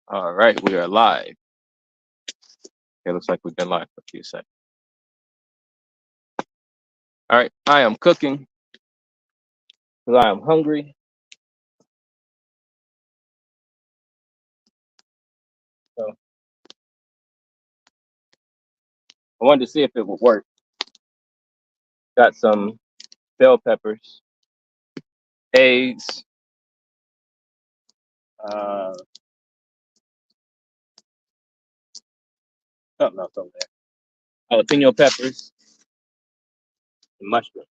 All right, we are live. It looks like we've been live for a few seconds. All right, I am cooking because I am hungry. So I wanted to see if it would work. Got some bell peppers, eggs, uh, something else over there. Jalapeno peppers and mushrooms.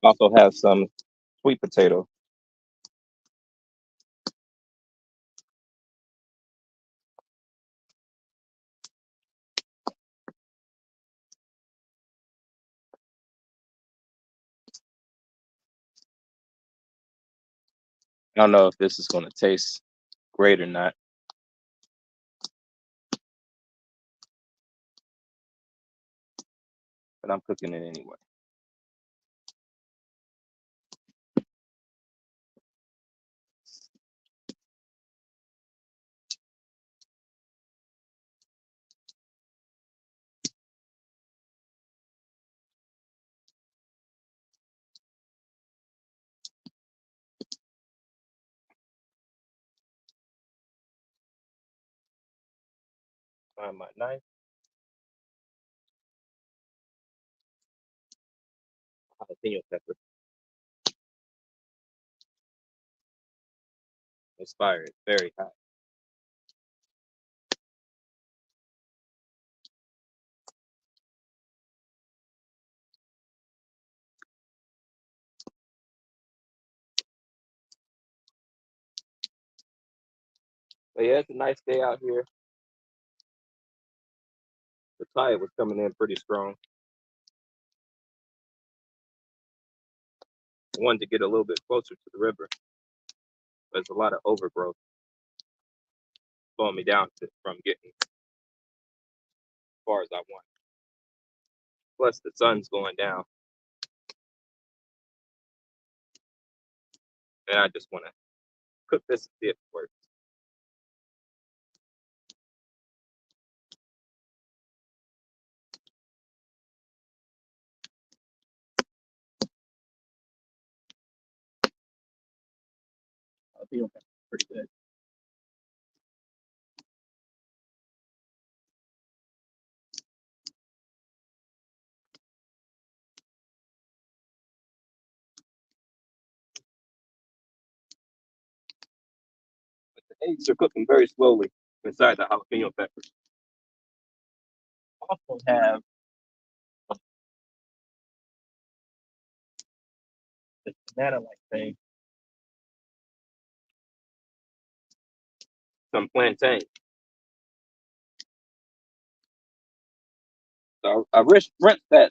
Also have some sweet potato. I don't know if this is going to taste great or not, but I'm cooking it anyway. Find my knife. Jalapeno pepper. This fire is very hot. But yeah, it's a nice day out here. The tide was coming in pretty strong. I wanted to get a little bit closer to the river. There's a lot of overgrowth slowing me down from getting as far as I want. Plus, the sun's going down, and I just want to cook this and see if it works. I feel pretty good. But the eggs are cooking very slowly inside the jalapeno peppers. I also have this banana-like thing, some plantain. So I rinsed that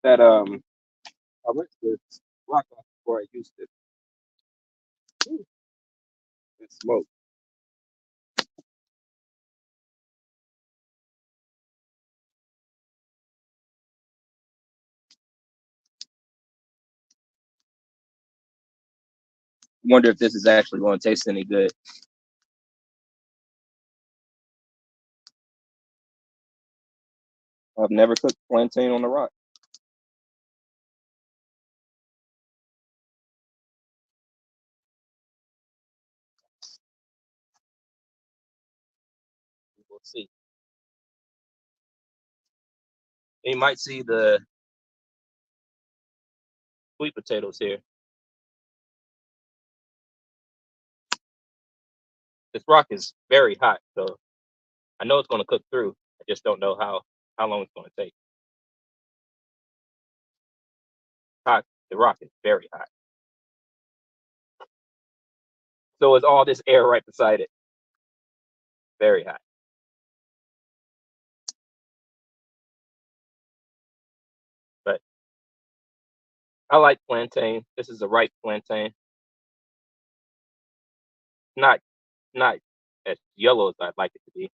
I rinsed this rock off before I used it. Ooh, it's smoke. Wonder if this is actually going to taste any good. I've never cooked plantain on the rock. We'll see. You might see the sweet potatoes here. This rock is very hot, so I know it's going to cook through. I just don't know how long it's going to take. Hot. The rock is very hot. So is all this air right beside it. Very hot. But I like plantain. This is a ripe plantain. Not not as yellow as I'd like it to be.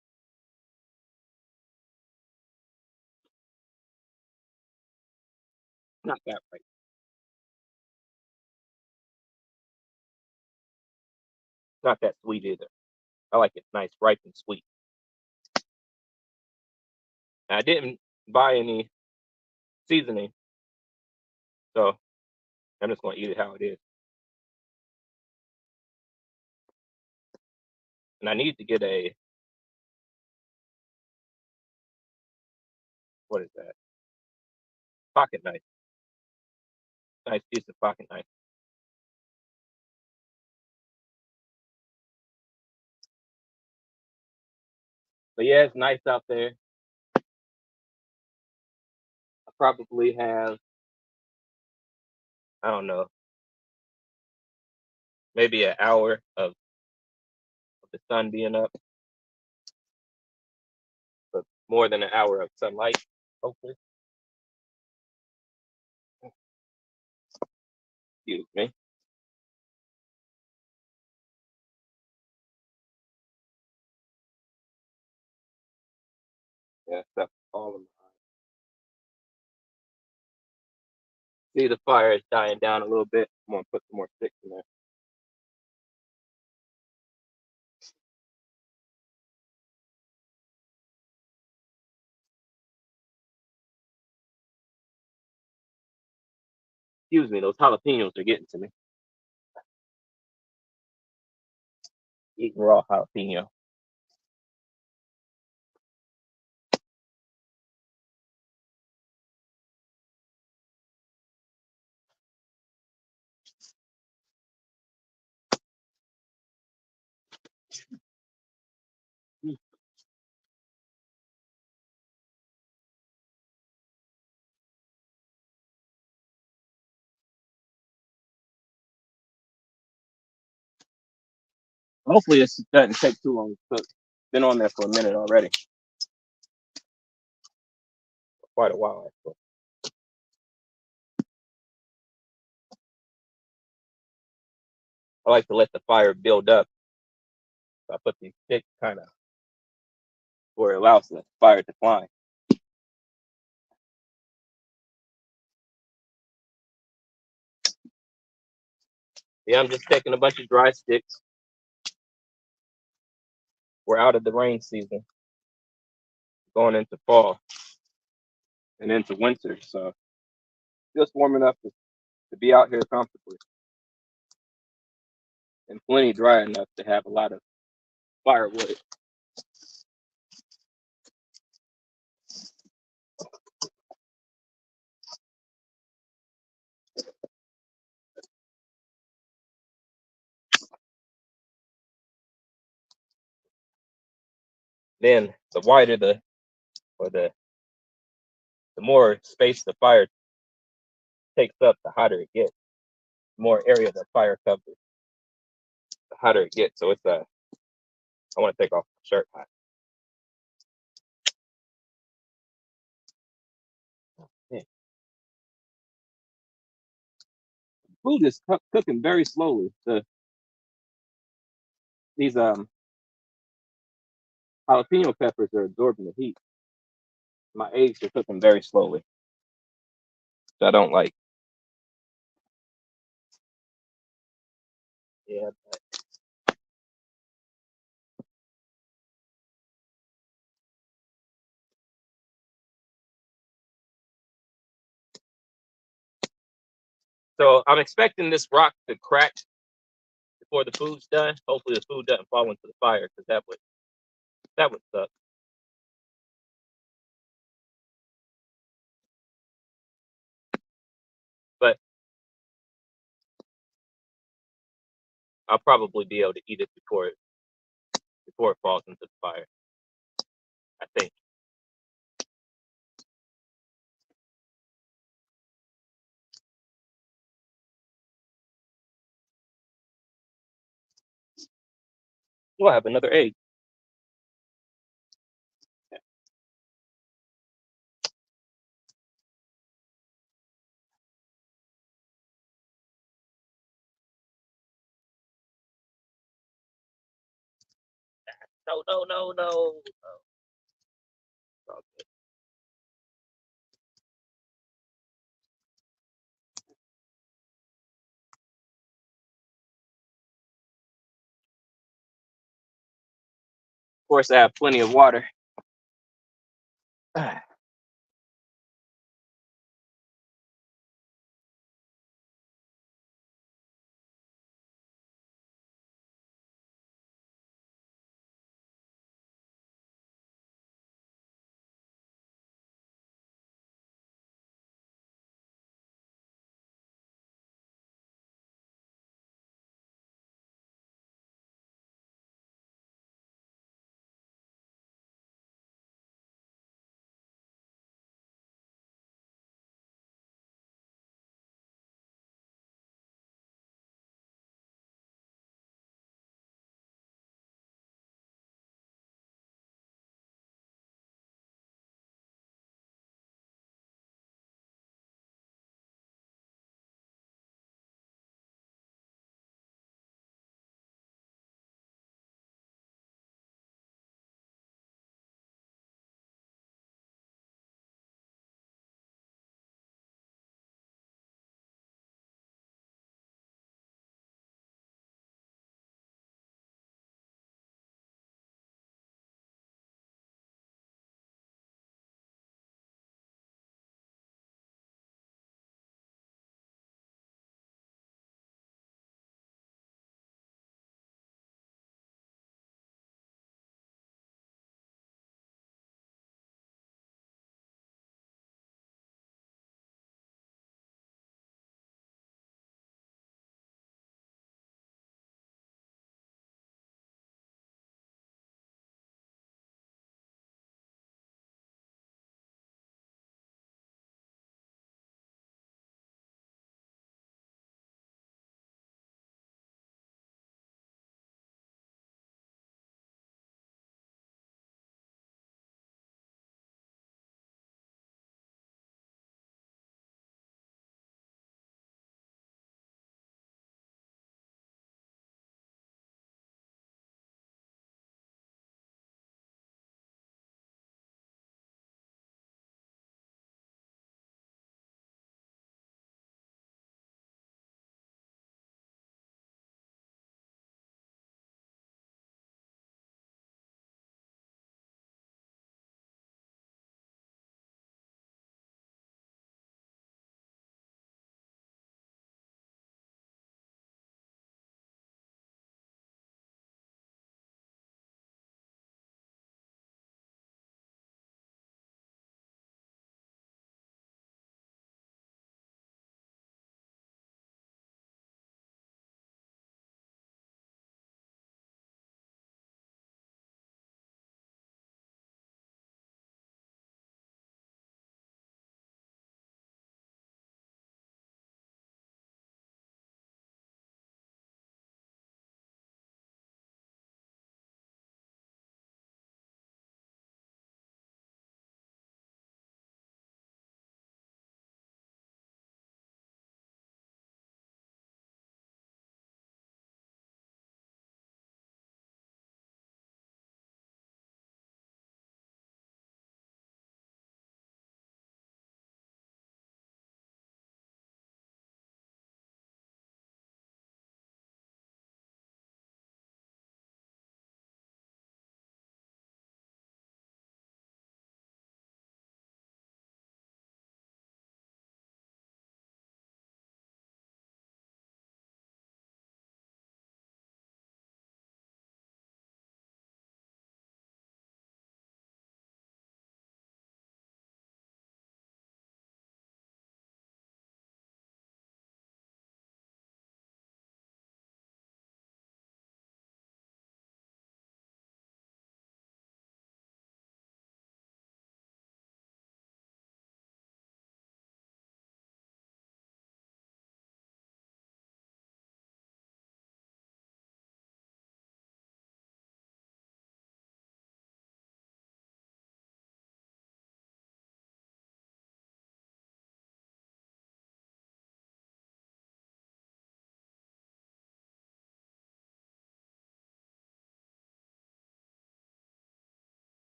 Not that ripe. not that sweet either. I like it nice, ripe and sweet. And I didn't buy any seasoning, so I'm just going to eat it how it is. And I need to get a, what is that? Pocket knife. Nice piece of pocket knife. But yeah, it's nice out there. I probably have, I don't know, maybe an hour of the sun being up, but more than an hour of sunlight, hopefully. Excuse me. Yeah, stuff all in my eyes. See, the fire is dying down a little bit. I'm gonna put some more sticks in there. Excuse me, those jalapenos are getting to me. Eating raw jalapeno. Hopefully, this doesn't take too long to cook. Been on there for a minute already, quite a while actually. I like to let the fire build up. So I put these sticks kind of where it allows the fire to climb. Yeah, I'm just taking a bunch of dry sticks. We're out of the rain season, going into fall and into winter, so just warm enough to be out here comfortably and plenty dry enough to have a lot of firewood. Then the wider or the more space the fire takes up, the hotter it gets. The more area the fire covers, the hotter it gets. So it's I want to take off my shirt. Man, food is cooking very slowly. These jalapeno peppers are absorbing the heat. My eggs are cooking very slowly, so I don't like. Yeah. So I'm expecting this rock to crack before the food's done. Hopefully the food doesn't fall into the fire because that would suck. But I'll probably be able to eat it before it falls into the fire. I think. We'll have another egg. No, no, no, no. Okay. course, I have plenty of water.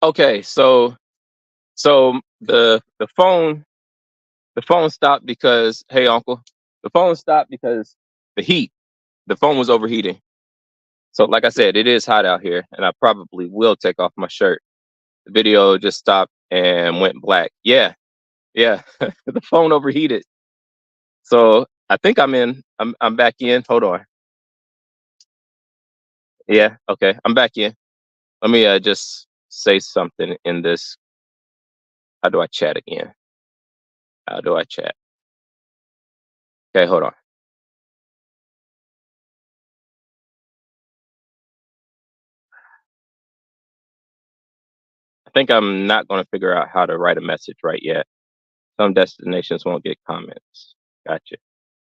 Okay, so the phone stopped because, hey uncle, the phone stopped because the heat. The phone was overheating. So like I said, it is hot out here, and I probably will take off my shirt. The video just stopped and went black. Yeah, yeah. The phone overheated. So I think I'm in. I'm back in. Hold on. Yeah. Okay. I'm back in. Let me just say something in this. How do I chat again? How do I chat? Okay. Hold on. I think I'm not going to figure out how to write a message right yet. Some destinations won't get comments. Gotcha.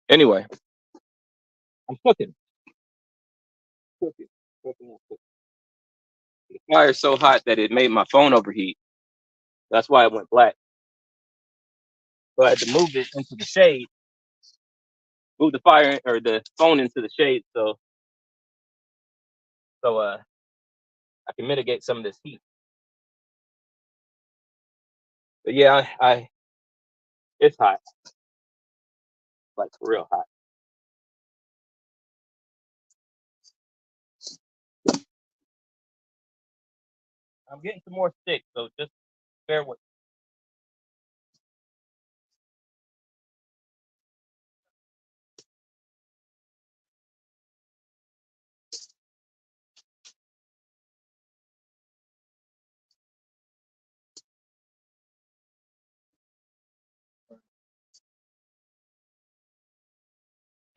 Anyway, I'm cooking. Cooking. Cooking. Cooking. The fire's so hot that it made my phone overheat. That's why it went black. So I had to move it into the shade, move the fire or the phone into the shade, so I can mitigate some of this heat. But yeah, I it's hot, like real hot. I'm getting some more sticks, so just bear with.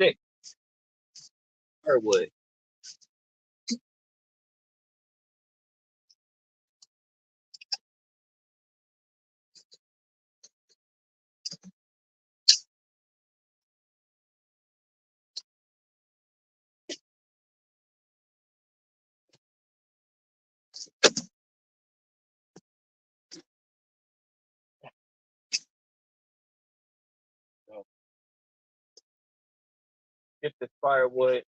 Stick firewood. So get this firewood.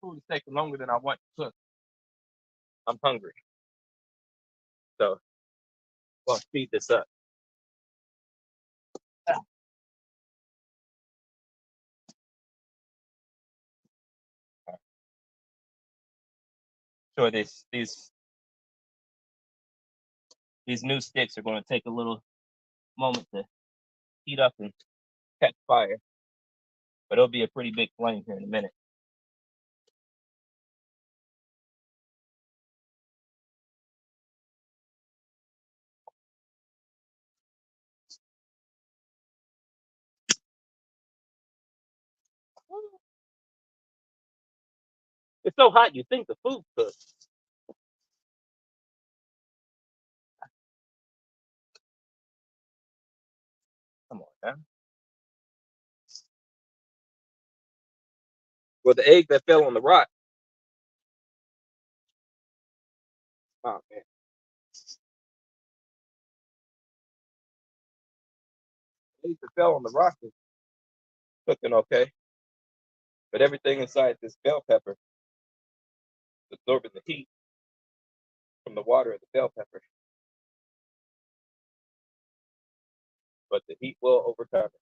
Food is taking longer than I want to cook. I'm hungry, so I'll speed this up. Sure, these new sticks are going to take a little moment to heat up and catch fire, but it'll be a pretty big flame here in a minute. It's so hot, you think the food cooked. Come on, man. Well, the egg that fell on the rock. Oh man, the egg that fell on the rock is cooking okay, but everything inside this bell pepper is absorbing the heat from the water of the bell pepper. But the heat will overcome it.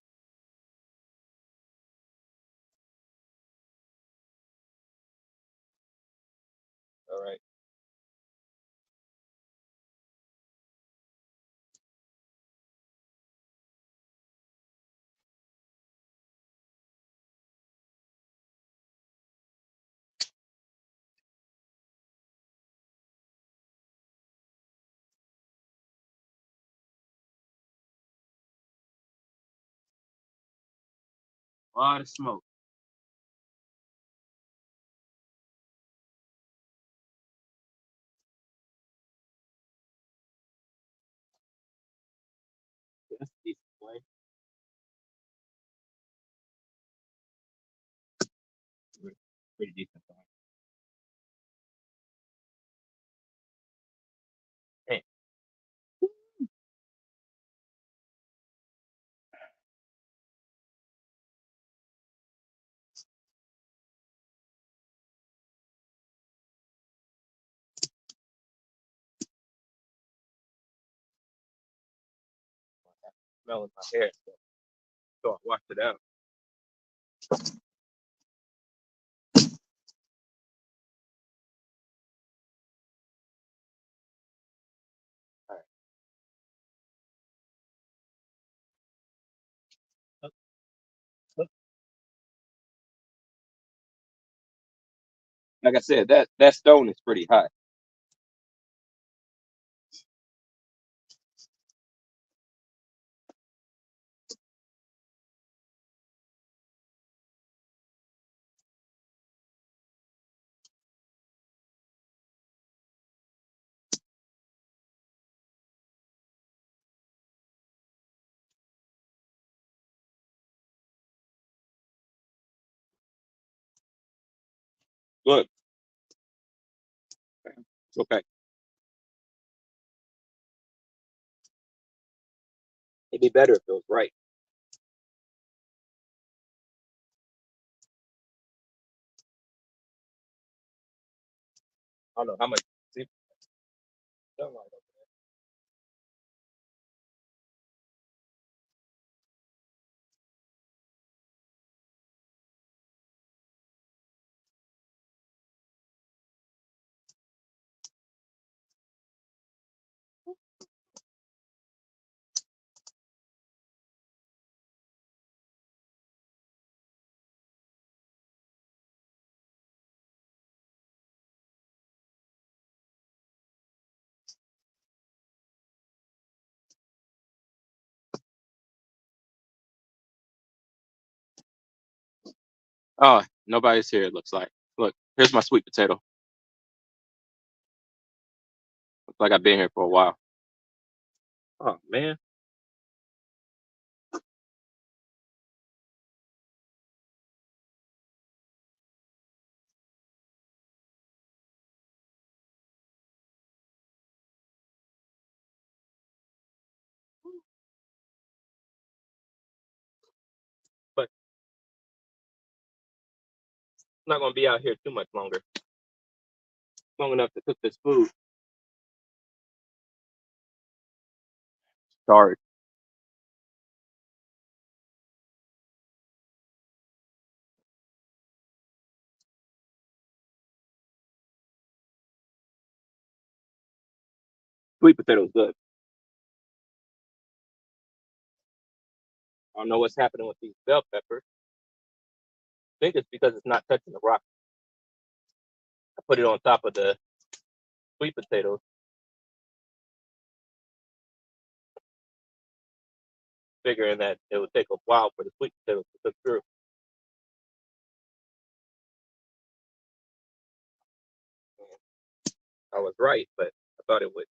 All right. A lot of smoke. That's a decent flame. Pretty decent flame. Damn. Smelling my hair, so I washed it out. All right. Like I said, that stone is pretty hot. Good. It's okay. It'd be better if it was right. I don't know how much. See, sunlight over Oh, nobody's here. It looks like. Look, here's my sweet potato. Looks like I've been here for a while. Oh man, but I'm not gonna be out here too much longer. Long enough to cook this food. Sorry. Sweet potato's good. I don't know what's happening with these bell peppers. I think it's because it's not touching the rock. I put it on top of the sweet potatoes, figuring that it would take a while for the sweet potatoes to cook through. I was right, but I thought it would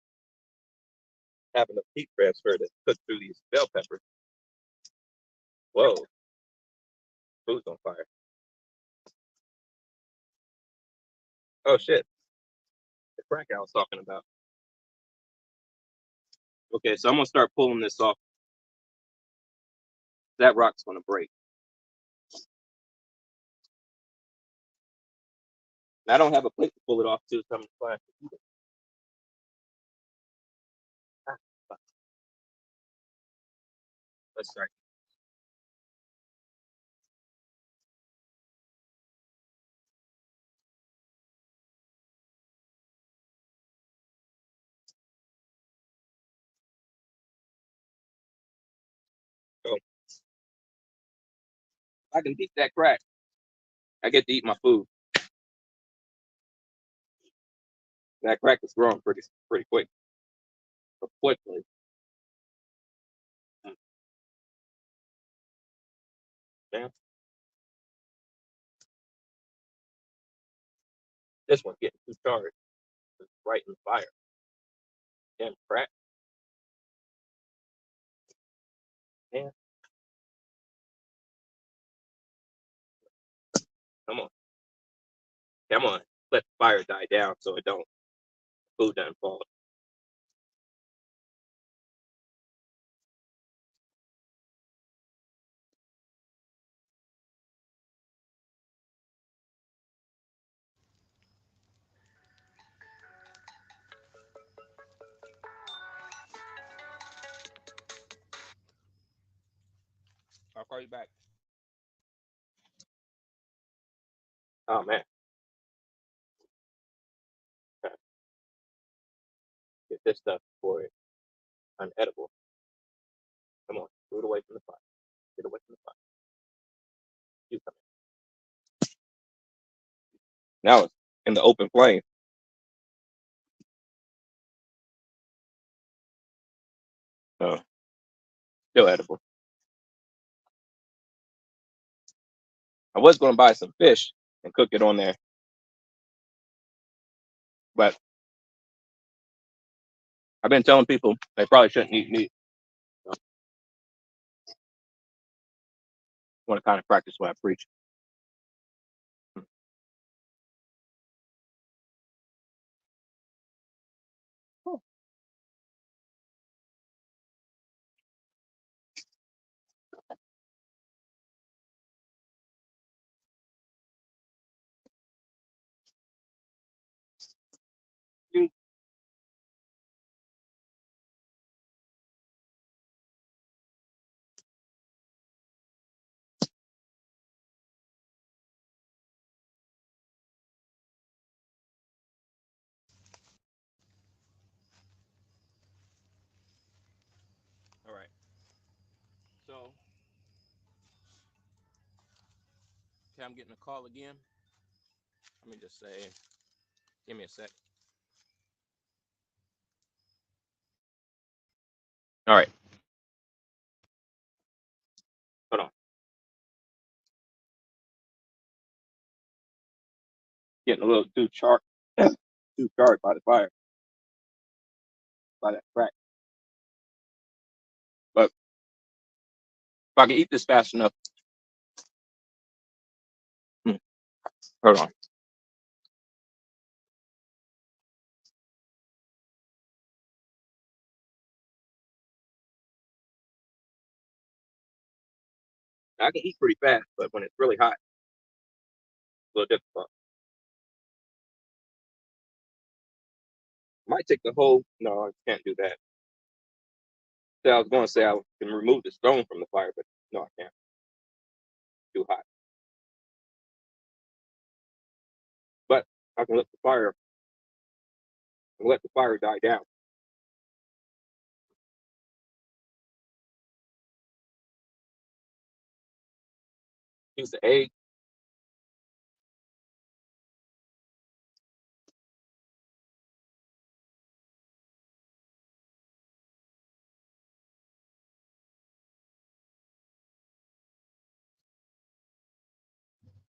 have enough heat transfer to cook through these bell peppers. Whoa, food's on fire. Oh shit, the crack I was talking about. Okay, so I'm gonna start pulling this off. That rock's gonna break. And I don't have a plate to pull it off to, so I'm fine. Ah, let's try. So if I can beat that crack, I get to eat my food. That crack is growing pretty quick. Or quickly. Man, this one's getting too charged. It's right in the fire. Damn crack. Man, come on. Come on. Let the fire die down so it don't food doesn't fall. I'll call you back. Oh man. Get this stuff before it's unedible. Come on, move it away from the fire. Get away from the fire. You come in. Now it's in the open flame. Oh, still edible. I was going to buy some fish and cook it on there, but I've been telling people they probably shouldn't eat meat. So I want to kind of practice what I preach. Oh. All right. So, okay, I'm getting a call again. Let me just say, give me a sec. All right. Hold on. Getting a little too charred, too charred by the fire, by that crack. But if I can eat this fast enough, hold on. I can eat pretty fast, but when it's really hot, it's a little difficult. Might take the whole. No, I can't do that. So I was going to say I can remove the stone from the fire, but no, I can't. Too hot. But I can let the fire. Let the fire die down. Use the egg.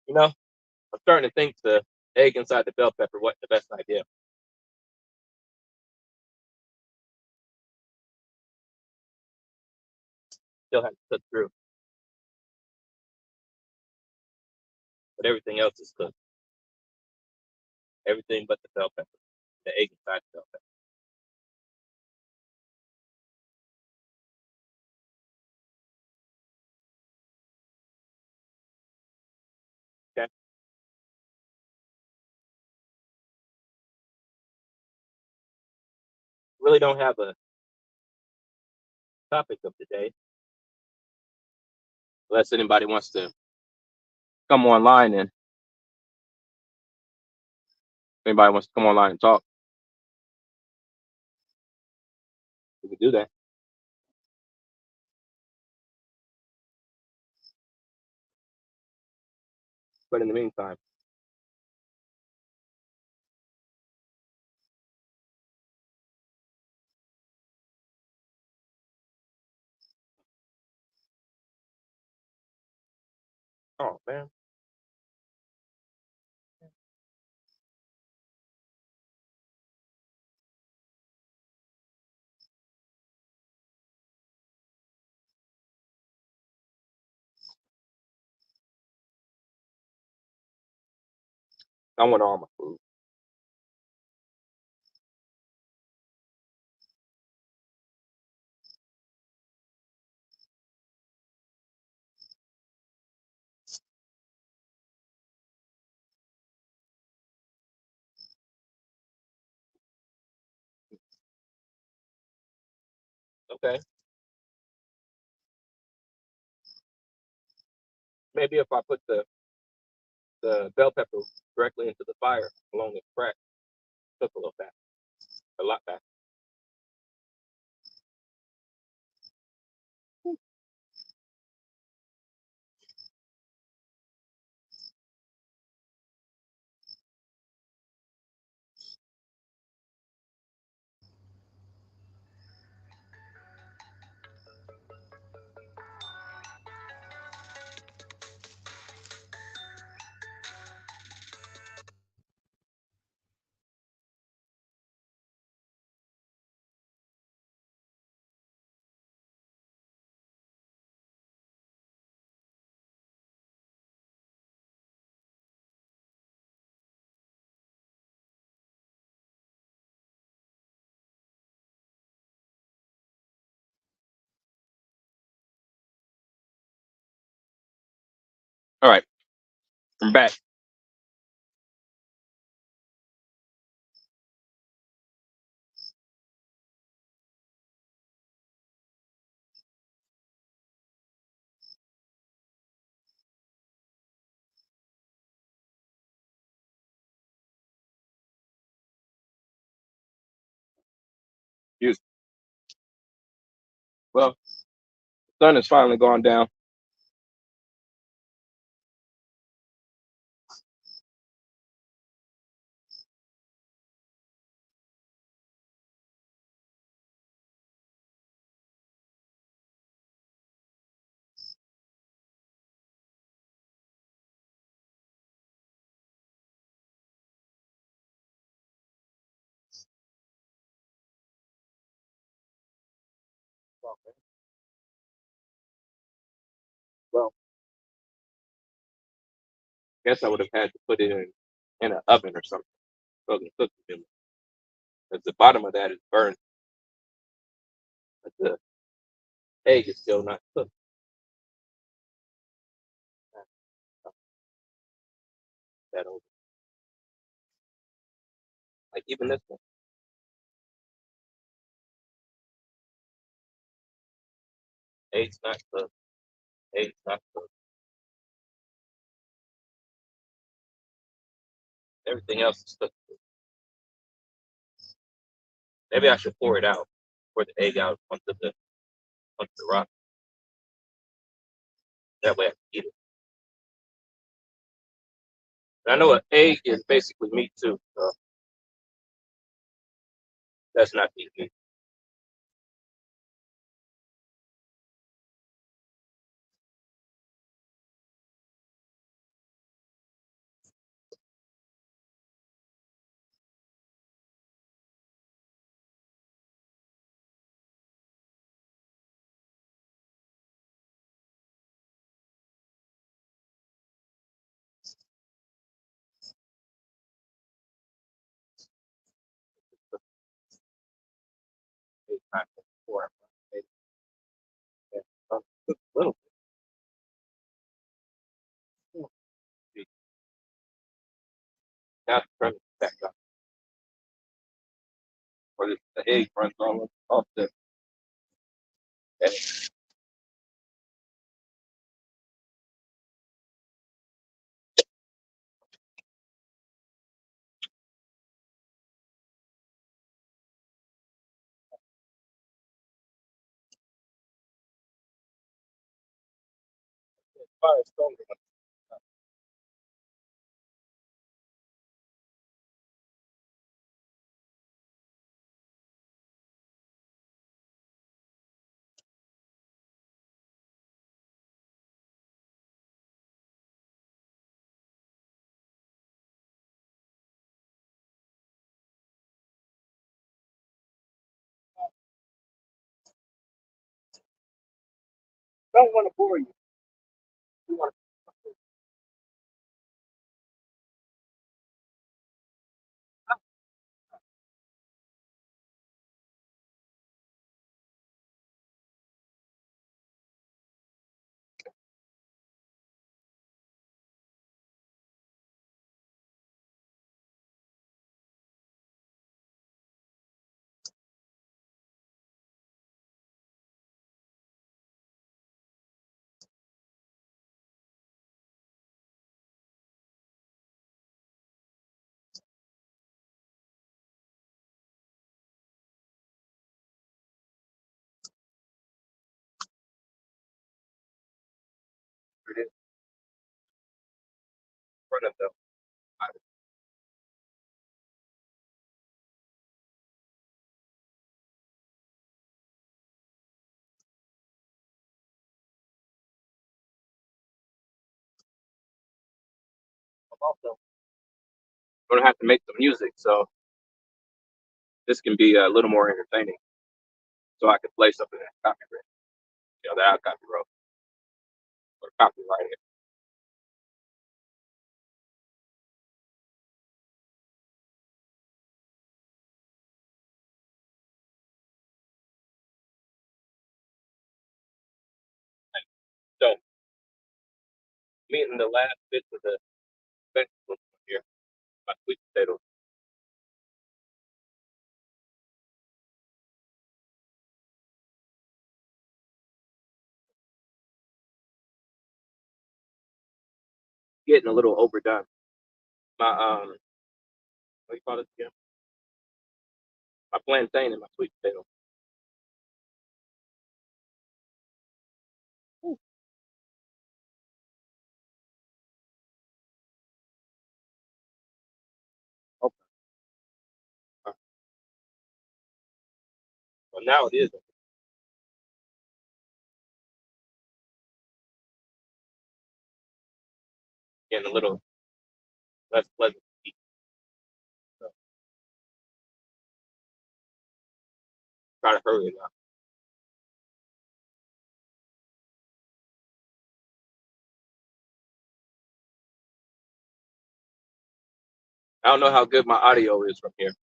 You know, I'm starting to think the egg inside the bell pepper wasn't the best idea. Still has to cook through, but everything else is cooked. Everything but the bell pepper. The egg inside the bell pepper. Okay. Really don't have a topic of the day, unless anybody wants to come online and if anybody wants to come online and talk, we can do that. But in the meantime, oh man, I want all my food. Okay. maybe if I put the bell pepper directly into the fire along the crack, cook a little fast, a lot faster. All right, I'm back. Use Well, the sun has finally gone down. Well, guess I would have had to put it in an oven or something, so it cook it, because the bottom of that is burned, but the egg is still not cooked. That over, like even this one, egg's not cooked. Egg's not cooked. Everything else is cooked. Maybe I should pour the egg out onto the rock. That way I can eat it. And I know an egg is basically meat too, so that's not meat. Egg's not cooked before. Yeah. Cooked a little bit. Now the crust is back up, or the egg runs all off the egg. Fire is stronger when it's not. Don't want to bore you. You want front of the I'm also going to have to make some music, so this can be a little more entertaining. So I can play something that's copyright, that I copyright or copyrighted. So, meeting the last bits of the vegetables here, my sweet potatoes. Getting a little overdone. My what do you call this again? My plantain and my sweet potato. Ooh. Okay. Well, now it is getting a little less pleasant to eat. So try to hurry it up. I don't know how good my audio is from here,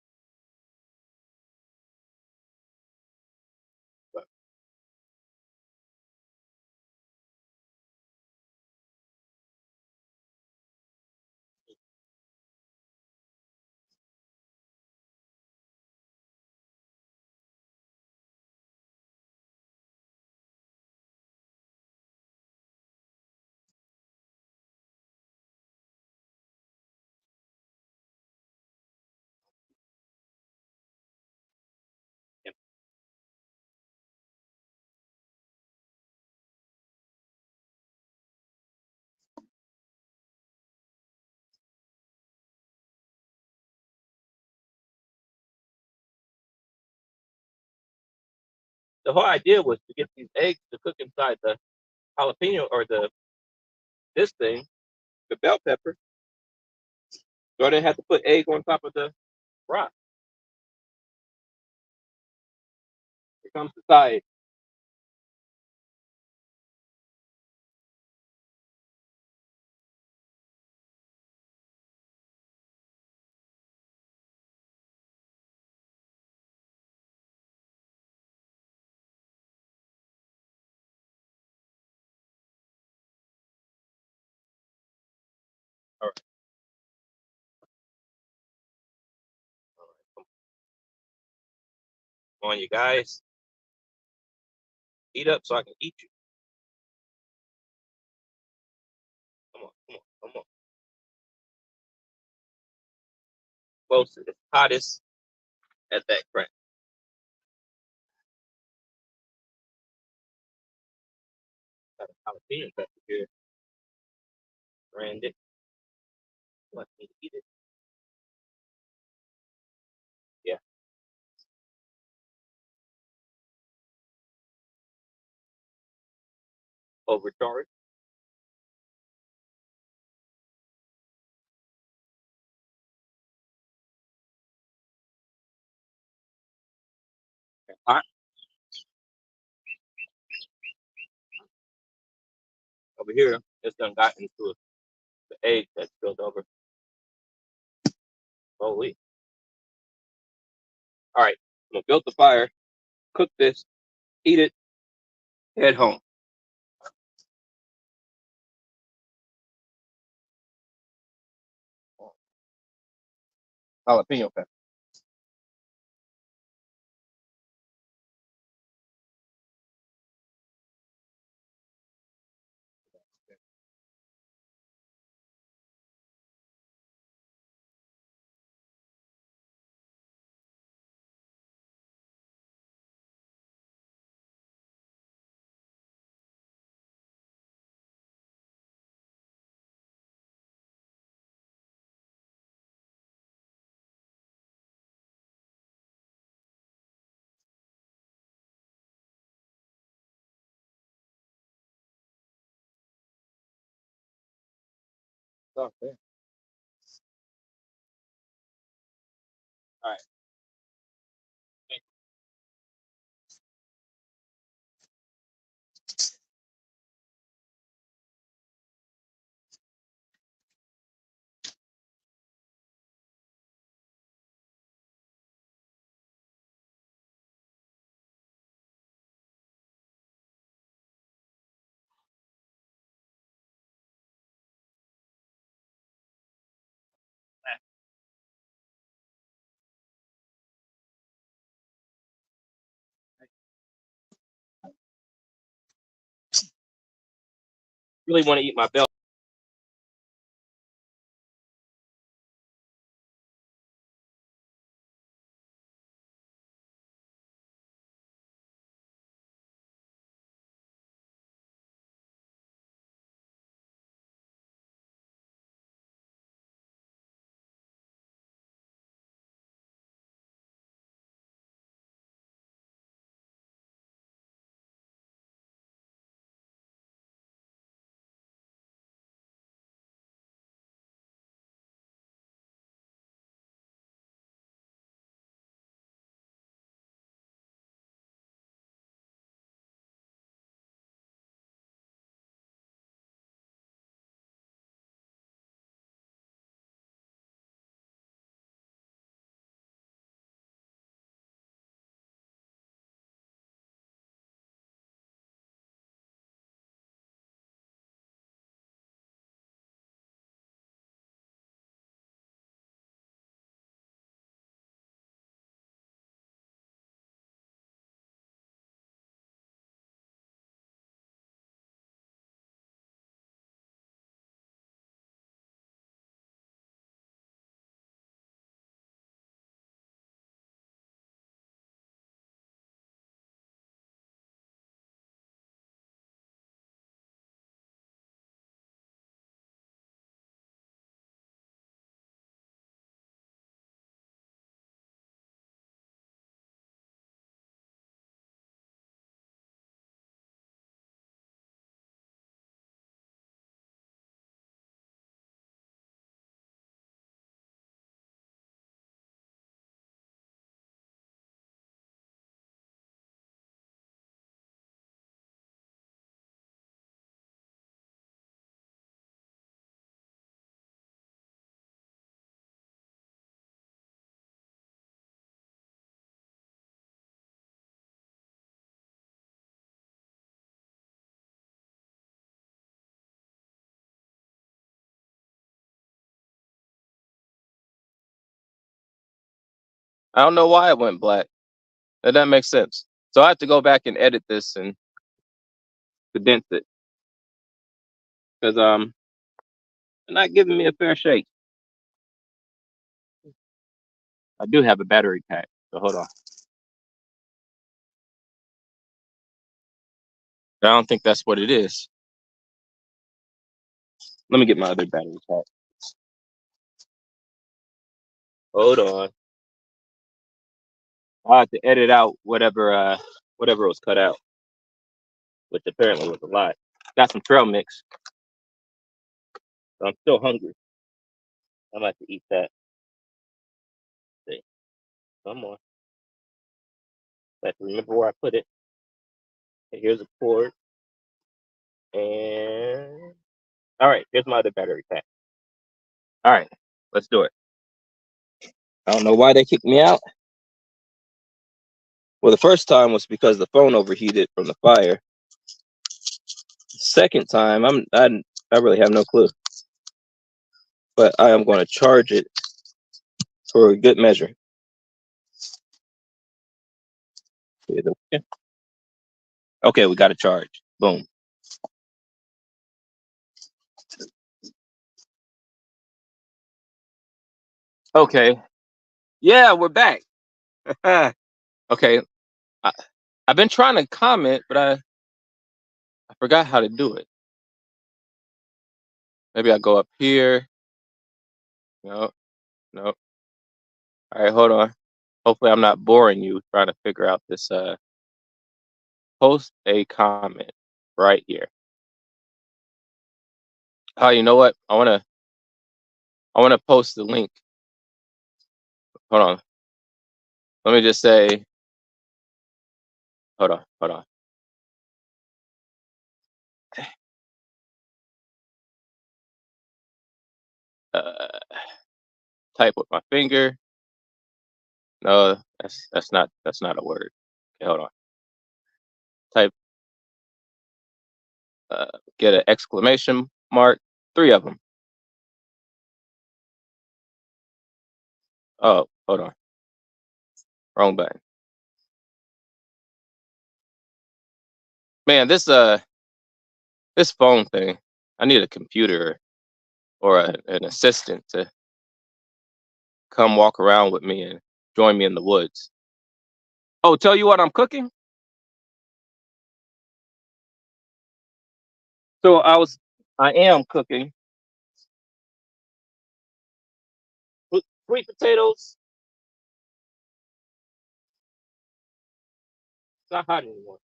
but yeah, the whole idea was to get these eggs to cook inside the jalapeno or the this thing, the bell pepper, so I didn't have to put egg on top of the rock. Here comes the side. All right, all right, come on, you guys, eat up so I can eat you. Come on, come on, come on. Close to the hottest at that crack. Got a jalapeno pepper here, branded. Want me to eat it? Yeah, overcharged. Hot over here. It's done got into the egg that spilled over. Holy. All right, I'm gonna build the fire, cook this, eat it, head home. Jalapeno pepper. Oh, man. All right. Really want to eat my belt. I don't know why it went black. That makes sense. So I have to go back and edit this and condense it because they're not giving me a fair shake. I do have a battery pack, so hold on. I don't think that's what it is. Let me get my other battery pack. Hold on. I had to edit out whatever was cut out, which apparently was a lot. Got some trail mix. So I'm still hungry. I'm about to eat that. See, come on. I have to remember where I put it. Okay, here's a cord. And all right, here's my other battery pack. All right, let's do it. I don't know why they kicked me out. Well, the first time was because the phone overheated from the fire. Second time, I really have no clue. But I am going to charge it for a good measure. Okay, we got a charge. Boom. Okay. Yeah, we're back. Okay. I've been trying to comment, but I forgot how to do it. Maybe I go up here. No, no. All right, hold on. Hopefully I'm not boring you trying to figure out this post a comment right here. Oh, you know what? I wanna I want to post the link. Hold on. Let me just say. Hold on. Type with my finger. No, that's not a word. Okay, hold on. Type. Get an exclamation mark. 3 of them. Oh, hold on. Wrong button. Man, this phone thing. I need a computer or an assistant to come walk around with me and join me in the woods. Oh, tell you what I'm cooking? So I am cooking sweet potatoes. It's not hot anymore.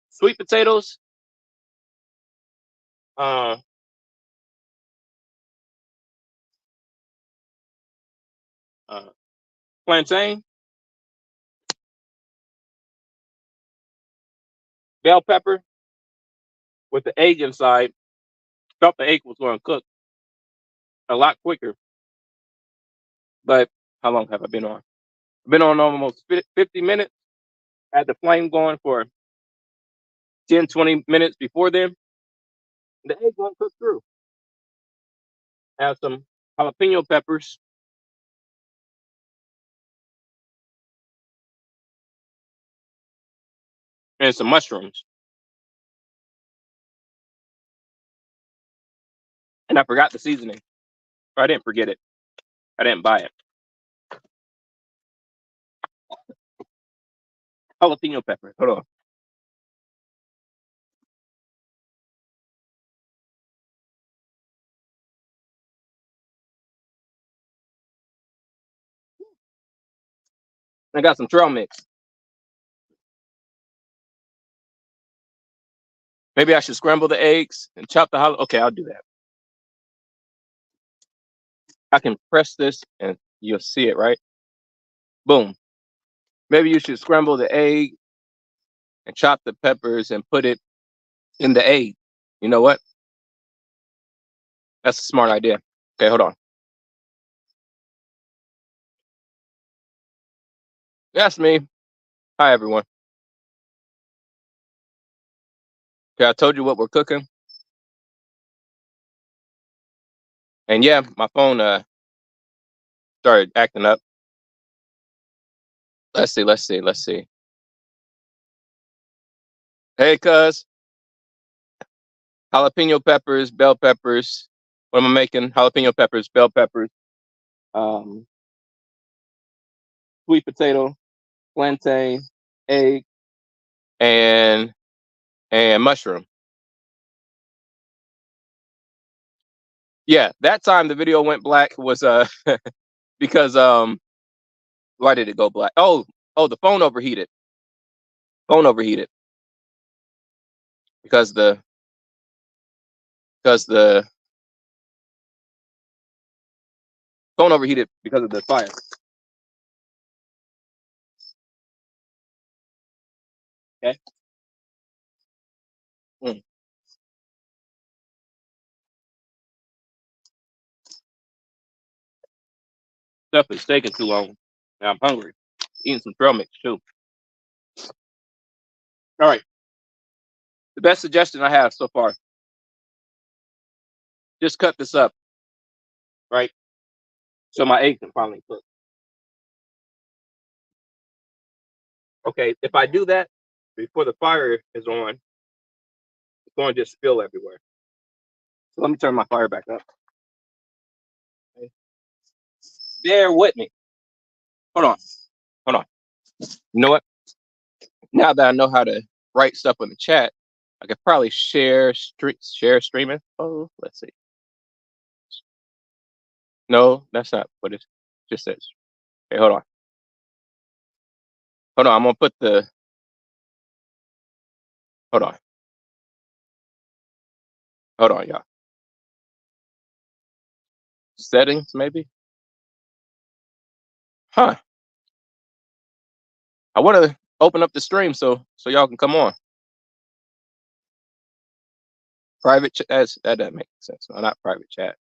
Sweet potatoes, uh, uh, plantain, bell pepper with the egg inside. Thought the egg was going to cook a lot quicker, but how long have I been on? I've been on almost 50 minutes. Had the flame going for 10, 20 minutes before then. The egg won't cook through. Have some jalapeno peppers and some mushrooms. And I forgot the seasoning. Or I didn't forget it. I didn't buy it. Jalapeno pepper. Hold on. I got some trail mix. Maybe I should scramble the eggs and chop the jalapeno. Okay, I'll do that. I can press this and you'll see it, right? Boom. Maybe you should scramble the egg and chop the peppers and put it in the egg. You know what? That's a smart idea. Okay, hold on. That's me. Hi, everyone. Okay, I told you what we're cooking. And yeah, my phone started acting up. Let's see. Hey, cuz. Jalapeno peppers, bell peppers. What am I making? Jalapeno peppers, bell peppers, um, sweet potato, plantain, egg, and mushroom. Yeah, that time the video went black was because why did it go black? Oh, the phone overheated. Phone overheated because the phone overheated because of the fire. Okay. Mm. Definitely taking too long. Now I'm hungry. Eating some trail mix too. All right. The best suggestion I have so far. Just cut this up, right? So my egg can finally cook. Okay, if I do that before the fire is on, it's going to just spill everywhere. So let me turn my fire back up. Okay. Bear with me. Hold on. You know what? Now that I know how to write stuff in the chat, I could probably share streaming. Oh, let's see. No, that's not what it just says. Okay, hold on. I'm gonna put the. Hold on, y'all. Settings, maybe? Huh. I want to open up the stream so y'all can come on. Private chat. That doesn't make sense. No, not private chat.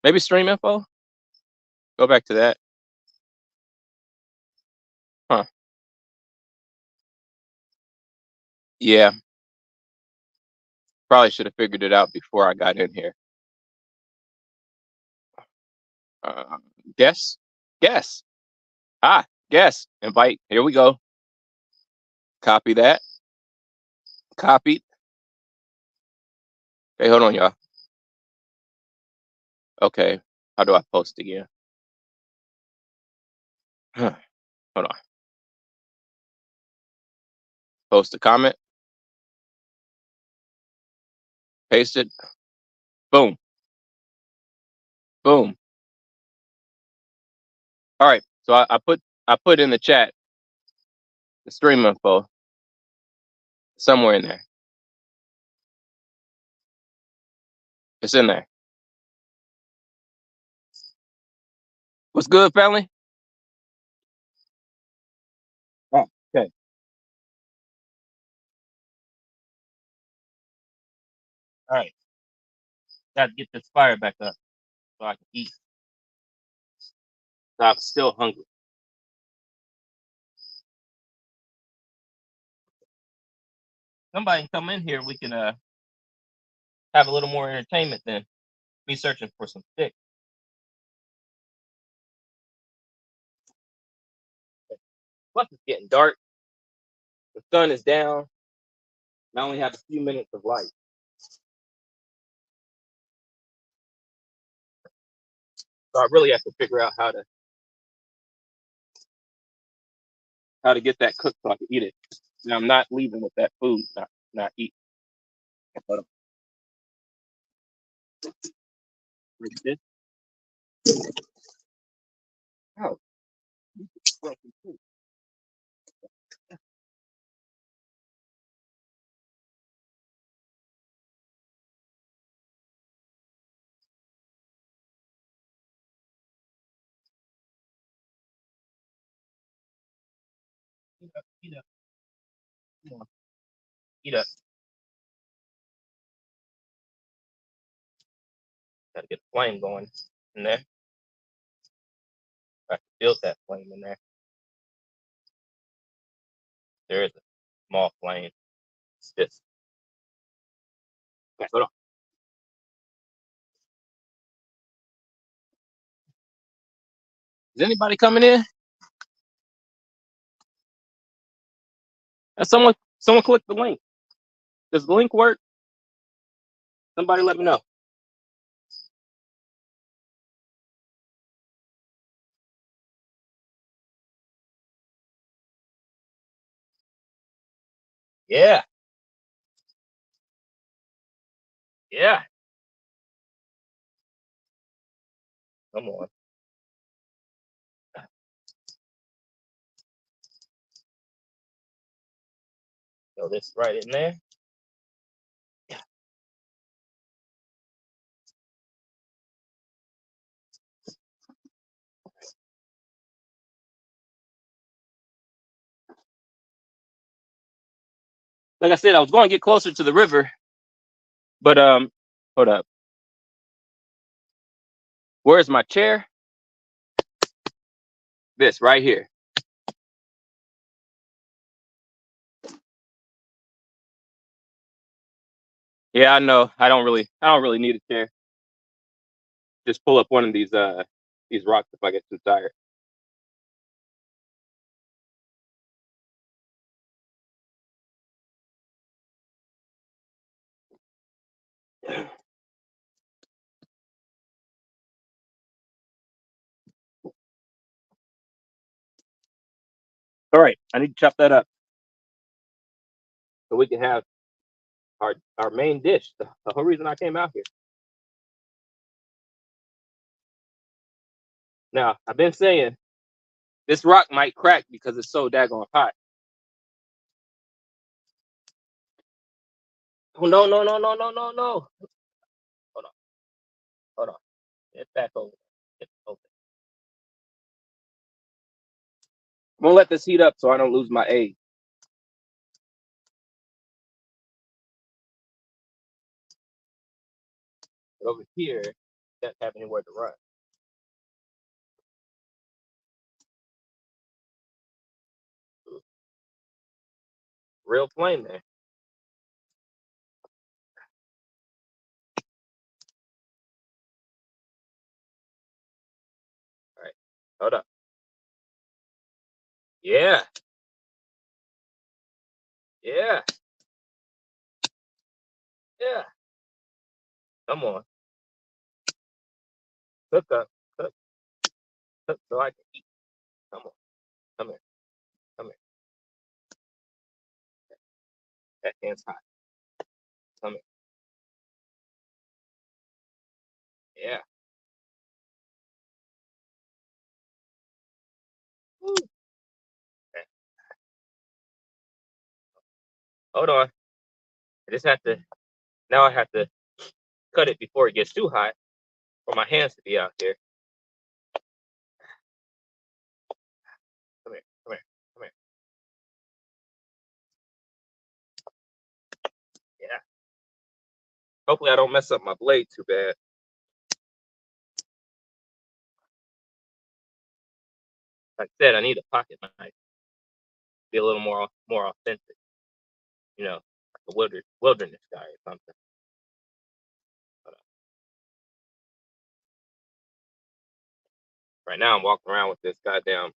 Maybe stream info? Go back to that. Huh. Yeah. Probably should have figured it out before I got in here. Guess? Guess. Guess. Invite. Here we go. Copy that. Copied. Okay, hold on, y'all. Okay. How do I post again? Hold on. Post a comment. Paste it. Boom. Boom. All right. So I put in the chat the stream info somewhere in there. It's in there. What's good, family? Oh, okay. All right. Got to get this fire back up so I can eat. I'm still hungry. Somebody can come in here. We can have a little more entertainment than me searching for some sticks. Plus, it's getting dark. The sun is down. I only have a few minutes of light. So I really have to figure out how to get that cooked so I can eat it. And I'm not leaving with that food, not eat. Hold on. Like this. Oh. Eat up. Come on. Eat up. Gotta get the flame going in there. I can build that flame in there. There is a small flame. It's this. Okay, hold on. Is anybody coming in? Someone click the link. Does the link work? Somebody let me know. Yeah. Yeah. Come on. Throw this right in there. Yeah. Like I said, I was going to get closer to the river, but hold up. Where's my chair? This right here. Yeah, I know. I don't really need a chair. Just pull up one of these rocks if I get too tired. All right, I need to chop that up so we can have our main dish. The whole reason I came out here. Now, I've been saying this rock might crack because it's so daggone hot. Oh, no. Hold on. It's back over. It's open. I'm gonna let this heat up so I don't lose my egg. But over here, doesn't have anywhere to run. Real flame there. All right, hold up. Yeah. Yeah. Yeah. Come on. Cook up. Cook. Cook so I can eat. Come on. Come here. Come here. That hand's hot. Come here. Yeah. Woo. Okay. Hold on. I just have to. Now I have to cut it before it gets too hot for my hands to be out there. Come here. Come here. Come here. Yeah. Hopefully I don't mess up my blade too bad. Like I said, I need a pocket knife. Be a little more authentic. You know, like a wilderness guy or something. Right now I'm walking around with this goddamn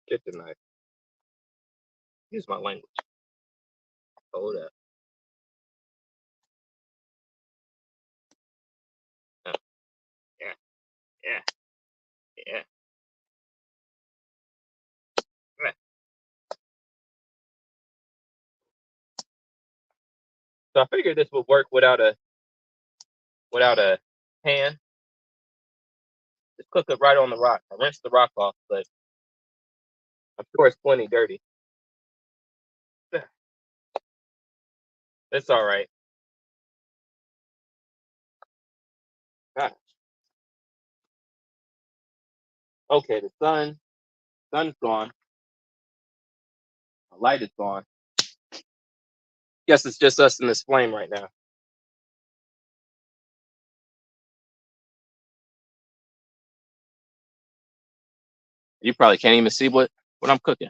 kitchen knife. Use my language. Hold up. Yeah. Yeah. Yeah. Yeah. So I figured this would work without a pan. Just cook it right on the rock. I rinsed the rock off, but I'm sure it's plenty dirty. It's all right. Ah. Okay, the sun's gone. The light is gone. Guess it's just us in this flame right now. You probably can't even see what I'm cooking.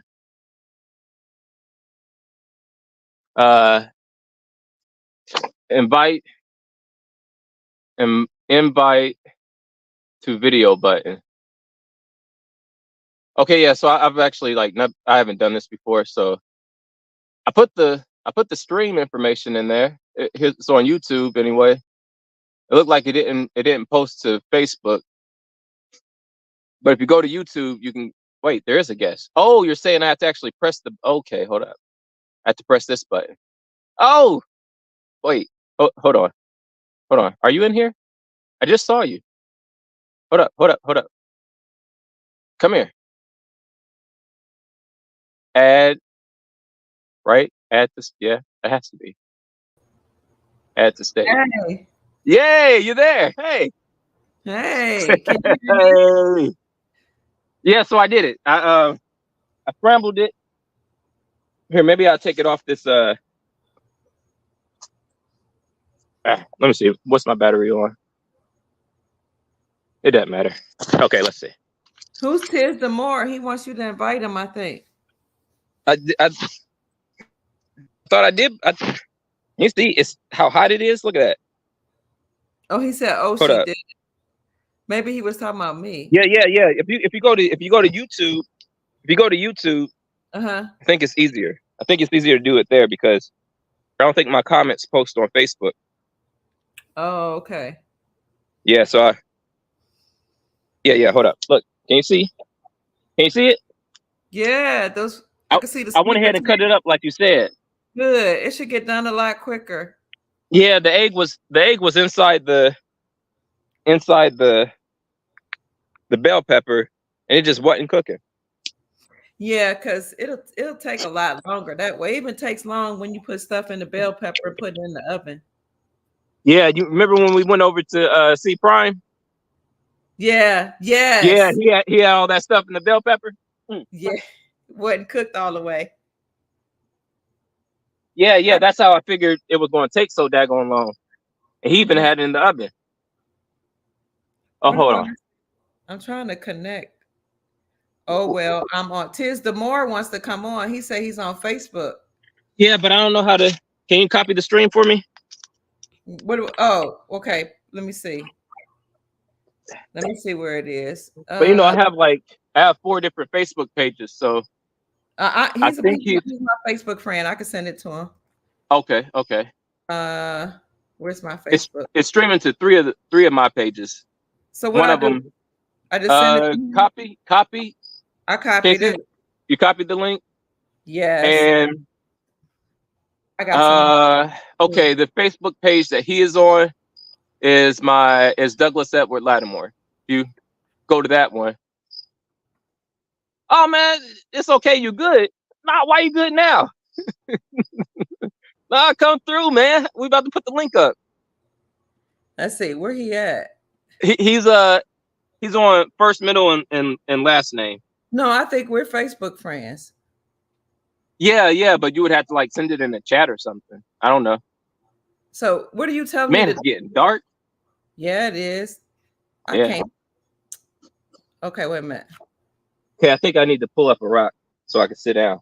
Invite to video button. Okay, yeah. So I've actually I haven't done this before, so I put the stream information in there. It's on YouTube anyway. It looked like it didn't post to Facebook, but if you go to YouTube, you can wait. There is a guest. Oh, you're saying I have to actually press the? Okay, hold up. I have to press this button. Oh, wait. Oh, hold on. Are you in here? I just saw you. Hold up. Come here. Add, right? Add this. Yeah, it has to be. Add to stage. Hey. Yay, you're there. Hey. Hey. Can you hear me? Hey. Yeah, so I did it. I scrambled it. Here, maybe I'll take it off this. Let me see. What's my battery on? It doesn't matter. Okay, let's see. Who's Tiz the More? He wants you to invite him, I think. I thought I did. You see, it's how hot it is. Look at that. Oh, he said, "Oh, Hold she up. did." Maybe he was talking about me. Yeah. If you go to YouTube, I think it's easier. I think it's easier to do it there because I don't think my comments post on Facebook. Oh, okay. Yeah. So yeah. Hold up. Look. Can you see? Can you see it? Yeah, those. I can see the. I went ahead and cut it up like you said. Good. It should get done a lot quicker. Yeah, the egg was inside the bell pepper, and it just wasn't cooking. Yeah, because it'll take a lot longer that way. It even takes long when you put stuff in the bell pepper and put it in the oven. Yeah, you remember when we went over to see Prime? Yeah, Yeah, yes. he had all that stuff in the bell pepper. Mm. Yeah. Wasn't cooked all the way. Yeah, I, that's how I figured it was going to take so daggone long. And he even mm, had it in the oven. Oh, what am hold I? on. I'm trying to connect. Oh well, I'm on. Tiz Demore wants to come on. He said he's on Facebook. Yeah, but I don't know how to. Can you copy the stream for me? Oh, okay. Let me see. Let me see where it is. But I have 4 different Facebook pages, so I He's think he's he's my Facebook friend. I can send it to him. okay. Okay, Uh, where's my it's Facebook? it's streaming to three of my pages. So what One I of do? them, I just send it to you. copy. I copied Casey, it. you copied the link, Yes, and I got some. okay, the Facebook page that he is on is Douglas Edward Lattimore. You go to that one. Oh man, it's okay. You good? Nah, why you good now? Nah, come through, man. We about to put the link up. Let's see where he at. He's on first, middle, and last name. No, I think we're Facebook friends. Yeah, but you would have to like send it in a chat or something. I don't know. So what are you telling me Man, to it's do? getting dark. Yeah, it is. I Yeah. can't. Okay, wait a minute. Okay, I think I need to pull up a rock so I can sit down.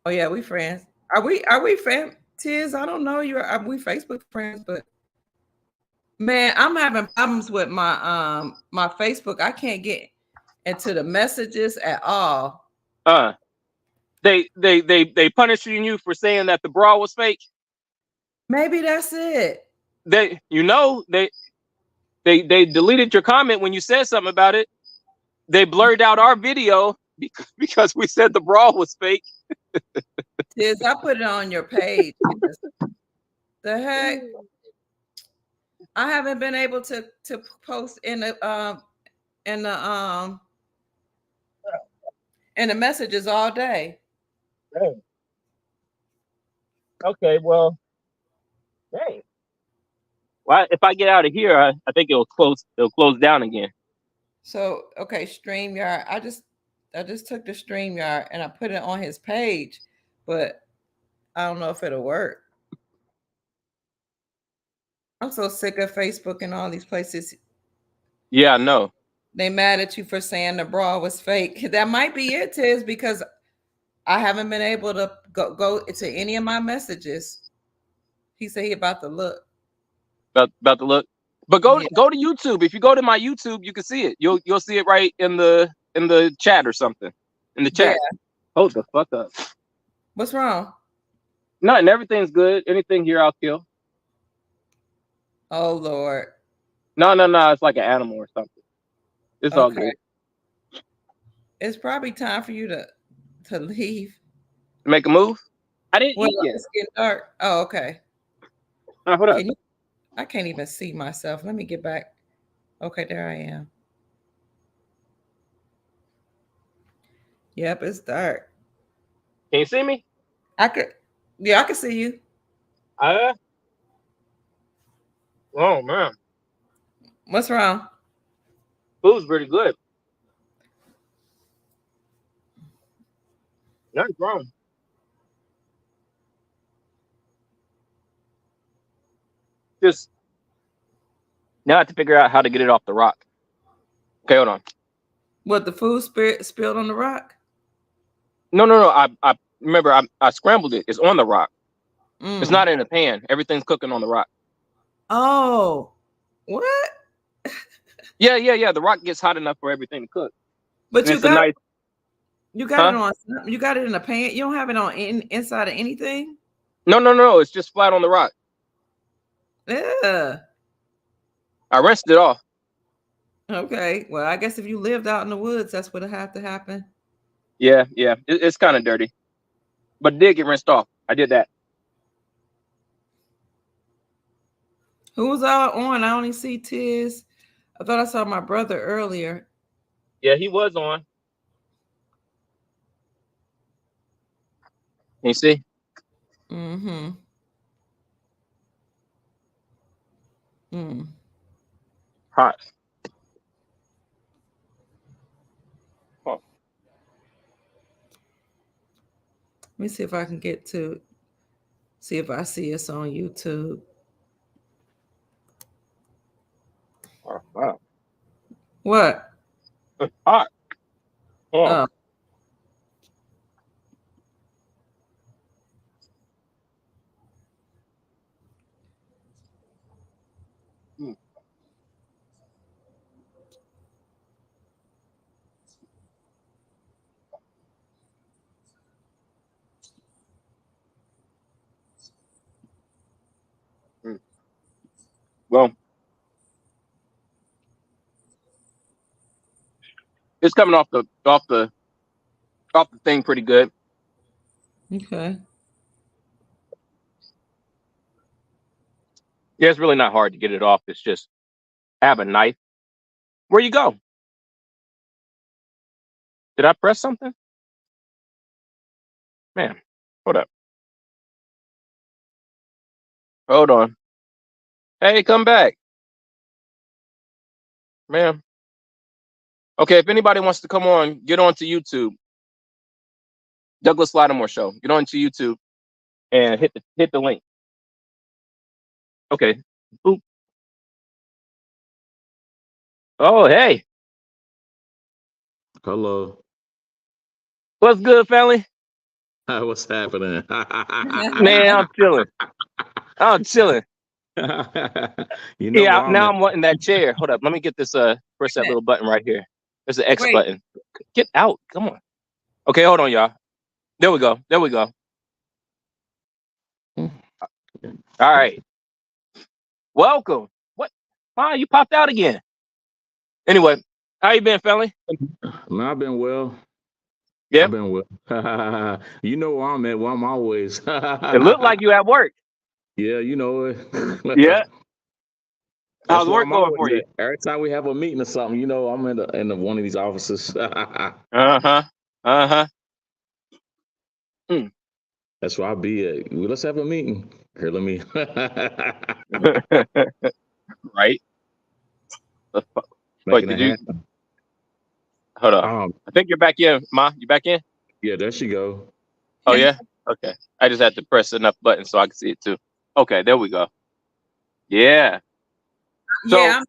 Oh yeah, we friends. Are we fam Tiz? I don't know. Are we Facebook friends? But man, I'm having problems with my Facebook. I can't get into the messages at all. Uh, they punishing you for saying that the bra was fake. Maybe that's it. They deleted your comment when you said something about it. They blurred out our video because we said the bra was fake. Tiz, I put it on your page. The heck? I haven't been able to post in the in the messages all day. Okay, well, dang. Well, if I get out of here, I think it'll close. It'll close down again. So okay, StreamYard. I just took the StreamYard and I put it on his page, but I don't know if it'll work. I'm so sick of Facebook and all these places. Yeah, I know. They mad at you for saying the bra was fake. That might be it, Tiz, because I haven't been able to go to any of my messages. He said he about to look. About to look. But Yeah. go to YouTube. If you go to my YouTube, you can see it. You'll see it right in the chat or something. In the Yeah. chat. Hold the fuck up. What's wrong? Nothing. Everything's good. Anything here, I'll kill. Oh Lord. No. It's like an animal or something. It's all Okay. good. It's probably time for you to leave. Make a move. I didn't Well, eat yet. it's getting dark. Oh, okay. Hold up. Can you? I can't even see myself. Let me get back. Okay, there I am. Yep, it's dark. Can you see me? I could. Yeah, I can see you. Oh man, What's wrong? food's pretty good. Nothing's wrong. Just now I have to figure out how to get it off the rock. Okay, hold on. What, the food spilled on the rock? No. I remember I scrambled it. It's on the rock. It's not in a pan. Everything's cooking on the rock. Oh, what? Yeah. The rock gets hot enough for everything to cook. But And it's a nice. you got it on. You got it in a pan. You don't have it on inside of anything. No. It's just flat on the rock. Yeah. I rinsed it off. Okay. Well, I guess if you lived out in the woods, that's what'll have to happen. Yeah. It's kind of dirty, but it did get rinsed off. I did that. Who was all on? I only see Tiz. I thought I saw my brother earlier. Yeah, he was on. Can you see? Mm-hmm. Mm. Hot. me see if I can get to see if I see us on YouTube. Oh, wow. What? It's hot. Oh. Oh, Mm. Mm. Well, it's coming off the thing pretty good. okay. Yeah, it's really not hard to get it off. It's just have a knife. Where you go? Did I press something? Man, hold up. Hold on. Hey, come back, man. Okay, if anybody wants to come on, get onto YouTube. Douglas Lattimore Show. Get onto YouTube and hit the link. Okay. Boop. Oh, hey. Hello. What's good, family? What's happening? Man, I'm chilling. I'm chilling. You know Yeah, where I'm now at. I'm wanting that chair. Hold up. Let me get this press that little button right here. There's an X Wait. button. Get out. Come on. Okay, hold on, y'all. There we go. There we go. All right. Welcome. What? Ah, you popped out again. Anyway, how you been, family? Man, I've been well. Yeah. I've been well. You know where I'm at. Where I'm always. It looked like you at work. Yeah, you know it. Yeah. That's How's where work I'm going always for you? at. Every time we have a meeting or something, you know, I'm in one of these offices. Uh-huh. Uh-huh. That's where I'll be at. Well, let's have a meeting. Here, let me. Right. Wait, Making did it you happen. hold on? I think you're back in, Ma. You back in? Yeah, there she go. Oh yeah? Okay. I just had to press enough buttons so I can see it too. Okay, there we go. Yeah. So Yeah.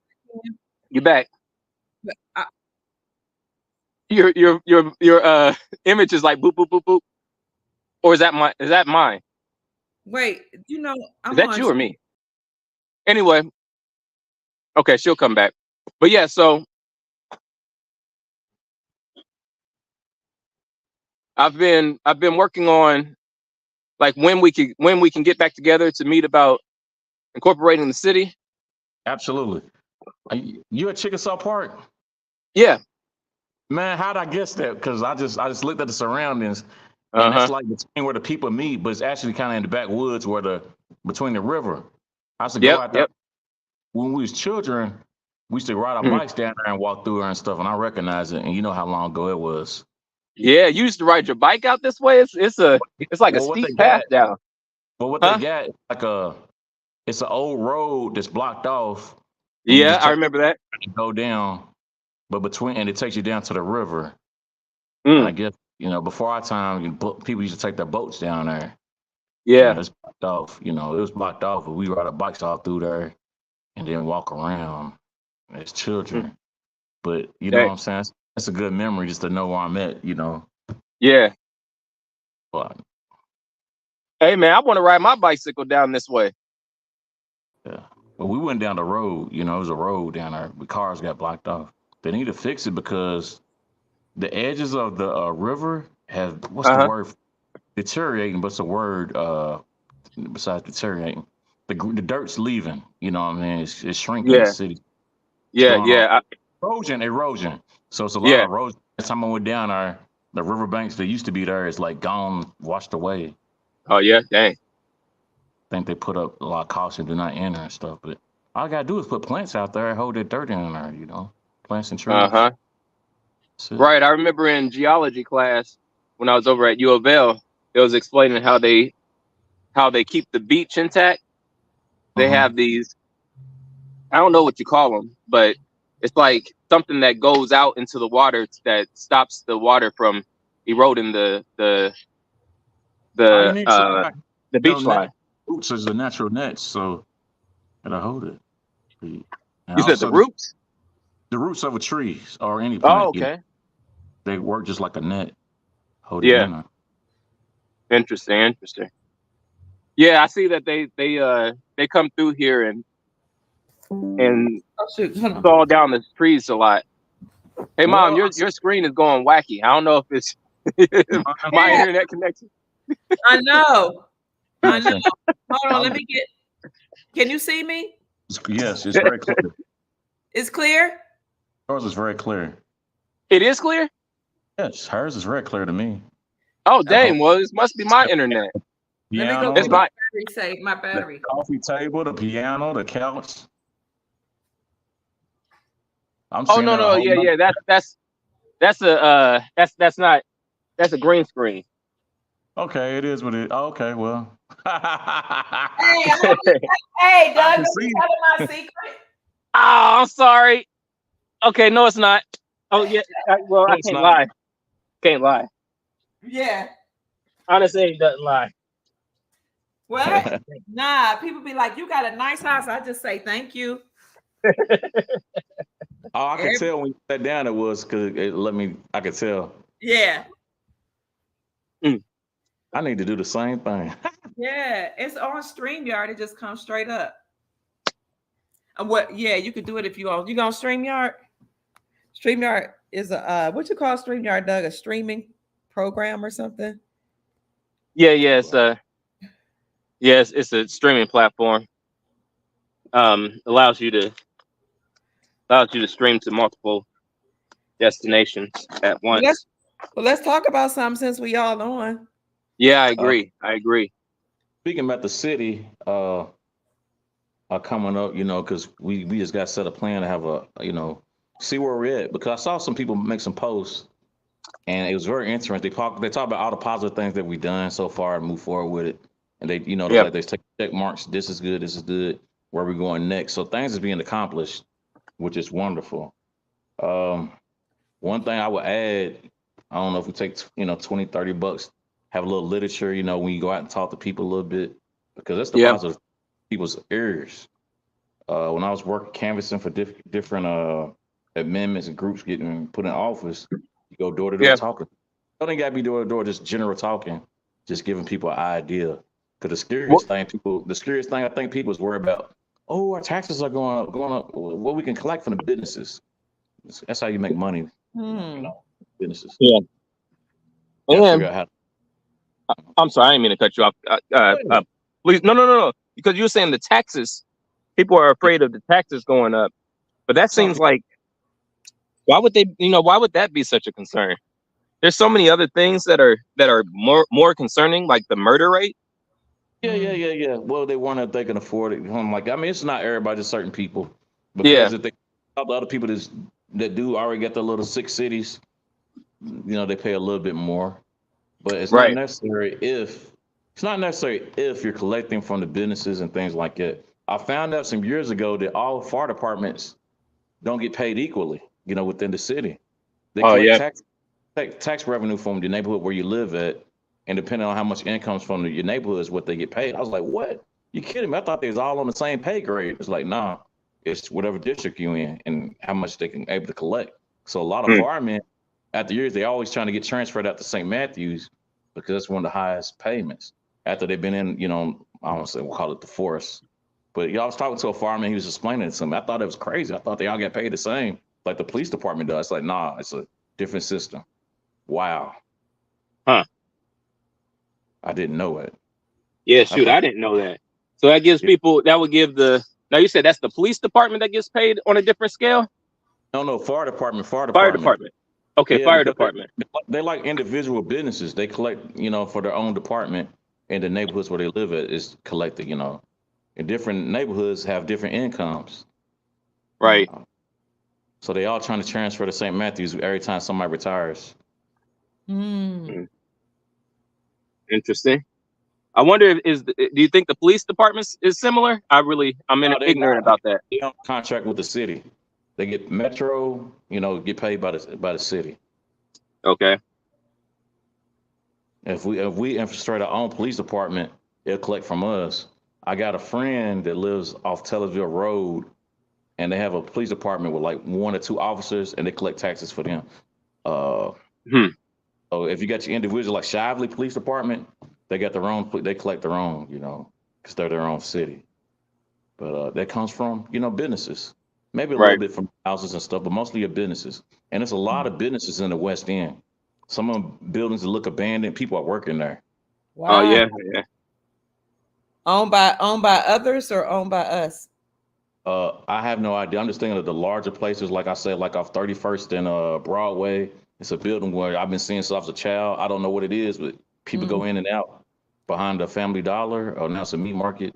you back. I, Your image is like boop boop boop boop. Or is that mine? wait, you know, Is I'm that on. you or me? Anyway, okay, she'll come back. But yeah, so I've been working on like when we can get back together to meet about incorporating the city. Absolutely. You at Chickasaw Park? Yeah. Man, how'd I guess that? Because I just looked at the surroundings, and Uh-huh. that's like between where the people meet, but it's actually kind of in the backwoods between the river. I used to go Yep. out there Yep. when we was children. We used to ride our Mhm. bikes down there and walk through there and stuff, and I recognize it. And you know how long ago it was. Yeah, you used to ride your bike out this way. It's like a Well, what steep they path got, down. they Huh? got is it's an old road that's blocked off, and you Yeah, just I take remember that. and go down, and it takes you down to the river. And I Mm. guess before our time, people used to take their boats down there. Yeah. It's blocked off. It was blocked off, but we ride our bikes all through there and then walk around as Mm. children. But you know what Hey. I'm saying? It's a good memory just to know where I'm at, Yeah. But Hey man, I want to ride my bicycle down this way. yeah. But we went down the road, it was a road down there. The cars got blocked off. They need to fix it because the edges of the river have, what's the Uh-huh. word? Deteriorating, what's the word besides deteriorating? The dirt's leaving, you know what I mean? It's shrinking the Yeah. city. It's Yeah. going on Yeah. erosion. So it's a lot Yeah. of erosion. Last time I went down there, the riverbanks that used to be there is like gone, washed away. Oh yeah. Dang. I think they put up a lot of caution, do not enter and stuff. But all I gotta do is put plants out there and hold that dirt in there, plants and trees. Uh-huh. Right. I remember in geology class when I was over at U of L, it was explaining how they keep the beach intact. They have these, I don't know what you call them, but it's like something that goes out into the water that stops the water from eroding the All you need is the beach line. Roots is the natural nets, so it'll hold it. And You said the also roots? the roots of a tree or any Oh, plant, okay. they work just like a net, hold it Yeah. in there. Interesting. Yeah, I see that they come through here and Oh shoot, hold on. fall down the trees a lot. Hey, Mom, Well, your screen is going wacky. I don't know if it's my Yeah. internet connection. I know. Hold on, I'm- let me get. Can you see me? yes, it's very clear. It's clear. Yours is very clear. It is clear? Yes, hers is very clear to me. Oh, dang. Well, this must be my internet. Let me go Piano, get It's my my battery. Save my the battery. coffee table, the piano, the couch. I'm Oh seeing no, that a whole lot. yeah. That's not that's a green screen. Okay, it is what it. Oh, okay, well. Hey, I hey, Doug, can are see. you telling my secret? Oh, I'm sorry. Okay, no, it's not. Oh yeah. Well, I It's can't not. lie. Can't lie. Yeah. Honestly, he doesn't lie. What? Nah, people be like, you got a nice house. I just say thank you. Oh, I could tell when you sat down it was because it let me. I could tell. Yeah. I need to do the same thing. Yeah. It's on StreamYard. It just comes straight up. What? Yeah, you could do it if you on. You go on StreamYard? StreamYard is a what you call StreamYard, Doug? A streaming program or something? Yeah, it's a streaming platform. Allows you to stream to multiple destinations at once. Let's talk about something since we all on. Yeah, I agree. Speaking about the city, coming up, because we just got set a plan to have see where we're at. Because I saw some people make some posts, and it was very interesting. They talk about all the positive things that we've done so far and move forward with it. And they, like they take check marks. This is good. Where we're going next. So things is being accomplished, which is wonderful. One thing I would add, I don't know if we take, $20-$30, have a little literature, when you go out and talk to people a little bit, because that's the positive people's ears. When I was working canvassing for different amendments and groups getting put in office, you go door to door talking. Don't got to be door to door, just general talking, just giving people an idea. Because the scariest thing I think people is worried about, our taxes are going up. What we can collect from the businesses. That's how you make money. Businesses. Yeah. Figure out how. I'm sorry, I didn't mean to cut you off. Please, no. Because you were saying the taxes, people are afraid of the taxes going up. But that seems like, why would that be such a concern? There's so many other things that are more concerning, like the murder rate. Yeah. Well, they want if they can afford it. It's not everybody, just certain people. Because if they all the other people that do already get the little 6 cities, they pay a little bit more. But it's not necessary if you're collecting from the businesses and things like that. I found out some years ago that all fire departments don't get paid equally, within the city. They collect tax revenue from the neighborhood where you live at, and depending on how much income from your neighborhood is what they get paid. I was like, what? You kidding me? I thought they was all on the same pay grade. It's like, nah, it's whatever district you in and how much they can able to collect. So a lot of firemen, after years, they always trying to get transferred out to St. Matthews because that's one of the highest payments. After they've been in, I don't say we'll call it the force. But I was talking to a fireman, he was explaining it to me. I thought it was crazy. I thought they all get paid the same, like the police department does. It's like, nah, it's a different system. Wow. Huh. I didn't know it. Yeah, shoot, I didn't know that. So that gives people, that would give now you said that's the police department that gets paid on a different scale? No, fire department. Fire department. Okay, yeah, fire department. They like individual businesses. They collect, for their own department, and the neighborhoods where they live at is collected, And different neighborhoods have different incomes. Right. So they all trying to transfer to St. Matthews every time somebody retires. Interesting. I wonder do you think the police department is similar? I'm ignorant about that. They don't contract with the city. They get Metro, get paid by the city. Okay. If we infiltrate our own police department, it'll collect from us. I got a friend that lives off Tellersville Road, and they have a police department with like 1 or 2 officers, and they collect taxes for them. So if you got your individual like Shively Police Department, they got their own. They collect their own, because they're their own city. But that comes from businesses, maybe a little bit from houses and stuff, but mostly your businesses. And there's a lot of businesses in the West End. Some of them buildings that look abandoned. People are working there. Wow. Oh yeah. Owned by others or owned by us? I have no idea. I'm just thinking of the larger places, like I said, like off 31st and Broadway. It's a building where I've been seeing since I was a child. I don't know what it is, but people go in and out behind the Family Dollar, or now it's a meat market.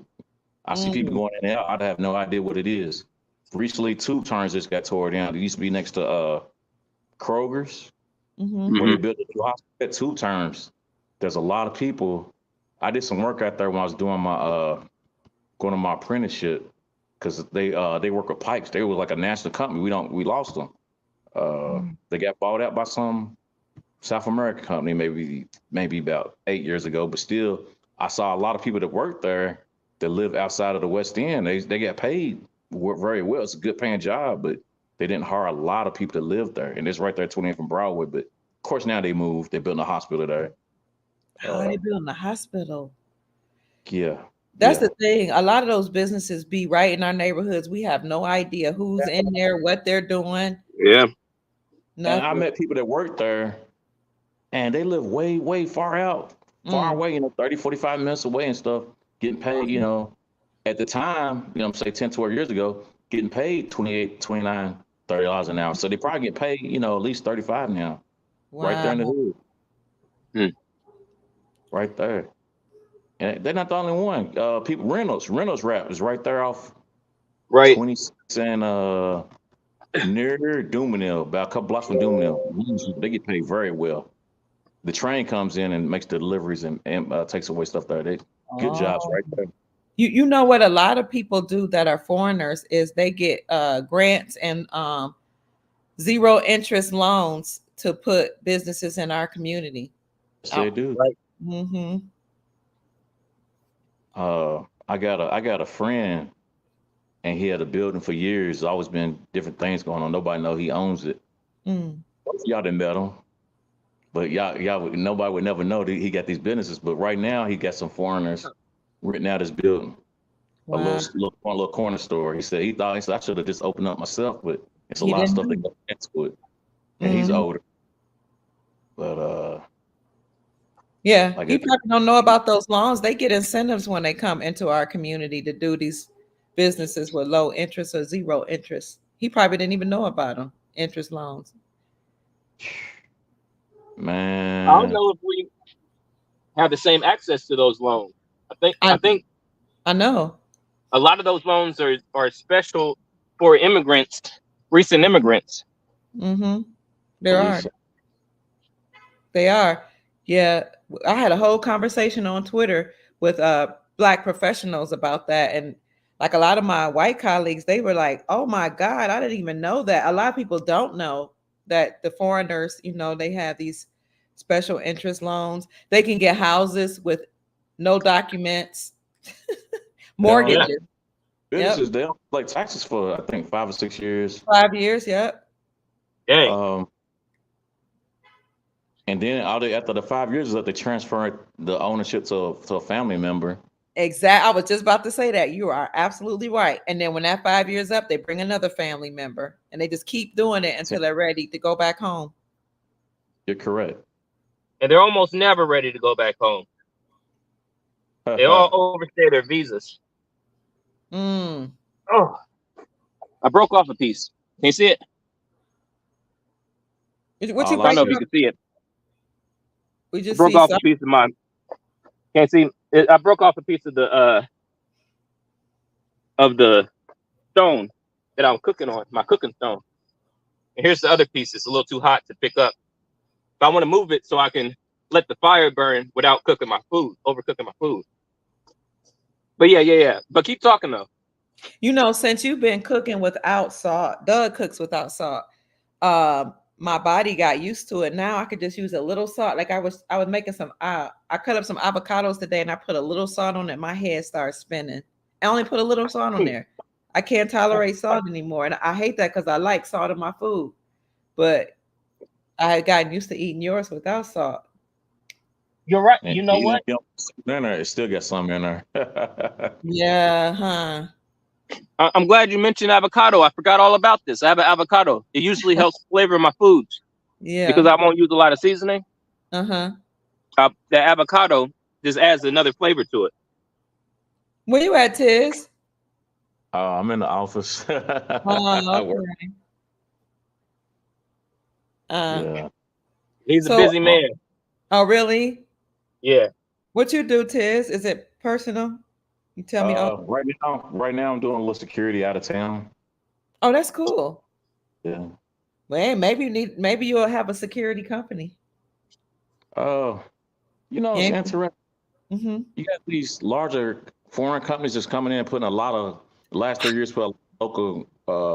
I see people going in and out. I have no idea what it is. Recently, Tube Turns just got tore down. It used to be next to Kroger's, where they built the new hospital at Tube Turns. There's a lot of people. I did some work out there when I was doing my going to my apprenticeship, because they work with pipes. They were like a national company. We lost them. They got bought out by some South American company maybe about 8 years ago. But still, I saw a lot of people that work there that live outside of the West End. They get paid very well. It's a good paying job, but they didn't hire a lot of people to live there. And it's right there 28 from Broadway. But of course now they moved. They're building a hospital there. How are they building a hospital? Yeah. That's the thing. A lot of those businesses be right in our neighborhoods. We have no idea who's in there, what they're doing. Yeah. Nothing. And I met people that work there, and they live way, way far out, far away, 30, 45 minutes away and stuff, getting paid, at the time, say 10, 12 years ago, getting paid $28, $29, $30 an hour. So they probably get paid, at least $35 now. Wow. Right there in the hood. Right there. And they're not the only one. People, Reynolds Wrap is right there off 26 and near Dumanil, about a couple blocks from Dumanil. They get paid very well. The train comes in and makes the deliveries and takes away stuff there. They good jobs right there. You know what a lot of people do that are foreigners is they get grants and zero interest loans to put businesses in our community. Yes, they do. Right. Mm-hmm. I got a friend, and he had a building for years. There's always been different things going on. Nobody know he owns it. Y'all didn't met him, but y'all nobody would never know that he got these businesses. But right now he got some foreigners renting out his building, a little corner store. He said I should have just opened up myself, but it's a lot of stuff that goes into it, and he's older. But yeah, like he probably don't know about those loans. They get incentives when they come into our community to do these businesses with low interest or zero interest. He probably didn't even know about them, interest loans. Man, I don't know if we have the same access to those loans. I think I know a lot of those loans are special for immigrants, recent immigrants. They are. Yeah, I had a whole conversation on Twitter with Black professionals about that, and like a lot of my white colleagues, they were like, "Oh my God, I didn't even know that." A lot of people don't know that the foreigners, they have these special interest loans. They can get houses with no documents, mortgages. Businesses, they don't like taxes for I think 5 or 6 years. 5 years, yep. Dang. And then after the 5 years is that they transfer the ownership to a family member. Exactly. I was just about to say that. You are absolutely right. And then when that 5 years up, they bring another family member, and they just keep doing it until they're ready to go back home. You're correct. And they're almost never ready to go back home. They all overstay their visas. Oh, I broke off a piece. Can you see it? What you I don't know if you can see it. We just broke off a piece of mine. Can't see. I broke off a piece of the stone that I'm cooking on, my cooking stone. And here's the other piece. It's a little too hot to pick up. But I want to move it so I can let the fire burn without cooking my food, overcooking my food. But yeah. But keep talking though. Since you've been cooking without salt, Doug cooks without salt. my body got used to it. Now I could just use a little salt. Like I was making some I cut up some avocados today and I put a little salt on it. My head started spinning. I only put a little salt on there. I can't tolerate salt anymore. And I hate that because I like salt in my food. But I had gotten used to eating yours without salt. You're right. And You know what? In there, it still got some in there. Yeah, huh. I'm glad you mentioned avocado. I forgot all about this. I have an avocado. It usually helps flavor my foods. Yeah. Because I won't use a lot of seasoning. Uh-huh. The avocado just adds another flavor to it. Where you at, Tiz? I'm in the office. Okay. Yeah. He's a busy man. Oh, really? Yeah. What you do, Tiz? Is it personal? You tell me. Right now, I'm doing a little security out of town. Oh, that's cool. Yeah. Well, maybe you'll have a security company. It's interesting. Mm-hmm. You got these larger foreign companies that's coming in and putting the last 3 years put local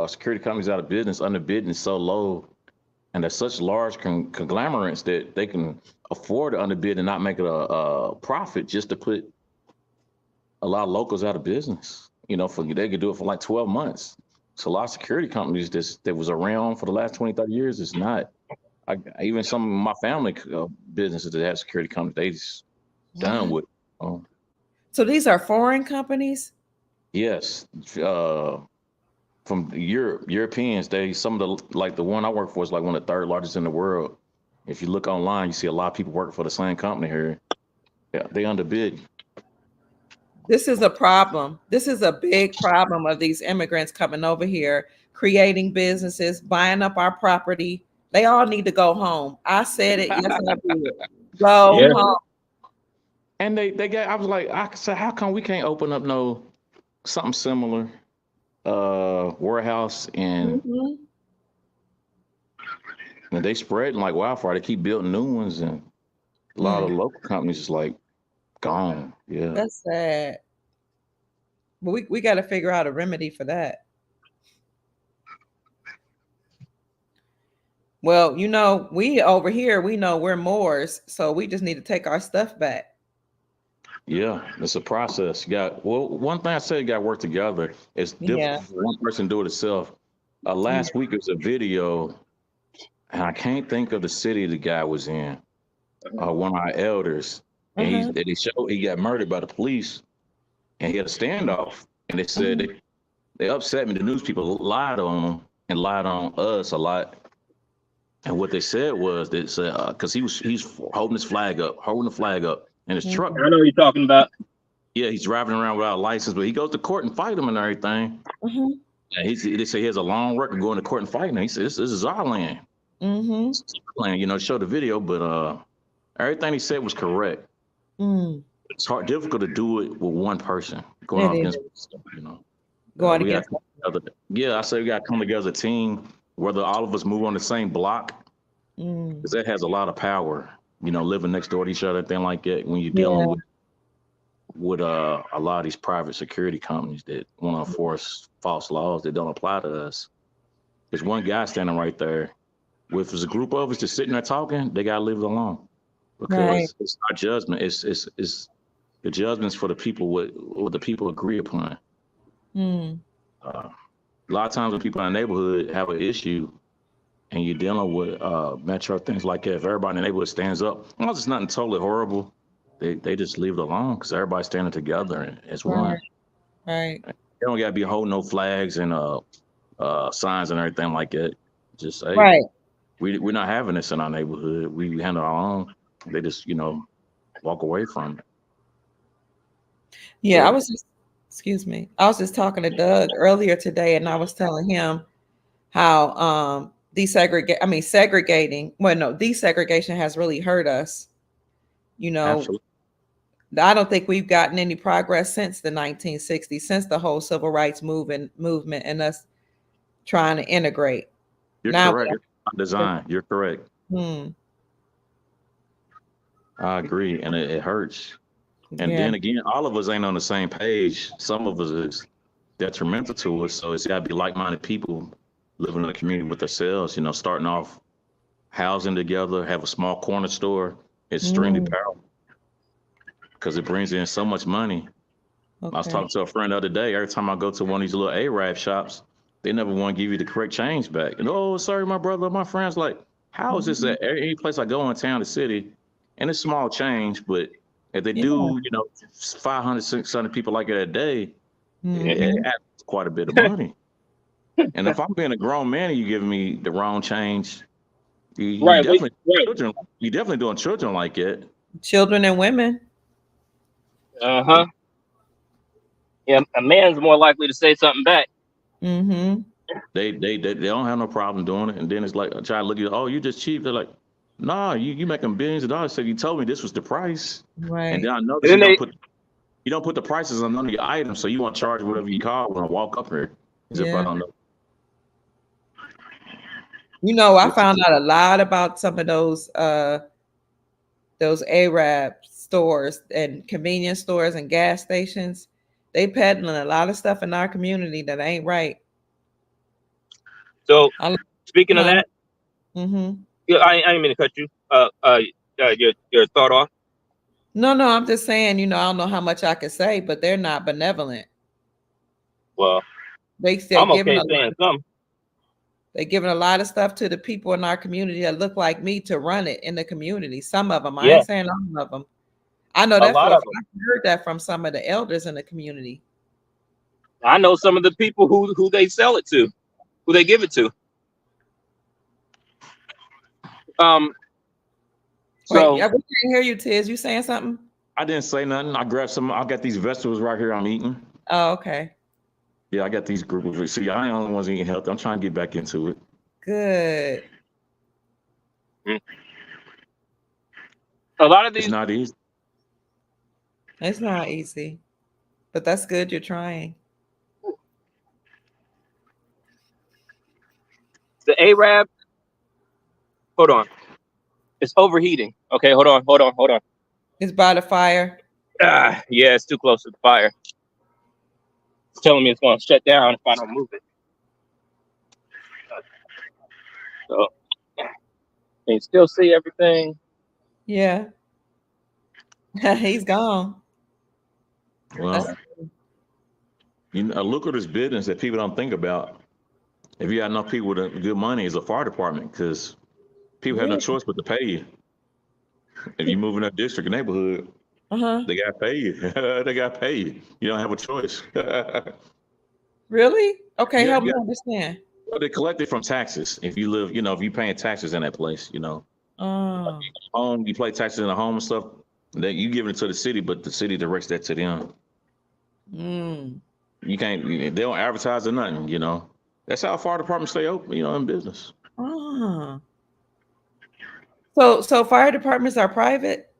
security companies out of business, underbidding is so low, and they're such large conglomerates that they can afford to underbid and not make it a profit just to put a lot of locals out of business. They could do it for like 12 months. So a lot of security companies that was around for the last 20, 30 years is not. Even some of my family businesses that have security companies, they just done with. So these are foreign companies? Yes. From Europeans, some of the one I work for is like one of the third largest in the world. If you look online, you see a lot of people working for the same company here. Yeah, they underbid. This is a problem. This is a big problem of these immigrants coming over here, creating businesses, buying up our property. They all need to go home. I said it. Yes, I did. Go home. And I said, how come we can't open up something similar, warehouse and they spreading like wildfire. They keep building new ones, and a lot of local companies is like gone. Yeah, that's sad. But we got to figure out a remedy for that. Well, we over here, we know we're Moors, so we just need to take our stuff back. Yeah, it's a process. One thing I said, you got to work together. It's difficult for one person to do it itself. Last week, it was a video, and I can't think of the city the guy was in. One of our elders, and they showed he got murdered by the police, and he had a standoff. And they said they upset me. The news people lied on him and lied on us a lot. And what they said was because he's holding the flag up in his truck. I know what you're talking about. Yeah, he's driving around without a license, but he goes to court and fight him and everything. And they say he has a long record going to court and fighting. He said, this is our land. It's our land, show the video, but everything he said was correct. It's difficult to do it with one person going up against, Going against. I say we got to come together as a team, whether all of us move on the same block, because that has a lot of power. Living next door to each other, thing like that. When you're dealing with a lot of these private security companies that want to enforce false laws that don't apply to us. There's one guy standing right there. If there's a group of us just sitting there talking, they gotta leave it alone, because it's our judgment. It's the judgments for the people what the people agree upon. A lot of times when people in the neighborhood have an issue and you're dealing with metro things like that, if everybody in the neighborhood stands up, unless it's nothing totally horrible, they just leave it alone because everybody's standing together as one. Right. They don't gotta be holding no flags and signs and everything like that. Just say, we're not having this in our neighborhood. We handle our own. They just walk away from it. Yeah, I was just talking to Doug earlier today, and I was telling him how desegregation has really hurt us. Absolutely. I don't think we've gotten any progress since the 1960s, since the whole civil rights movement and us trying to integrate. You're correct. Design. You're correct. I agree, and it hurts. And then again, all of us ain't on the same page. Some of us is detrimental to us. So it's got to be like-minded people living in a community with themselves, starting off housing together, have a small corner store. It's extremely powerful because it brings in so much money. Okay. I was talking to a friend the other day. Every time I go to one of these little Arab shops, they never want to give you the correct change back. And oh, sorry, my brother, my friends, like, how is this at any place I go in town, the city, and it's small change, but if they do, 500, 600 people like it a day, it adds quite a bit of money. And if I'm being a grown man and you giving me the wrong change, you Right, definitely right. children. You definitely doing children like it. Children and women. Uh-huh. Yeah, a man's more likely to say something back. Mm-hmm. They don't have no problem doing it. And then it's like try to look at, oh, you just cheap. They're like, nah, you making billions of dollars. So you told me this was the price. Right. And then I know And that then you don't put the prices on none of your items, so you want to charge whatever you call when I walk up here. As if I don't know. I found out a lot about some of those Arab stores and convenience stores and gas stations. They peddling a lot of stuff in our community that ain't right. So speaking of that, Mm-hmm. I didn't mean to cut you. Your thought off. No, I'm just saying, I don't know how much I can say, but they're not benevolent. Well, They're giving a lot of stuff to the people in our community that look like me to run it in the community. Some of them, I ain't saying all of them. I know that I heard that from some of the elders in the community. I know some of the people who they sell it to, who they give it to. So Wait, we can't hear you, Tiz. You saying something? I didn't say nothing. I grabbed some. I got these vegetables right here. I'm eating. Oh, okay. Yeah, I got these group of. See, I ain't the only ones eating healthy. I'm trying to get back into it. Good. A lot of these. It's not easy. It's not easy, but that's good. You're trying. The Arab. Hold on. It's overheating. Okay, hold on. It's by the fire. Yeah, it's too close to the fire. It's telling me it's going to shut down if I don't move it. So, can you still see everything? Yeah. He's gone. Well, a lucrative business that people don't think about. If you got enough people with good money, is a fire department because people have no choice but to pay you. If you move in a district or neighborhood, they got to pay you. They got to pay you. You don't have a choice. Really? Okay, help me understand. Well, they collect it from taxes. If you live, if you're paying taxes in that place, Oh. Home, you pay taxes in the home and stuff. Then you give it to the city, but the city directs that to them. You can't. They don't advertise or nothing. That's how fire departments stay open. In business. So fire departments are private?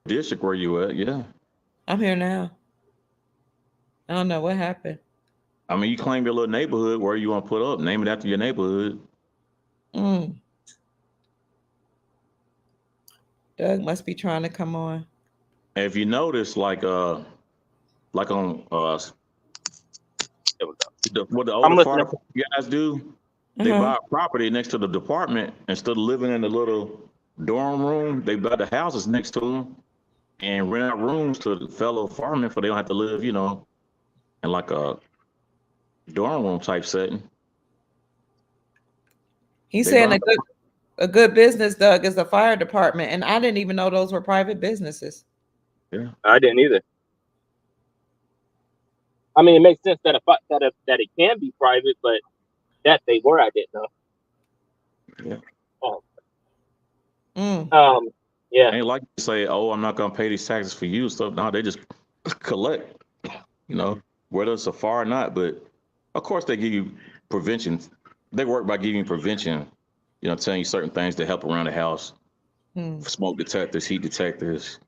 District where you at? Yeah. I'm here now. I don't know what happened. I mean, you claim your little neighborhood where you want to put up. Name it after your neighborhood. Doug must be trying to come on. And if you notice, like on what the older fire guys do, they buy a property next to the department instead of living in the little dorm room. They buy the houses next to them and rent out rooms to the fellow firemen, so they don't have to live, in like a dorm room type setting. He's saying a good business, Doug, is the fire department, and I didn't even know those were private businesses. Yeah, I didn't either. I mean, it makes sense that it can be private, but that they were, I didn't know. Yeah. Yeah. Ain't like to say, oh, I'm not gonna pay these taxes for you stuff. No, they just collect. Whether it's a fire or not. But of course, they give you prevention. They work by giving you prevention. Telling you certain things to help around the house. Smoke detectors, heat detectors.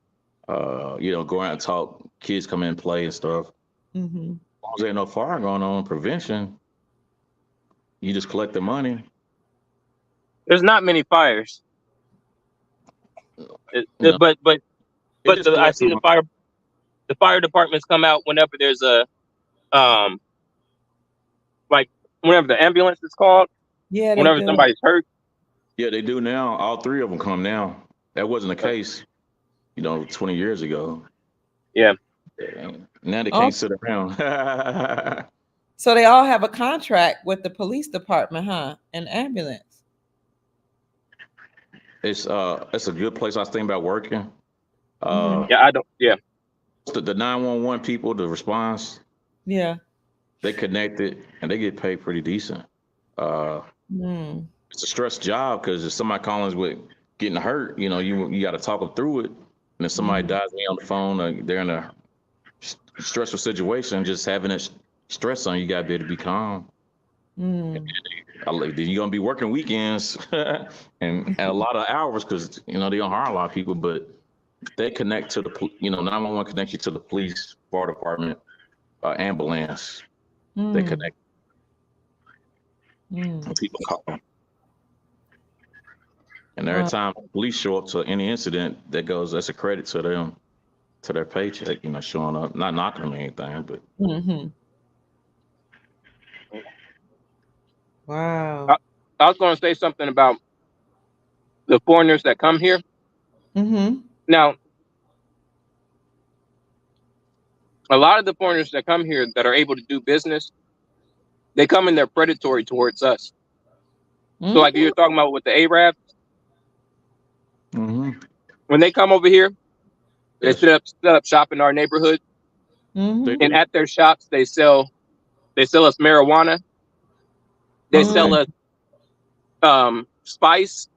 Go out and talk. Kids come in and play and stuff. As long as there ain't no fire going on, prevention. You just collect the money. There's not many fires. But I see the fire departments come out whenever there's a whenever the ambulance is called, Yeah, they whenever do. somebody's hurt. Yeah, they do now. All three of them come now. That wasn't the case, 20 years ago. Yeah. Now they Oh. can't sit around. So they all have a contract with the police department, huh? An ambulance. It's a good place. I was thinking about working. Yeah, I don't. Yeah. The 911 people, the response, Yeah. they connected and they get paid pretty decent. It's a stress job because if somebody calling with getting hurt, you got to talk them through it. And if somebody dies me on the phone, or they're in a stressful situation, just having that stress on you, got to be able to be calm. Then you're gonna be working weekends and a lot of hours because they don't hire a lot of people, but they connect to the 911 connect you to the police, fire department, ambulance. They connect. When people call them. And every time police show up to any incident, that's a credit to them, to their paycheck, showing up, not knocking them or anything, but. Wow. I was going to say something about the foreigners that come here. Now, a lot of the foreigners that come here that are able to do business, they come and they're predatory towards us. So like you're talking about with the Arabs, when they come over here, they set up shop in our neighborhood, and at their shops they sell us marijuana, they sell us spice,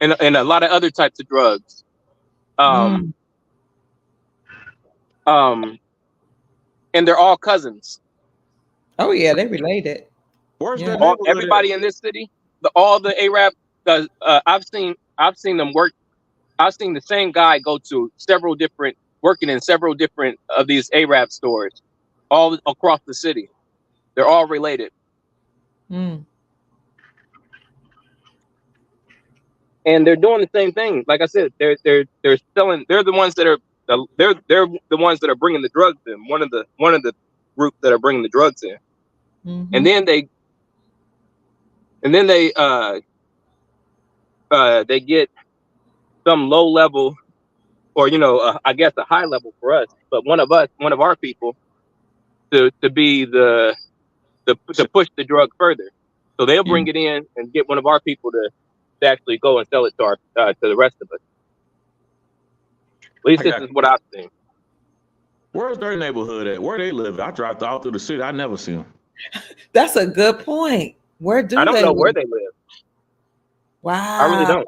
and a lot of other types of drugs. And they're all cousins. Oh yeah, they related. Where's Yeah. that? Everybody in this city, all the Arab, I've seen them work. I've seen the same guy go to working in several different of these Arab stores, all across the city. They're all related. And they're doing the same thing. Like I said, they're selling. They're the ones that are they're the ones that are bringing the drugs in. One of the groups that are bringing the drugs in. And then they get some low level, or I guess a high level for us, but one of our people to be to push the drug further. So they'll bring it in and get one of our people to actually go and sell it to the rest of us. At least this is what I've seen. Where's their neighborhood at? Where they live? I drive all through the city. I never see them. That's a good point. Where do I don't they know live? where they live. Wow. I really don't.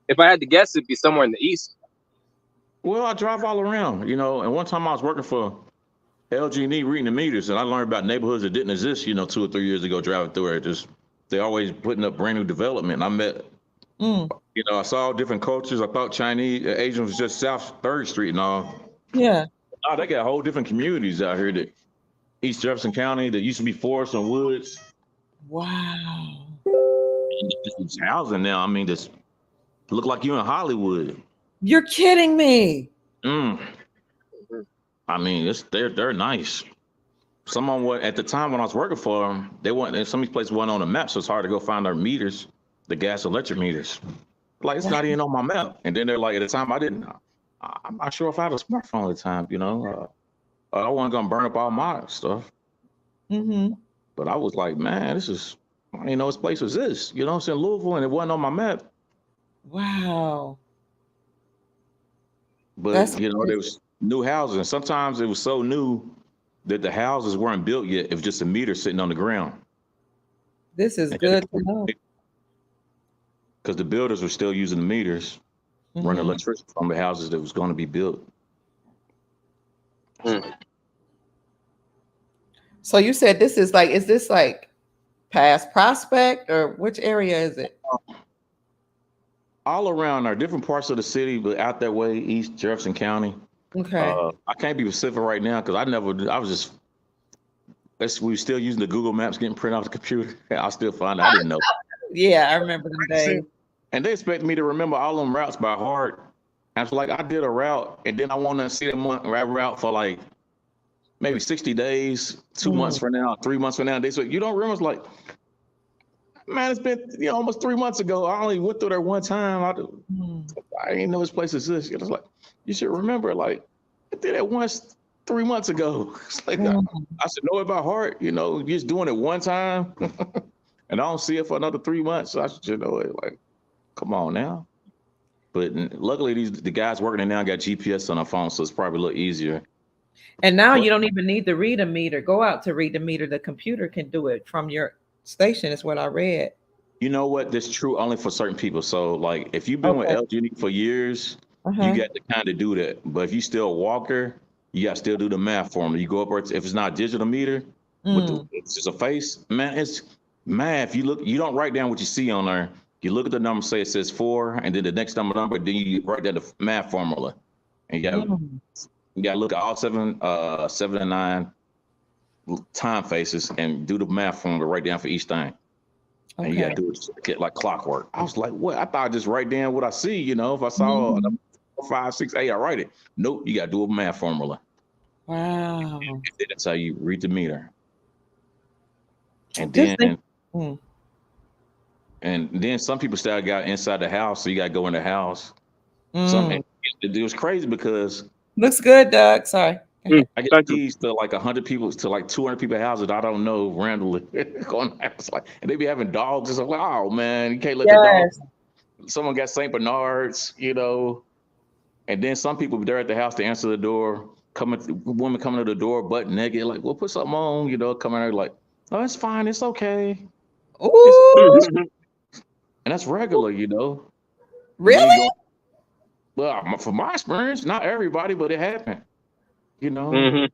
If I had to guess, it'd be somewhere in the east. Well, I drive all around, and one time I was working for LG&E reading the meters, and I learned about neighborhoods that didn't exist, 2 or 3 years ago driving through it. They're always putting up brand new development. I met, I saw different cultures. I thought Chinese, Asian was just South 3rd Street and all. Yeah. Oh, they got whole different communities out here that East Jefferson County that used to be forests and woods. Wow. It's housing now. I mean, this look like you're in Hollywood. You're kidding me. I mean, they're nice. Someone at the time when I was working for them, some of these places weren't on the map, so it's hard to go find their meters, the gas electric meters. Like it's not even on my map. And then they're like, at the time I'm not sure if I had a smartphone at the time, I wasn't gonna burn up all my stuff. But I was like, man, this place was this, it's in Louisville and it wasn't on my map. Wow. But there was new houses, and sometimes it was so new that the houses weren't built yet. It was just a meter sitting on the ground. This is good to know. Because the builders were still using the meters, running electricity from the houses that was going to be built. So you said is this like past Prospect, or which area is it? All around are different parts of the city, but out that way, East Jefferson County. Okay. I can't be specific right now because we were still using the Google Maps getting printed off the computer. I still find I didn't know. Yeah, I remember them days. And they expected me to remember all them routes by heart. I was like, I did a route, and then I want to see them route for like maybe 60 days, 2 months from now, 3 months from now. They said, you don't remember? It's like, man, it's been almost 3 months ago. I only went through there one time. I didn't know this place exists. It's like, you should remember, like, I did that once 3 months ago. It's like, I should know it by heart, you're just doing it one time and I don't see it for another 3 months. So I should know it. Like, come on now. But luckily, the guys working there now got GPS on their phone, so it's probably a little easier. And now you don't even need to read a meter. Go out to read the meter. The computer can do it from your station, is what I read. You know what? That's true only for certain people. So, like, if you've been with LG for years, you got to kind of do that. But if you still a walker, you got to still do the math formula. You go up, if it's not a digital meter, it's just a face, man, it's math. You look, you don't write down what you see on there. You look at the number, say it says 4, and then the next number, then you write down the math formula. And you got to look at all 7 and 9 time faces and do the math formula right down for each thing. And you got to do it like clockwork. I was like, what? I thought I just write down what I see, If I saw 5, 6, 8, I write it. Nope, you got to do a math formula. Wow. That's how you read the meter. And then, and then some people still got inside the house, so you got to go in the house. It was crazy because looks good, Doug. Sorry. I get keys to like 100 people, to like 200 people's houses I don't know randomly. Going out, like, and they be having dogs. It's like, oh man, you can't let the dog. Someone got St. Bernards, And then some people there at the house to answer the door. Woman coming to the door, butt naked, like, well, put something on, coming there like, oh, it's fine, it's okay. Ooh. And that's regular, Really? Well, from my experience, not everybody, but it happened. And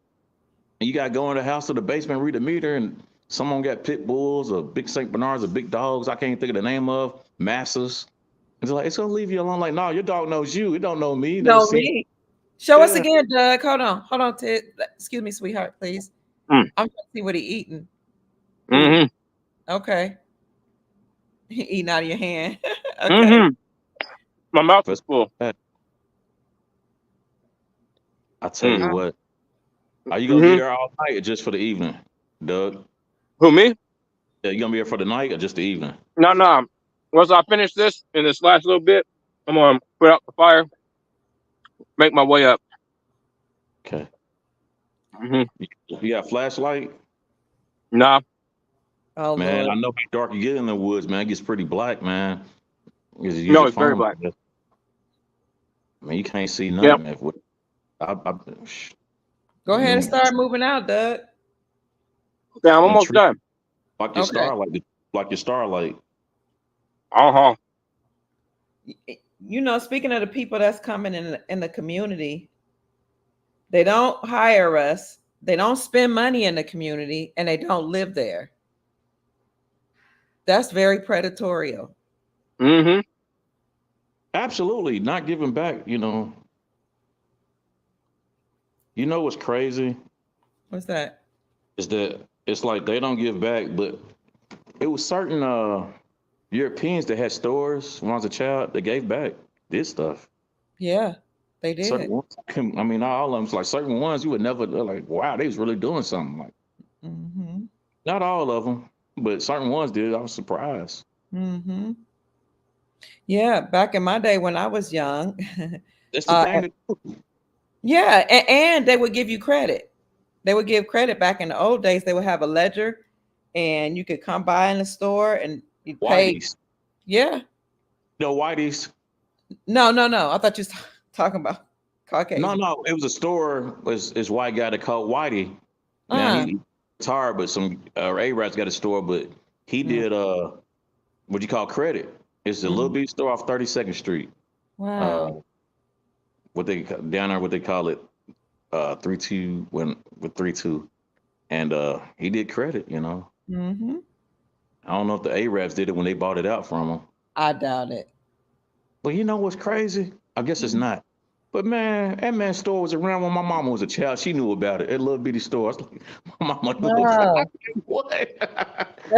you got to go in the house to the basement, read the meter, and someone got pit bulls or big St. Bernards or big dogs I can't think of the name of, masses. And it's like, it's going to leave you alone. Like, no, your dog knows you. It don't know me. Me. Show us again, Doug. Hold on, Ted. Excuse me, sweetheart, please. I'm trying to see what he eating. Okay. He eating out of your hand. Okay. My mouth is full. I tell you what. Are you gonna be there all night or just for the evening, Doug? Who, me? Yeah, you gonna be here for the night or just the evening? No. Once I finish this in this last little bit, I'm gonna put out the fire, make my way up. Okay. You got a flashlight? Nah. Oh man, Lord. I know how dark you get in the woods, man. It gets pretty black, man. No, it's very black. I mean, you can't see nothing. Yep. Go ahead and start moving out, Doug. Okay, I'm almost done. Like your starlight. Like your starlight. Speaking of the people that's coming in the community, they don't hire us. They don't spend money in the community, and they don't live there. That's very predatory. Absolutely, not giving back. You know what's crazy? What's that? Is that it's like they don't give back, but it was certain Europeans that had stores when I was a child. They gave back this stuff. Yeah, they did. Certain ones, I mean, not all of them. It's like certain ones you would never. They're like, wow, they was really doing something. Like, not all of them, but certain ones did. I was surprised. Yeah, back in my day when I was young. That's the thing to do. Yeah, and they would give you credit. They would give credit back in the old days. They would have a ledger, and you could come by in the store and you pay. Whitey's. Yeah. No, Whitey's. No. I thought you were talking about Caucasian. No. It was a store. It's white guy that called Whitey. Now he's retired, but some A-Rat's got a store, but he did what you call credit. It's a little bitty store off 32nd Street. Wow. What they call it, 3-2 with 3-2, and he did credit. I don't know if the Arabs did it when they bought it out from him. I doubt it. But you know what's crazy? I guess it's not. But man, that man's store was around when my mama was a child. She knew about it. That little bitty store. I was like, my mama knew about it. What? They've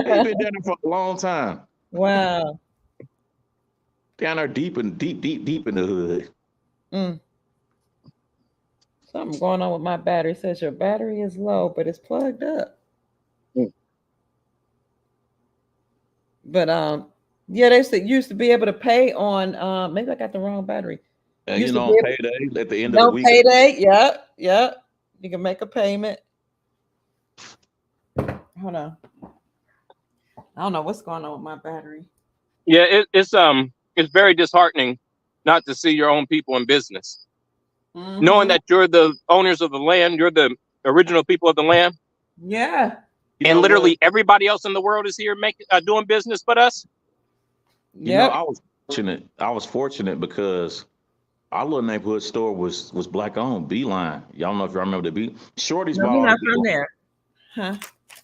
been down there for a long time. Wow. Down there deep in the hood. Something going on with my battery. It says your battery is low, but it's plugged up. But yeah, they used to be able to pay on maybe I got the wrong battery. You know, on payday at the end of the week. Payday, yeah. You can make a payment. Hold on. I don't know what's going on with my battery. Yeah, it's very disheartening not to see your own people in business. Knowing that you're the owners of the land, you're the original people of the land. Yeah. And literally everybody else in the world is here doing business but us. You know, I was fortunate because our little neighborhood store was black owned. Beeline. Y'all know if you remember the Shorty's bought all the there. Huh?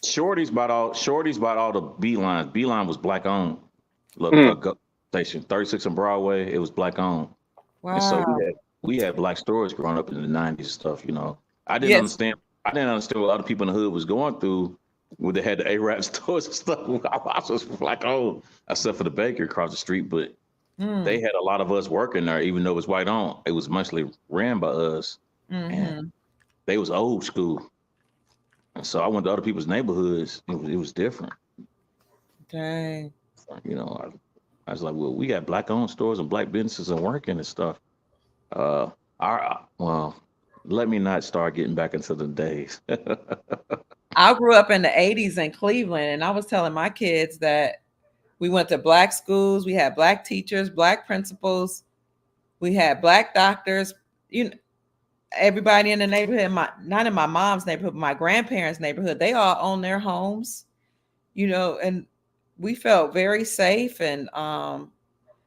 Shorty's bought all the Beelines. Beeline was black owned. Look, station 36 on Broadway, it was black owned. Wow. And so we had black stores growing up in the 90s and stuff, you know. I didn't understand what other people in the hood was going through when they had the Arab stores and stuff. I was black owned, except for the bakery across the street, but they had a lot of us working there, even though it was white owned. It was mostly ran by us. And they was old school. And so I went to other people's neighborhoods. It was different. Dang. You know, I was like, well, we got black owned stores and black businesses and working and stuff. Well, let me not start getting back into the days. I grew up in the 80s in Cleveland, and I was telling my kids that we went to black schools, we had black teachers, black principals, we had black doctors. You know, everybody in the neighborhood, not in my mom's neighborhood, but my grandparents' neighborhood, they all own their homes, you know, and we felt very safe, and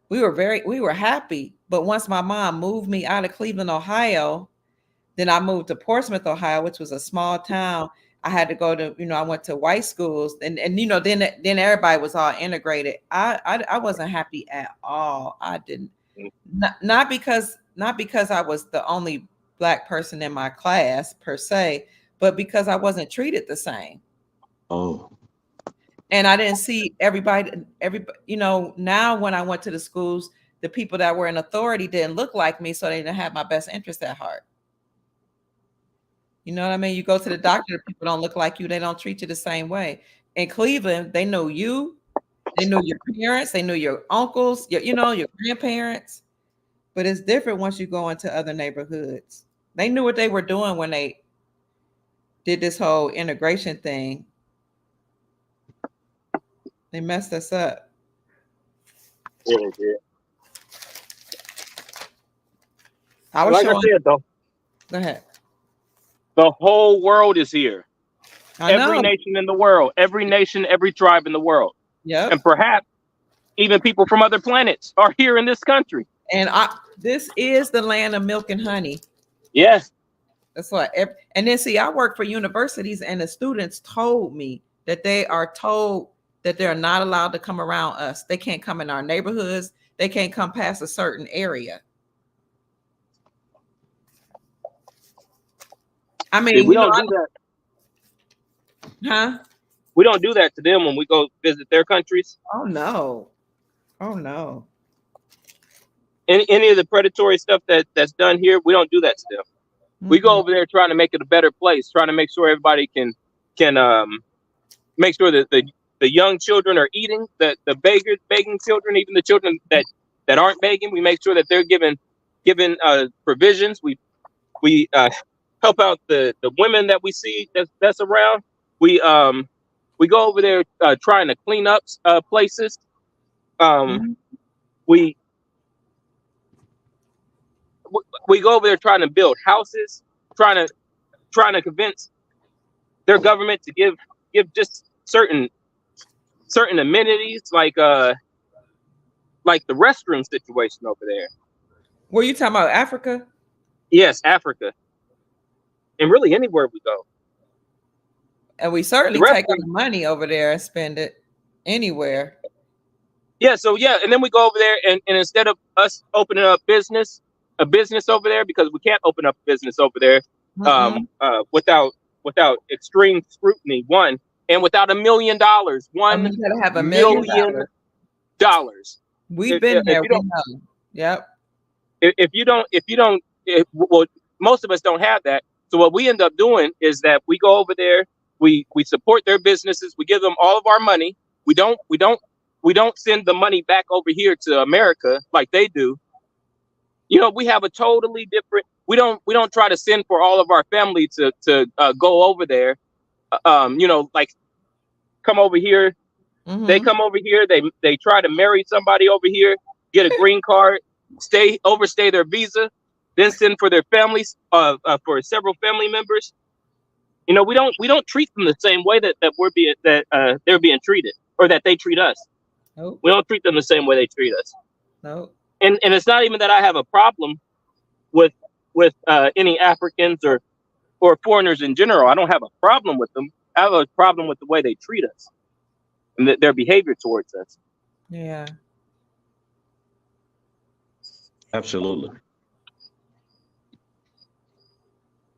we were happy. But once my mom moved me out of Cleveland, Ohio, then I moved to Portsmouth, Ohio, which was a small town. I had to go to, you know, I went to white schools, and you know, then everybody was all integrated. I wasn't happy at all. I didn't, not because I was the only black person in my class per se, but because I wasn't treated the same. Oh. And I didn't see everybody, you know, now when I went to the schools, the people that were in authority didn't look like me, so they didn't have my best interest at heart. You know what I mean? You go to the doctor, people don't look like you, they don't treat you the same way. In Cleveland, they know you, they know your parents, they know your uncles, your grandparents. But it's different once you go into other neighborhoods. They knew what they were doing when they did this whole integration thing. They messed us up. Yeah. I was showing. I said, though, Go ahead. The whole world is here. Every nation in the world, every nation, every tribe in the world. Yeah. And perhaps even people from other planets are here in this country. And this is the land of milk and honey. Yes. That's what. And then see, I work for universities, and the students told me that they are told that they're not allowed to come around us. They can't come in our neighborhoods. They can't come past a certain area. I mean, we don't do that. Huh? We don't do that to them when we go visit their countries. Oh no. Any of the predatory stuff that's done here, we don't do that to them. Mm-hmm. We go over there trying to make it a better place, trying to make sure everybody can make sure that the young children are eating, the begging children, even the children that aren't begging, we make sure that they're given provisions. We help out the women that we see that's around. We go over there trying to clean up places. We go over there trying to build houses, trying to convince their government to give just certain amenities, like the restroom situation over there. Were you talking about Africa? Yes, Africa. And really anywhere we go. And we certainly take our money over there and spend it anywhere. Yeah, and then we go over there and instead of us opening up a business over there, because we can't open up a business over there without extreme scrutiny, one, and without $1 million. You gotta have $1 million. We've been there. We know. Yep. Well, most of us don't have that. So what we end up doing is that we go over there, we support their businesses, we give them all of our money. We don't send the money back over here to America like they do. You know, we have a totally different. We don't try to send for all of our family to go over there. You know, like come over here. They come over here. They try to marry somebody over here, get a green card, overstay their visa, then send for their families, for several family members. You know, we don't treat them the same way that they're being treated, or that they treat us. Nope. We don't treat them the same way they treat us. Nope. And it's not even that I have a problem with any Africans or foreigners in general. I don't have a problem with them. I have a problem with the way they treat us and their behavior towards us. Yeah. Absolutely.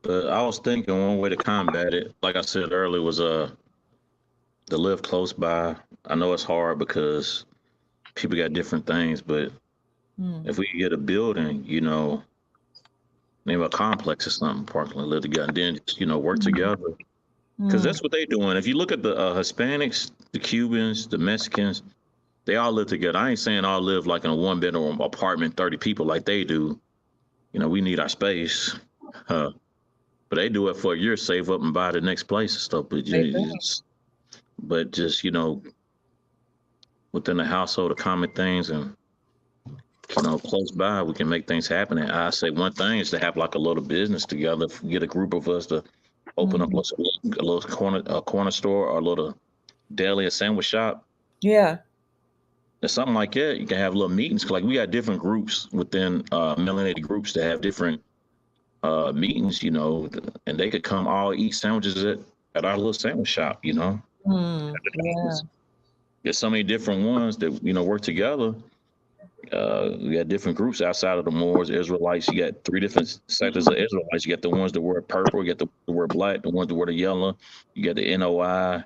But I was thinking one way to combat it, like I said earlier, was to live close by. I know it's hard because people got different things, but if we could get a building, you know, maybe a complex or something, parking lot, live together, and then, you know, work together. Because that's what they're doing. If you look at the Hispanics, the Cubans, the Mexicans, they all live together. I ain't saying all live like in a one-bedroom apartment, 30 people like they do. You know, we need our space. But they do it for a year, save up and buy the next place and stuff. But just, you know, within the household, the common things and, you know, close by, we can make things happen. And I say one thing is to have like a little business together, get a group of us to open up a little corner store or a little deli, a sandwich shop. Yeah. And something like that, you can have little meetings. Like we got different groups within melanated groups that have different meetings, you know, and they could come all eat sandwiches at our little sandwich shop, you know. Yeah. There's so many different ones that, you know, work together. We got different groups outside of the Moors, Israelites. You got 3 different sectors of Israelites. You got the ones that wear purple, you got the ones that wear black, the ones that wear the yellow. You got the NOI.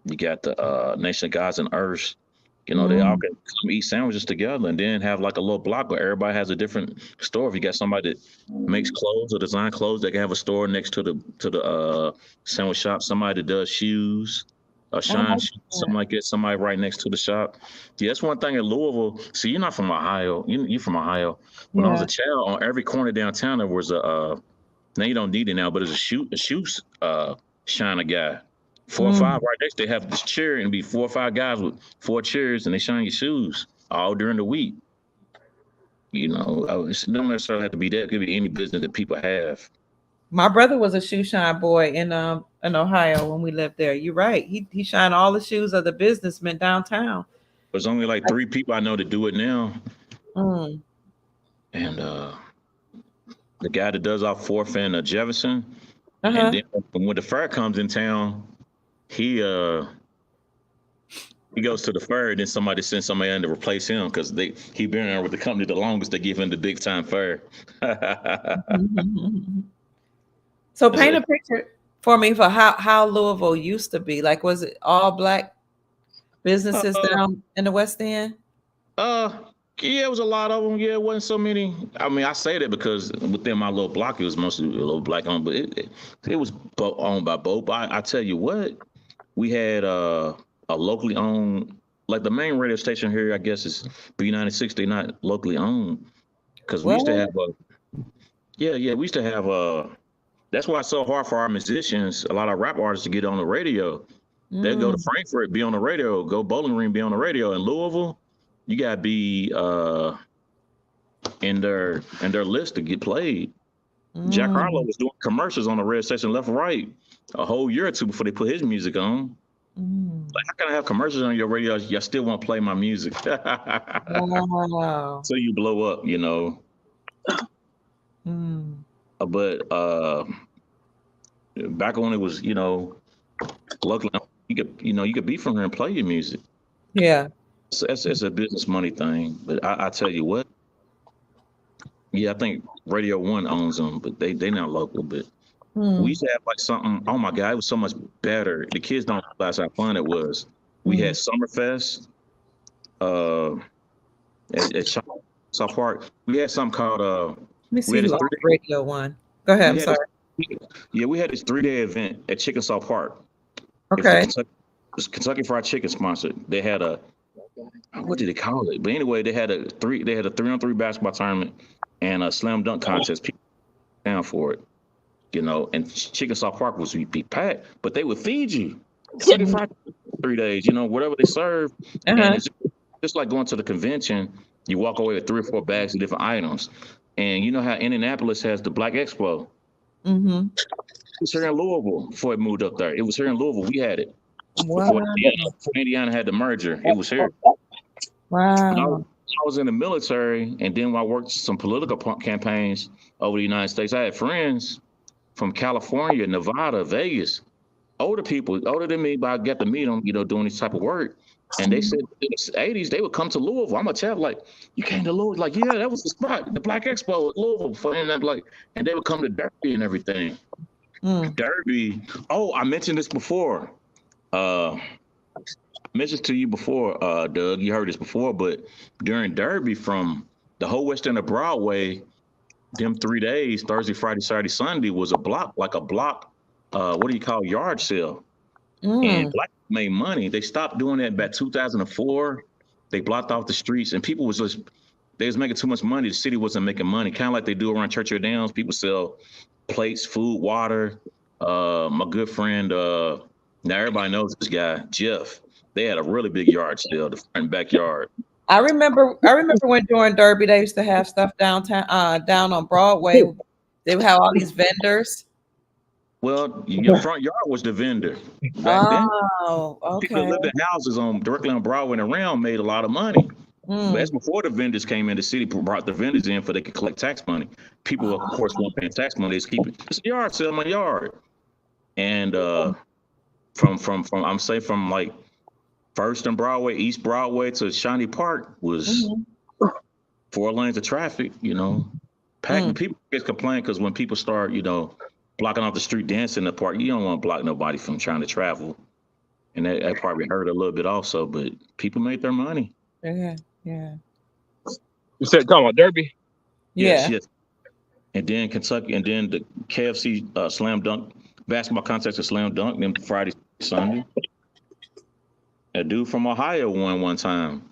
You got the Nation of Gods and Earths. You know, they all can come eat sandwiches together and then have like a little block where everybody has a different store. If you got somebody that makes clothes or design clothes, they can have a store next to the sandwich shop. Somebody that does shoes, shine shoes, something like that. Somebody right next to the shop. Yeah, that's one thing in Louisville. See, you're not from Ohio. You're from Ohio. When I was a child, on every corner downtown there was a. Now you don't need it now, but it's a shoes shiner guy. 4 or 5 right next. They have this chair and be 4 or 5 guys with 4 chairs and they shine your shoes all during the week. You know, it don't necessarily have to be that. It could be any business that people have. My brother was a shoe shine boy in Ohio when we lived there. You're right. He shined all the shoes of the businessmen downtown. There's only like 3 people I know that do it now. And the guy that does our 4th and Jefferson. And then when the fair comes in town, he goes to the fair, and then somebody sends somebody in to replace him because he been there with the company the longest. They give him the big time fair. So paint a picture for me for how Louisville used to be. Like, was it all black businesses down in the West End? Yeah, it was a lot of them. Yeah, it wasn't so many. I mean, I say that because within my little block, it was mostly a little black owned, but it was owned by both. I tell you what, we had a locally owned, like the main radio station here, I guess is B96. They're not locally owned because we used to have we used to have that's why it's so hard for our musicians, a lot of rap artists to get on the radio. They go to Frankfurt, be on the radio, go Bowling Green, be on the radio. In Louisville, you gotta be in their list to get played. Jack Harlow was doing commercials on the radio station left and right a whole year or 2 before they put his music on. Like, how can I have commercials on your radio? Y'all still won't play my music. Wow. So you blow up, you know. But back when it was, you know, luckily you could be from here and play your music. Yeah. So it's a business money thing. But I tell you what, yeah, I think Radio 1 owns them, but they not local. But we used to have like something. Oh my God, it was so much better. The kids don't realize how fun it was. We had Summerfest at South Park. We had something called me We see had who this on three. the radio one. Go ahead. I'm We had this. sorry. Yeah, we had this 3-day event at Chickasaw Park. It was Okay. the Kentucky Fried Chicken sponsored. They had a, what did they call it? But anyway, they had a 3-on-3 basketball tournament and a slam dunk contest. People down for it, and Chickasaw Park was be packed, but they would feed you Kentucky Fried Chicken 3 days. Whatever they serve, and it's just like going to the convention. You walk away with 3 or 4 bags of different items, and you know how Indianapolis has the Black Expo. Mm-hmm. It was here in Louisville before it moved up there. It was here in Louisville. We had it. Wow. Before Indiana had the merger, it was here. Wow. I was in the military, and then I worked some political campaigns over the United States. I had friends from California, Nevada, Vegas, older people, older than me, but I got to meet them, doing this type of work. And they said in the 80s, they would come to Louisville. I'm going to tell like, you came to Louisville? Like, yeah, that was the spot, the Black Expo at Louisville. And they would come to Derby and everything. Derby. Oh, I mentioned this before. Mentioned to you before, Doug, you heard this before, but during Derby, from the whole west end of Broadway, them 3 days, Thursday, Friday, Saturday, Sunday, was a block, what do you call, yard sale. And black made money. They stopped doing that back 2004. They blocked off the streets, and people they was making too much money. The city wasn't making money, kind of like they do around Churchill Downs. People sell plates, food, water. My good friend, now everybody knows this guy, Jeff. They had a really big yard sale, the front and backyard. I remember when during Derby they used to have stuff downtown, down on Broadway. They would have all these vendors. Well, your front yard was the vendor back then. Oh, okay. People lived in houses directly on Broadway and around, made a lot of money. But that's before the vendors came in. The city brought the vendors in for they could collect tax money. People, of course, weren't paying tax money. They just keep it. It's a yard sale, my yard. And from like First and Broadway, East Broadway to Shawnee Park was 4 lanes of traffic. Packed. People get complain because when people start, blocking off the street, dancing in the park, you don't want to block nobody from trying to travel. And that probably hurt a little bit also, but people made their money. Yeah. You said talking about Derby? Yes. And then Kentucky, and then the KFC slam dunk basketball contest of slam dunk, then Friday, Sunday. A dude from Ohio won one time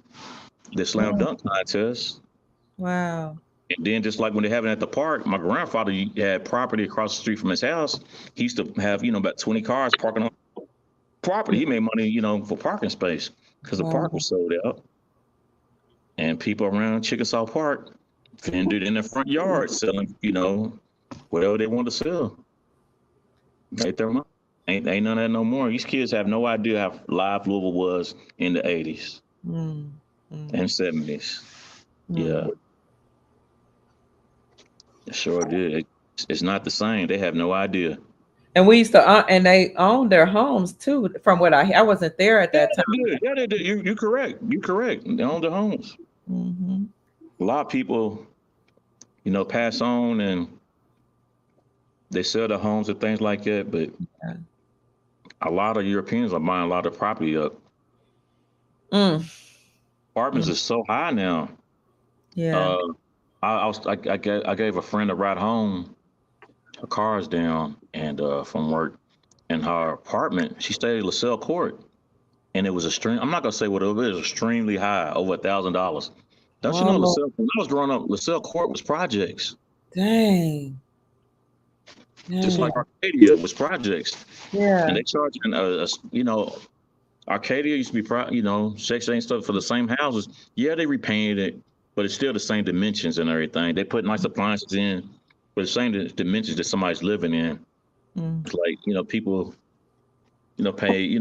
the slam dunk contest. Wow. And then just like when they have it at the park, my grandfather had property across the street from his house. He used to have, about 20 cars parking on property. He made money, for parking space because the park was sold out. And people around Chickasaw Park vended in the front yard selling, whatever they want to sell. Made their money. Ain't none of that no more. These kids have no idea how live Louisville was in the 80s and 70s. Yeah. It sure did. It's not the same. They have no idea. And we used to, and they owned their homes too. From what I wasn't there at that time. Yeah, they did. You're correct. You're correct. They owned their homes. A lot of people, pass on and they sell their homes and things like that. But a lot of Europeans are buying a lot of property up. Apartments is so high now. Yeah. I gave a friend a ride home. Her car's down and from work, and her apartment, she stayed at LaSalle Court, and it was I'm not gonna say what it was extremely high, over $1,000. Don't you know LaSalle? When I was growing up, LaSalle Court was projects. Dang. Just like Arcadia was projects. Yeah. And they charging Arcadia used to be Section stuff for the same houses. Yeah, they repainted it, but it's still the same dimensions and everything. They put nice appliances in, but the same dimensions that somebody's living in. It's like, people, pay,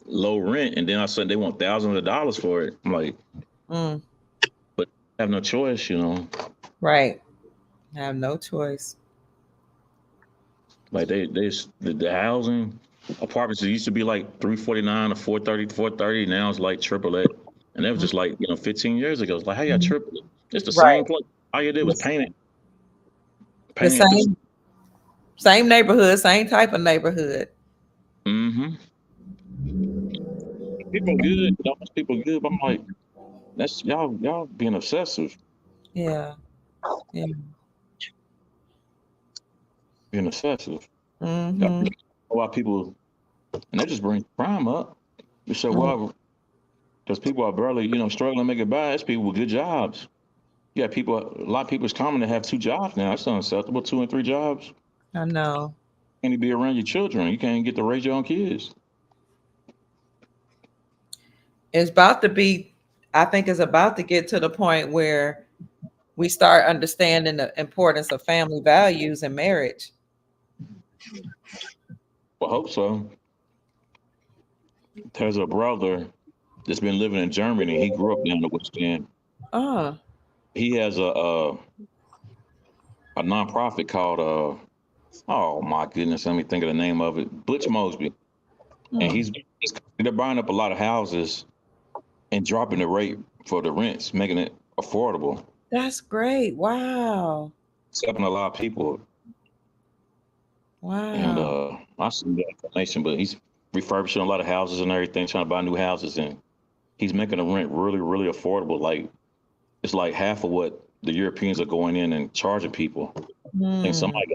low rent, and then all of a sudden they want thousands of dollars for it. I'm like, but I have no choice, Right. I have no choice. Like the housing apartments, it used to be like $349 or $430. Now it's like triple it. And that was just like, 15 years ago. It's like, how y'all triple it? It's the same place. All you did was paint it. The same neighborhood, same type of neighborhood. People good, people good, but I'm like, that's y'all being obsessive. Yeah. Yeah. Being excessive. Mm-hmm. Why people, and that just brings crime up. You say, well, because people are barely, struggling to make it by. It's people with good jobs. Yeah, people. A lot of people, it's common to have 2 jobs now. It's unacceptable. 2 and 3 jobs. I know. Can't even be around your children. You can't get to raise your own kids. It's about to be. I think it's about to get to the point where we start understanding the importance of family values and marriage. I hope so. There's a brother that's been living in Germany. He grew up down the West End. Oh. He has a nonprofit called oh my goodness, let me think of the name of it. Butch Mosby. And they're buying up a lot of houses and dropping the rate for the rents, making it affordable. That's great. Wow. It's helping a lot of people. Wow. And I see that information, but he's refurbishing a lot of houses and everything, trying to buy new houses, and he's making the rent really, really affordable. Like it's like half of what the Europeans are going in and charging people. And somebody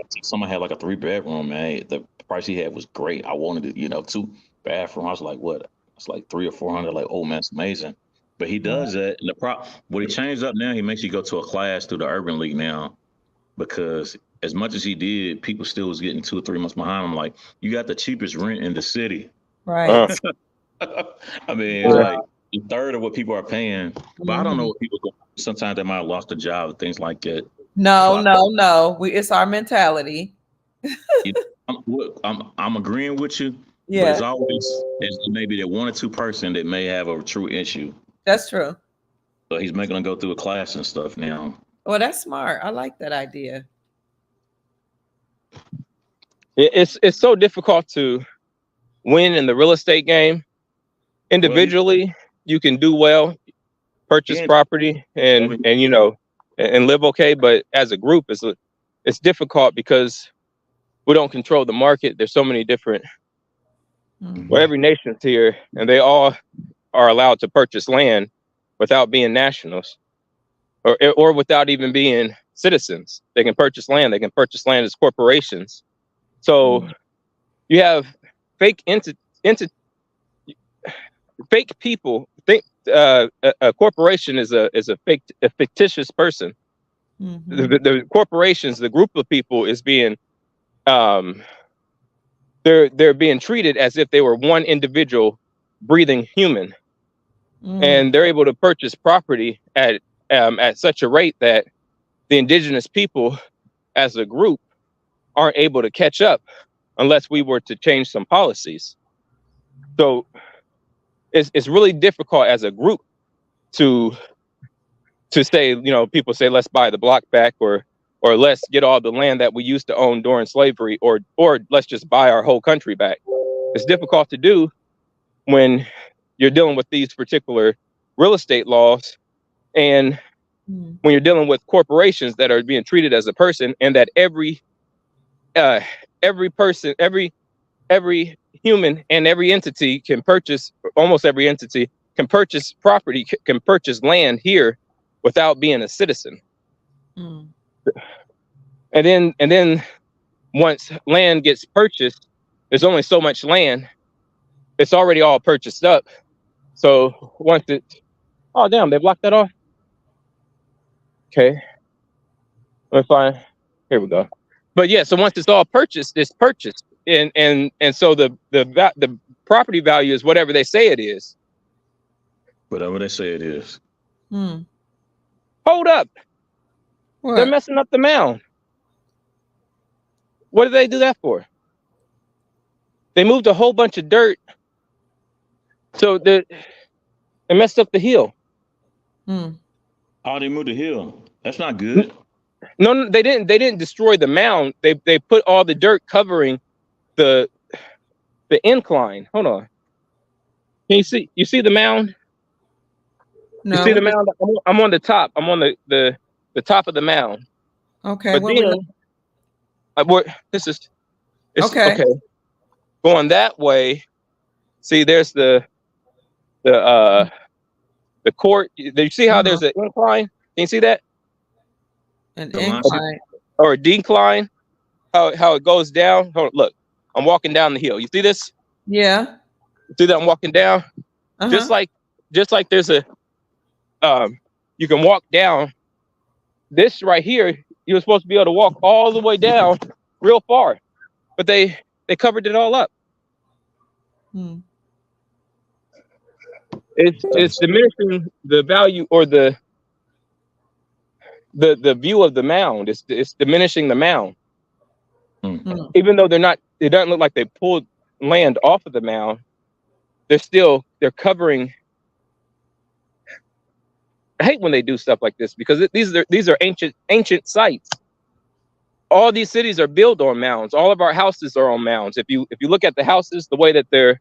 had like a 3-bedroom, man. The price he had was great. I wanted it, 2 bathroom. I was like, what? It's like 300 or 400. Like, oh man, it's amazing. But he does that. And what he changed up now, he makes you go to a class through the Urban League now, because as much as he did, people still was getting 2 or 3 months behind him. Like, you got the cheapest rent in the city. Right. I mean, it's like a third of what people are paying. But I don't know what people go. Sometimes they might have lost a job and things like that. No. It's our mentality. I'm agreeing with you. Yeah. But it's always maybe that 1 or 2 person that may have a true issue. That's true. So he's making them go through a class and stuff now. Well, that's smart. I like that idea. It's so difficult to win in the real estate game. Individually, you can do well, purchase property, and live okay. But as a group, it's difficult because we don't control the market. There's so many different. Well, every nation's here, and they all are allowed to purchase land without being nationals, or without even being citizens. They can purchase land. They can purchase land as corporations. So you have fake fake people. Think a corporation is a fictitious person. The corporations, the group of people, is being they're being treated as if they were one individual breathing human, and they're able to purchase property at such a rate that the indigenous people as a group aren't able to catch up unless we were to change some policies. So it's really difficult as a group to say, people say, let's buy the block back, or let's get all the land that we used to own during slavery, or let's just buy our whole country back. It's difficult to do when you're dealing with these particular real estate laws, and when you're dealing with corporations that are being treated as a person, and that every person, every human and every entity can purchase, almost every entity can purchase property, can purchase land here without being a citizen. And then once land gets purchased, there's only so much land. It's already all purchased up. So once oh damn, they blocked that off. Okay. Let me find. Here we go. But yeah, so once it's all purchased, it's purchased. And so the property value is whatever they say it is. Whatever they say it is. Hold up. What? They're messing up the mound. What did they do that for? They moved a whole bunch of dirt. So they messed up the hill. Oh, they moved the hill. That's not good. No, they didn't. They didn't destroy the mound. They put all the dirt covering the incline. Hold on. Can you see? You see the mound? No. You see the mound? I'm on the top. I'm on the top of the mound. Okay. But then, it's okay. Going that way. See, there's the court. Do you see how there's an incline? Can you see that? An The line- incline. or a decline, how it goes down. Hold on, look, I'm walking down the hill. You see this? Yeah. See that I'm walking down? Just Uh-huh. like there's a you can walk down this right here. You're supposed to be able to walk all the way down real far, but they covered it all up. Hmm. It's diminishing the value or the view of the mound. It's diminishing the mound. Even though it doesn't look like they pulled land off of the mound, they're covering. I hate when they do stuff like this because these are ancient sites. All these cities are built on mounds. All of our houses are on mounds. If you look at the houses, the way that they're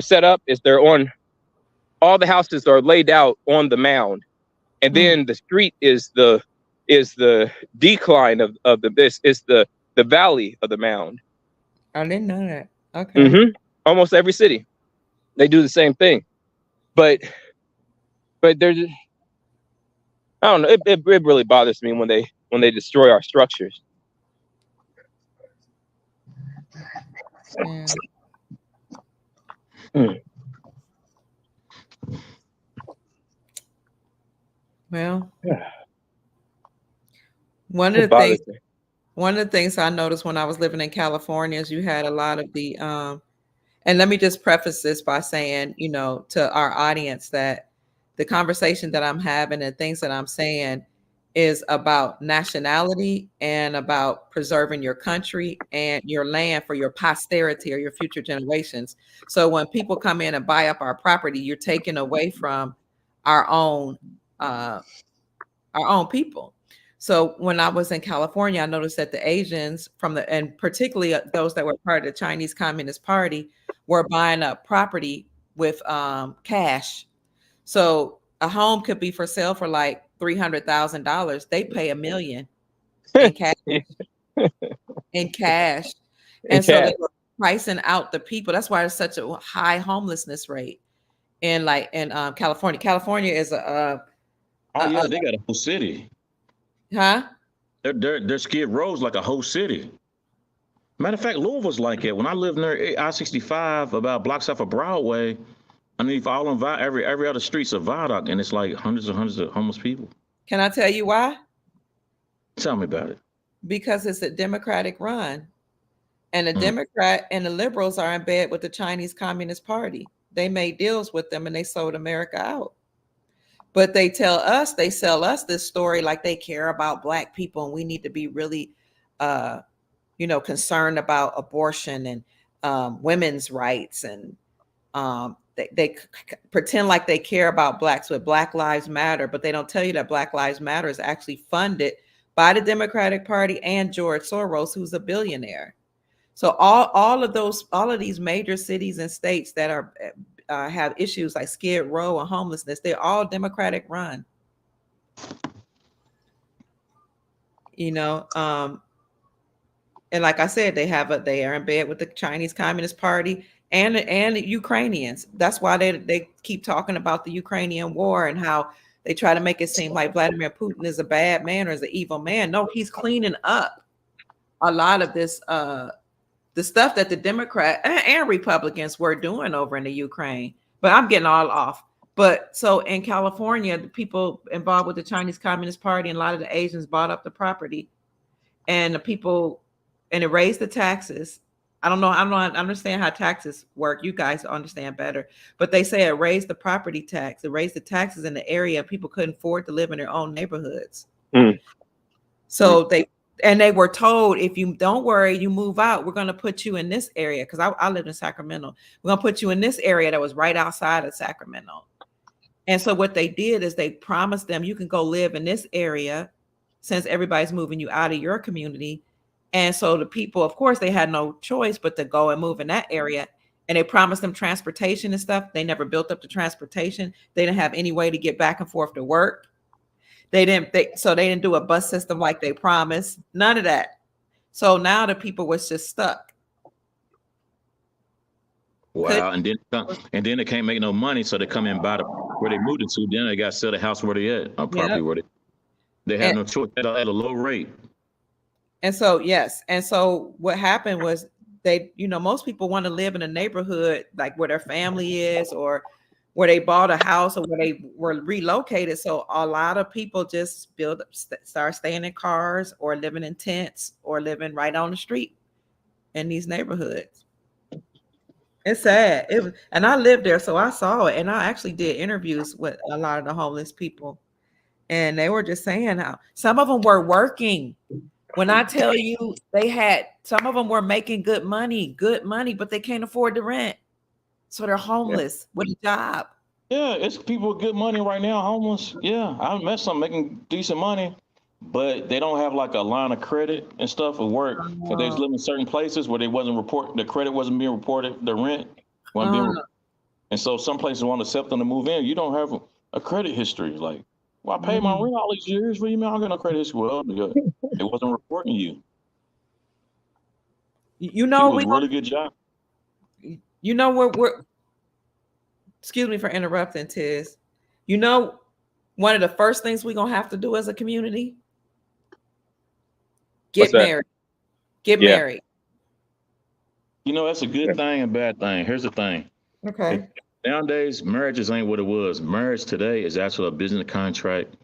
set up is they're on. All the houses are laid out on the mound, and then the street is the decline of this is the valley of the mound. I didn't know that. Okay. Almost every city, they do the same thing, but there's, I don't know. It really bothers me when they destroy our structures. Yeah. Well, one of the things I noticed when I was living in California is you had a lot of the and let me just preface this by saying, to our audience that the conversation that I'm having and things that I'm saying is about nationality and about preserving your country and your land for your posterity or your future generations. So when people come in and buy up our property, you're taking away from our own people. So when I was in California, I noticed that the Asians and particularly those that were part of the Chinese Communist Party were buying up property with cash. So a home could be for sale for like $300,000. They pay $1 million in cash. In cash. And so they were pricing out the people. That's why there's such a high homelessness rate in California. California is they got a whole city. Huh? Their Skid Row's like a whole city. Matter of fact, Louisville's like it. When I lived near I-65, about blocks off of Broadway, underneath all on every other street's a viaduct, and it's like hundreds of homeless people. Can I tell you why? Tell me about it. Because it's a Democratic run, and the Democrat and the liberals are in bed with the Chinese Communist Party. They made deals with them, and they sold America out. But they sell us this story like they care about Black people, and we need to be really, concerned about abortion and women's rights, and they pretend like they care about Blacks with Black Lives Matter, but they don't tell you that Black Lives Matter is actually funded by the Democratic Party and George Soros, who's a billionaire. So all of these major cities and states that are have issues like Skid Row and homelessness, they're all Democratic run. And like I said, they are in bed with the Chinese Communist Party and the Ukrainians. That's why they keep talking about the Ukrainian war and how they try to make it seem like Vladimir Putin is a bad man or is an evil man. No, he's cleaning up a lot of this the stuff that the Democrat and Republicans were doing over in the Ukraine. But I'm getting all off. But so in California, the people involved with the Chinese Communist Party and a lot of the Asians bought up the property, and the people, and it raised the taxes. I don't understand how taxes work. You guys understand better. But they say it raised the property tax. It raised the taxes in the area. People couldn't afford to live in their own neighborhoods. So they were told, if you don't worry, you move out, we're going to put you in this area. Because I lived in Sacramento. We're going to put you in this area that was right outside of Sacramento. And so what they did is they promised them, you can go live in this area since everybody's moving you out of your community. And so the people, of course, they had no choice but to go and move in that area. And they promised them transportation and stuff. They never built up the transportation. They didn't have any way to get back and forth to work. They didn't do a bus system like they promised. None of that. So now the people was just stuck. Wow. And then they can't make no money, so they come in and buy where they moved into. Then they got to sell the house where they at, or property where they. They had no choice at a low rate. And so, yes. And so what happened was they, most people want to live in a neighborhood like where their family is, or where they bought a house, or where they were relocated. So a lot of people just start staying in cars, or living in tents, or living right on the street in these neighborhoods. It's sad. And I lived there, so I saw it. And I actually did interviews with a lot of the homeless people. And they were just saying how some of them were working. When I tell you, some of them were making good money, but they can't afford the rent. So they're homeless with a job. Yeah, it's people with good money right now, homeless. Yeah, I met some making decent money, but they don't have like a line of credit and stuff at work. Because they was living in certain places where they wasn't the credit wasn't being reported, the rent wasn't being reported. And so some places want to accept them to move in. You don't have a credit history. Like, well, I paid my rent all these years. What do you mean I don't get no credit history? Well, it wasn't reporting you. You know, it was a really good job. You know, we're excuse me for interrupting, Tiz. You know, one of the first things we're gonna have to do as a community, get married. Get married. You know, that's a good thing and bad thing. Here's the thing. Okay. Nowadays, marriages ain't what it was. Marriage today is actually a business contract.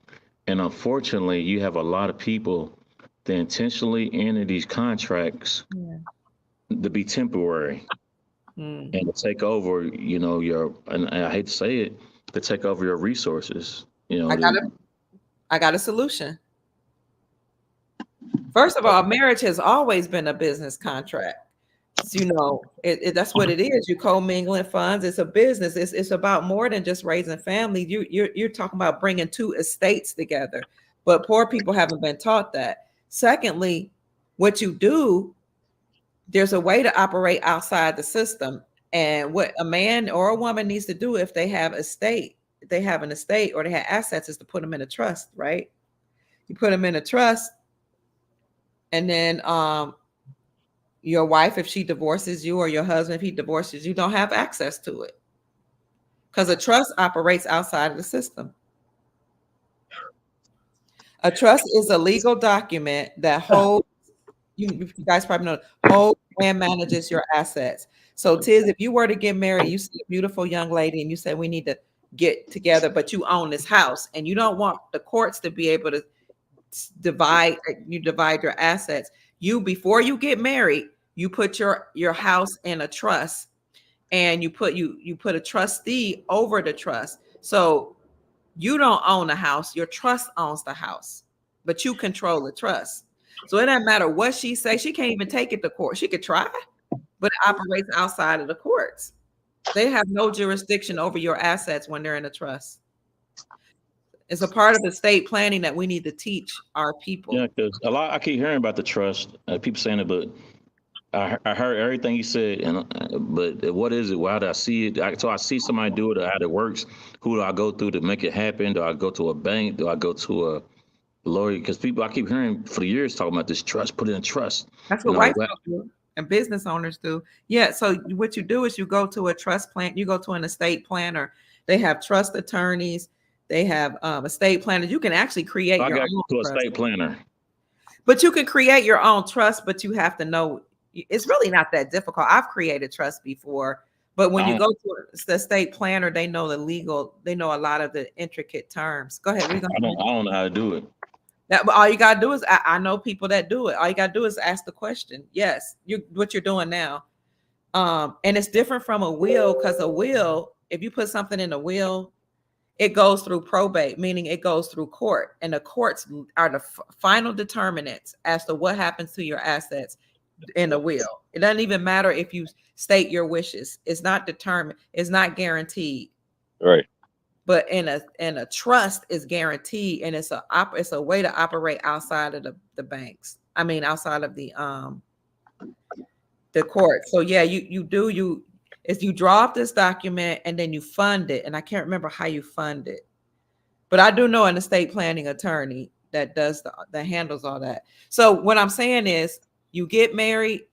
And unfortunately, you have a lot of people that intentionally enter these contracts to be temporary and to take over, and I hate to say it, to take over your resources. I got a solution. First of all, marriage has always been a business contract. That's what it is. You co-mingling funds. It's a business. It's about more than just raising family. You're talking about bringing two estates together, but poor people haven't been taught that. Secondly, what you do, there's a way to operate outside the system, and what a man or a woman needs to do if they have an estate, or they have assets, is to put them in a trust. Right? You put them in a trust, and then your wife, if she divorces you, or your husband, if he divorces you, don't have access to it, because a trust operates outside of the system. A trust is a legal document that holds, you guys probably know, holds and manages your assets. So Tiz, if you were to get married, you see a beautiful young lady and you say, we need to get together, but you own this house and you don't want the courts to be able to divide your assets. Before you get married, you put your house in a trust, and you put a trustee over the trust. So you don't own the house, your trust owns the house, but you control the trust. So it doesn't matter what she says. She can't even take it to court. She could try, but it operates outside of the courts. They have no jurisdiction over your assets when they're in a trust. It's a part of estate planning that we need to teach our people. Yeah, because I keep hearing about the trust. People saying it, but I heard everything you said. But what is it? Why do I see it? So I see somebody do it, or how it works. Who do I go through to make it happen? Do I go to a bank? Do I go to a lawyer? Because I keep hearing for years talking about this trust. Put it in trust. That's what white people do and business owners do. Yeah. So what you do is you go to a trust plan. You go to an estate planner. They have trust attorneys. They have estate planners. You can actually create your own trust. Estate planner. But you can create your own trust, but you have to know. It's really not that difficult. I've created trust before, but when you go to the estate planner, they know they know a lot of the intricate terms. Go ahead. I don't know how to do it. But all you gotta do is, I know people that do it. All you gotta do is ask the question. Yes, what you're doing now. And it's different from a will, because a will, if you put something in a will, it goes through probate, meaning it goes through court, and the courts are the final determinants as to what happens to your assets in a will. It doesn't even matter if you state your wishes. It's not determined. It's not guaranteed. Right. But in a trust is guaranteed, and it's a way to operate outside of the banks. I mean, outside of the court. So yeah, you draw up this document and then you fund it. And I can't remember how you fund it, but I do know an estate planning attorney that that handles all that. So what I'm saying is, you get married,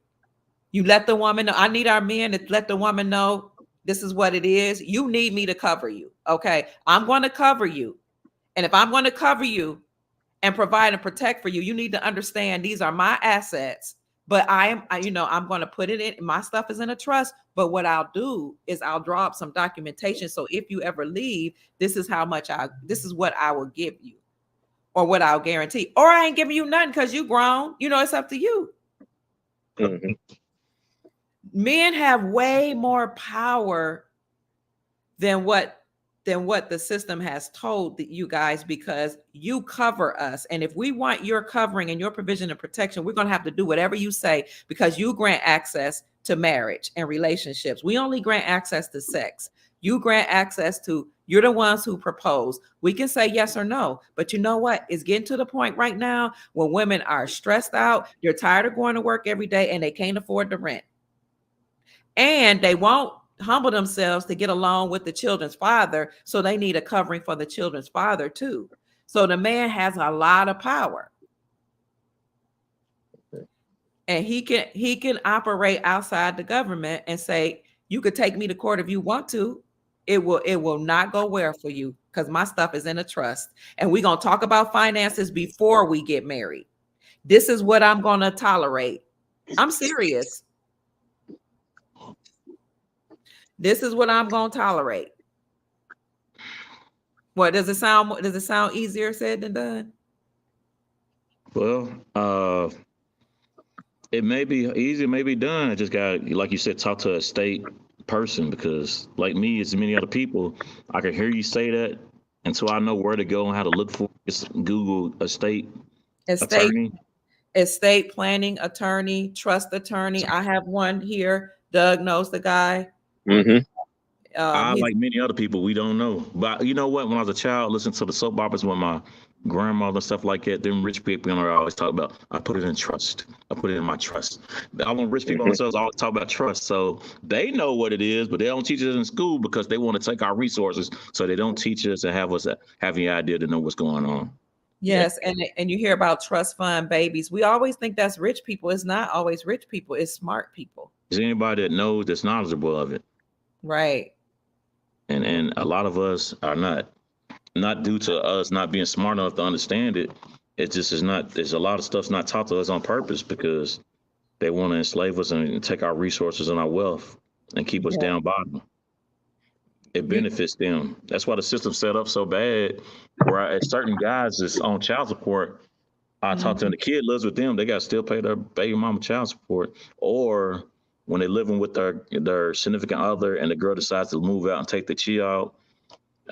you let the woman know. I need our men to let the woman know this is what it is. You need me to cover you. Okay. I'm going to cover you. And if I'm going to cover you, and provide and protect for you. You need to understand these are my assets, but I'm going to put it in. My stuff is in a trust. But what I'll do is I'll draw up some documentation. So if you ever leave, this is what I will give you, or what I'll guarantee. Or I ain't giving you nothing because you grown. It's up to you. Mm-hmm. Men have way more power than what the system has told you guys, because you cover us. And if we want your covering and your provision and protection, we're going to have to do whatever you say, because you grant access to marriage and relationships. We only grant access to sex. You grant access to, you're the ones who propose. We can say yes or no, but you know what? It's getting to the point right now when women are stressed out. They're tired of going to work every day and they can't afford the rent. And they won't humble themselves to get along with the children's father. So they need a covering for the children's father too. So the man has a lot of power. And he can operate outside the government and say, you could take me to court if you want to. It will not go well for you, because my stuff is in a trust. And we're going to talk about finances before we get married. This is what I'm going to tolerate. I'm serious. This is what I'm going to tolerate. What does it sound? Does it sound easier said than done? Well, it may be easy, it may be done. I just got, like you said, talk to a state person, because like me, as many other people, I can hear you say that until I know where to go and how to look for it. Just Google estate attorney. Estate planning attorney, trust attorney. I have one here. Doug knows the guy. Mm-hmm. Like many other people, we don't know. But you know what? When I was a child, listening to the soap operas with my grandmother and stuff like that, them rich people, I always talk about, I put it in trust. I put it in my trust. All them rich people themselves always talk about trust. So they know what it is, but they don't teach us in school because they want to take our resources. So they don't teach us and have us have the idea to know what's going on. Yes, and you hear about trust fund babies. We always think that's rich people. It's not always rich people. It's smart people. Is anybody that knows, that's knowledgeable of it? Right. And a lot of us are not due to us not being smart enough to understand it. It just is not. There's a lot of stuff's not taught to us on purpose, because they want to enslave us and take our resources and our wealth and keep us down bottom. It benefits them. That's why the system's set up so bad, where certain guys that's on child support, I talk to them, the kid lives with them, they got to still pay their baby mama child support. Or when they're living with their significant other and the girl decides to move out and take the child,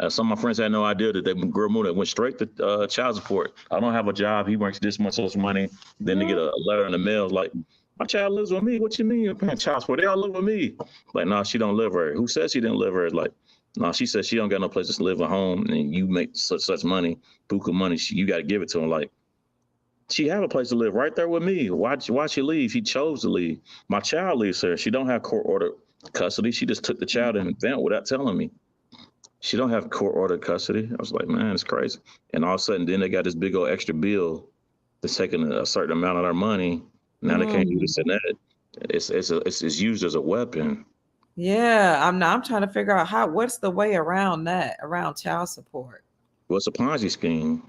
some of my friends had no idea that the girl moved, went straight to child support. I don't have a job. He makes this much social money. Then they get a letter in the mail like, my child lives with me. What you mean you're paying child support? They all live with me. Like, no, she don't live here. Who says she didn't live here? Like, no, she says she don't got no place to live at home, and you make such money, buku money. You got to give it to him. Like, she have a place to live right there with me. Why she leave? She chose to leave. My child lives here. She don't have court ordered custody. She just took the child in advance without telling me. She don't have court ordered custody. I was like, man, it's crazy. And all of a sudden, then they got this big old extra bill that's taking a certain amount of their money. Now they can't do this and that. It's used as a weapon. Yeah, I'm trying to figure out what's the way around that, around child support. Well, it's a Ponzi scheme.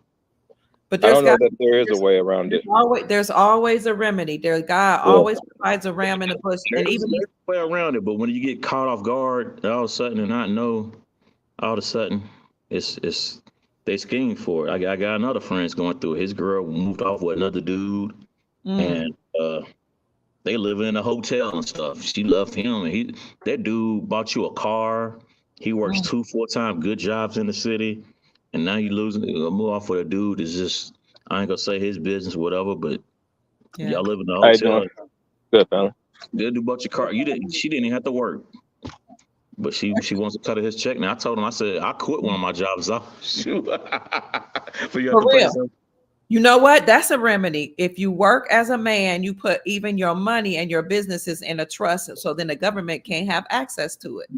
But I don't know that there is a way around it. There's always a remedy. God always provides a ram in the bush. And even there's a way around it, but when you get caught off guard all of a sudden and not know, all of a sudden it's they scheme for it. I got another friend's going through it. His girl moved off with another dude, and they live in a hotel and stuff. She loved him, and that dude bought you a car. He works 2 full-time good jobs in the city, and now you losing. Move off with a dude is just, I ain't gonna say his business, whatever, but y'all live in the hotel. Good, fella. Good dude bought your car. She didn't even have to work. But she wants to cut his check. Now I told him, I said, I quit one of my jobs. For real. You know what? That's a remedy. If you work as a man, you put even your money and your businesses in a trust, so then the government can't have access to it.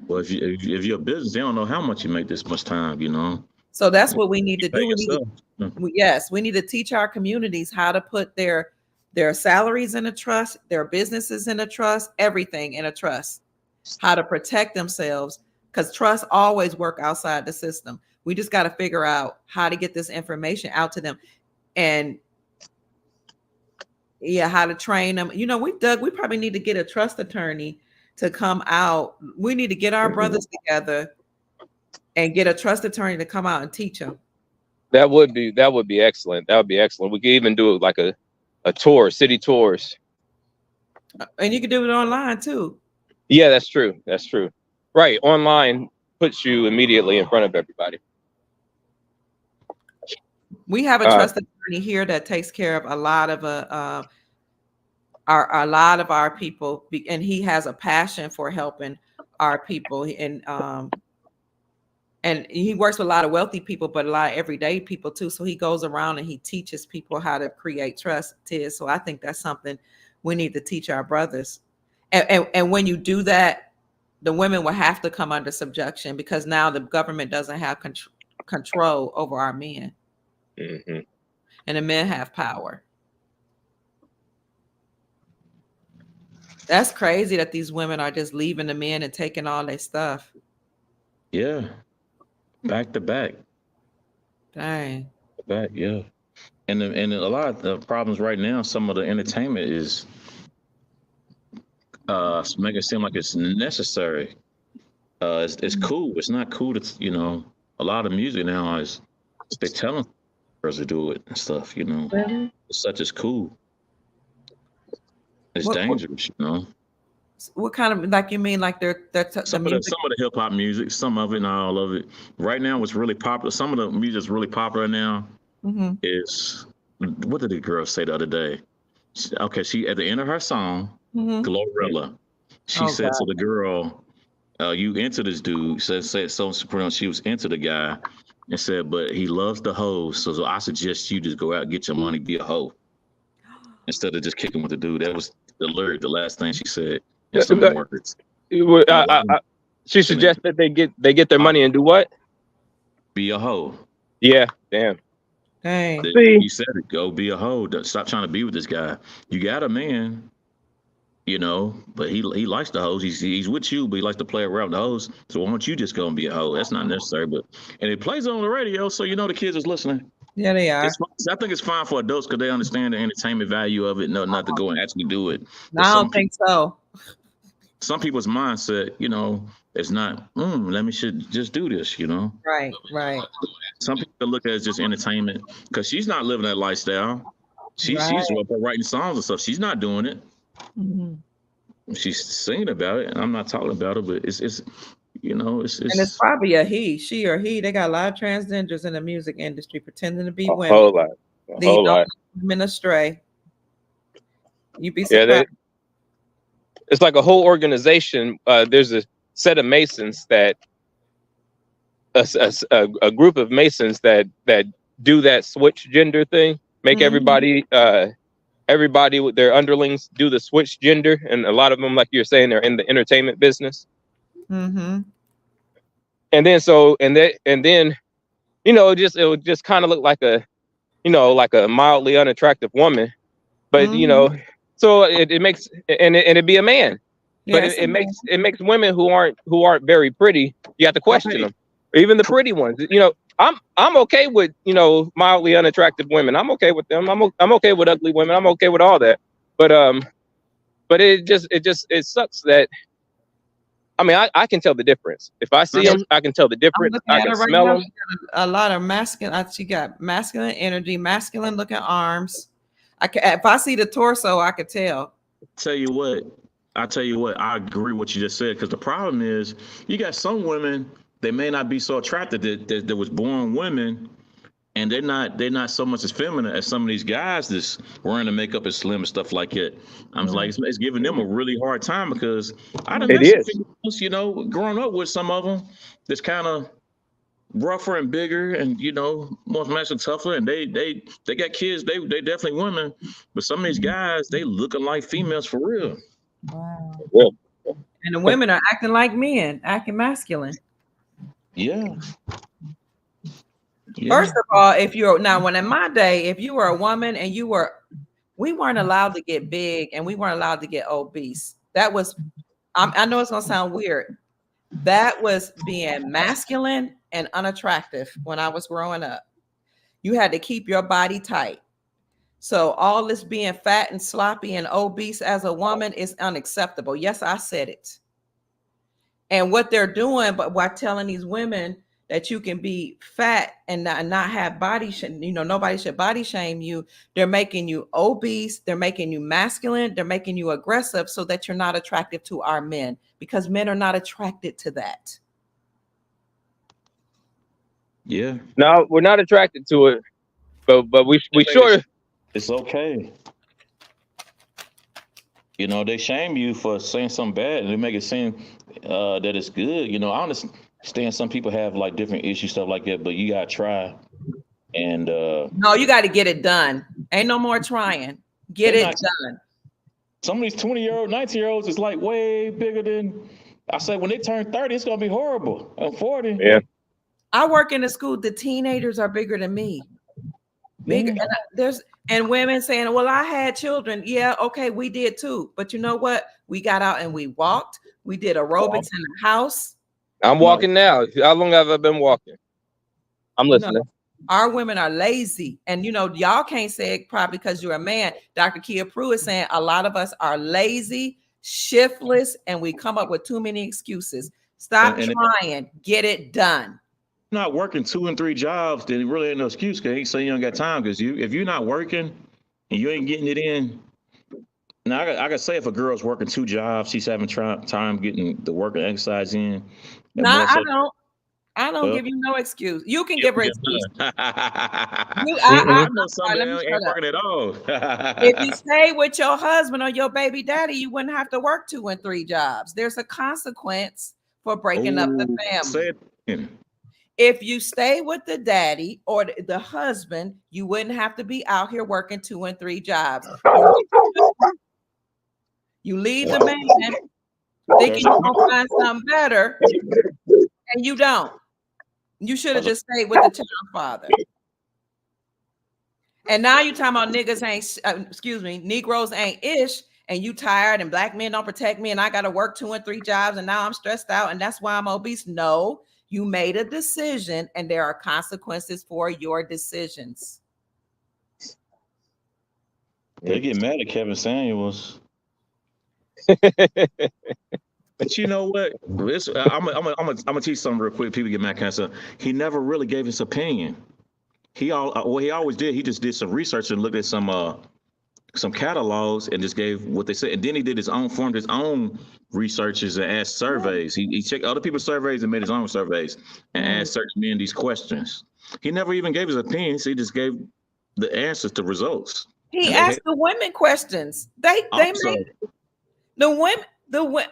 Well, if you're a business, they don't know how much you make this much time, you know. So that's what we need to do. We need to teach our communities how to put their salaries in a trust, their businesses in a trust, everything in a trust. How to protect themselves, because trusts always work outside the system. We just got to figure out how to get this information out to them. and how to train them. You know, we probably need to get a trust attorney to come out. We need to get our brothers together and get a trust attorney to come out and teach them. That would be excellent. That would be excellent. We could even do it like a tour, city tours. And you can do it online too. Yeah, that's true. That's true. Right. Online puts you immediately in front of everybody. We have a trust attorney here that takes care of a lot of our people, and he has a passion for helping our people, and he works with a lot of wealthy people, but a lot of everyday people too. So he goes around and he teaches people how to create trust. So I think that's something we need to teach our brothers. And when you do that, the women will have to come under subjection, because now the government doesn't have control over our men. Mm-hmm. And the men have power. That's crazy that these women are just leaving the men and taking all their stuff. Yeah. Back to back. Dang. Back, yeah. And a lot of the problems right now, some of the entertainment is make it seem like it's necessary. It's cool. It's not cool to, a lot of music now is they're telling girls to do it and stuff, Really? Such as cool. It's dangerous, What kind of, like, you mean like they're some of the hip hop music, some of it, not all of it. Right now, what's really popular, some of the music that's really popular now is, what did the girl say the other day? She at the end of her song, Glorilla, she said to the girl, you into this dude, said so she was into the guy, and said, but he loves the hoes, so I suggest you just go out and get your money, be a hoe, instead of just kicking with the dude. That was the lyric, the last thing she said. She suggested they get their money and do what? Be a hoe. Yeah, damn. Dang. You said it. Go be a hoe. Stop trying to be with this guy. You got a man, but he likes the hoes. He's with you, but he likes to play around the hoes. So why don't you just go and be a hoe? That's not necessary. And it plays on the radio, so the kids is listening. Yeah, they are. I think it's fine for adults because they understand the entertainment value of it. No, not to go and actually do it. I don't think so. Some people's mindset, it's not, let me should just do this, Right. Some people look at it as just entertainment because she's not living that lifestyle. She's up there writing songs and stuff. She's not doing it. Mm-hmm. She's singing about it, and I'm not talking about it, but it's and it's probably a she or he. They got a lot of transgenders in the music industry pretending to be women. Whole lot. A whole lot. Women astray. You'd be surprised. It's like a whole organization. There's a set of Masons that a group of Masons that do that switch gender thing, make everybody with their underlings do the switch gender, and a lot of them, like you're saying, they're in the entertainment business. Mm-hmm. And then it would just kind of look like a mildly unattractive woman, but so it makes and it'd be a man, but it makes women who aren't very pretty. You have to question them, even the pretty ones. I'm okay with mildly unattractive women. I'm okay with them. I'm okay with ugly women. I'm okay with all that. But it sucks that. I mean, I can tell the difference. If I see them, I can tell the difference. I can smell them. A lot of masculine. She got masculine energy, masculine looking arms. If I see the torso, I could tell. Tell you what, I agree with what you just said, because the problem is you got some women, they may not be so attractive that was born women, and they're not so much as feminine as some of these guys that's wearing the makeup and slim and stuff like that. I'm like, it's giving them a really hard time, because I done met some females, growing up with some of them that's kind of rougher and bigger and more masculine, tougher, and they got kids, they definitely women, but some of these guys, they looking like females for real. Wow. And the women are acting like men, acting masculine. Yeah. First of all, when in my day, if you were a woman and we weren't allowed to get big and we weren't allowed to get obese. That was, I know it's gonna sound weird. That was being masculine and unattractive when I was growing up. You had to keep your body tight. So all this being fat and sloppy and obese as a woman is unacceptable. Yes, I said it. And what they're doing, but by telling these women that you can be fat and not have body shame, nobody should body shame you. They're making you obese. They're making you masculine. They're making you aggressive so that you're not attractive to our men, because men are not attracted to that. Yeah. No, we're not attracted to it, but we sure. It's okay. They shame you for saying something bad, and they make it seem that it's good. I understand some people have like different issues, stuff like that, but you gotta try. And no, you got to get it done. Ain't no more trying. Get it done. Some of these 20-year-old, 19-year-olds is like way bigger than. I said when they turn 30, it's gonna be horrible. I'm 40. Yeah. I work in a school. The teenagers are bigger than me. Bigger, and women saying, "Well, I had children." Yeah, okay, we did too. But you know what? We got out and we walked. We did aerobics in the house. I'm walking now. How long have I been walking? I'm listening. Our women are lazy, and y'all can't say it probably because you're a man. Dr. Kia Prue is saying a lot of us are lazy, shiftless, and we come up with too many excuses. Stop trying. Get it done. Not working 2 and 3 jobs, then it really ain't no excuse. Cause he say you don't got time. Cause if you're not working and you ain't getting it in, now I could say if a girl's working 2 jobs, she's having time getting the work and exercise in. No, I don't give you no excuse. You can give her excuse. I know somebody ain't working at all. If you stay with your husband or your baby daddy, you wouldn't have to work 2 and 3 jobs. There's a consequence for breaking up the family. If you stay with the daddy or the husband, you wouldn't have to be out here working 2 and 3 jobs. You leave the man thinking you're gonna find something better, and you don't. You should have just stayed with the child father. And now you're talking about niggas ain't, Negroes ain't ish, and you tired, and black men don't protect me, and I got to work 2 and 3 jobs, and now I'm stressed out, and that's why I'm obese. No. You made a decision, and there are consequences for your decisions. They get mad at Kevin Samuels. But you know what? I'm gonna teach something real quick. People get mad at him. He never really gave his opinion. He always did. He just did some research and looked at some catalogs and just gave what they said. And then he did formed his own researches and asked surveys. He checked other people's surveys and made his own surveys and asked certain men these questions. He never even gave his opinion. He just gave the answers to results. He asked the women questions. They made the women.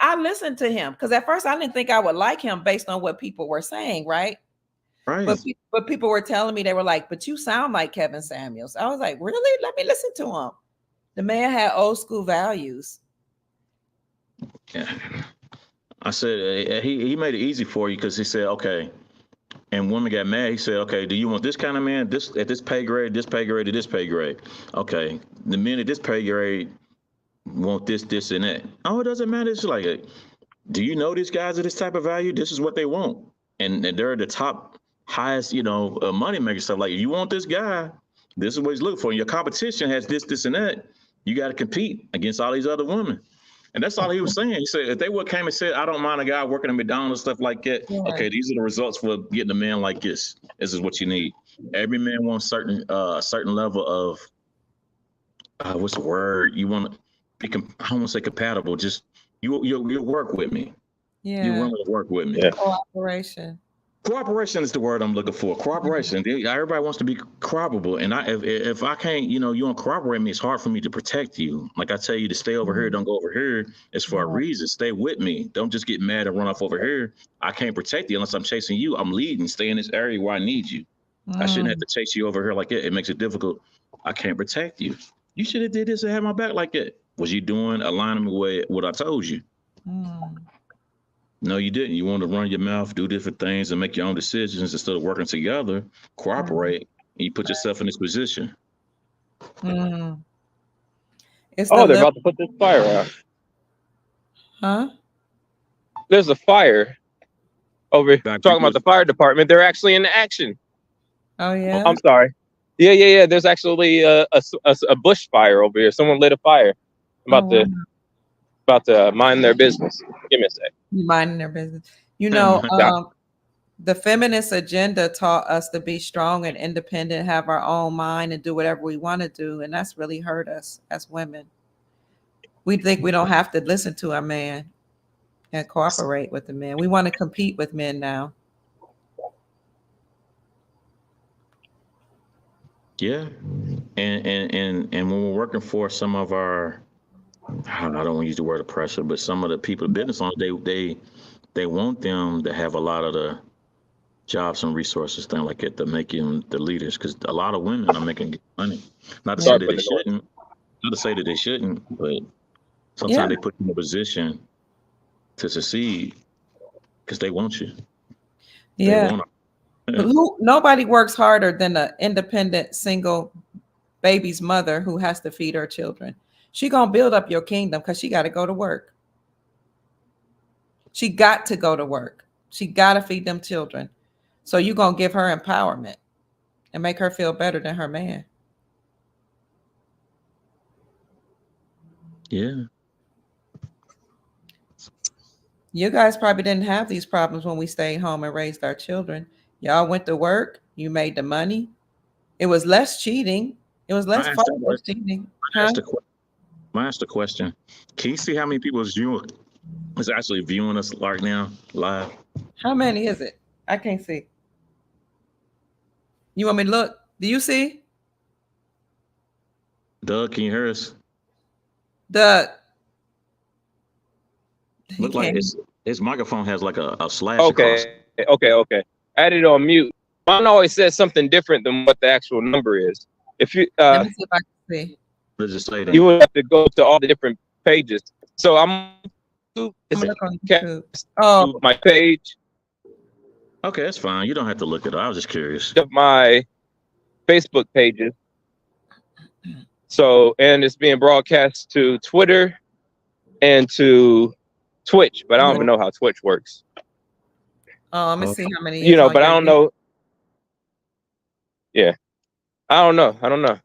I listened to him because at first I didn't think I would like him based on what people were saying, right? Right. But people were telling me, they were like, "But you sound like Kevin Samuels." I was like, "Really? Let me listen to him." The man had old school values. Yeah. I said he made it easy for you because he said, okay. And women got mad. He said, okay, do you want this kind of man? At this pay grade, this pay grade, or this pay grade? Okay. The men at this pay grade want this, and that. Oh, it doesn't matter. It's like, do you know these guys are this type of value? This is what they want. And they're the top, highest, money maker stuff. Like, if you want this guy, this is what he's looking for. And your competition has this, and that. You got to compete against all these other women. And that's all he was saying. He said, if they would came and said, I don't mind a guy working at McDonald's, stuff like that. Yeah. Okay, these are the results for getting a man like this. This is what you need. Every man wants a certain level of, what's the word? You want to be, I don't want to say compatible, just you'll work with me. Yeah. You want to work with me. Yeah. Cooperation. Cooperation is the word I'm looking for. Cooperation. Everybody wants to be cooperable, and if I can't, you don't cooperate me, it's hard for me to protect you. Like I tell you to stay over here, don't go over here. It's for a reason. Stay with me. Don't just get mad and run off over here. I can't protect you unless I'm chasing you. I'm leading. Stay in this area where I need you. I shouldn't have to chase you over here like that. It makes it difficult. I can't protect you. You should have did this and had my back like that. Was you doing aligning with what I told you? No, you didn't. You want to run your mouth, do different things, and make your own decisions instead of working together, cooperate, and you put yourself in this position. They're about to put this fire out. Huh? There's a fire over talking about the fire department. They're actually in action. Oh, yeah? I'm sorry. Yeah. There's actually a bushfire over here. Someone lit a fire. I'm about to mind their business. Give me a sec. Minding their business. You know, the feminist agenda taught us to be strong and independent, have our own mind, and do whatever we want to do, and that's really hurt us as women. We think we don't have to listen to a man and cooperate with the men. We want to compete with men now. Yeah, and when we're working for some of our, I don't want to use the word oppressor, but some of the people, business owners, they want them to have a lot of the jobs and resources, things like that, to make them the leaders, because a lot of women are making money. Not to say that they shouldn't, but sometimes they put you in a position to succeed because they want you. Yeah. But nobody works harder than an independent single baby's mother who has to feed her children. She gonna build up your kingdom because she got to go to work. She got to go to work. She got to feed them children. So you're gonna give her empowerment and make her feel better than her man. Yeah. You guys probably didn't have these problems when we stayed home and raised our children. Y'all went to work. You made the money. It was less cheating. It was less cheating. I asked a question. Can you see how many people is actually viewing us right now live? How many is it? I can't see. You want me to look? Do you see? Doug, can you hear us? Doug. Look like his microphone has like a slash across. Okay. I had it on mute. Mine always says something different than what the actual number is. If you let me see if I can see. Let's just say that. You would have to go to all the different pages. So I'm look on YouTube. My page. Okay, that's fine. You don't have to look it up. I was just curious. My Facebook pages. So, and it's being broadcast to Twitter and to Twitch, but I don't even know how Twitch works. Oh, let me see how many. But I don't know. Yeah, I don't know.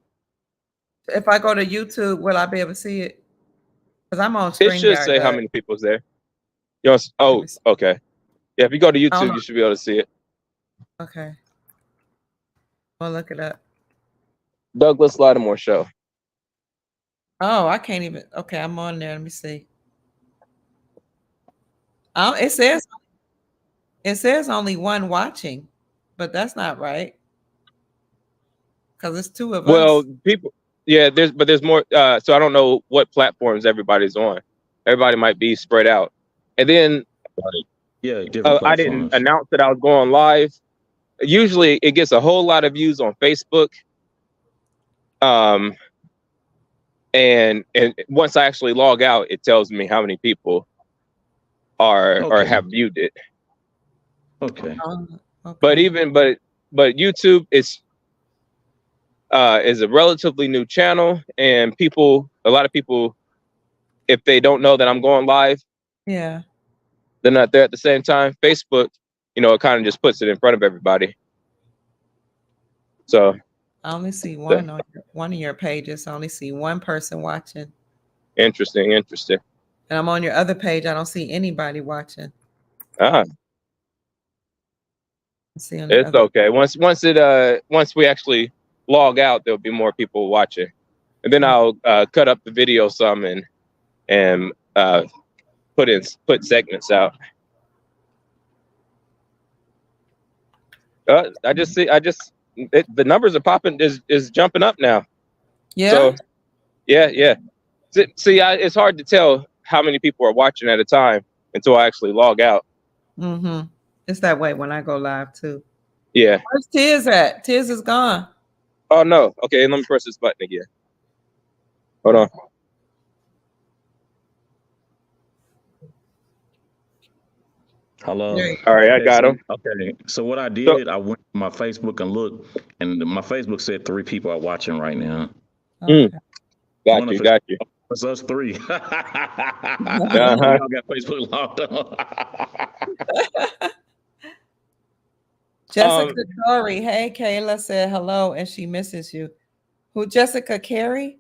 If I go to YouTube, will I be able to see it? Because I'm on StreamYard. It should say how many people's there. Okay. Yeah, if you go to YouTube, you should be able to see it. Okay. I'll look it up. Douglas Lattimore Show. Oh, I can't even. Okay, I'm on there. Let me see. It says only one watching, but that's not right. Because it's two of us. Well, people, there's more. So I don't know what platforms everybody's on. Everybody might be spread out. And then, I didn't announce that I was going live. Usually, it gets a whole lot of views on Facebook. And once I actually log out, it tells me how many people or have viewed it. Okay. But YouTube is a relatively new channel, and a lot of people, if they don't know that I'm going live, they're not there at the same time. Facebook, it kind of just puts it in front of everybody. So I only see one on one of your pages. I only see one person watching. Interesting. And I'm on your other page. I don't see anybody watching. It's okay. Once we actually log out, there'll be more people watching, and then I'll cut up the video some and put segments out. The numbers are popping, is jumping up now. Yeah. So, yeah. See, it's hard to tell how many people are watching at a time until I actually log out. Mm-hmm. It's that way when I go live too. Yeah. Where's Tiz at? Tiz is gone. Oh no. Okay, let me press this button again. Hold on. Hello. All right, I got him. Okay. So what I did, I went to my Facebook and looked, and my Facebook said 3 people are watching right now. Okay. Got you. It's us 3. Uh-huh. I got Facebook logged on. Jessica Corey. Hey, Kayla said hello and she misses you. Who, Jessica Carey?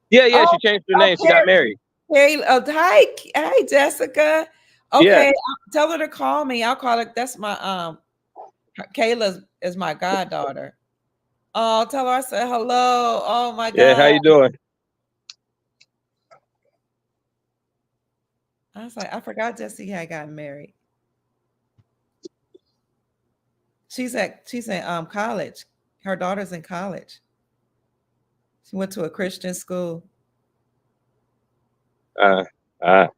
Yeah, Oh, she changed her name. She got married. Hey, hi, Jessica. Okay, tell her to call me. I'll call her. That's my Kayla is my goddaughter. Oh, tell her I said hello. Oh my God. Yeah, how you doing? I was like, I forgot Jessie had gotten married. She's in college. Her daughter's in college. She went to a Christian school. Yeah. I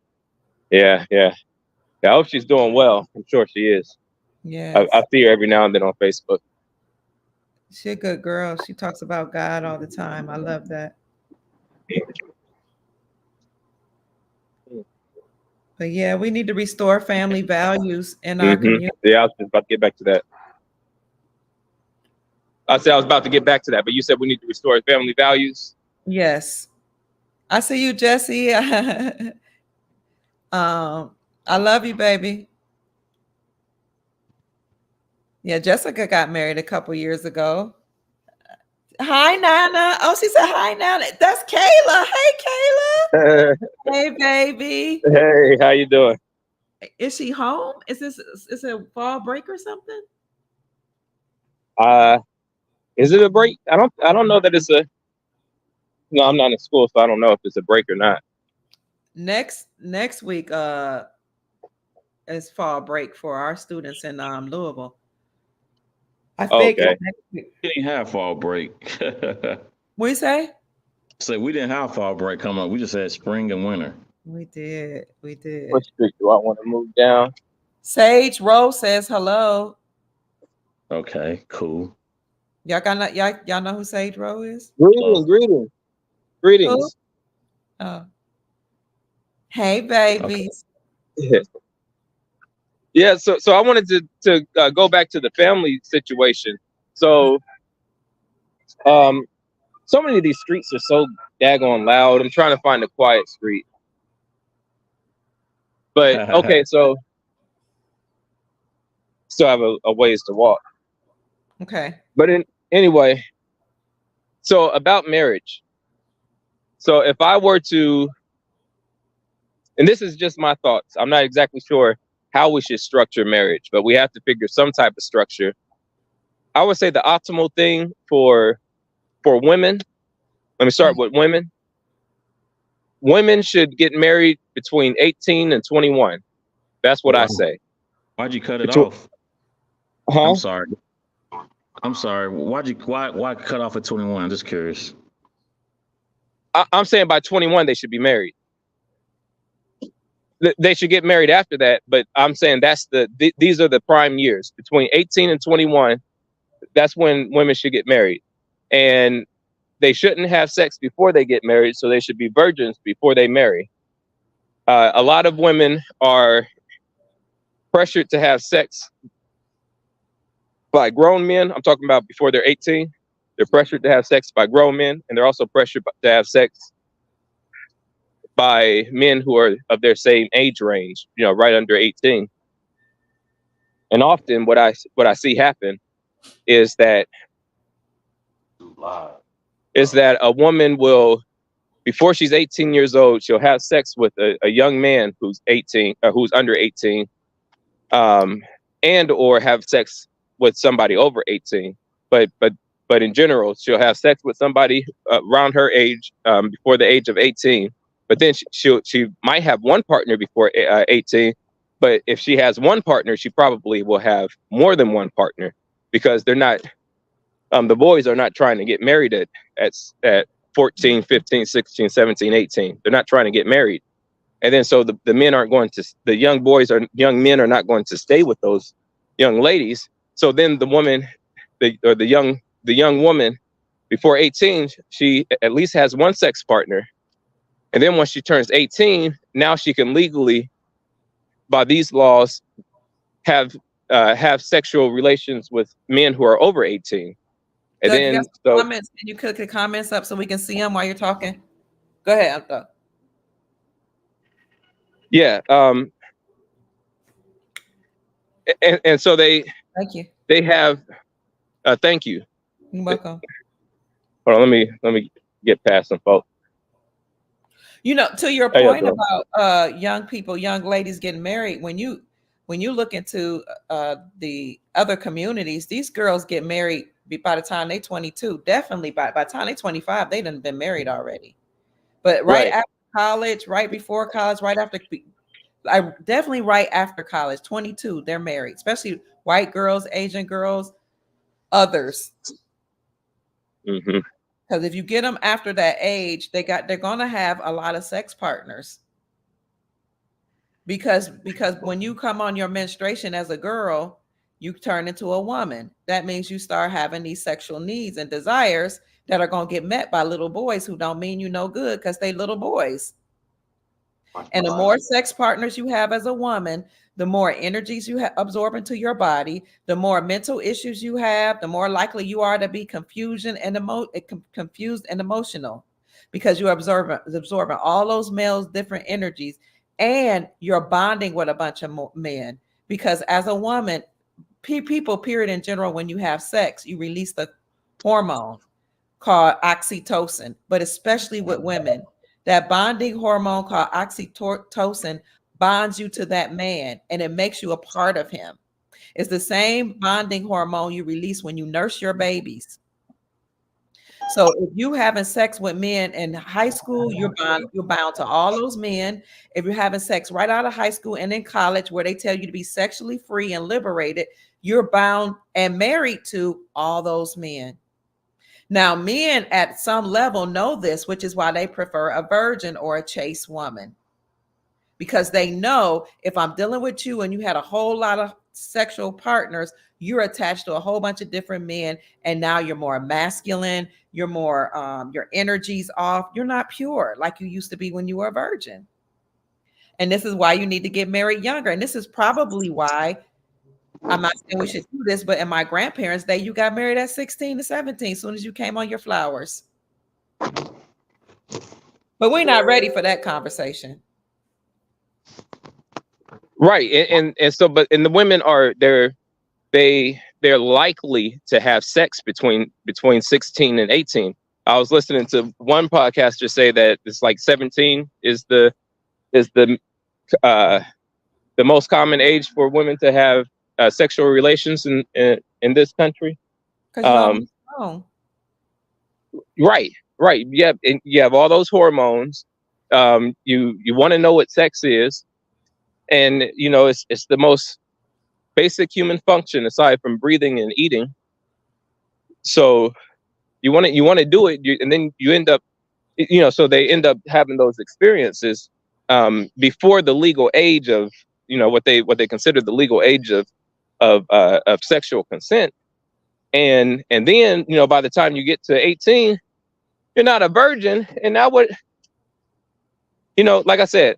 hope she's doing well. I'm sure she is. Yeah. I see her every now and then on Facebook. She's a good girl. She talks about God all the time. I love that. But yeah, we need to restore family values in our community. Yeah, I was just about to get back to that. I said I was about to get back to that, but you said we need to restore family values. Yes. I see you, Jesse. I love you, baby. Yeah, Jessica got married a couple years ago. Hi, Nana. Oh, she said hi, Nana. That's Kayla. Hey, Kayla. Hey, baby. Hey, how you doing? Is she home? Is it a fall break or something? Is it a break? I don't know that it's a. No, I'm not in school, so I don't know if it's a break or not. Next week is fall break for our students in Louisville. I think we didn't have fall break. What you say? So we didn't have fall break coming up. We just had spring and winter. We did. What street do I want to move down? Sage Rose says hello. Okay, cool. Y'all know who Sage Rose is? Greetings. Who? Oh. Hey, babies. Okay. Yeah, so I wanted to go back to the family situation. So, so many of these streets are so daggone loud. I'm trying to find a quiet street. But okay, so still have a ways to walk. Okay. But anyway, so about marriage. So if I were to, and this is just my thoughts, I'm not exactly sure how we should structure marriage, but we have to figure some type of structure. I would say the optimal thing for women, let me start with women. Women should get married between 18 and 21. That's what I say. Why'd you cut it off? Huh? I'm sorry. Why cut off at 21? I'm just curious. I'm saying by 21 they should be married. They should get married after that, but I'm saying these are the prime years between 18 and 21. That's when women should get married, and they shouldn't have sex before they get married. So they should be virgins before they marry. A lot of women are pressured to have sex by grown men. I'm talking about before they're 18. They're pressured to have sex by grown men, and they're also pressured to have sex by men who are of their same age range, right under 18. And often what I see happen is that a woman will, before she's 18 years old, she'll have sex with a young man who's 18, who's under 18, and or have sex with somebody over 18. But in general, she'll have sex with somebody around her age, before the age of 18. But then she might have one partner before 18. But if she has one partner, she probably will have more than one partner, because they're not, the boys are not trying to get married at 14, 15, 16, 17, 18. They're not trying to get married. And then so the men aren't going to, the young men are not going to stay with those young ladies. So then the woman, the young woman before 18, she at least has one sex partner. And then once she turns 18, now she can legally, by these laws, have sexual relations with men who are over 18. And Doug, then you got comments. Can you click the comments up so we can see them while you're talking? Go ahead, Doug. Yeah. And so they Thank you. they have. Thank you. You're welcome. Hold on, let me get past some folks. You know, to your How y'all point doing? about young people, young ladies getting married, when you look into the other communities, these girls get married by the time they 22. Definitely by the time they 25, they done been married already. But right after college, right before college, definitely right after college, 22, they're married, especially white girls, Asian girls, others. Mm-hmm. Because if you get them after that age, they're gonna have a lot of sex partners. Because when you come on your menstruation as a girl, you turn into a woman. That means you start having these sexual needs and desires that are gonna get met by little boys who don't mean you no good because they little boys. And the more sex partners you have as a woman, the more energies you absorb into your body, the more mental issues you have, the more likely you are to be confused and emotional, because you're absorbing all those males' different energies, and you're bonding with a bunch of men. Because as a woman, people, period, in general, when you have sex, you release the hormone called oxytocin, but especially with women, that bonding hormone called oxytocin bonds you to that man, and it makes you a part of him. It's the same bonding hormone you release when you nurse your babies. So if you having sex with men in high school, you're bound to all those men. If you're having sex right out of high school and in college, where they tell you to be sexually free and liberated, you're bound and married to all those men. Now, men at some level know this, which is why they prefer a virgin or a chaste woman, because they know if I'm dealing with you and you had a whole lot of sexual partners, you're attached to a whole bunch of different men, and now you're more masculine, you're more your energy's off, you're not pure like you used to be when you were a virgin. And this is why you need to get married younger. And this is probably why, I'm not saying we should do this, but in my grandparents' day, you got married at 16 to 17 as soon as you came on your flowers. But we're not ready for that conversation. Right. And so, but the women are they're likely to have sex between 16 and 18. I was listening to one podcaster say that it's like 17 is the most common age for women to have sexual relations in this country. Right. Yeah, and you have all those hormones. You want to know what sex is, and you know it's the most basic human function aside from breathing and eating. So you want to do it, and then you end up, so they end up having those experiences before the legal age of, what they consider the legal age of sexual consent, and then by the time you get to 18, you're not a virgin, and now what? Like I said,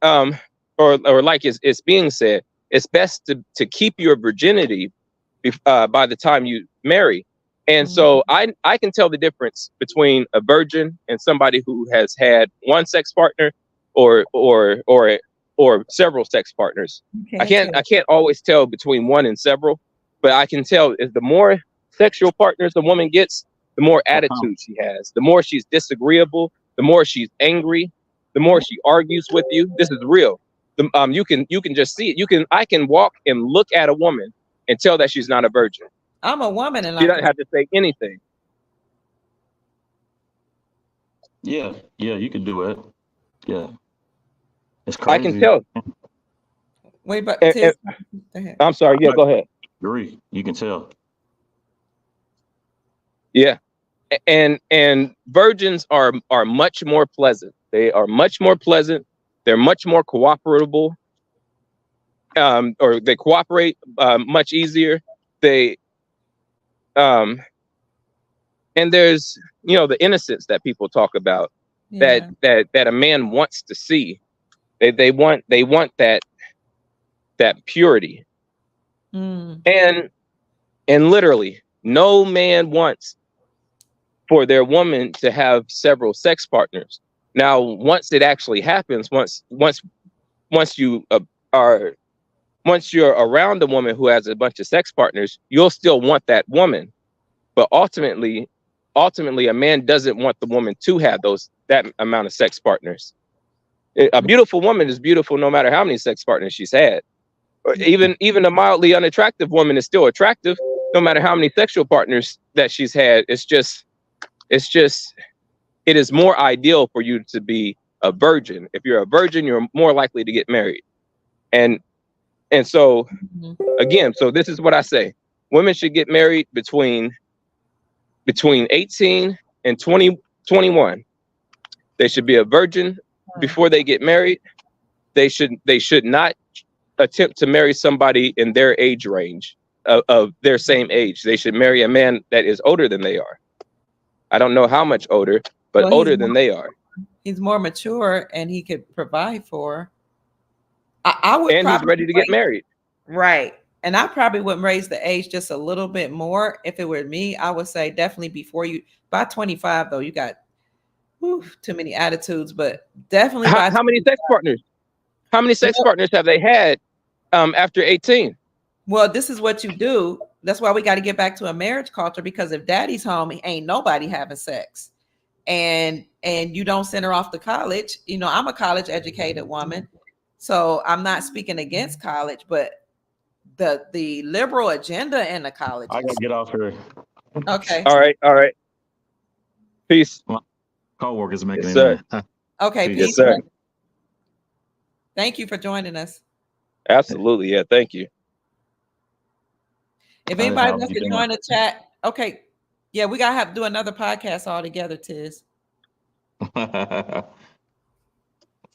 or like it's being said, it's best to keep your virginity by the time you marry. And so I can tell the difference between a virgin and somebody who has had one sex partner or several sex partners. I can't always tell between one and several, but I can tell is the more sexual partners the woman gets, the more attitude she has, the more she's disagreeable, the more she's angry, the more she argues with you. This is real. You can just see it. I can walk and look at a woman and tell that she's not a virgin. I'm a woman, and she doesn't have to say anything. Yeah, you can do it. Yeah, it's crazy. I can tell. Wait, but I'm sorry. Yeah, go ahead. Agree. You can tell. Yeah, and virgins are much more pleasant. They are much more pleasant. They're much more cooperable. Or they cooperate much easier. They and there's the innocence that people talk about, that a man wants to see. They want that purity. And literally no man wants for their woman to have several sex partners. Now once it actually happens, once you are once you're around a woman who has a bunch of sex partners, you'll still want that woman. But ultimately, a man doesn't want the woman to have that amount of sex partners. A beautiful woman is beautiful no matter how many sex partners she's had. Or even a mildly unattractive woman is still attractive no matter how many sexual partners that she's had. It is more ideal for you to be a virgin. If you're a virgin, you're more likely to get married. And so again, so this is what I say. Women should get married between 18 and 21. They should be a virgin before they get married. They should not attempt to marry somebody in their age range of their same age. They should marry a man that is older than they are. I don't know how much older, but older than they are. He's more mature and he could provide for. I would, and he's ready to get married. Right. And I probably would raise the age just a little bit more. If it were me, I would say definitely by 25, though, you got too many attitudes, but definitely. How many sex partners? How many sex partners have they had after 18? Well, this is what you do. That's why we got to get back to a marriage culture, because if daddy's home, ain't nobody having sex. And you don't send her off to college. You know, I'm a college educated woman, so I'm not speaking against college, but the liberal agenda in the college. I gotta get off here. Okay. All right. Peace. Co-workers making yes, sir. Okay, peace. Yes, sir. Thank you for joining us. Absolutely, yeah. Thank you. If anybody wants to join the chat, okay. Yeah, we gotta have to do another podcast all together, Tiz. Man,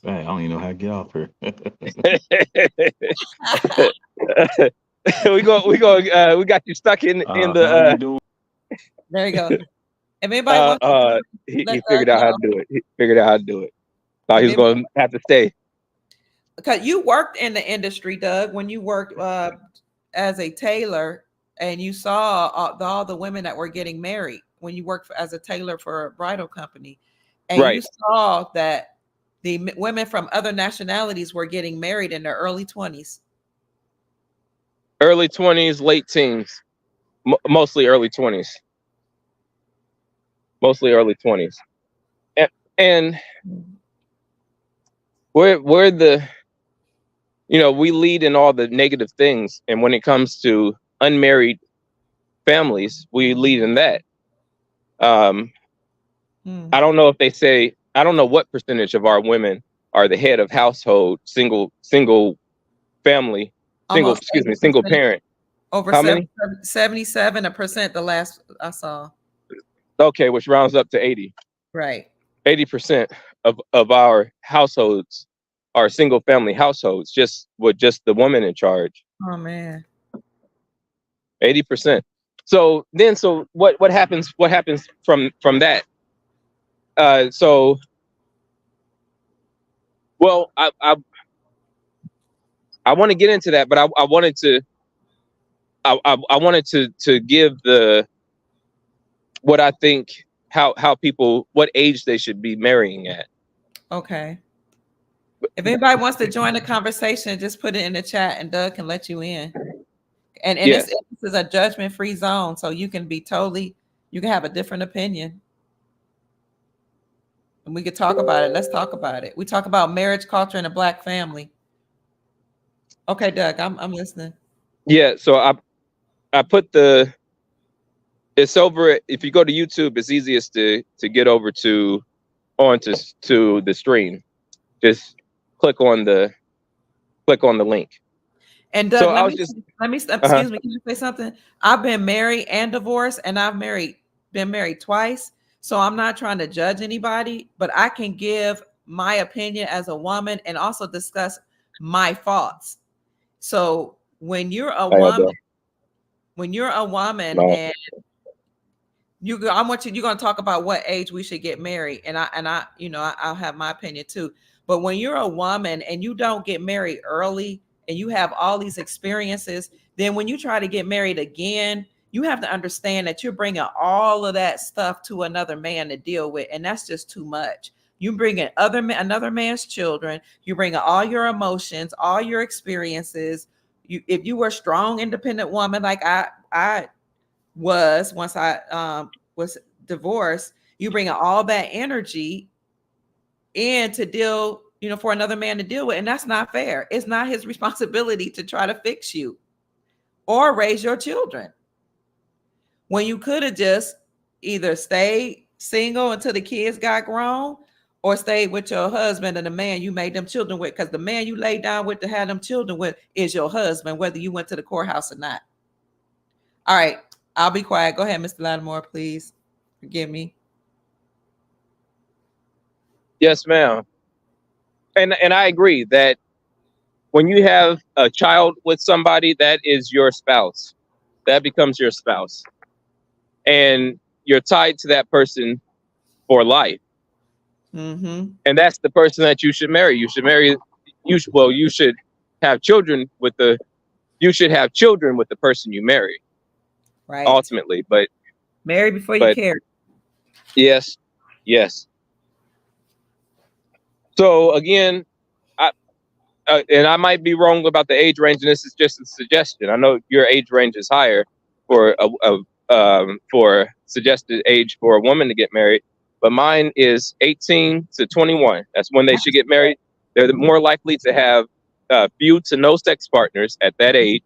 I don't even know how to get off here. we got you stuck in the. There you go. If anybody wants he figured out how to do it. He figured out how to do it. Thought he was going to have to stay. Because you worked in the industry, Doug, when you worked as a tailor, and you saw all the women that were getting married when you worked as a tailor for a bridal company, and you saw that the women from other nationalities were getting married in their early 20s. Early 20s, late teens, mostly early 20s. Mostly early 20s. And we're the, we lead in all the negative things. And when it comes to unmarried families, we lead in that. I don't know if they say, I don't know what percentage of our women are the head of household, single family, single parent. Over 77% the last I saw. Okay, which rounds up to 80. Right. 80% of our households are single family households, just with just the woman in charge. Oh man. 80%. So what happens from that? Well, I want to get into that, but I wanted to give what I think how people, what age they should be marrying at. Okay. If anybody wants to join the conversation, just put it in the chat and Doug can let you in. And yes. This is a judgment-free zone, so you can have a different opinion. And we could talk about it. Let's talk about it. We talk about marriage culture in a Black family. Okay, Doug, I'm listening. Yeah, so I put it's over. If you go to YouTube, it's easiest to get over to the stream. Just click on the link. And Doug, excuse me, can you say something? I've been married and divorced, and I've been married twice. So I'm not trying to judge anybody, but I can give my opinion as a woman and also discuss my faults. So when you're a woman, and you're going to talk about what age we should get married, and I'll have my opinion too. But when you're a woman and you don't get married early and you have all these experiences, then when you try to get married again, you have to understand that you're bringing all of that stuff to another man to deal with, and that's just too much. You bring in another man's children. You bring all your emotions, all your experiences, if you were a strong, independent woman like I was once I was divorced, you bring all that energy in to deal, for another man to deal with, and that's not fair. It's not his responsibility to try to fix you or raise your children when you could have just either stayed single until the kids got grown or stayed with your husband and the man you made them children with, because the man you laid down with to have them children with is your husband, whether you went to the courthouse or not. All right, I'll be quiet. Go ahead, Mr. Lattimore, please. Forgive me. Yes, ma'am. And I agree that when you have a child with somebody, that is your spouse. That becomes your spouse. And you're tied to that person for life. Mm-hmm. And that's the person that you should marry. You should marry, you should have children with the person you marry. Right. Ultimately. But marry before you care. Yes. So again, and I might be wrong about the age range, and this is just a suggestion. I know your age range is higher for suggested age for a woman to get married, but mine is 18 to 21. That's when they should get married. They're more likely to have few to no sex partners at that age.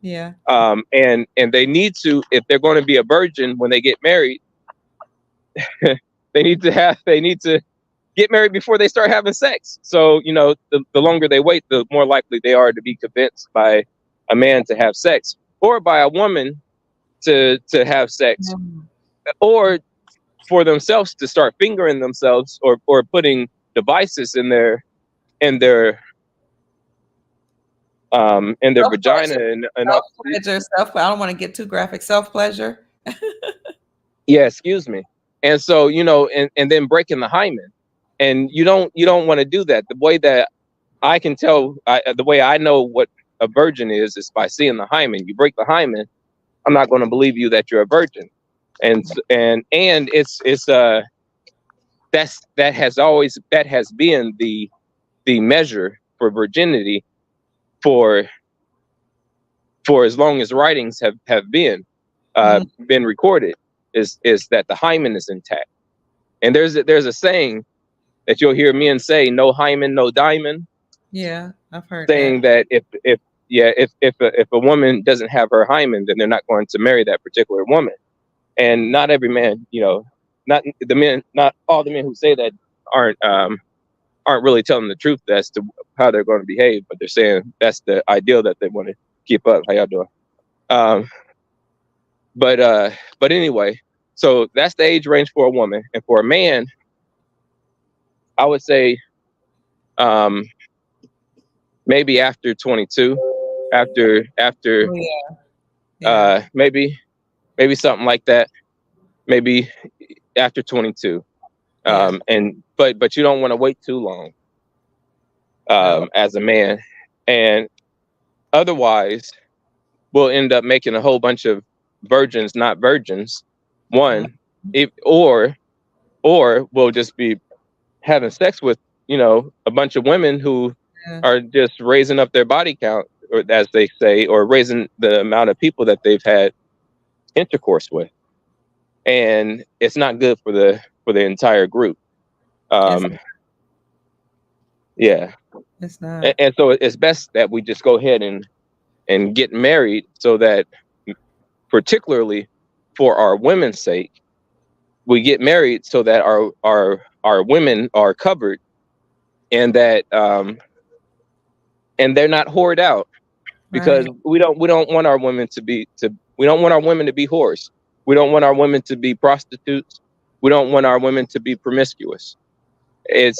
Yeah. And they need to, if they're going to be a virgin when they get married, they need to get married before they start having sex. So, the longer they wait, the more likely they are to be convinced by a man to have sex, or by a woman to have sex, or for themselves to start fingering themselves, or putting devices in their vagina and self-pleasure, I don't want to get too graphic. Self-pleasure. Yeah, excuse me. And so, and then breaking the hymen. And you don't want to do that. The way that I can tell, the way I know what a virgin is by seeing the hymen. You break the hymen, I'm not going to believe you that you're a virgin. And that has been the measure for virginity for as long as writings have been recorded, is that the hymen is intact. And there's a saying that you'll hear men say, no hymen, no diamond. Yeah, I've heard saying that if a woman doesn't have her hymen, then they're not going to marry that particular woman. And not every man, not all the men who say that aren't really telling the truth as to how they're going to behave, but they're saying that's the ideal that they want to keep up. How y'all doing? But anyway, so that's the age range for a woman. And for a man, I would say maybe after 22, maybe something like that, maybe after 22. But you don't want to wait too long as a man, and otherwise we'll end up making a whole bunch of virgins not virgins. Or we'll just be having sex with a bunch of women who are just raising up their body count, or as they say, or raising the amount of people that they've had intercourse with, and it's not good for the entire group. Yeah, it's not. And so it's best that we just go ahead and get married, so that, particularly for our women's sake, we get married so that our women are covered, and that and they're not whored out, because we don't want our women to be whores. We don't want our women to be prostitutes. We don't want our women to be promiscuous. It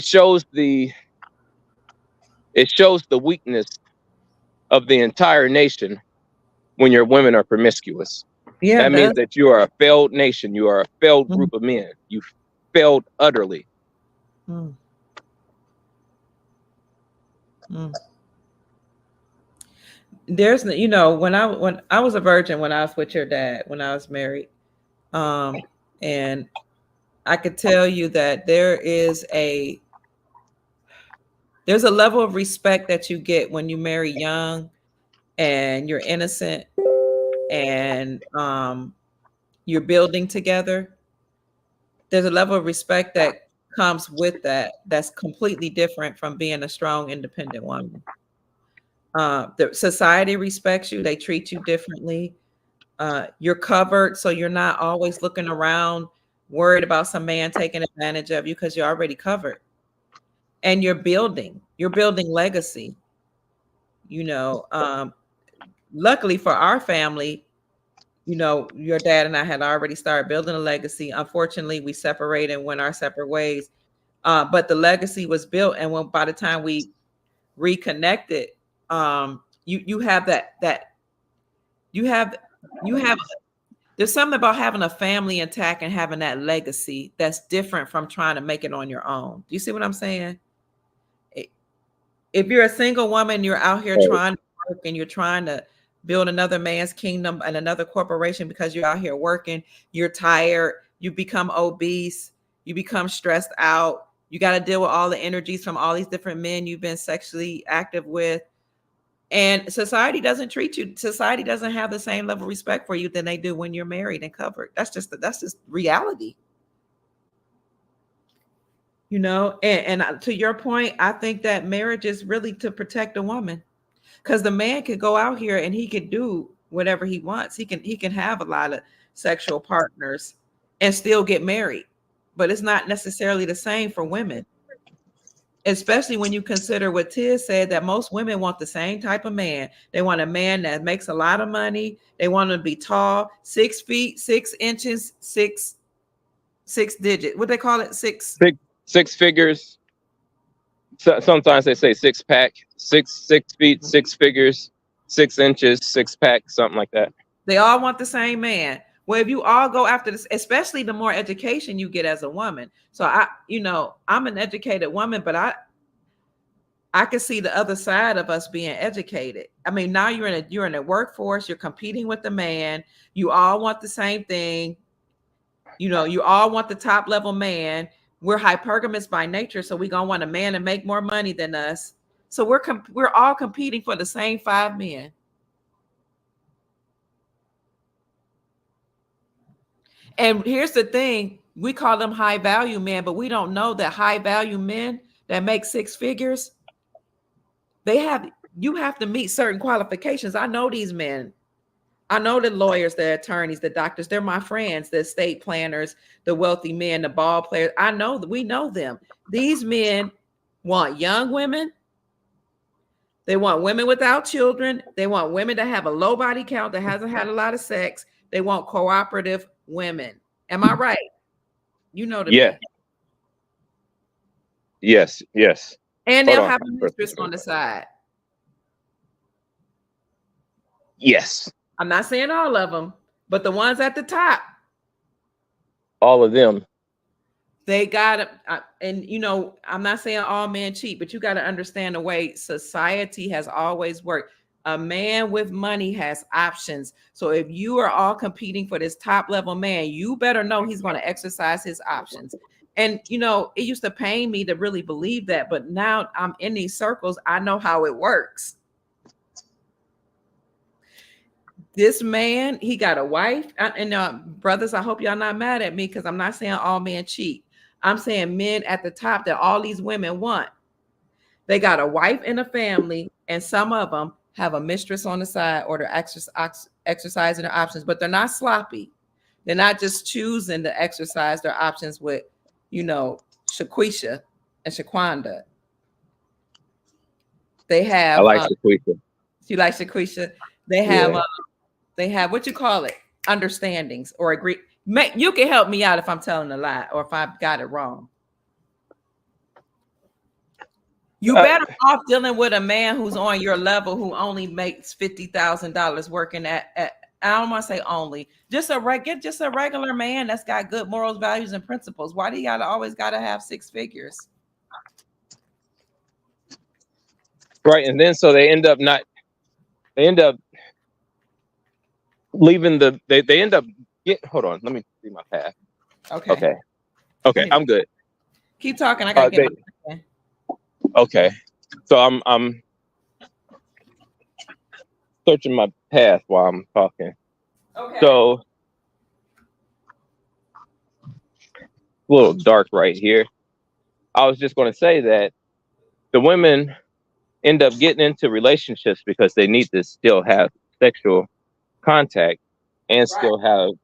shows the weakness of the entire nation when your women are promiscuous. Yeah, that means that you are a failed nation. You are a failed group of men. You failed utterly. There's, when I was a virgin, when I was with your dad, when I was married, and I could tell you that there is There's a level of respect that you get when you marry young and you're innocent and you're building together. There's a level of respect that comes with that that's completely different from being a strong, independent woman. The society respects you, they treat you differently. You're covered, so you're not always looking around worried about some man taking advantage of you because you're already covered. And you're building legacy. You know, luckily for our family, you know, your dad and I had already started building a legacy. Unfortunately, we separated and went our separate ways. But the legacy was built, and when by the time we reconnected, you have that you have there's something about having a family intact and having that legacy that's different from trying to make it on your own. Do you see what I'm saying? If you're a single woman, you're out here trying to work and you're trying to build another man's kingdom and another corporation because you're out here working, you're tired, you become obese, you become stressed out, you got to deal with all the energies from all these different men you've been sexually active with. And society doesn't have the same level of respect for you than they do when you're married and covered. That's just reality. You know, and to your point, I think that marriage is really to protect a woman, because the man could go out here and he could do whatever he wants. He can have a lot of sexual partners and still get married, but it's not necessarily the same for women. Especially when you consider what Tiz said, that most women want the same type of man. They want a man that makes a lot of money. They want to be tall, 6 feet, 6 inches, six digit. What they call it? Six figures. So, sometimes they say 6-pack, 6 feet, 6 figures, 6 inches, 6-pack, something like that. They all want the same man. Well, if you all go after this, especially the more education you get as a woman. So I'm an educated woman, but I can see the other side of us being educated. I mean, now you're in a workforce, you're competing with the man, you all want the same thing. You know, you all want the top level man. We're hypergamous by nature, so we're gonna want a man to make more money than us. So we're all competing for the same 5 men. And here's the thing, we call them high value men, but we don't know that high value men that make 6 figures, you have to meet certain qualifications. I know these men. I know the lawyers, the attorneys, the doctors, they're my friends, the estate planners, the wealthy men, the ball players. We know them. These men want young women. They want women without children. They want women that have a low body count, that hasn't had a lot of sex. They want cooperative women. Am I right? You know the men. Yes. And they'll have a mistress on the side. Yes. I'm not saying all of them, but the ones at the top. All of them. They got and I'm not saying all men cheat, but you got to understand the way society has always worked. A man with money has options. So if you are all competing for this top level man, you better know he's going to exercise his options. And, it used to pain me to really believe that, but now I'm in these circles. I know how it works. This man, he got a wife. And brothers, I hope y'all not mad at me, because I'm not saying all men cheat. I'm saying men at the top that all these women want. They got a wife and a family, and some of them have a mistress on the side, or they're exercising their options, but they're not sloppy. They're not just choosing to exercise their options with, Shaquisha and Shaquanda. They have. I like Shaquisha. You like Shaquisha? They have. Yeah. They have, what you call it, understandings or agree. You can help me out if I'm telling a lie or if I've got it wrong. You better off dealing with a man who's on your level, who only makes $50,000 working at I don't want to say only, just a regular man that's got good morals, values, and principles. Why do y'all always got to have 6 figures? Right, and then so they end up leaving they end up hold on, let me see my path. Okay, I'm good. Keep talking. I gotta get my okay. So I'm searching my path while I'm talking. Okay. So a little dark right here. I was just going to say that the women end up getting into relationships because they need to still have sexual contact and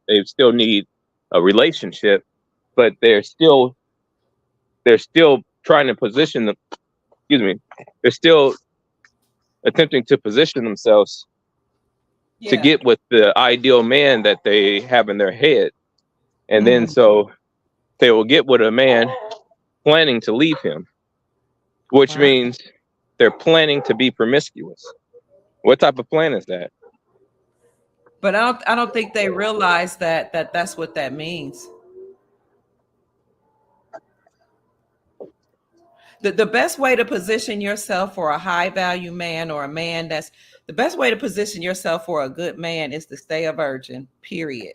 they still need a relationship, but they're still trying to position them. Excuse me. They're still attempting to position themselves to get with the ideal man that they have in their head, and then so they will get with a man planning to leave him, which means they're planning to be promiscuous. What type of plan is that? But I don't think they realize that's what that means. The best way to position yourself for a high value man, or a man that's the best way to position yourself for a good man is to stay a virgin, period.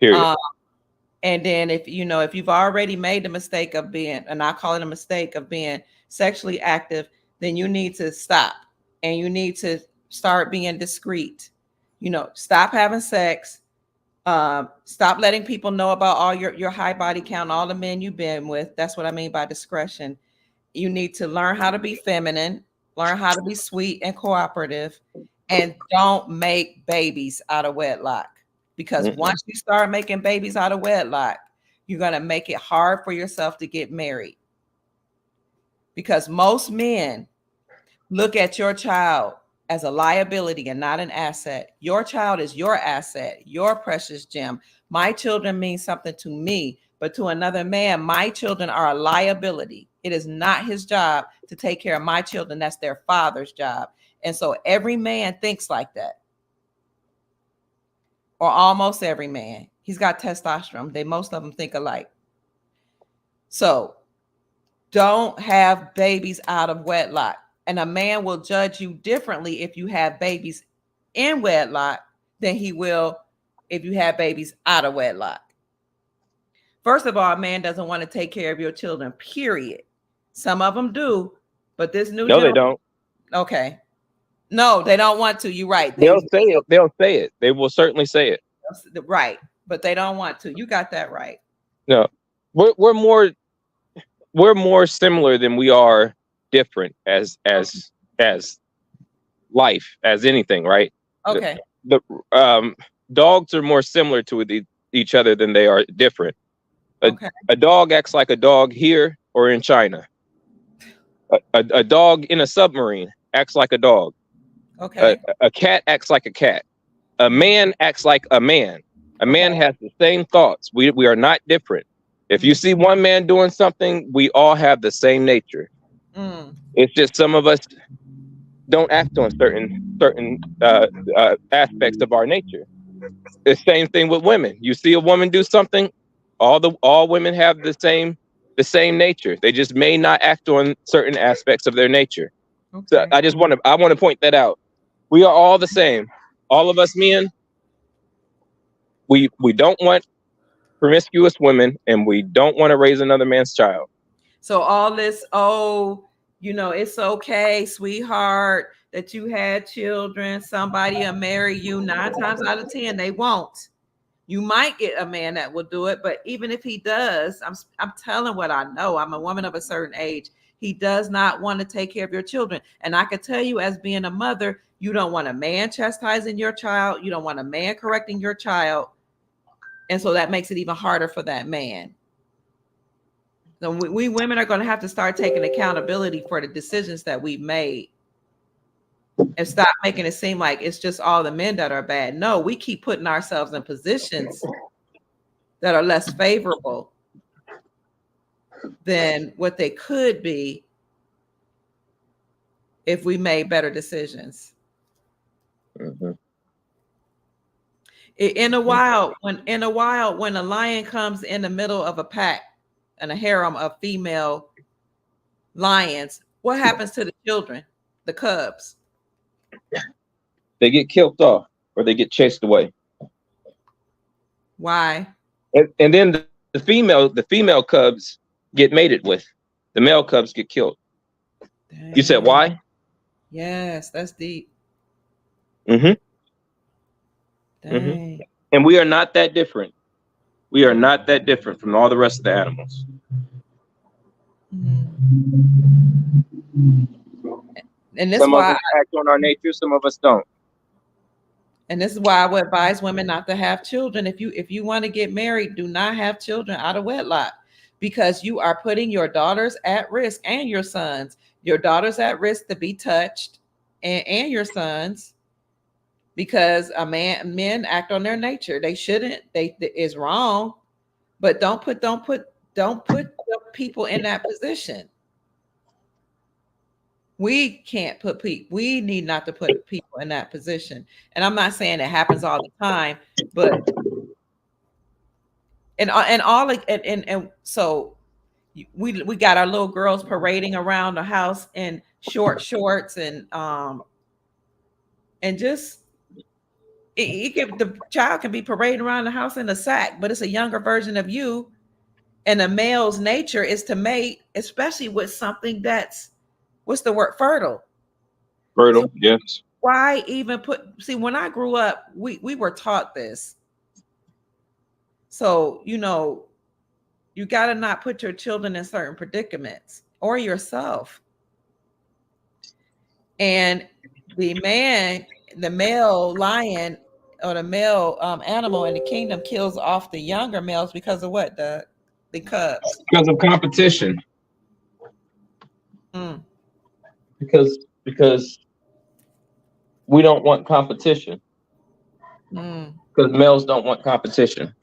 And then if you've already made the mistake of being, and I call it a mistake of being sexually active, then you need to stop, and you need to start being discreet. Stop having sex. Stop letting people know about all your high body count, all the men you've been with. That's what I mean by discretion. You need to learn how to be feminine, learn how to be sweet and cooperative, and don't make babies out of wedlock. Because once you start making babies out of wedlock, you're going to make it hard for yourself to get married. Because most men look at your child as a liability and not an asset. Your child is your asset, your precious gem. My children mean something to me, but to another man, my children are a liability. It is not his job to take care of my children. That's their father's job. And so every man thinks like that. Or almost every man. He's got testosterone. Most of them think alike. So don't have babies out of wedlock. And a man will judge you differently if you have babies in wedlock than he will if you have babies out of wedlock. First of all, a man doesn't want to take care of your children, period. Some of them do, but this new they don't. Okay. No, they don't want to. You're right. They'll say it. They'll say it. They will certainly say it. Right. But they don't want to. You got that right. No. We're more similar than we are different as life, as anything, right? Okay. The dogs are more similar to each other than they are different. A dog acts like a dog here or in China. A dog in a submarine acts like a dog. Okay. A cat acts like a cat. A man acts like a man. A man has the same thoughts. We are not different. If you see one man doing something, we all have the same nature. It's just some of us don't act on certain aspects of our nature. The same thing with women. You see a woman do something, all women have the same nature. They just may not act on certain aspects of their nature. So I want to point that out. We are all the same. All of us men, we don't want promiscuous women, and we don't want to raise another man's child. So all this, it's okay, sweetheart, that you had children. Somebody will marry you. 9 times out of 10, they won't. You might get a man that will do it, but even if he does, I'm telling what I know. I'm a woman of a certain age. He does not want to take care of your children. And I can tell you, as being a mother, you don't want a man chastising your child. You don't want a man correcting your child. And so that makes it even harder for that man. So we women are going to have to start taking accountability for the decisions that we've made, and stop making it seem like it's just all the men that are bad. No, we keep putting ourselves in positions that are less favorable than what they could be if we made better decisions. In a wild, when a lion comes in the middle of a pack and a harem of female lions, what happens to the children, the cubs? They get killed off, or they get chased away. Why? And then the female cubs get mated with. The male cubs get killed. Dang. You said why? Yes, that's deep. Mm-hmm. Dang. And we are not that different. We are not that different from all the rest of the animals. And this is Some of why us act on our nature, some of us don't. And this is why I would advise women not to have children. If you want to get married, do not have children out of wedlock, because you are putting your daughters at risk and your sons. Your daughters at risk to be touched, and your sons, because men act on their nature. They shouldn't. They is wrong, but don't put the people in that position. We can't put people. We need not to put people in that position. And I'm not saying it happens all the time, but so we got our little girls parading around the house in short shorts and just the child can be parading around the house in a sack, but it's a younger version of you. And a male's nature is to mate, especially with something that's, what's the word, fertile. Fertile, So yes. why even see, when I grew up, we were taught this. So, you got to not put your children in certain predicaments, or yourself. And the male lion, or the male animal in the kingdom, kills off the younger males because of what? The cubs. Because of competition. Because we don't want competition. Because males don't want competition.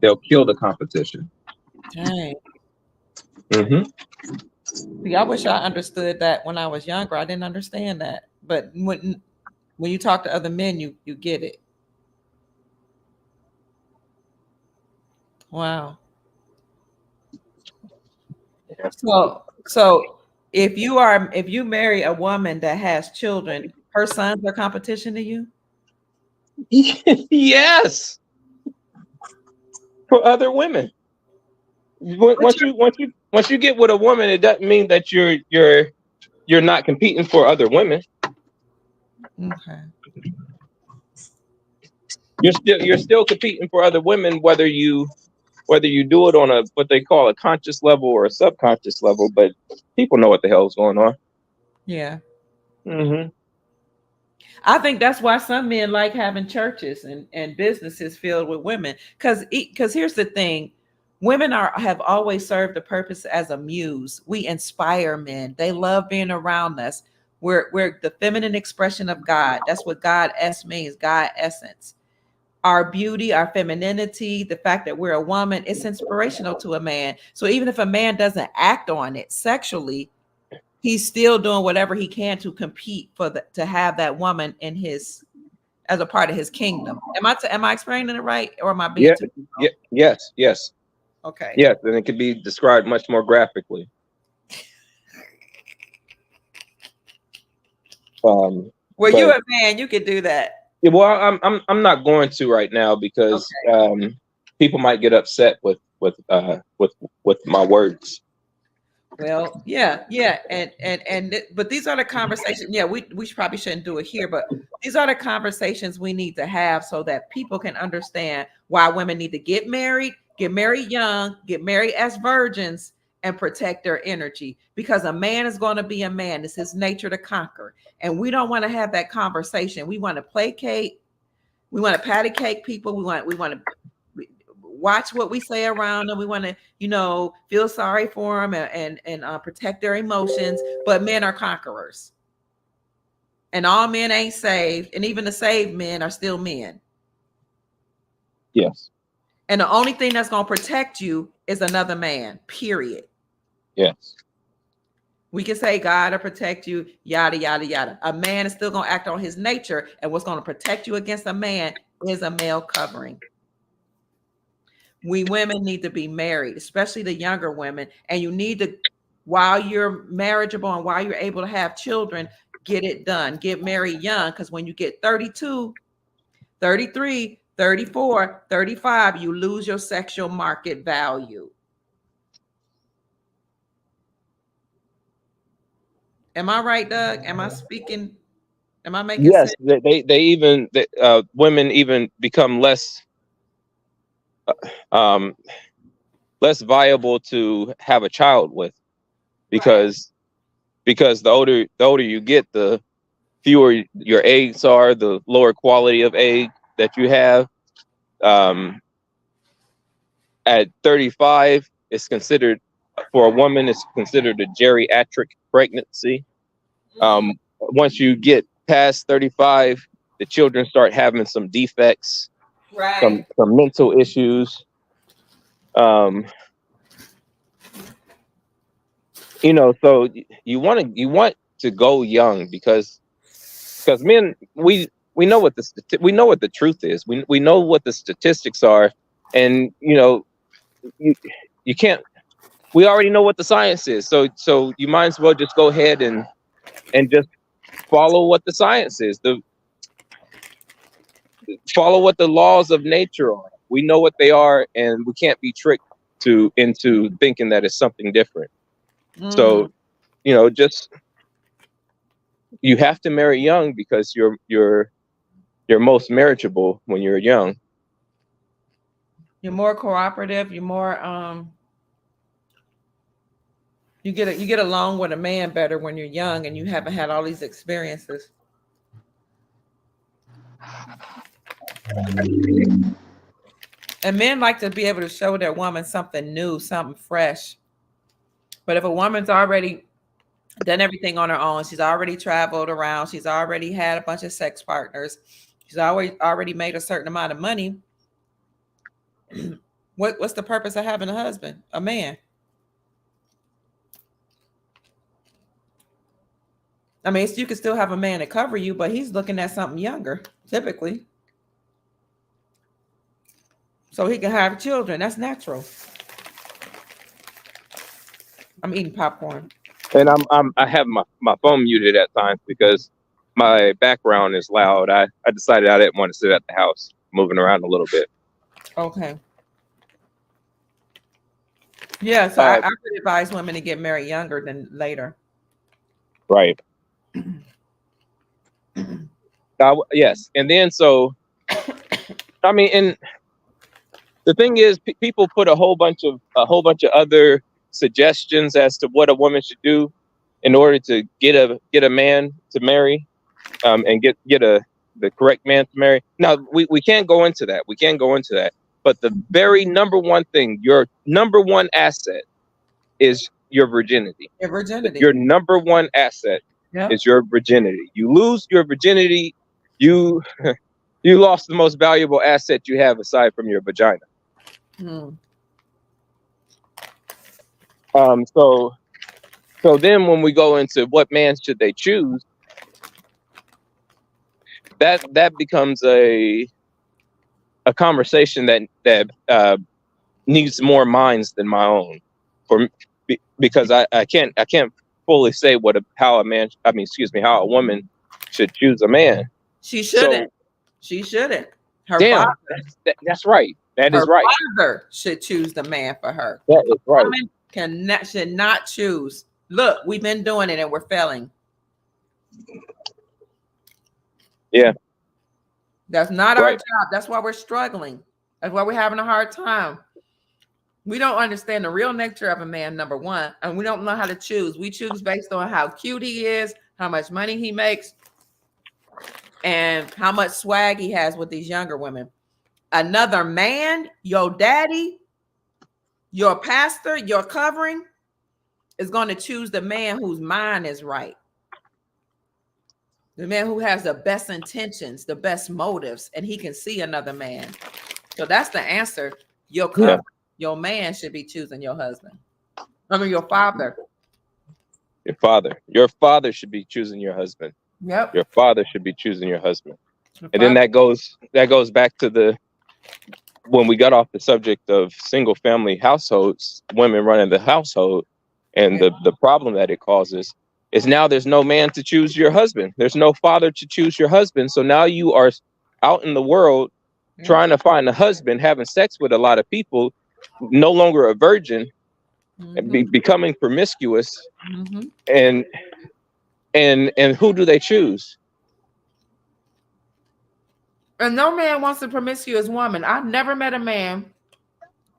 They'll kill the competition. Dang. Mm-hmm. See, I wish I understood that when I was younger. I didn't understand that. But when you talk to other men, you get it. Wow. So if you marry a woman that has children, her sons are competition to you? Yes. For other women. Once you get with a woman, it doesn't mean that you're not competing for other women. Okay. You're still competing for other women, whether you do it on a what they call a conscious level or a subconscious level, but people know what the hell's going on. Yeah. Mm-hmm. I think that's why some men like having churches and businesses filled with women. Because here's the thing. Women have always served the purpose as a muse. We inspire men. They love being around us. We're the feminine expression of God. That's what God-S means, God essence. Our beauty, our femininity, the fact that we're a woman, it's inspirational to a man. So even if a man doesn't act on it sexually, he's still doing whatever he can to compete to have that woman in his, as a part of his kingdom. Am I explaining it right, or am I being too? Yes. Okay. Yes, and it could be described much more graphically. Well, you're a man, you could do that. Yeah, well, I'm not going to right now because people might get upset with my words. Well, yeah, but these are the conversations. Yeah, we probably shouldn't do it here, but these are the conversations we need to have so that people can understand why women need to get married young, get married as virgins, and protect their energy. Because a man is going to be a man. It's his nature to conquer, and we don't want to have that conversation. We want to placate. We want to patty cake people. We want to watch what we say around them. We want to, feel sorry for them and protect their emotions. But men are conquerors, and all men ain't saved, and even the saved men are still men. Yes. And the only thing that's going to protect you is another man. Period. Yes. We can say God will protect you, yada yada yada. A man is still going to act on his nature, and what's going to protect you against a man is a male covering. We women need to be married, especially the younger women. And you need to, while you're marriageable and while you're able to have children, get it done. Get married young, because when you get 32, 33, 34, 35, you lose your sexual market value. Am I right, Doug? Am I speaking? Am I making Yes, sense? they even women even become less um, less viable to have a child with, because the older you get, the fewer your eggs are, the lower quality of egg that you have. At 35, it's considered, for a woman, it's considered a geriatric pregnancy. Once you get past 35, the children start having some defects, Right. some mental issues. You know, so you want to go young, because men, we know what the truth is. We know what the statistics are, and you know, you can't. We already know what the science is, so you might as well just go ahead and just follow what the science is. Follow what the laws of nature are. We know what they are, and we can't be tricked into thinking that it's something different. So, you know, just, you have to marry young, because you're most marriageable when you're young. You're more cooperative. You're more you get along with a man better when you're young and you haven't had all these experiences. And men like to be able to show their woman something new, something fresh. But if a woman's already done everything on her own, she's already traveled around, she's already had a bunch of sex partners, she's already made a certain amount of money, what's the purpose of having a husband, a man? I mean, you can still have a man to cover you, but he's looking at something younger, typically, so he can have children. That's natural. I'm eating popcorn. And I have my phone muted at times because my background is loud. I decided I didn't want to sit at the house moving around a little bit. Okay. Yeah, so I would advise women to get married younger than later. Right. Yes. And then, so, I mean, and the thing is, people put a whole bunch of other suggestions as to what a woman should do in order to get a man to marry, and get the correct man to marry. Now, we can't go into that. We can't go into that. But the very number one thing, your number one asset, is your virginity. Your virginity. Your number one asset is your virginity. You lose your virginity, you lost the most valuable asset you have aside from your vagina. So then when we go into what man should they choose, that becomes a conversation that needs more minds than my own, because I can't fully say how a woman should choose a man. She shouldn't. She shouldn't. Her Damn, father. that's right. That is right. Her father should choose the man for her. That is right. Woman should not choose. Look, we've been doing it and we're failing. Yeah. That's not our job. That's why we're struggling. That's why we're having a hard time. We don't understand the real nature of a man, number one, and we don't know how to choose. We choose based on how cute he is, how much money he makes, and how much swag he has with these younger women. Another man, your daddy, your pastor, your covering, is going to choose the man whose mind is right. The man who has the best intentions, the best motives, and he can see another man. So that's the answer. Your covering, your man should be choosing your husband. I mean, your father. Your father should be choosing your husband. Yep. Your father should be choosing your husband. And then that goes back to when we got off the subject of single family households, women running the household, and the problem that it causes is now there's no man to choose your husband. There's no father to choose your husband. So now you are out in the world trying to find a husband, having sex with a lot of people, no longer a virgin, and becoming promiscuous. And And who do they choose? And no man wants a promiscuous woman. I've never met a man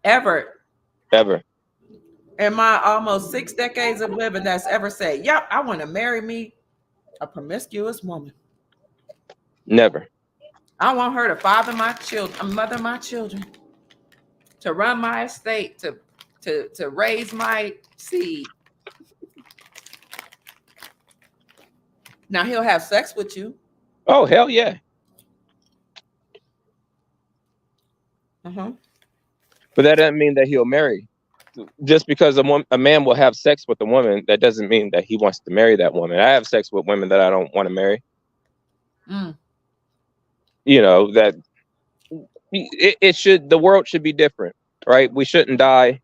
ever in my almost 6 decades of living that's ever said, yep, I want to marry me a promiscuous woman. Never. I want her to father my children, mother my children, to run my estate, to raise my seed. Now he'll have sex with you. Oh, hell yeah. Uh-huh. But that doesn't mean that he'll marry. Just because a man will have sex with a woman, that doesn't mean that he wants to marry that woman. I have sex with women that I don't want to marry. You know, that the world should be different, right? We shouldn't die.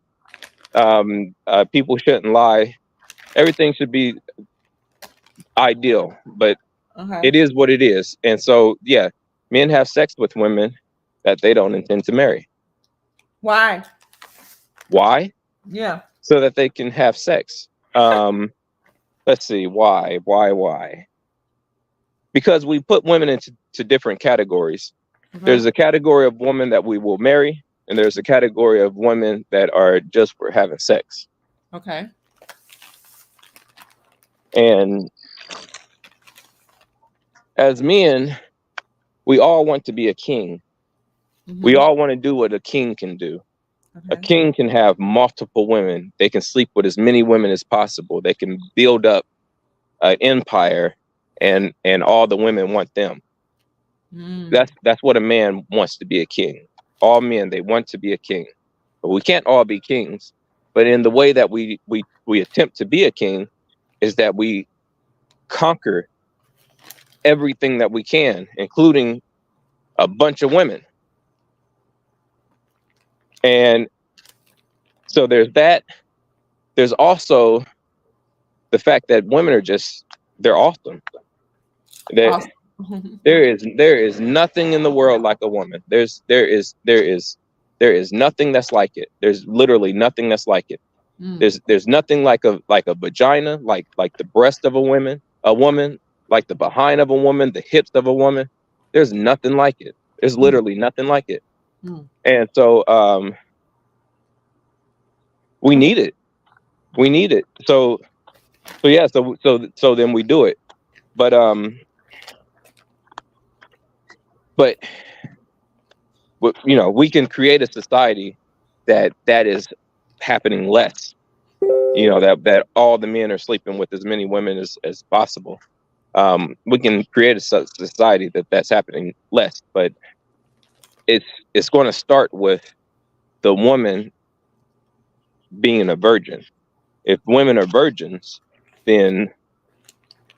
People shouldn't lie. Everything should be ideal, but it is what it is. And so, yeah, men have sex with women that they don't intend to marry. Why? Why? Yeah. So that they can have sex. Let's see. Why? Because we put women into different categories. There's a category of women that we will marry, and there's a category of women that are just for having sex. Okay. And as men, we all want to be a king. We all want to do what a king can do. A king can have multiple women. They can sleep with as many women as possible. They can build up an empire, and all the women want them. That's what a man wants to be, a king. All men, they want to be a king. But we can't all be kings. But in the way that we attempt to be a king is that we conquer everything that we can, including a bunch of women. And so there's that. There's also the fact that women are they're awesome. There is nothing in the world like a woman. There is nothing that's like it. There's literally nothing that's like it. There's nothing like a vagina, like the breast of a woman, like the behind of a woman, the hips of a woman. There's nothing like it. There's literally nothing like it. And so we need it. We need it. So yeah, so then we do it. But you know, we can create a society that is happening less. You know, that all the men are sleeping with as many women as possible. We can create a society that's happening less, but it's going to start with the woman being a virgin. If women are virgins, then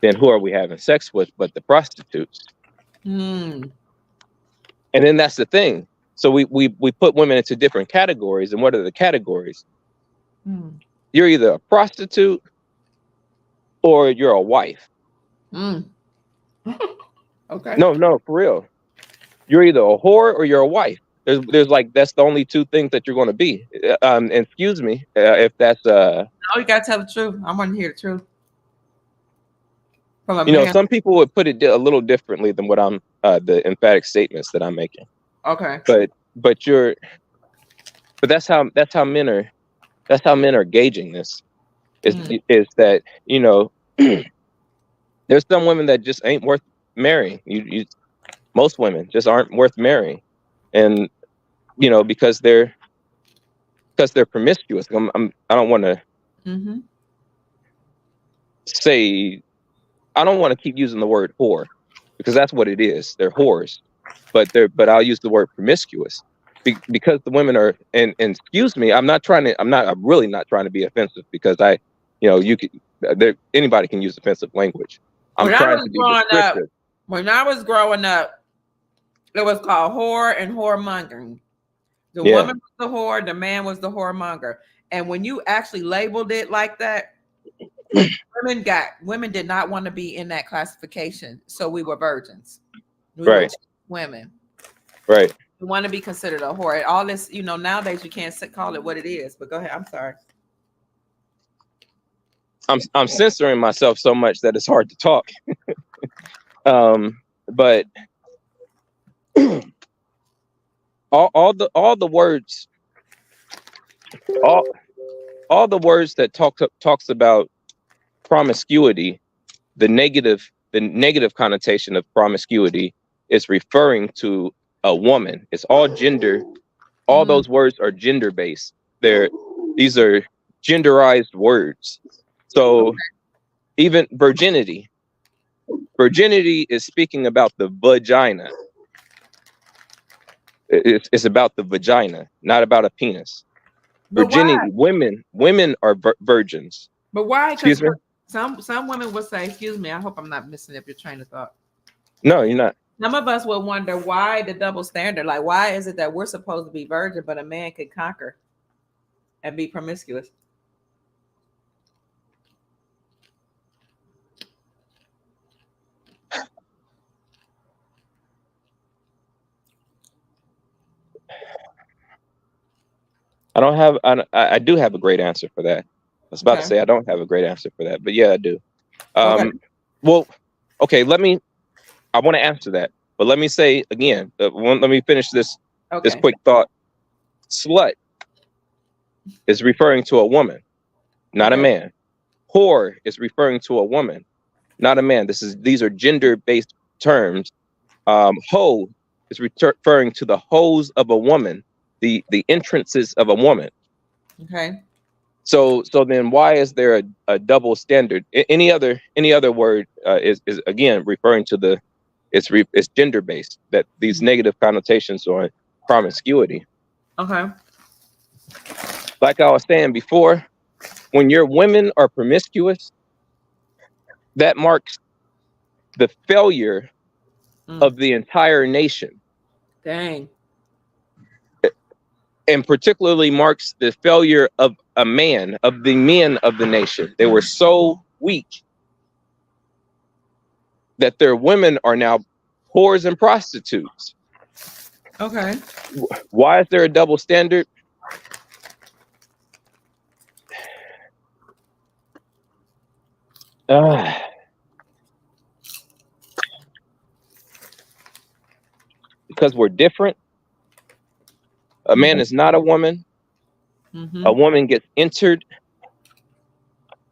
who are we having sex with but the prostitutes? And then that's the thing. So we put women into different categories. And what are the categories? You're either a prostitute or you're a wife. Okay. No, for real. You're either a whore or you're a wife. There's like, that's the only two things that you're going to be. And excuse me if that's No, you gotta tell the truth. I want to hear the truth. From a you man. know, some people would put it a little differently than what I'm the emphatic statements that I'm making. Okay. But that's how men are gauging this. Is that, you know, there's some women that just ain't worth marrying. Most women just aren't worth marrying, and you know, because they're promiscuous. I don't want to say, I don't want to keep using the word whore, because that's what it is. They're whores, but I'll use the word promiscuous because the women are, and excuse me, I'm really not trying to be offensive, because anybody can use offensive language. I'm trying to be descriptive. When I was growing up, it was called whore and whoremongering. The woman was the whore, the man was the whoremonger. And when you actually labeled it like that, women did not want to be in that classification. So we were virgins. We were women. Right. We want to be considered a whore. All this, you know, nowadays you can't call it what it is. But go ahead. I'm sorry. I'm censoring myself so much that it's hard to talk. But all the words, all the words that talks about promiscuity, the negative connotation of promiscuity is referring to a woman. It's all gender. All those words are gender based. These are genderized words. So even virginity is speaking about the vagina. It's about the vagina, not about a penis. But Virginity, women are virgins. But why? Excuse me? Some women would say, excuse me, I hope I'm not messing up your train of thought. No, you're not. Some of us will wonder why the double standard. Like, why is it that we're supposed to be virgin, but a man could conquer and be promiscuous? I do have a great answer for that. I was about to say I don't have a great answer for that, but yeah, I do. Well, okay, I want to answer that, but let me say again, let me finish this quick thought. Slut is referring to a woman, not a man. Whore is referring to a woman, not a man. These are gender-based terms. Hoe is referring to the hoes of a woman, the entrances of a woman. Okay. So then why is there a double standard? Any other word is again referring to it's gender based, that these negative connotations on promiscuity. Okay. Like I was saying before, when your women are promiscuous, that marks the failure of the entire nation. Dang. And particularly marks the failure of the men of the nation. They were so weak that their women are now whores and prostitutes. Okay. Why is there a double standard? Because we're different. A man is not a woman. A woman gets entered.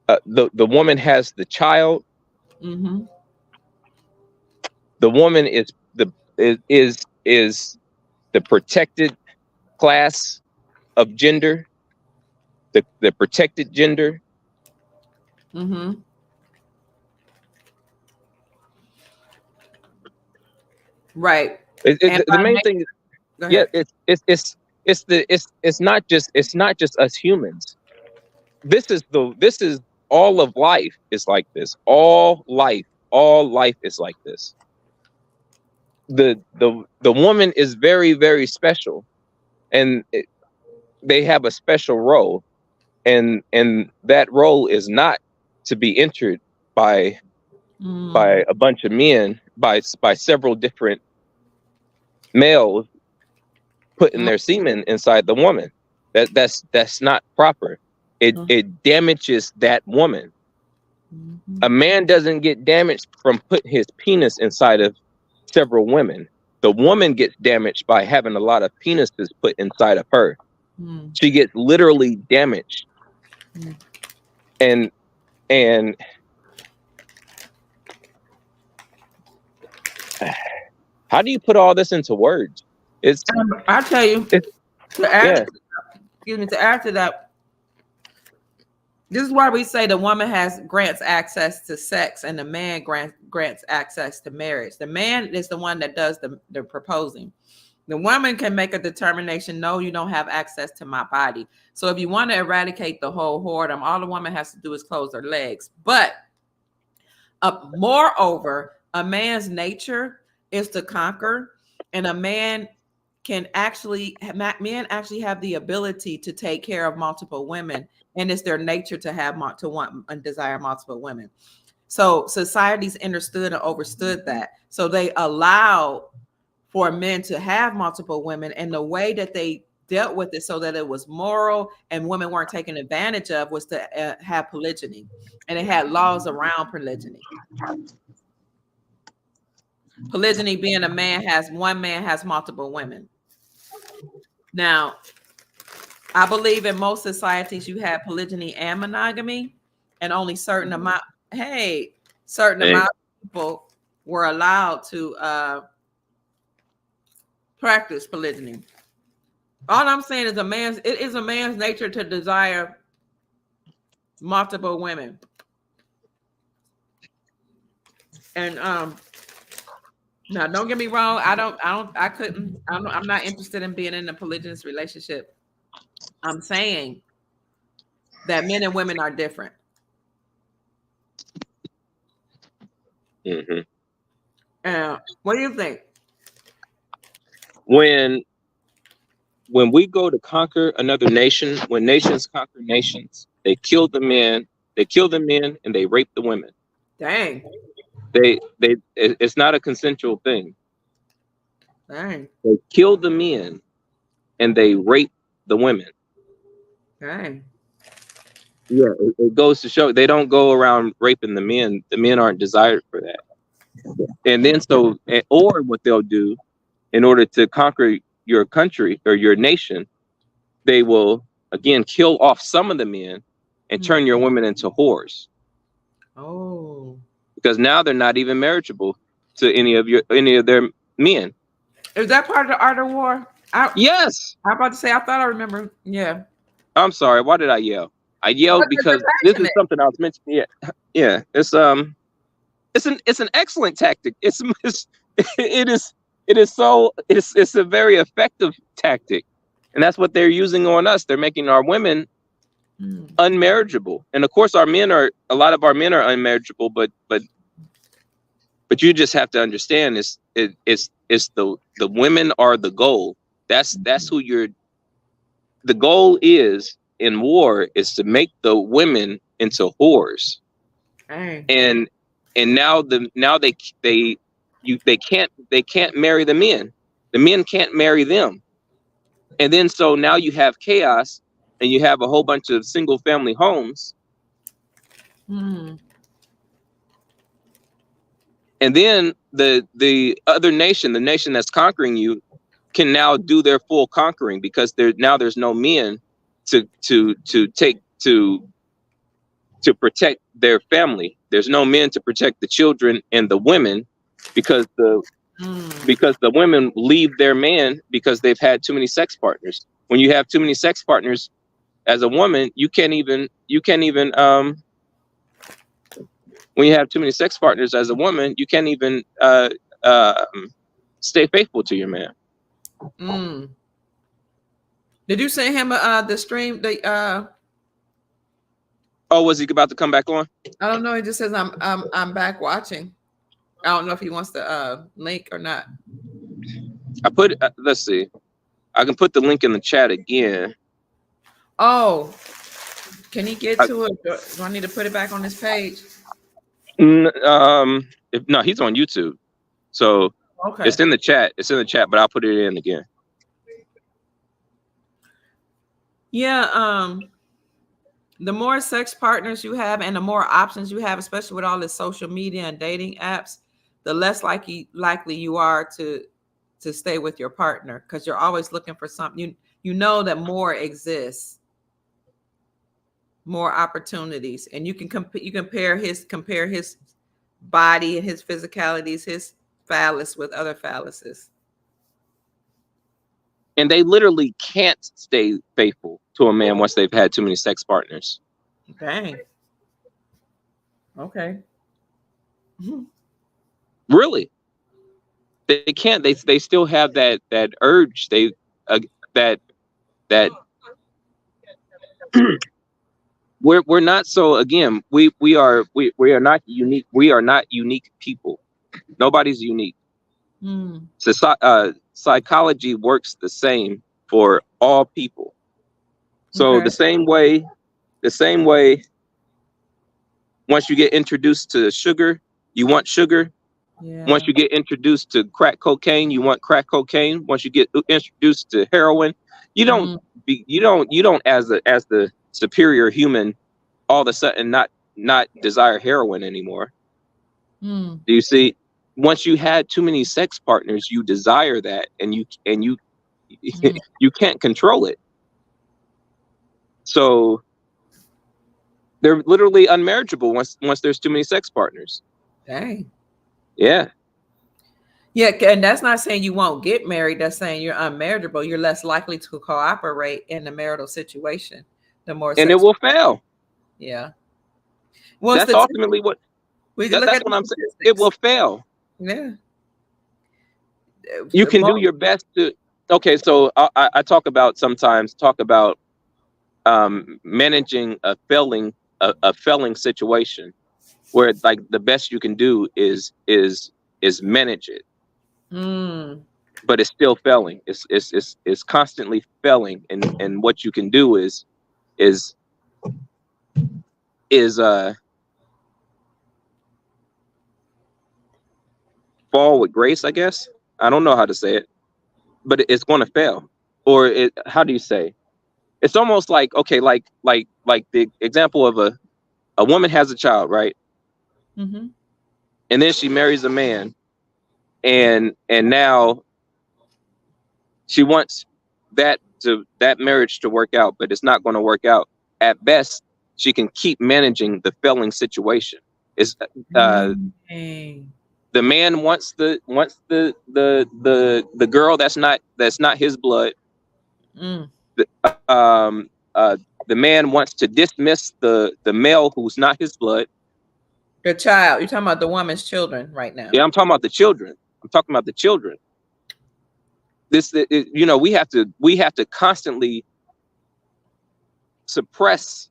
The woman has the child. The woman is the protected class of gender, the protected gender. Right. The main thing, yeah, it's not just us humans. This is all of life is like this. All life is like this. The woman is very, very special, and they have a special role, and that role is not to be entered by a bunch of men, by several different males putting their semen inside the woman. That's not proper. It damages that woman. A man doesn't get damaged from putting his penis inside of several women. The woman gets damaged by having a lot of penises put inside of her. She gets literally damaged. And how do you put all this into words? I'll tell you. To add to that, this is why we say the woman grants access to sex and the man grants access to marriage. The man is the one that does the proposing. The woman can make a determination, no, you don't have access to my body. So if you want to eradicate the whole whoredom, all the woman has to do is close her legs. But moreover, a man's nature is to conquer, and men actually have the ability to take care of multiple women, and it's their nature to want and desire multiple women. So society's understood and overstood that. So they allow for men to have multiple women, and the way that they dealt with it so that it was moral and women weren't taken advantage of was to have polygyny, and it had laws around polygyny. Polygyny being one man has multiple women. Now, I believe in most societies you have polygyny and monogamy, and only certain amount of people were allowed to practice polygyny. All I'm saying is it is a man's nature to desire multiple women. And now don't get me wrong, I'm not interested in being in a polygynous relationship. I'm saying that men and women are different. Mm-hmm. What do you think? When we go to conquer another nation, when nations conquer nations, they kill the men, and they rape the women. Dang. It's not a consensual thing. Dang. They kill the men and they rape the women. Dang. Yeah, it goes to show they don't go around raping the men. The men aren't desired for that. And then or what they'll do in order to conquer your country or your nation, they will again kill off some of the men and turn your women into whores. Oh. Because now they're not even marriageable to any of their men. Is that part of the art of war? Yes. I'm about to say, I thought I remember. Yeah. I'm sorry. Why did I yell? I yelled because this is something I was mentioning. Yeah. It's an excellent tactic. It's a very effective tactic, and that's what they're using on us. They're making our women unmarriageable, and of course, a lot of our men are unmarriageable. But you just have to understand it's the women are the goal. That's who the goal is in war, is to make the women into whores. And now they can't marry the men. The men can't marry them. And then so now you have chaos, and you have a whole bunch of single family homes. And then the other nation, the nation that's conquering you, can now do their full conquering, because there's no men to protect their family. There's no men to protect the children and the women, because the women leave their man because they've had too many sex partners. When you have too many sex partners as a woman, when you have too many sex partners as a woman, you can't even stay faithful to your man. Did you send him the stream? Oh, was he about to come back on? I don't know. He just says I'm back watching. I don't know if he wants the link or not. I put let's see. I can put the link in the chat again. Oh, can he get to it? Do I need to put it back on this page? No, he's on YouTube, so okay. It's in the chat. But I'll put it in again. Yeah. The more sex partners you have and the more options you have, especially with all this social media and dating apps, the less likely you are to stay with your partner, because you're always looking for something. You know that more exists, more opportunities, and you can compare his body and his physicalities, his phallus with other phalluses. And they literally can't stay faithful to a man once they've had too many sex partners. Dang. Okay. Really? They can't. They still have that urge. That we're not. So again, we are not unique. We are not unique people. Nobody's unique. So psychology works the same for all people. So the same way, once you get introduced to sugar, you want sugar. Yeah. Once you get introduced to crack cocaine, you want crack cocaine. Once you get introduced to heroin, You don't you don't as the superior human all of a sudden not desire heroin anymore. Do you see? Once you had too many sex partners, you desire that, and you you can't control it. So they're literally unmarriageable once there's too many sex partners. Dang. Yeah. Yeah, and that's not saying you won't get married. That's saying you're unmarriageable. You're less likely to cooperate in the marital situation. The more, and it will fail. Yeah. Well, that's ultimately what we can look that's at. What I'm saying. It will fail. Yeah. You can do your best to. Okay, so I talk about managing a failing situation, where like the best you can do is manage it. But it's still failing. It's constantly failing, and what you can do is fall with grace, I guess. I don't know how to say it, but it's going to fail. Or how do you say? It's almost like, okay, like the example of a woman has a child, right? And then she marries a man, and now she wants that marriage to work out, but it's not going to work out. At best, she can keep managing the failing situation. It's the man wants the girl that's not his blood. The man wants to dismiss the male who's not his blood. The child. You're talking about the woman's children right now. Yeah, I'm talking about the children. We have to constantly suppress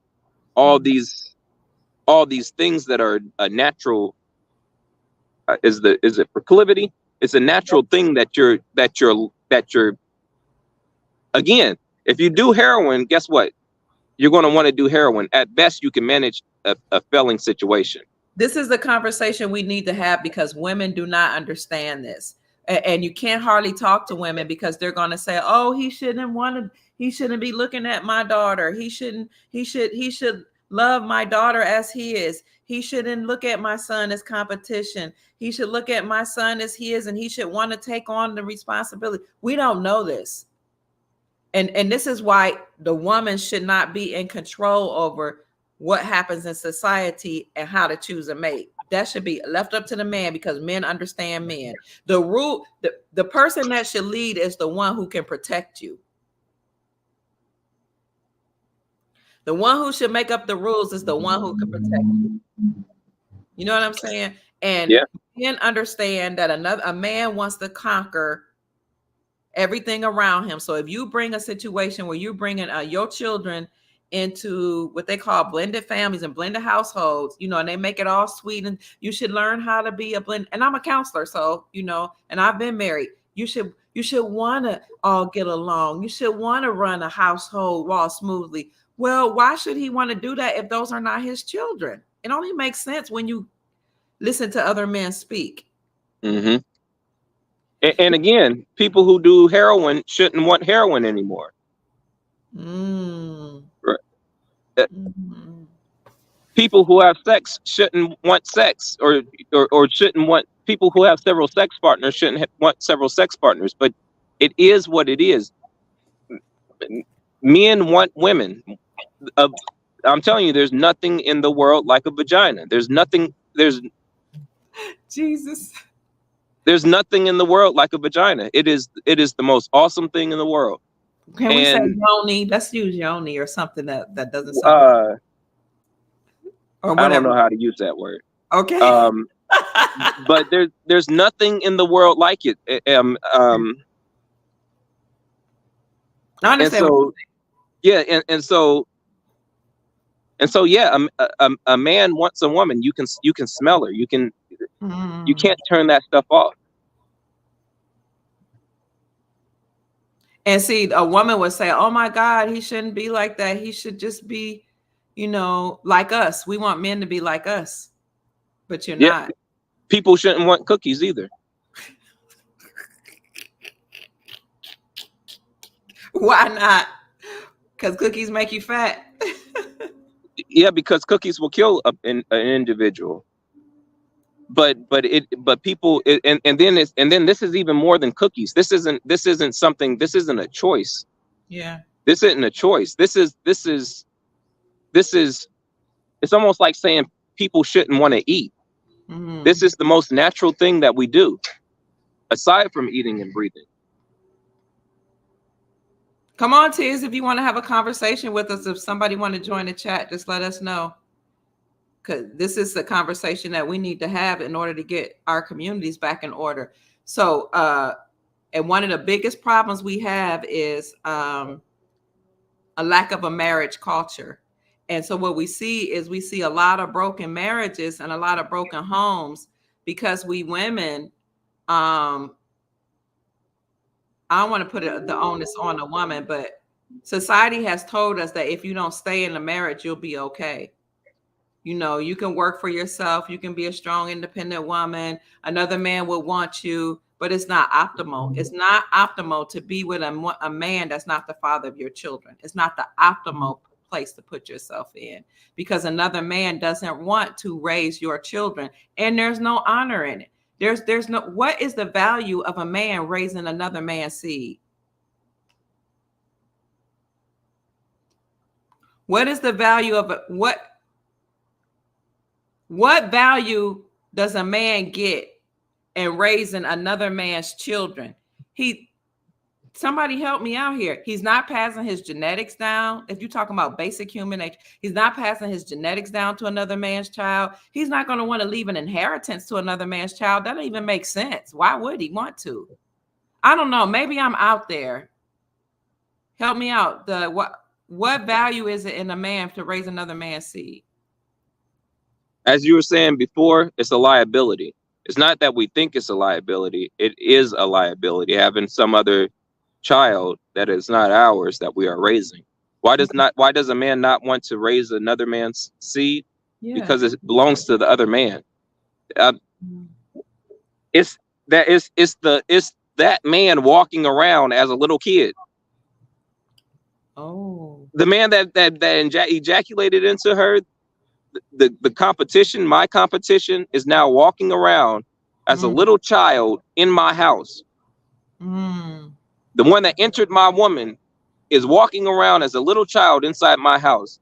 all these things that are a natural. Is it proclivity? It's a natural thing that you're again. If you do heroin, guess what? You're going to want to do heroin. At best, you can manage a failing situation. This is the conversation we need to have, because women do not understand this. And you can't hardly talk to women, because they're going to say, oh, he shouldn't be looking at my daughter. He should love my daughter as he is. He shouldn't look at my son as competition. He should look at my son as he is, and he should want to take on the responsibility. We don't know this. And this is why the woman should not be in control over what happens in society and how to choose a mate. That should be left up to the man, because men understand men. The person that should lead is the one who can protect you. The one who should make up the rules is the one who can protect you. You know what I'm saying? And men understand that a man wants to conquer everything around him. So if you bring a situation where you're bringing your children into what they call blended families and blended households, and they make it all sweet, and you should learn how to be a blend. And I'm a counselor, so and I've been married. You should want to all get along. You should want to run a household all smoothly. Well, why should he want to do that if those are not his children? It only makes sense when you listen to other men speak. And again, people who do heroin shouldn't want heroin anymore. Right. People who have sex shouldn't want sex, or shouldn't want, people who have several sex partners shouldn't want several sex partners. But it is what it is. Men want women. I'm telling you, there's nothing in the world like a vagina. There's Jesus. There's nothing in the world like a vagina. It is the most awesome thing in the world. Can we say yoni? Let's use yoni or something that doesn't sound or I don't know how to use that word. Okay. But there's nothing in the world like it. I understand. And so yeah, a man wants a woman. You can smell her. You can't turn that stuff off. And see, a woman would say, oh my God, he shouldn't be like that. He should just be, like us. We want men to be like us. But you're not. People shouldn't want cookies either. Why not? Because cookies make you fat. Yeah, because cookies will kill an individual. But people, and then this is even more than cookies. This isn't something. This isn't a choice. Yeah. This isn't a choice. This is. It's almost like saying people shouldn't want to eat. Mm. This is the most natural thing that we do, aside from eating and breathing. Come on, Tiz, if you want to have a conversation with us, if somebody want to join the chat, just let us know. Because this is the conversation that we need to have in order to get our communities back in order. So, and one of the biggest problems we have is a lack of a marriage culture. And so what we see is we see a lot of broken marriages and a lot of broken homes because we women, I don't want to put the onus on a woman, but society has told us that if you don't stay in a marriage, you'll be okay. You know, you can work for yourself. You can be a strong, independent woman. Another man will want you, but it's not optimal. It's not optimal to be with a man that's not the father of your children. It's not the optimal place to put yourself in because another man doesn't want to raise your children, and there's no honor in it. There's no. What is the value of a man raising another man's seed? What is the value of what value does a man get in raising another man's children? Somebody help me out here. He's not passing his genetics down. If you're talking about basic human nature, he's not passing his genetics down to another man's child. He's not going to want to leave an inheritance to another man's child. That don't even make sense. Why would he want to? I don't know. Maybe I'm out there. Help me out. What value is it in a man to raise another man's seed? As you were saying before, it's a liability. It's not that we think it's a liability. It is a liability, having some other child that is not ours that we are raising. Why does a man not want to raise another man's seed? Yeah. Because it belongs to the other man. It's that man walking around as a little kid. Oh. The man that ejaculated into her, the competition, my competition, is now walking around as a little child in my house. The one that entered my woman is walking around as a little child inside my house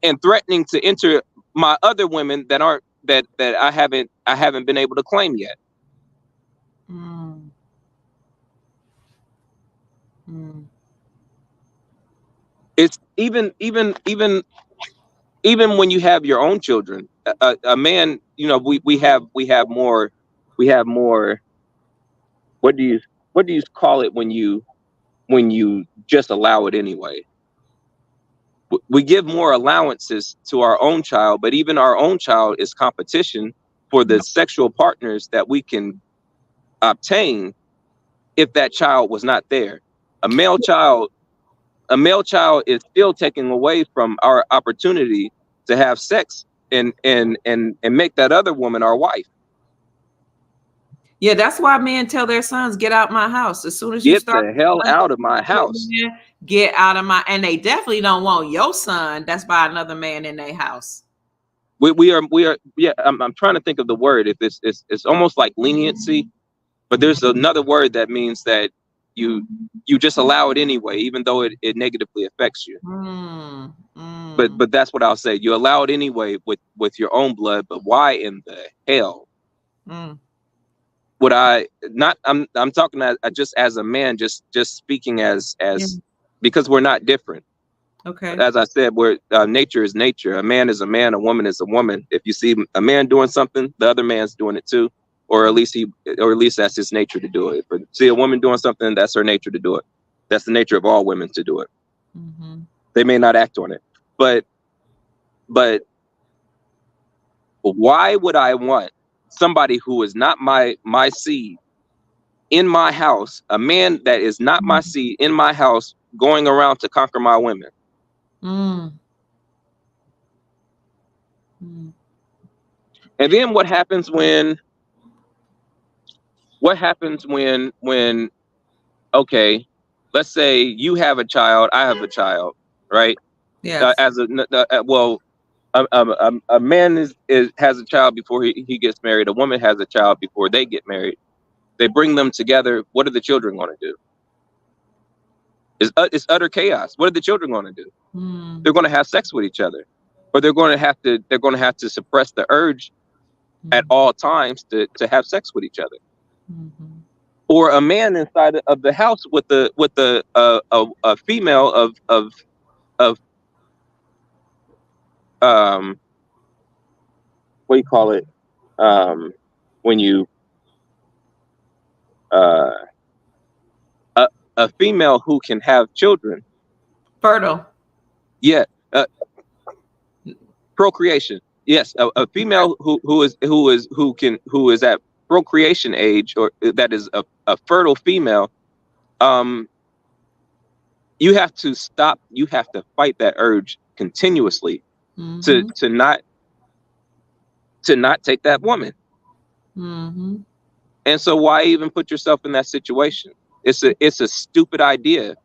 and threatening to enter my other women that aren't that I haven't been able to claim yet. It's even when you have your own children, a man, you know, we have more. What do you call it when you just allow it anyway? We give more allowances to our own child, but even our own child is competition for the sexual partners that we can obtain if that child was not there. A male child is still taking away from our opportunity to have sex and make that other woman our wife. Yeah, that's why men tell their sons, get out my house. As soon as you Get start the hell out of my house. Get out of my, and they definitely don't want your son that's by another man in their house. We are yeah, I'm trying to think of the word. If it's almost like leniency, but there's another word that means that you just allow it anyway, even though it negatively affects you. But that's what I'll say. You allow it anyway with your own blood, but why in the hell would I not? I'm talking just as a man, just speaking as because we're not different. Okay. As I said, nature is nature. A man is a man, a woman is a woman. If you see a man doing something, the other man's doing it too, or at least that's his nature to do it. If you see a woman doing something, that's her nature to do it. That's the nature of all women to do it. They may not act on it, but why would I want somebody who is not my seed in my house, a man that is not my seed in my house, going around to conquer my women? And then what happens when okay, let's say you have a child, I have a child, right? Yes. A man has a child before he gets married. A woman has a child before they get married. They bring them together. What are the children going to do? It's utter chaos. What are the children going to do? They're going to have sex with each other, or they're going to have to suppress the urge at all times to have sex with each other. Or a man inside of the house with a female of what do you call it, when you a female who can have children, fertile. Yeah, procreation. Yes, a female who is at procreation age, or that is a fertile female. You have to stop. You have to fight that urge continuously to not take that woman. And so why even put yourself in that situation? It's a stupid idea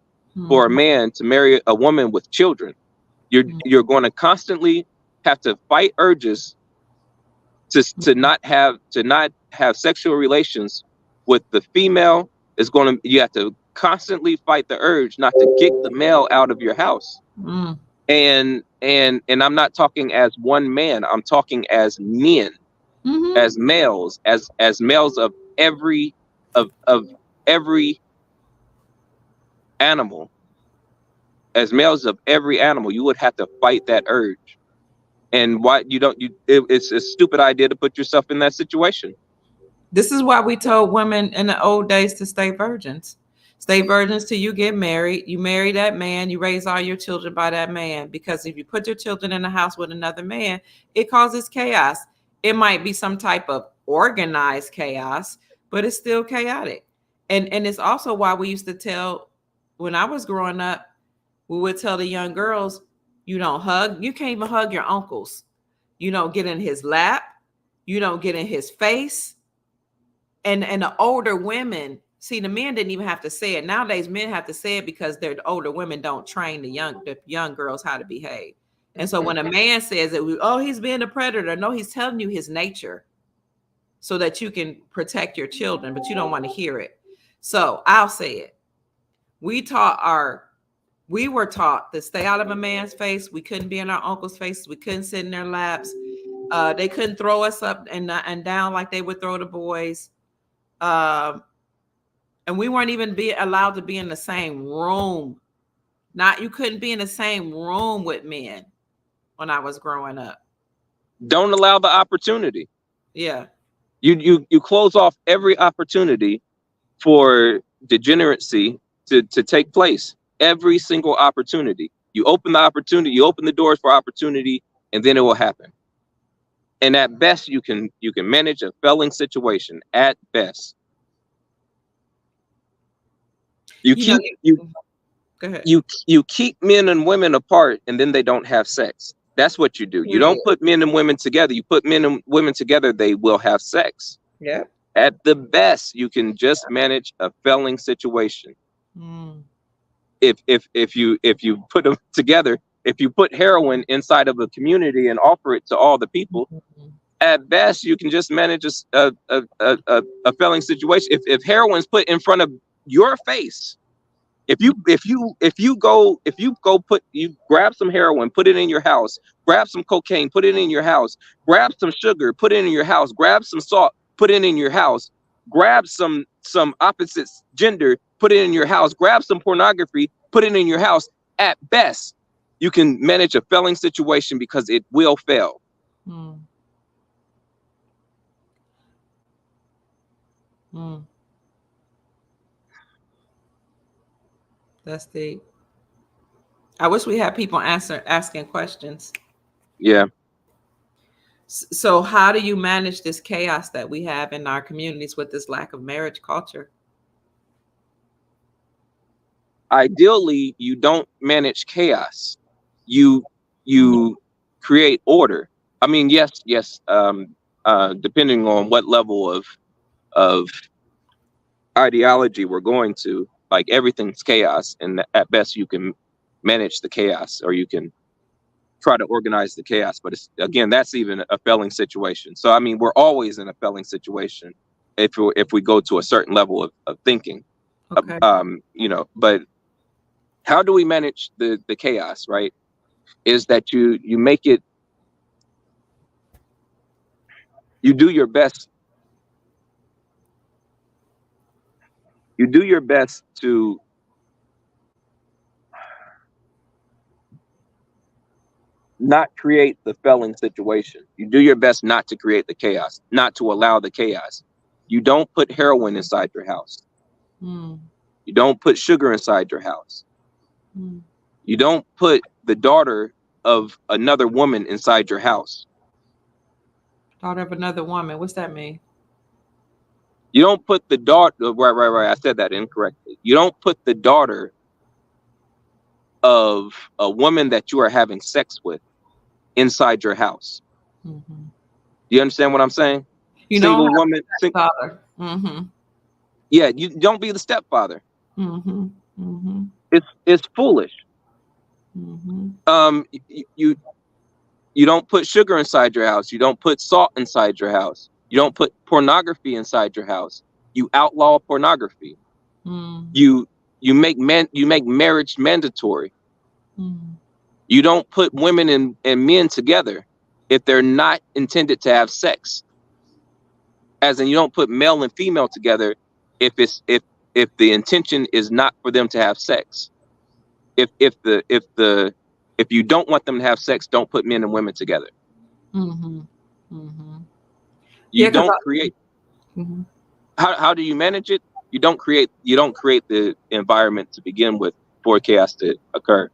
for a man to marry a woman with children. You're going to constantly have to fight urges to not have sexual relations with the female. You have to constantly fight the urge not to kick the male out of your house. And I'm not talking as one man. I'm talking as men, as males, as males of every animal. As males of every animal, you would have to fight that urge. And why you don't? It's a stupid idea to put yourself in that situation. This is why we told women in the old days to stay virgins. Stay virgins till you get married. You marry that man. You raise all your children by that man. Because if you put your children in a house with another man, it causes chaos. It might be some type of organized chaos, but it's still chaotic. And it's also why we used to tell, when I was growing up, we would tell the young girls, you don't hug. You can't even hug your uncles. You don't get in his lap. You don't get in his face. And the older women, see, the men didn't even have to say it. Nowadays, men have to say it because the older women don't train the young girls how to behave. And so when a man says that, oh, he's being a predator, no, he's telling you his nature so that you can protect your children, but you don't want to hear it. So I'll say it. We were taught to stay out of a man's face. We couldn't be in our uncle's faces. We couldn't sit in their laps. They couldn't throw us up and down like they would throw the boys. And we weren't even allowed to be in the same room. You couldn't be in the same room with men when I was growing up. Don't allow the opportunity. Yeah. You close off every opportunity for degeneracy to take place. Every single opportunity. You open the opportunity, you open the doors for opportunity, and then it will happen. And at best, you can manage a failing situation. At best, you keep men and women apart, and then they don't have sex. That's what you do. You don't put men and women together. You put men and women together, they will have sex. Yeah. At the best, you can just manage a failing situation. If you put them together, if you put heroin inside of a community and offer it to all the people, at best you can just manage a failing situation. If heroin's put in front of your face, if you grab some heroin, put it in your house, grab some cocaine, put it in your house, grab some sugar, put it in your house, grab some salt, put it in your house, grab some opposite gender, put it in your house, grab some pornography, put it in your house, at best you can manage a failing situation because it will fail. That's deep. I wish we had people asking questions. Yeah. So how do you manage this chaos that we have in our communities with this lack of marriage culture? Ideally, you don't manage chaos. You create order. I mean, yes. Depending on what level of ideology we're going to, like everything's chaos, and at best you can manage the chaos, or you can try to organize the chaos. But it's, again, that's even a failing situation. So I mean, we're always in a failing situation if we go to a certain level of thinking. Okay. You know, but how do we manage the chaos, right? Is that you make it, you do your best. You do your best to not create the failing situation. You do your best not to create the chaos, not to allow the chaos. You don't put heroin inside your house. Mm. You don't put sugar inside your house. Mm. You don't put the daughter of another woman inside your house. Daughter of another woman. What's that mean? You don't put the daughter, right. I said that incorrectly. You don't put the daughter of a woman that you are having sex with inside your house. Mm-hmm. Do you understand what I'm saying? You Single don't woman. father. Mm-hmm. Yeah, you don't be the stepfather. Mm-hmm. Mm-hmm. It's foolish. Mm-hmm. You don't put sugar inside your house. You don't put salt inside your house. You don't put pornography inside your house. You outlaw pornography. Mm. You make marriage mandatory. Mm. You don't put women and men together if they're not intended to have sex. As in, you don't put male and female together if the intention is not for them to have sex. If you don't want them to have sex, don't put men and women together. Mm-hmm. Mm-hmm. You don't create. Mm-hmm. How do you manage it? You don't create the environment to begin with for chaos to occur.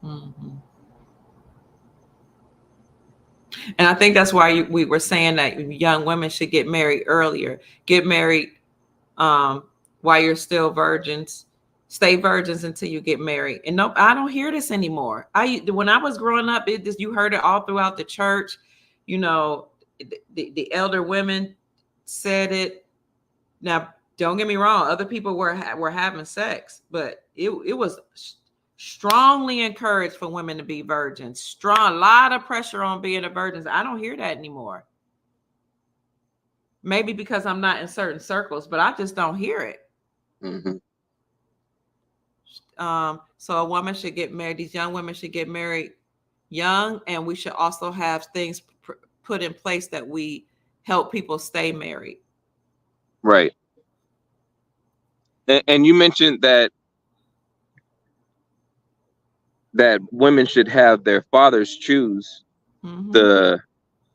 Mm-hmm. And I think that's why we were saying that young women should get married earlier. Get married while you're still virgins. Stay virgins until you get married. And no, I don't hear this anymore. When I was growing up, you heard it all throughout the church. You know, the elder women said it. Now, don't get me wrong. Other people were having sex, but it was strongly encouraged for women to be virgins. Strong, a lot of pressure on being a virgin. I don't hear that anymore. Maybe because I'm not in certain circles, but I just don't hear it. Mm-hmm. So a woman should get married. These young women should get married young, and we should also have things put in place that we help people stay married. Right. And you mentioned that women should have their fathers choose the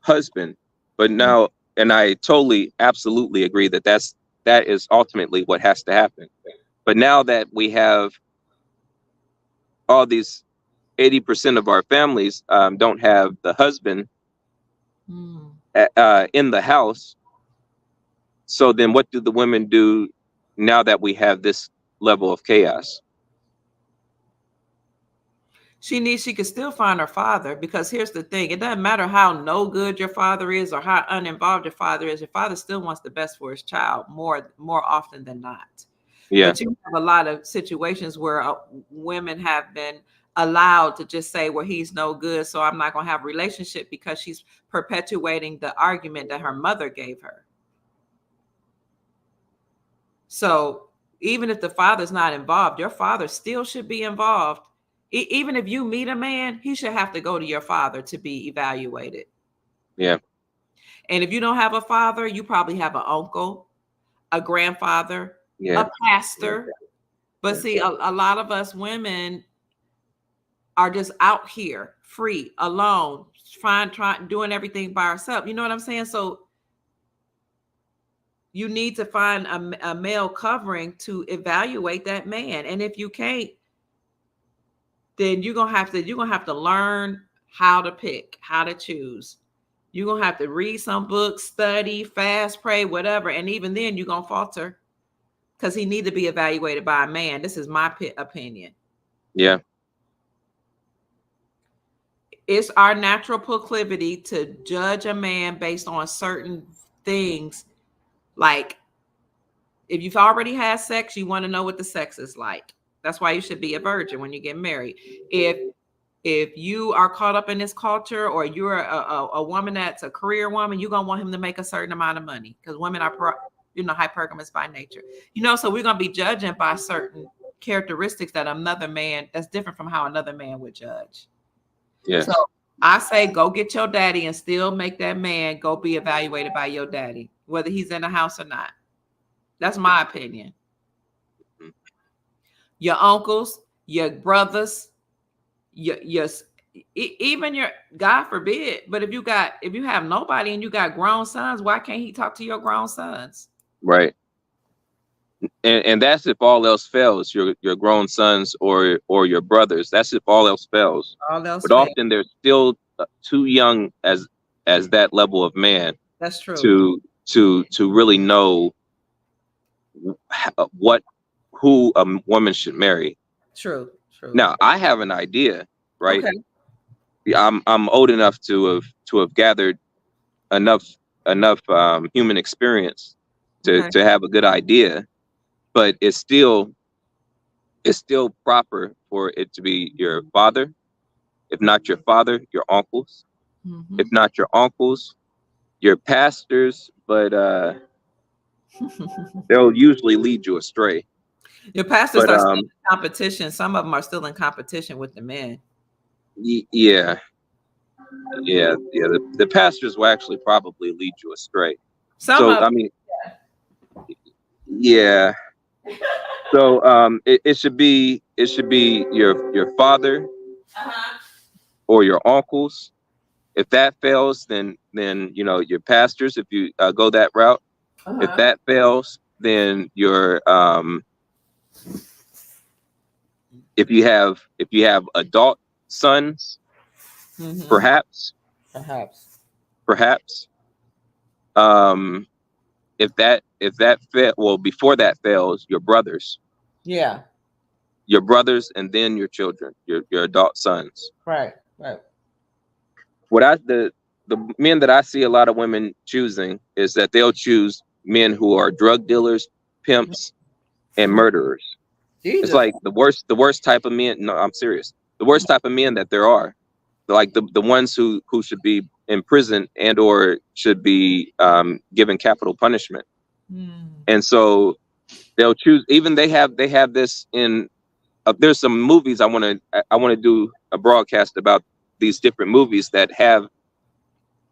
husband, but now, and I totally, absolutely agree that is ultimately what has to happen. But now that we have all these 80% of our families don't have the husband in the house, so then what do the women do now that we have this level of chaos? She could still find her father, because here's the thing. It doesn't matter how no good your father is or how uninvolved your father is. Your father still wants the best for his child more often than not. Yeah. But you have a lot of situations where women have been allowed to just say, well, he's no good, so I'm not going to have a relationship, because she's perpetuating the argument that her mother gave her. So even if the father's not involved, your father still should be involved. Even if you meet a man, he should have to go to your father to be evaluated. Yeah. And if you don't have a father, you probably have an uncle, a grandfather, yeah. a pastor. But see, a lot of us women are just out here free, alone, trying doing everything by ourselves. You know what I'm saying? So you need to find a male covering to evaluate that man. And if you can't, then you're gonna have to learn how to pick, how to choose. You're gonna have to read some books, study, fast, pray, whatever. And even then you're gonna falter, because he need to be evaluated by a man. This is my opinion. Yeah. It's our natural proclivity to judge a man based on certain things, like If you've already had sex, you want to know what the sex is like. That's why you should be a virgin when you get married. If you are caught up in this culture, or you're a woman that's a career woman, you're gonna want him to make a certain amount of money, because women are hypergamous by nature. So we're gonna be judging by certain characteristics that another man, that's different from how another man would judge. Yes. So I say go get your daddy and still make that man go be evaluated by your daddy, whether he's in the house or not. That's my opinion. Your uncles, your brothers, even your, God forbid, but if you have nobody and you got grown sons, why can't he talk to your grown sons? Right. And that's if all else fails, your grown sons or your brothers. That's if all else fails. But often they're still too young as that level of man. That's true. To really know who a woman should marry. True. Now I have an idea, right? Okay. I'm old enough to have gathered enough human experience to have a good idea, but it's still proper for it to be your father. If not your father, your uncles. Mm-hmm. If not your uncles, your pastors, but they'll usually lead you astray. Your pastors are still in competition. Some of them are still in competition with the men. Yeah. The pastors will actually probably lead you astray. Yeah. So it should be your father or your uncles. If that fails, then your pastors, if you go that route. If that fails, then your if you have adult sons, perhaps. If that fail, before that fails, your brothers. Yeah. Your brothers, and then your children, your adult sons. Right. The men that I see a lot of women choosing is that they'll choose men who are drug dealers, pimps, and murderers. Jesus. It's like the worst type of men. No, I'm serious. The worst type of men that there are, like the ones who should be in prison and or should be given capital punishment. And so they'll choose. Even they have this in. There's some movies I want to do a broadcast about these different movies that have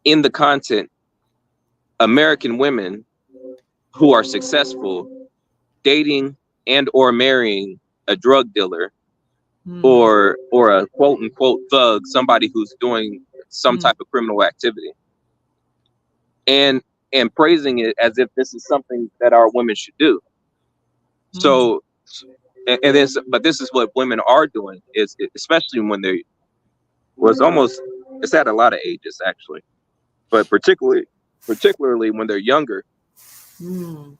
in the content American women who are successful dating and or marrying a drug dealer or a quote unquote thug, somebody who's doing some type of criminal activity, and praising it as if this is something that our women should do. So but this is what women are doing, is especially when it's at a lot of ages actually, but particularly when they're younger. The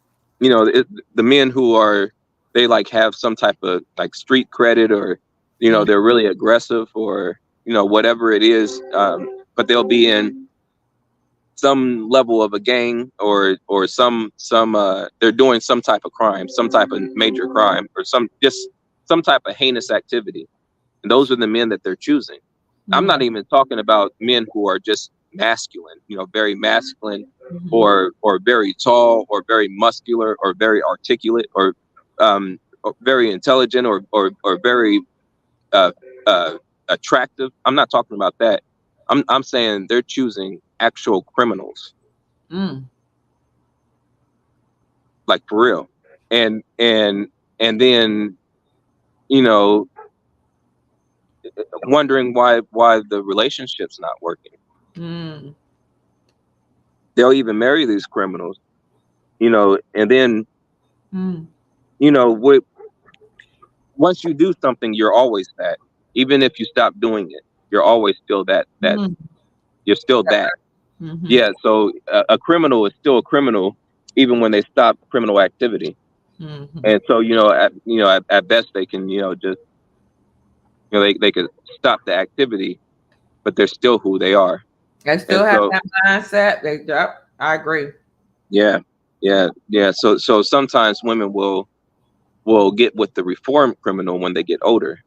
men who they like have some type of like street credit, or they're really aggressive, or whatever it is, but they'll be in some level of a gang, or some they're doing some type of crime, some type of major crime, or some type of heinous activity, and those are the men that they're choosing. I'm not even talking about men who are just masculine, very masculine, or very tall, or very muscular, or very articulate, or very intelligent, or very attractive. I'm not talking about that. I'm saying they're choosing actual criminals, like for real, and then wondering why the relationship's not working. They'll even marry these criminals, and then once you do something, you're always that. Even if you stop doing it, you're always still that. You're still that. Yeah. So a criminal is still a criminal, even when they stop criminal activity. And so at best they can just they could stop the activity, but they're still who they are. They still have that mindset. I agree. Yeah. Yeah. So sometimes women will get with the reformed criminal when they get older,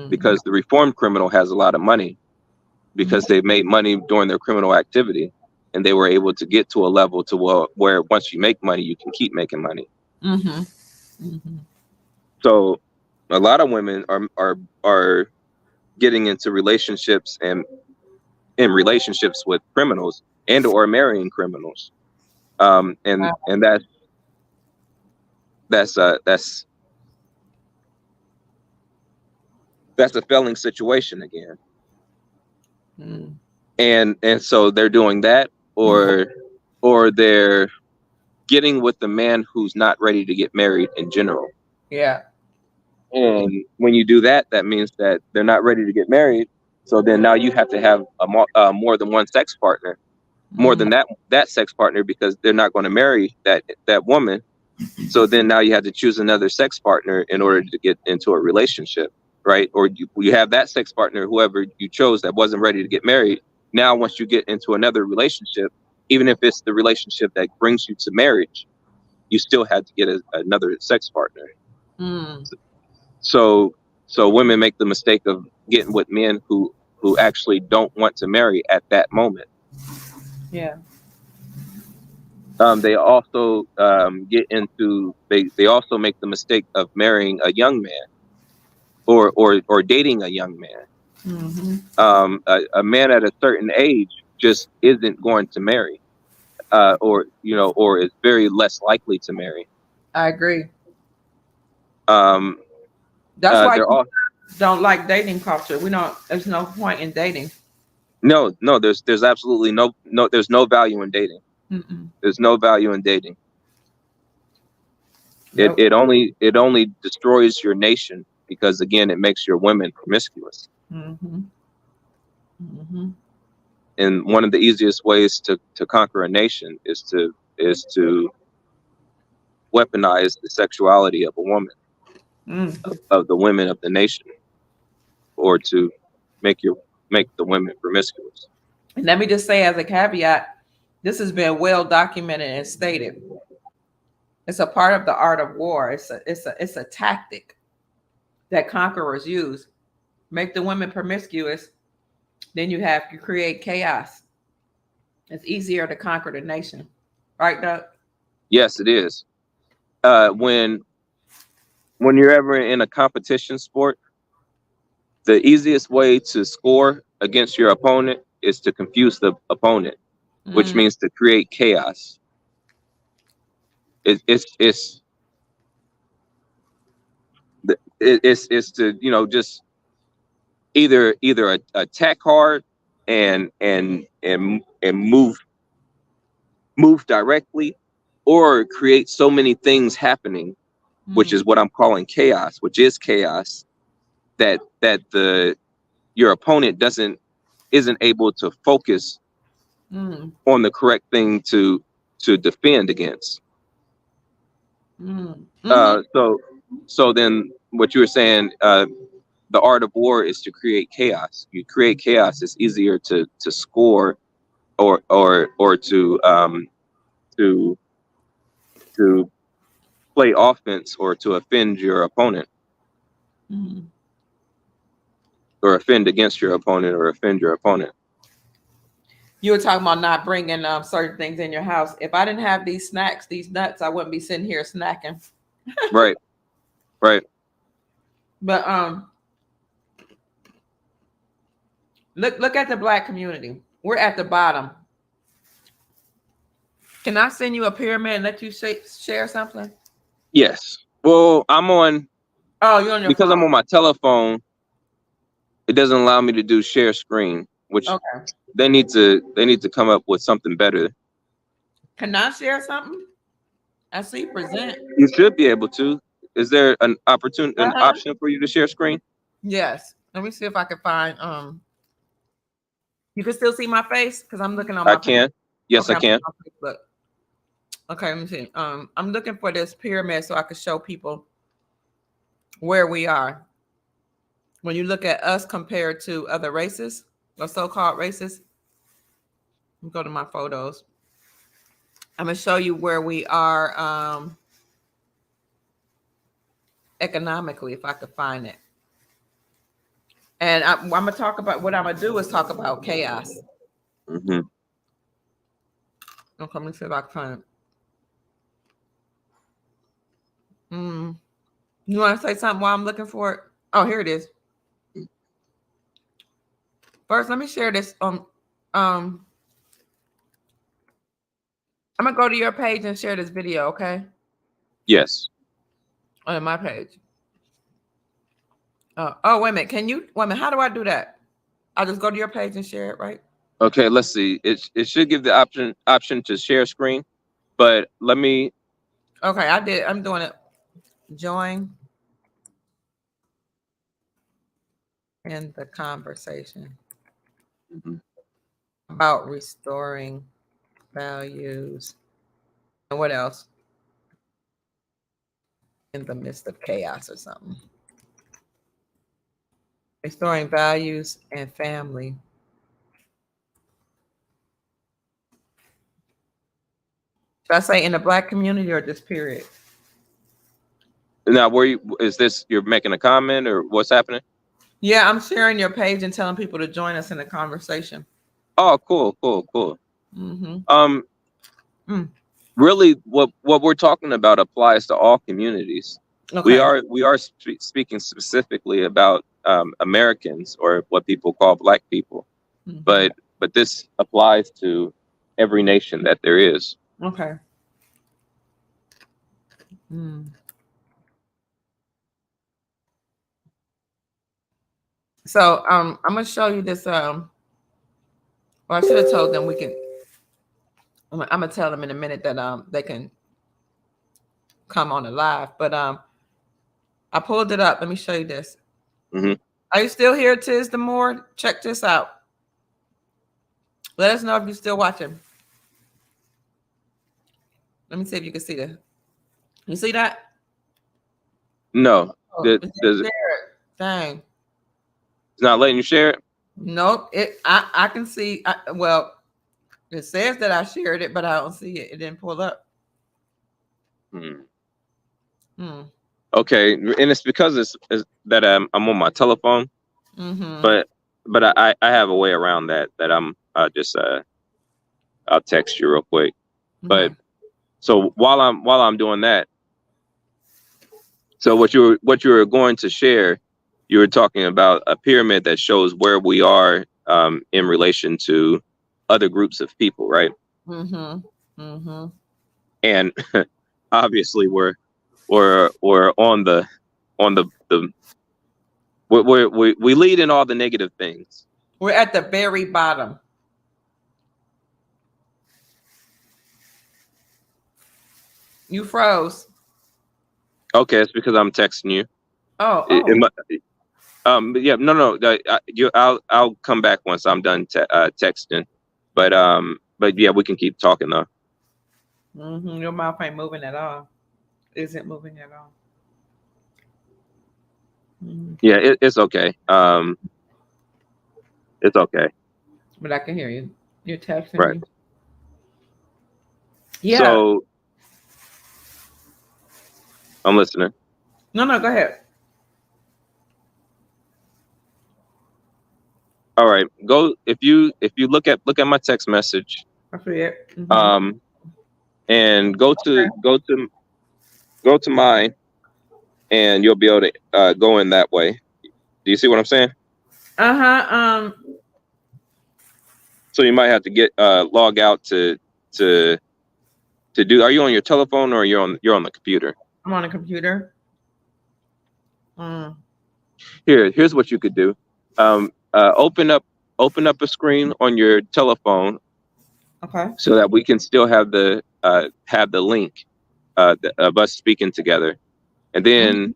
because the reformed criminal has a lot of money because they made money during their criminal activity, and they were able to get to a level to where once you make money, you can keep making money. So a lot of women are getting into relationships and in relationships with criminals and or marrying criminals. And that's a failing situation again. And so they're doing that, or they're getting with the man who's not ready to get married in general. Yeah. And when you do that, that means that they're not ready to get married. So then now you have to have more than one sex partner, more than that sex partner, because they're not going to marry that woman. So then now you have to choose another sex partner in order to get into a relationship, right? Or you have that sex partner, whoever you chose, that wasn't ready to get married. Now, once you get into another relationship, even if it's the relationship that brings you to marriage, you still have to get another sex partner. So women make the mistake of getting with men who actually don't want to marry at that moment. Yeah. They also they also make the mistake of marrying a young man, or dating a young man. A man at a certain age just isn't going to marry, or is very less likely to marry. I agree. That's why I don't like dating culture. There's no point in dating. No, there's absolutely no there's no value in dating. There's no value in dating. Nope. It only destroys your nation, because again, it makes your women promiscuous. And one of the easiest ways to conquer a nation is to weaponize the sexuality of a woman, of the women of the nation, or to make the women promiscuous. And let me just say, as a caveat, this has been well documented and stated. It's a part of the art of war. It's a tactic that conquerors use. Make the women promiscuous, then you create chaos. It's easier to conquer the nation, right, Doug? Yes, it is. When you're ever in a competition sport, the easiest way to score against your opponent is to confuse the opponent, which means to create chaos. It's to just either attack hard and move directly, or create so many things happening, which is what I'm calling chaos, which is chaos, that your opponent isn't able to focus on the correct thing to defend against. So then what you were saying, the art of war is to create chaos. You create chaos, it's easier to score, or to play offense, or to offend your opponent, or offend against your opponent, or offend your opponent. You were talking about not bringing certain things in your house. If I didn't have these snacks, these nuts, I wouldn't be sitting here snacking. Right. But look at the Black community. We're at the bottom. Can I send you a pyramid and let you share something? Yes. Well, I'm on. Oh, you're on your because phone. I'm on my telephone. It doesn't allow me to do share screen, which they need to come up with something better. Can I share something? I see present. You should be able to. Is there an option for you to share screen? Yes. Let me see if I can find. You can still see my face because I'm looking on I my. can. Yes, I can. Okay, let me see. I'm looking for this pyramid so I can show people where we are. When you look at us compared to other races or so-called races, go to my photos. I'm gonna show you where we are economically, if I could find it. And I'm gonna talk about what I'm gonna do is talk about chaos. Mm-hmm. Okay, let me see if I can find it. You want to say something while I'm looking for it? Oh, here it is. First, let me share this. I'm gonna go to your page and share this video, okay? Yes. On my page. Oh, wait a minute. Can you wait a minute? How do I do that? I'll just go to your page and share it, right? Okay, let's see. It should give the option to share screen, but let me. Okay, I did. I'm doing it. Join in the conversation about restoring values. And what else? In the midst of chaos or something. Restoring values and family. Should I say in the Black community or just period? Now, is this? You're making a comment or what's happening? Yeah, I'm sharing your page and telling people to join us in the conversation. Oh, cool. Mm-hmm. Really, what we're talking about applies to all communities. Okay. We are speaking specifically about Americans, or what people call Black people, Mm-hmm. but this applies to every nation that there is. Okay. So I'm gonna show you this. Well, I should have told them we can. I'm gonna tell them in a minute that they can come on the live. But I pulled it up. Let me show you this. Mm-hmm. Are you still here, Tiz the Moore? Check this out. Let us know if you're still watching. Let me see if you can see that. You see that? No, Oh, does it? Dang. It's not letting you share it. Nope. I can see. Well, it says that I shared it, but I don't see it. It didn't pull up. Okay, and it's because it's that I'm on my telephone. Mm-hmm. But I have a way around that I'm just I'll text you real quick. But Okay. so while I'm doing that, so what you were going to share, you were talking about a pyramid that shows where we are in relation to other groups of people, right? Mm-hmm. Mm-hmm. And obviously we're on the we lead in all the negative things. We're at the very bottom. You froze. Okay, it's because I'm texting you. But yeah, no. I'll come back once I'm done texting. But yeah, we can keep talking though. Mm-hmm. Your mouth ain't moving at all. Isn't moving at all. Mm-hmm. Yeah, it's okay. It's okay. But I can hear you. You're texting Right. me. Yeah. So I'm listening. No, go ahead. All right. Go if you look at my text message. I see it. Mm-hmm. And go to mine, and you'll be able to go in that way. Do you see what I'm saying? Uh-huh. So you might have to get log out to do. Are you on your telephone or you're on the computer? I'm on a computer. Here's what you could do. Open up a screen on your telephone. Okay. So that we can still have the link of us speaking together, and then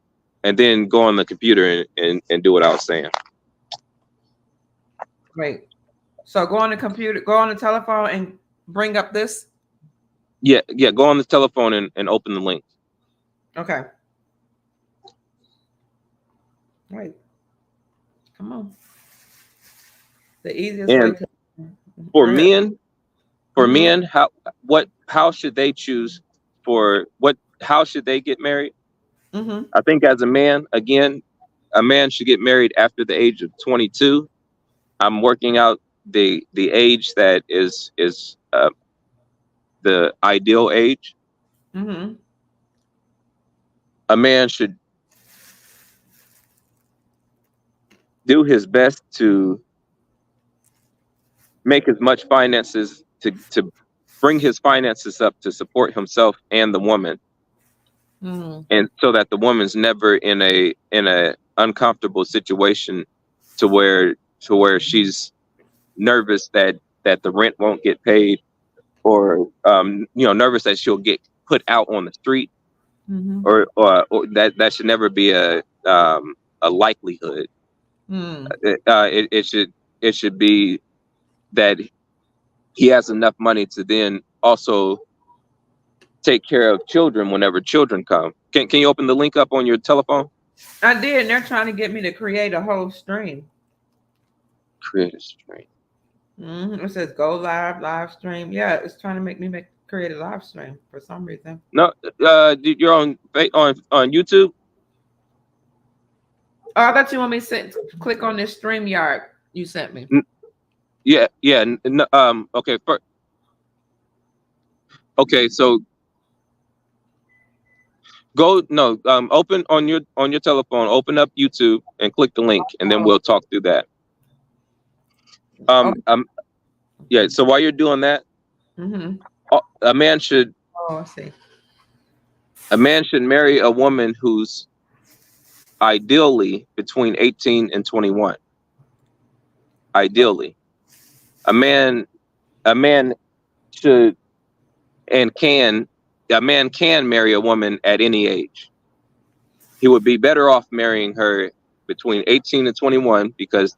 go on the computer and do what I was saying. Great. So go on the computer, go on the telephone and bring up this. Yeah. Go on the telephone and open the link. Okay. Right. Come on. The easiest way to for men, For men, how should they choose how should they get married? I think as a man, again, a man should get married after the age of 22. I'm working out the age that is the ideal age. A man should do his best to make as much finances to bring his finances up to support himself and the woman, and so that the woman's never in a uncomfortable situation to where she's nervous that the rent won't get paid, or nervous that she'll get put out on the street, or that should never be a likelihood. It should be that he has enough money to then also take care of children whenever children come. Can you open the link up on your telephone? I did, and they're trying to get me to create a whole stream. Create a stream. It says go live stream. Yeah, it's trying to make me create a live stream for some reason. No, you're on YouTube. Oh, I thought you want me to click on this StreamYard you sent me. Yeah. Okay. Okay, so open on your telephone. Open up YouTube and click the link, and then we'll talk through that. Yeah. So while you're doing that, a man should. Oh, I see. A man should marry a woman who's ideally between 18 and 21. Ideally, a man should and can marry a woman at any age. He would be better off marrying her between 18 and 21 because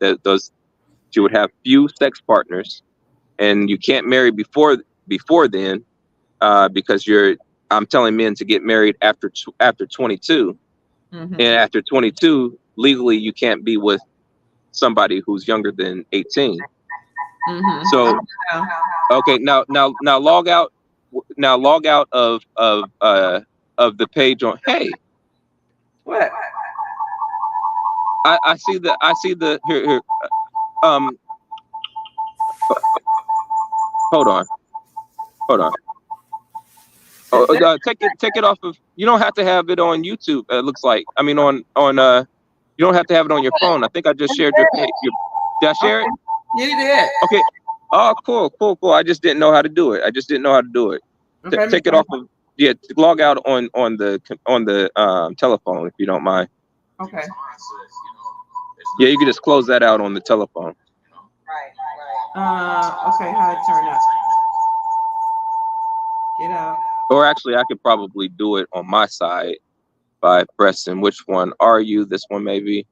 she would have few sex partners, and you can't marry before then because I'm telling men to get married after 22, and after 22 legally you can't be with somebody who's younger than 18. So okay, now log out. Now log out of the page on. Hey, what? I see the here. Hold on. Take it off of. You don't have to have it on YouTube. It looks like. I mean, on you don't have to have it on your phone. I think I just shared your page. Did I share it? You did. Okay. Oh, cool. I just didn't know how to do it. Okay, Take it off of. Yeah, log out on the telephone if you don't mind. Okay. Yeah, you can just close that out on the telephone. Right. Okay, how to turn up? Get out. Or actually, I could probably do it on my side by pressing which one are you? This one maybe.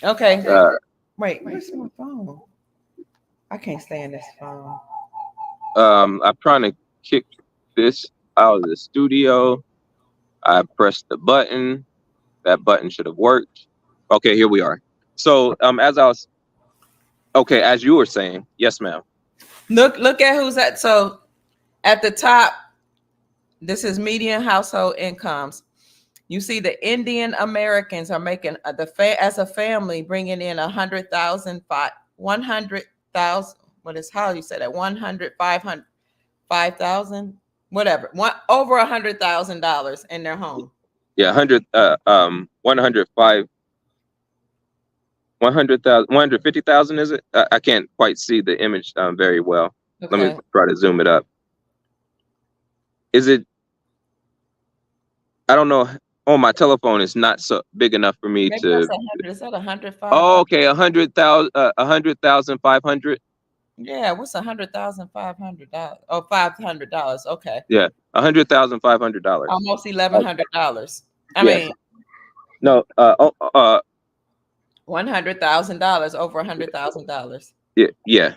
Okay. Wait, where's my phone? I can't stand this phone. I'm trying to kick this out of the studio. I pressed the button. That button should have worked. Okay, here we are. So as you were saying, yes, ma'am. Look at who's at. So at the top, this is median household incomes. You see the Indian Americans are making as a family bringing in 100,000, what is how you say that? 100, 500, 5,000, whatever. Over $100,000 in their home. Yeah, 150,000 is it? I can't quite see the image very well. Okay. Let me try to zoom it up. Is it? I don't know. On my telephone, it's not so big enough for me to. Is that 105? Oh, okay, 100,000, 100,500. Yeah, what's $100,500? Oh, $500. Okay. Yeah, $100,500. Almost $1,100. I mean, no. $100,000, over $100,000. Yeah.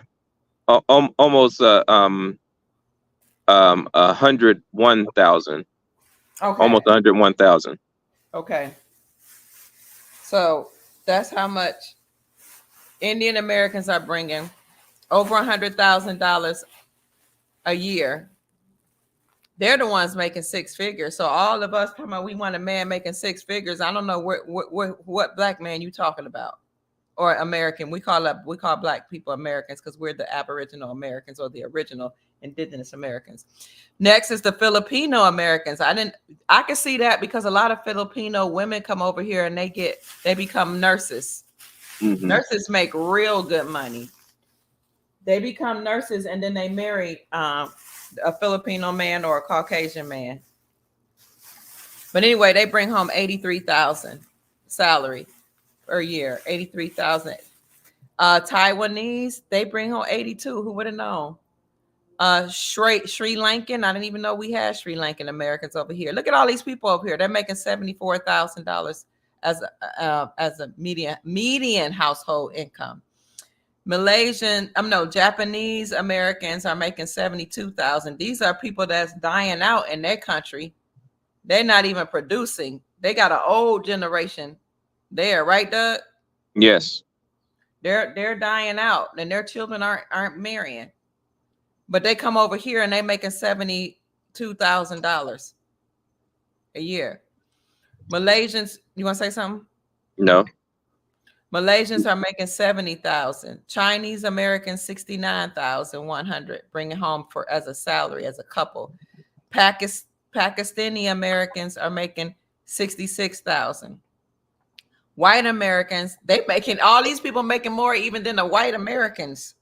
Almost 101,000. Okay. Almost 101,000. Okay. So that's how much Indian Americans are bringing. Over $100,000 a year. They're the ones making six figures. So all of us come on, we want a man making six figures. I don't know what black man you talking about, or American. We call black people Americans because we're the Aboriginal Americans or the original indigenous Americans. Next is the Filipino Americans. I can see that because a lot of Filipino women come over here and they become nurses. Mm-hmm. Nurses make real good money. They become nurses and then they marry a Filipino man or a Caucasian man. But anyway, they bring home $83,000 salary per year. $83,000. Taiwanese, they bring home 82. Who would have known? Sri Lankan. I didn't even know we had Sri Lankan Americans over here. Look at all these people over here. They're making $74,000 as a median household income. Japanese Americans are making $72,000. These are people that's dying out in their country. They're not even producing. They got an old generation there, right, Doug? Yes. They're dying out, and their children aren't marrying. But they come over here and they're making $72,000 a year. Malaysians, you want to say something? No. Malaysians are making $70,000. Chinese Americans $69,100, bringing home as a salary as a couple. Pakistani Americans are making $66,000. White Americans, all these people making more even than the white Americans.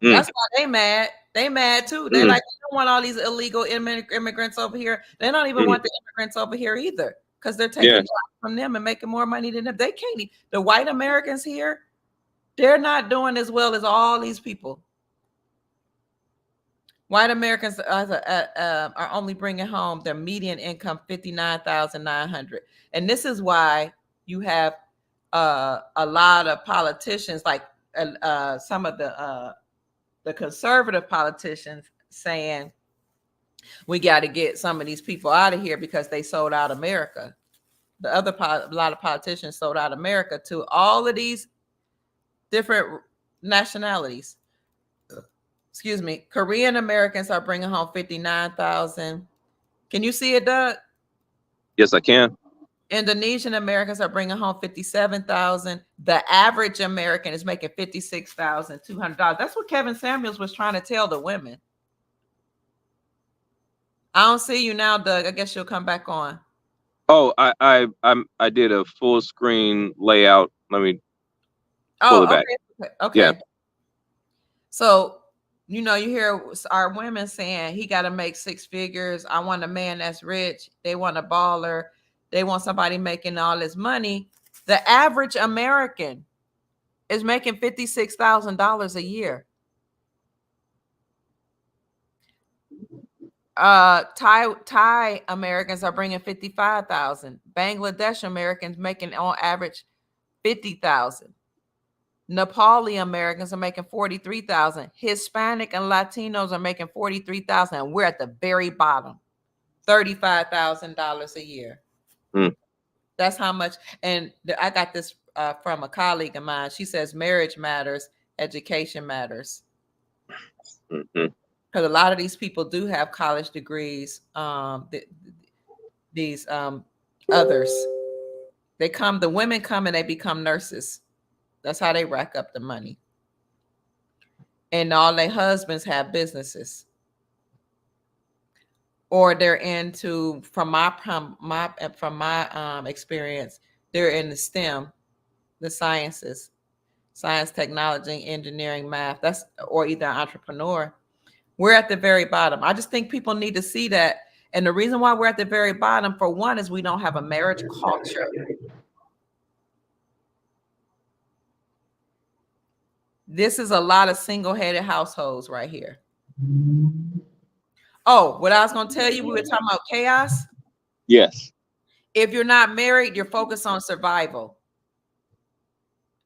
That's why they mad. They mad too. They like, they don't want all these illegal immigrants over here. They don't even want the immigrants over here either. Because they're taking jobs from them and making more money than them. They can't. The white Americans here, they're not doing as well as all these people. White Americans are only bringing home their median income $59,900, and this is why you have a lot of politicians, like some of the conservative politicians, saying we got to get some of these people out of here because they sold out America. A lot of politicians sold out America to all of these different nationalities. Excuse me. Korean Americans are bringing home $59,000. Can you see it, Doug? Yes, I can. Indonesian Americans are bringing home $57,000. The average American is making $56,200. That's what Kevin Samuels was trying to tell the women. I don't see you now, Doug. I guess you'll come back on. Oh, I did a full screen layout. Let me pull it back. Okay. Yeah. So, you hear our women saying he got to make six figures. I want a man that's rich. They want a baller. They want somebody making all this money. The average American is making $56,000 a year. Thai Americans are bringing $55,000. Bangladesh Americans making on average $50,000. Nepali Americans are making $43,000. Hispanic and Latinos are making $43,000. And we're at the very bottom, $35,000 a year. That's how much. And I got this from a colleague of mine. She says marriage matters, education matters. Because a lot of these people do have college degrees. These others, the women come and they become nurses. That's how they rack up the money. And all their husbands have businesses. Or they're into, from my experience, they're in the STEM, the sciences, science, technology, engineering, math. Or either an entrepreneur. We're at the very bottom. I just think people need to see that. And the reason why we're at the very bottom, for one, is we don't have a marriage culture. This is a lot of single-headed households right here. Oh, what I was going to tell you, we were talking about chaos. Yes. If you're not married, you're focused on survival.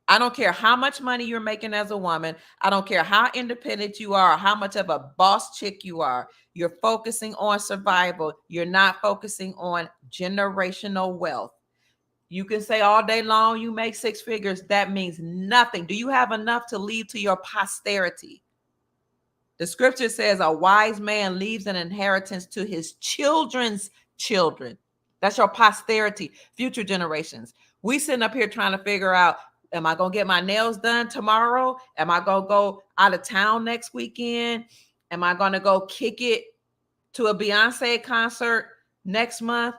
I don't care how much money you're making as a woman. I don't care how independent you are, or how much of a boss chick you are. You're focusing on survival. You're not focusing on generational wealth. You can say all day long you make six figures. That means nothing. Do you have enough to leave to your posterity? The scripture says a wise man leaves an inheritance to his children's children. That's your posterity, future generations. We sitting up here trying to figure out, am I going to get my nails done tomorrow? Am I going to go out of town next weekend? Am I going to go kick it to a Beyonce concert next month?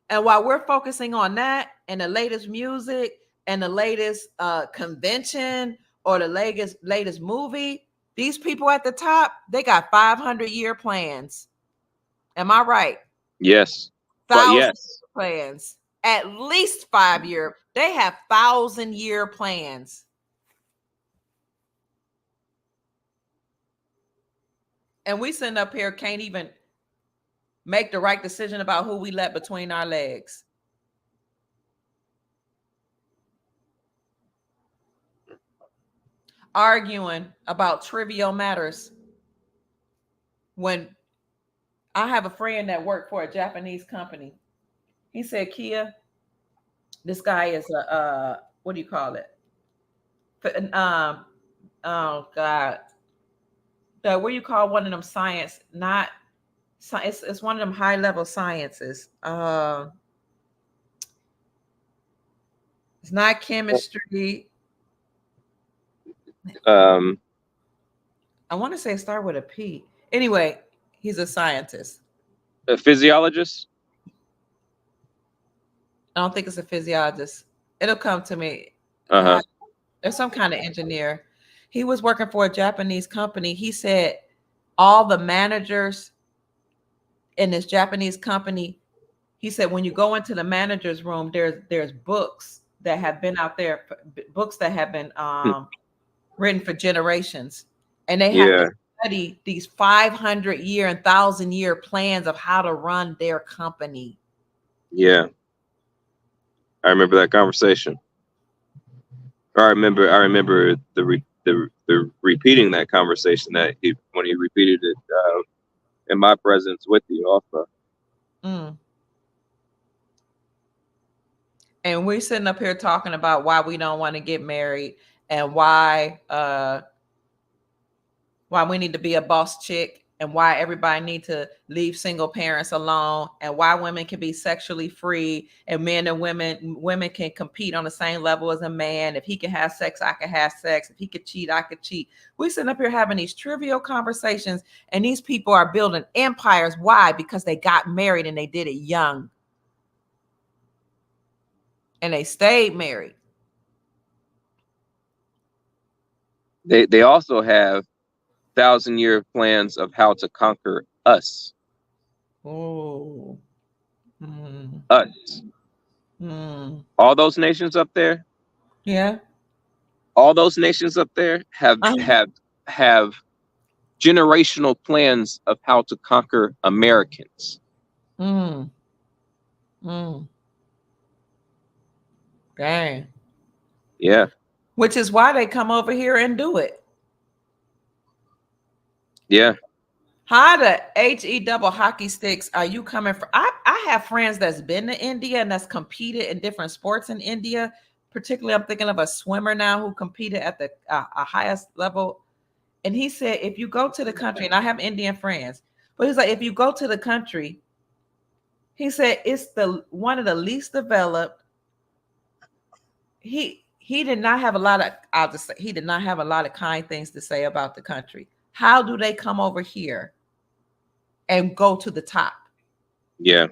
And while we're focusing on that and the latest music and the latest convention or the latest movie, these people at the top, they got 500-year plans. Am I right? Yes. But yes. Plans. At least 5 year. They have 1,000-year plans. And we sitting up here can't even make the right decision about who we let between our legs. Arguing about trivial matters. When I have a friend that worked for a Japanese company, he said, Kia, this guy is a what do you call it? Oh God, what do you call one of them science? Not science. It's one of them high level sciences. It's not chemistry. I want to say start with a P. Anyway, he's a scientist. A physiologist? I don't think it's a physiologist. It'll come to me. There's some kind of engineer. He was working for a Japanese company. He said all the managers in this Japanese company, he said when you go into the manager's room, there's books that have been out there, books that have been written for generations. And they have to study these 500-year and 1,000-year plans of how to run their company. Yeah. I remember that conversation. I remember the repeating that conversation when he repeated it in my presence with you also. And we're sitting up here talking about why we don't want to get married and why we need to be a boss chick and why everybody need to leave single parents alone and why women can be sexually free and men and women can compete on the same level as a man. If he can have sex, I can have sex. If he could cheat, I could cheat. We're sitting up here having these trivial conversations and these people are building empires. Why? Because they got married and they did it young. And they stayed married. They also have 1,000-year plans of how to conquer us. Oh. Us. All those nations up there. Yeah. All those nations up there have generational plans of how to conquer Americans. Dang. Yeah. Which is why they come over here and do it. Yeah. How the HE double hockey sticks are you coming from? I have friends that's been to India and that's competed in different sports in India. Particularly, I'm thinking of a swimmer now who competed at the highest level. And he said, if you go to the country, and I have Indian friends, but he's like, if you go to the country, he said it's one of the least developed. He did not have a lot of, I'll just say, he did not have a lot of kind things to say about the country. How do they come over here and go to the top? Yeah.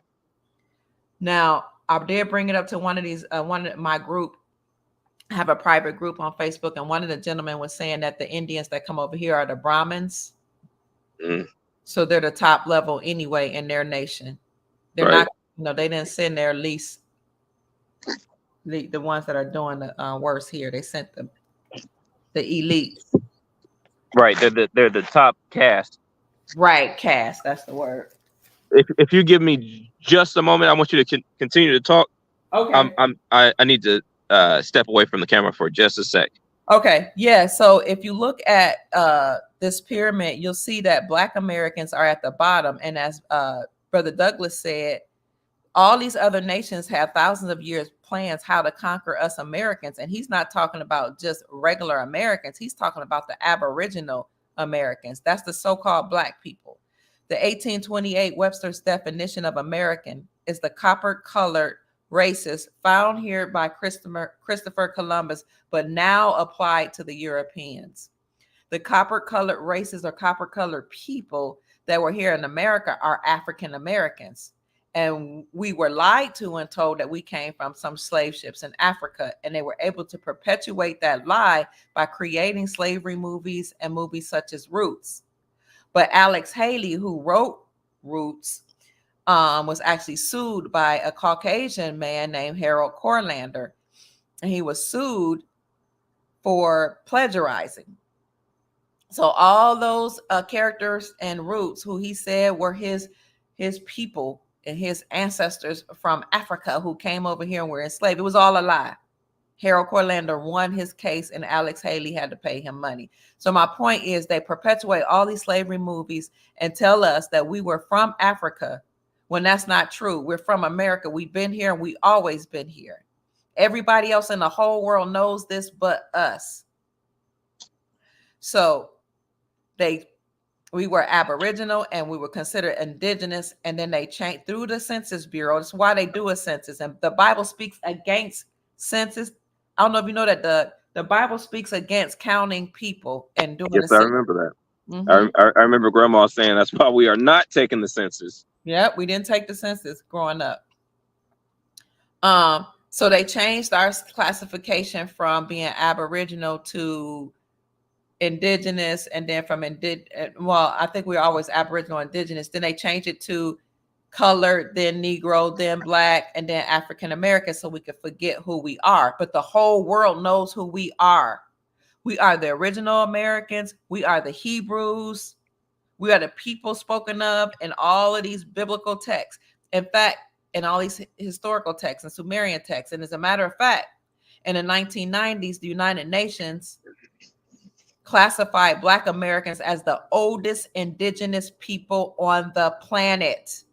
Now, I did bring it up to one of my group. I have a private group on Facebook, and one of the gentlemen was saying that the Indians that come over here are the Brahmins. So they're the top level anyway in their nation. They're not, they didn't send their least, the ones that are doing the worst here. They sent the elite. Right. They're the top caste. Right. Caste. That's the word. If you give me just a moment, I want you to continue to talk. Okay. I need to step away from the camera for just a sec. Okay. Yeah. So if you look at this pyramid, you'll see that Black Americans are at the bottom. And as Brother Douglas said, all these other nations have thousands of years plans how to conquer us Americans. And he's not talking about just regular Americans. He's talking about the Aboriginal Americans. That's the so-called Black people. The 1828 Webster's definition of American is the copper-colored races found here by Christopher Columbus, but now applied to the Europeans. The copper-colored races or copper-colored people that were here in America are African Americans. And we were lied to and told that we came from some slave ships in Africa. And they were able to perpetuate that lie by creating slavery movies and movies such as Roots. But Alex Haley, who wrote Roots, was actually sued by a Caucasian man named Harold Corlander. And he was sued for plagiarizing. So all those characters and Roots, who he said were his people and his ancestors from Africa who came over here and were enslaved, it was all a lie. Harold Corlander won his case and Alex Haley had to pay him money. So my point is they perpetuate all these slavery movies and tell us that we were from Africa when that's not true. We're from America. We've been here and we always been here. Everybody else in the whole world knows this but us. So we were Aboriginal and we were considered indigenous, and then they changed through the Census Bureau. That's why they do a census, and the Bible speaks against census. I don't know if you know that the Bible speaks against counting people and doing. Yes, I remember that. Mm-hmm. I remember Grandma saying that's why we are not taking the census. Yep, we didn't take the census growing up. So they changed our classification from being Aboriginal to indigenous, and then from I think we were always Aboriginal, indigenous. Then they changed it to colored, then Negro, then Black, and then African American, so we could forget who we are. But the whole world knows who we are. We are the original Americans. We are the Hebrews. We are the people spoken of in all of these biblical texts. In fact, in all these historical texts and Sumerian texts. And as a matter of fact, in the 1990s, the United Nations classified Black Americans as the oldest indigenous people on the planet.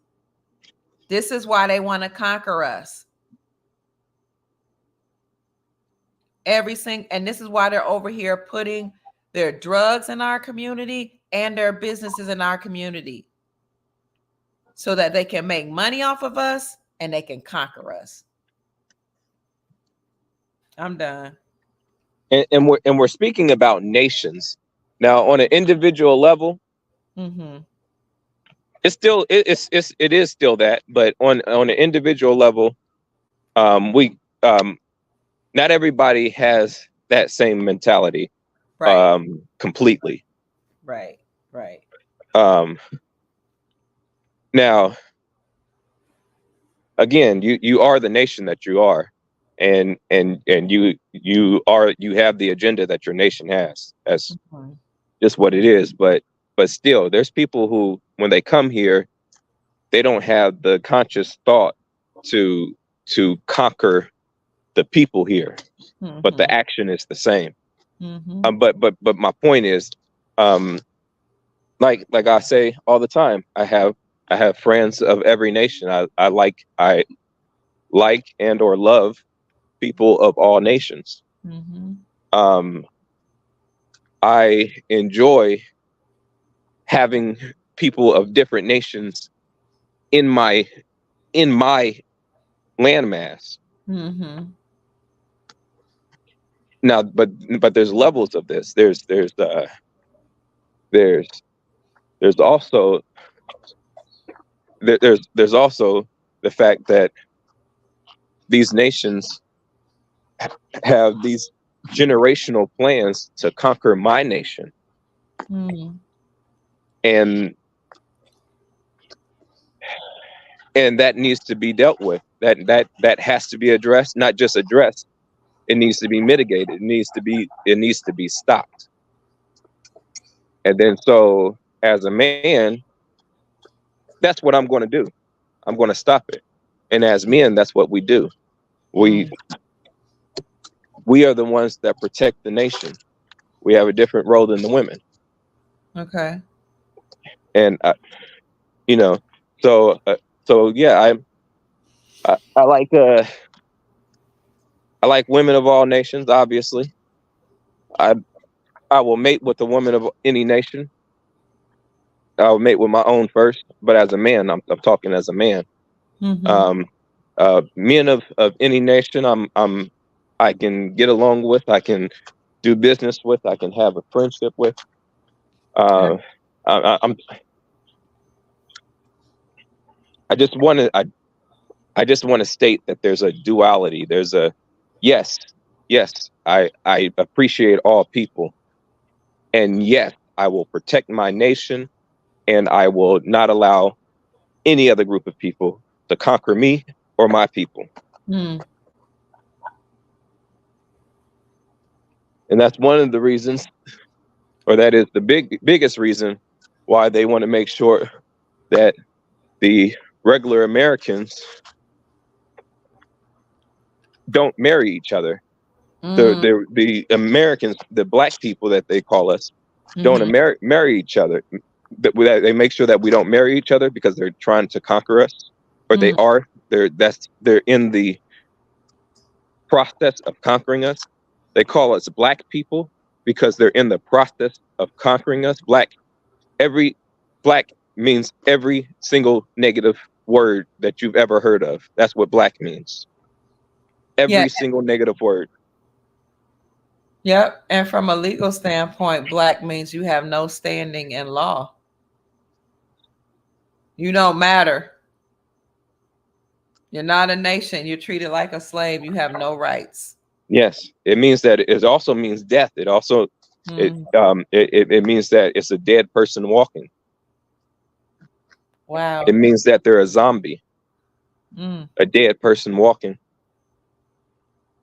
This is why they want to conquer us. And this is why they're over here putting their drugs in our community and their businesses in our community, so that they can make money off of us and they can conquer us. I'm done. And we're speaking about nations now. On an individual level, mm-hmm. it is still that, but on an individual level, not everybody has that same mentality, right. Completely. Right. Now, again, you are the nation that you are, and you have the agenda that your nation has. That's just what it is. But still, there's people who, when they come here, they don't have the conscious thought to conquer the people here, mm-hmm. but the action is the same. Mm-hmm. But my point is, like I say all the time, I have friends of every nation. I like and or love people of all nations. Mm-hmm. I enjoy having people of different nations in my landmass. Mm-hmm. Now, but there's levels of this. There's also the fact that these nations have these generational plans to conquer my nation. And that needs to be dealt with. That has to be addressed, not just addressed. It needs to be mitigated. It needs to be stopped. And then, so as a man, that's what I'm going to do. I'm going to stop it. And as men, that's what we do. We are the ones that protect the nation. We have a different role than the women. Okay. And so yeah, I like women of all nations. Obviously, I I will mate with a woman of any nation. I will mate with my own first, but as a man, I'm talking as a man. Mhm. Men of any nation, I can get along with. I can do business with. I can have a friendship with. Uh, I'm. I just want to. I just want to state that there's a duality. There's a yes, yes. I appreciate all people, and yes, I will protect my nation, and I will not allow any other group of people to conquer me or my people. Mm. And that's one of the reasons, or that is the biggest reason why they want to make sure that the regular Americans don't marry each other. Mm. The Americans, the black people that they call us, don't Mhm. marry each other. They make sure that we don't marry each other because they're trying to conquer us, or they Mm. are. They're in the process of conquering us. They call us black people because they're in the process of conquering us. Every black means every single negative word that you've ever heard of. That's what black means. Yeah. Every single negative word. Yep. And from a legal standpoint, black means you have no standing in law. You don't matter. You're not a nation. You're treated like a slave. You have no rights. Yes, it means that it also means death. It also Mm. it means that it's a dead person walking. Wow. It means that they're a zombie, Mm. a dead person walking.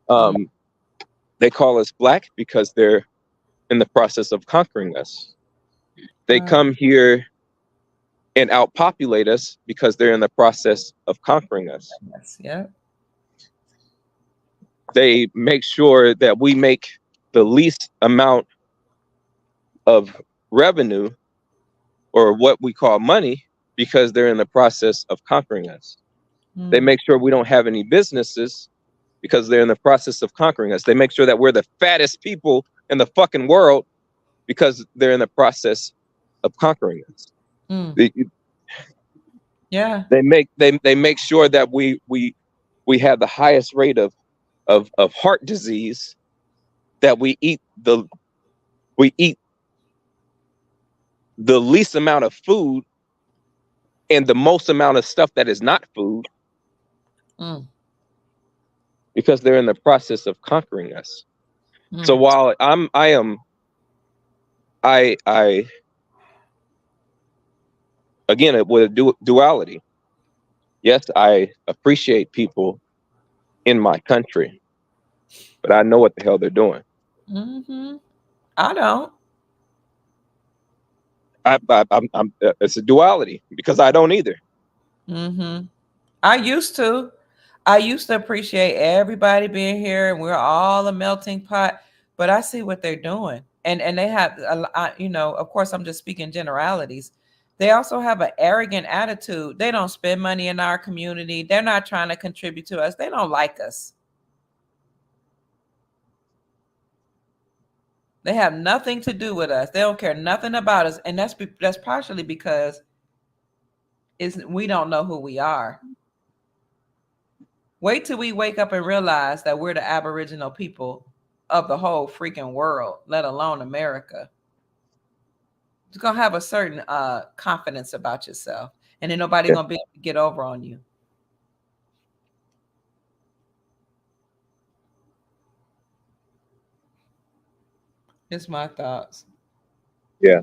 Mm. They call us black because they're in the process of conquering us. They Wow. come here and outpopulate us because they're in the process of conquering us. Yes. Yep. They make sure that we make the least amount of revenue, or what we call money, because they're in the process of conquering us. They Mm. make sure we don't have any businesses because they're in the process of conquering us. They make sure that we're the fattest people in the fucking world because they're in the process of conquering us. Mm. They, Yeah. they make sure that we have the highest rate of heart disease, that we eat the least amount of food and the most amount of stuff that is not food, Mm. because they're in the process of conquering us. So Mm. while I again, with a duality, yes, I appreciate people in my country, but I know what the hell they're doing. Mm-hmm. I don't. It's a duality because I don't either. Mm-hmm. I used to. I used to appreciate everybody being here and we're all a melting pot, but I see what they're doing. And they have, of course, I'm just speaking generalities. They also have an arrogant attitude. They don't spend money in our community. They're not trying to contribute to us. They don't like us. They have nothing to do with us. They don't care nothing about us. And that's partially because we don't know who we are. Wait till we wake up and realize that we're the Aboriginal people of the whole freaking world, let alone America. You're gonna have a certain confidence about yourself, and then nobody Yeah. gonna be able to get over on you. It's my thoughts. Yeah.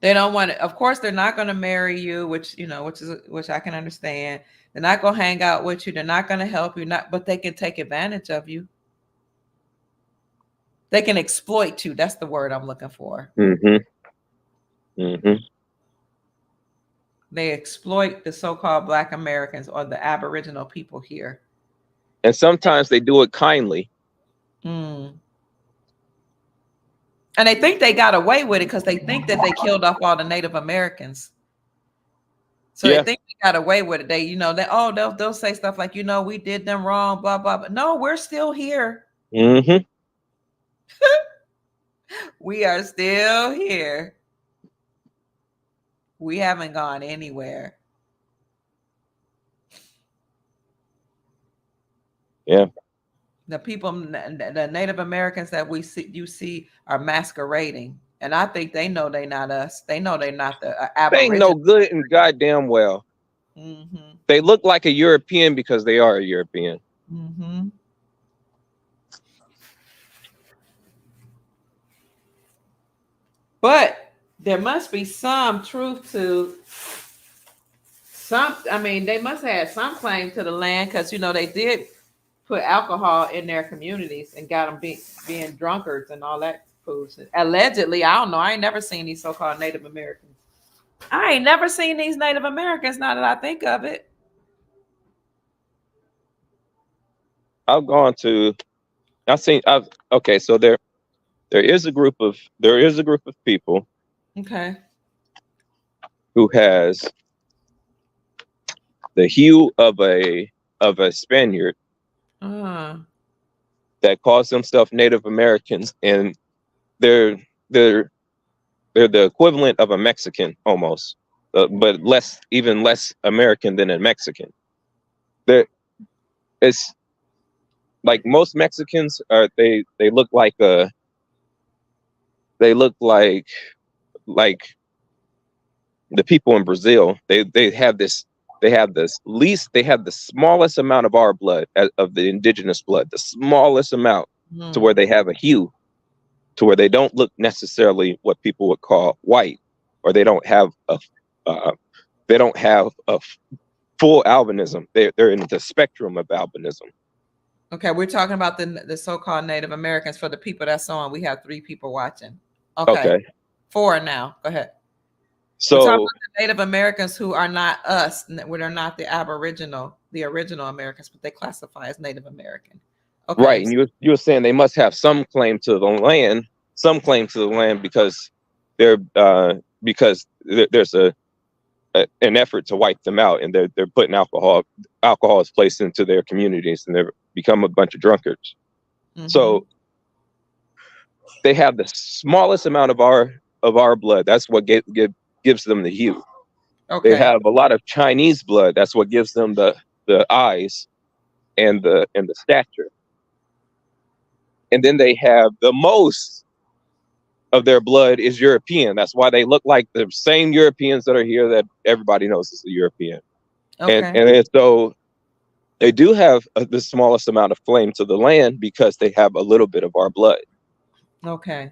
They don't want it. Of course, they're not gonna marry you, which I can understand. They're not gonna hang out with you. They're not gonna help you. But they can take advantage of you. They can exploit you. That's the word I'm looking for. Mm-hmm. Mm-hmm. They exploit the so-called Black Americans or the Aboriginal people here. And sometimes they do it kindly. Mm. And they think they got away with it because they think that they killed off all the Native Americans. So Yeah. they think they got away with it. They'll say stuff like, we did them wrong, blah, blah, blah. No, we're still here. Mm-hmm. We are still here. We haven't gone anywhere. Yeah. The people, the Native Americans that you see are masquerading. And I think they know they're not us. They know they're not the They ain't no Aboriginal. good and goddamn well. Mm-hmm. They look like a European because they are a European. Mm-hmm. But there must be some truth to some. I mean, they must have had some claim to the land because they did put alcohol in their communities and got them being drunkards and all that foods. Allegedly, I don't know. I ain't never seen these so-called Native Americans. I ain't never seen these Native Americans. Now that I think of it, I've gone to. Okay. So there is a group of people okay. who has the hue of a Spaniard that calls themselves Native Americans, and they're they're the equivalent of a Mexican almost, but even less American than a Mexican. It's like most Mexicans are. They look like like the people in Brazil. They have the smallest amount of our blood, of the indigenous blood, the smallest amount, to where they have a hue, to where they don't look necessarily what people would call white, or they don't have a full albinism. They're in the spectrum of albinism. Okay, we're talking about the so-called Native Americans. For the people that's on, we have 3 people watching. Okay. 4 now. Go ahead. So we're talking about the Native Americans who are not us, when they're not the original Americans, but they classify as Native American. Okay. Right, and you were saying they must have some claim to the land, because there's an effort to wipe them out, and they're putting alcohol is placed into their communities, and they become a bunch of drunkards. Mm-hmm. So they have the smallest amount of our blood. That's what gives them the hue. Okay. They have a lot of Chinese blood. That's what gives them the eyes and the stature. And then they have the most of their blood is European. That's why they look like the same Europeans that are here that everybody knows is a European. Okay. And so they do have the smallest amount of claim to the land because they have a little bit of our blood. Okay.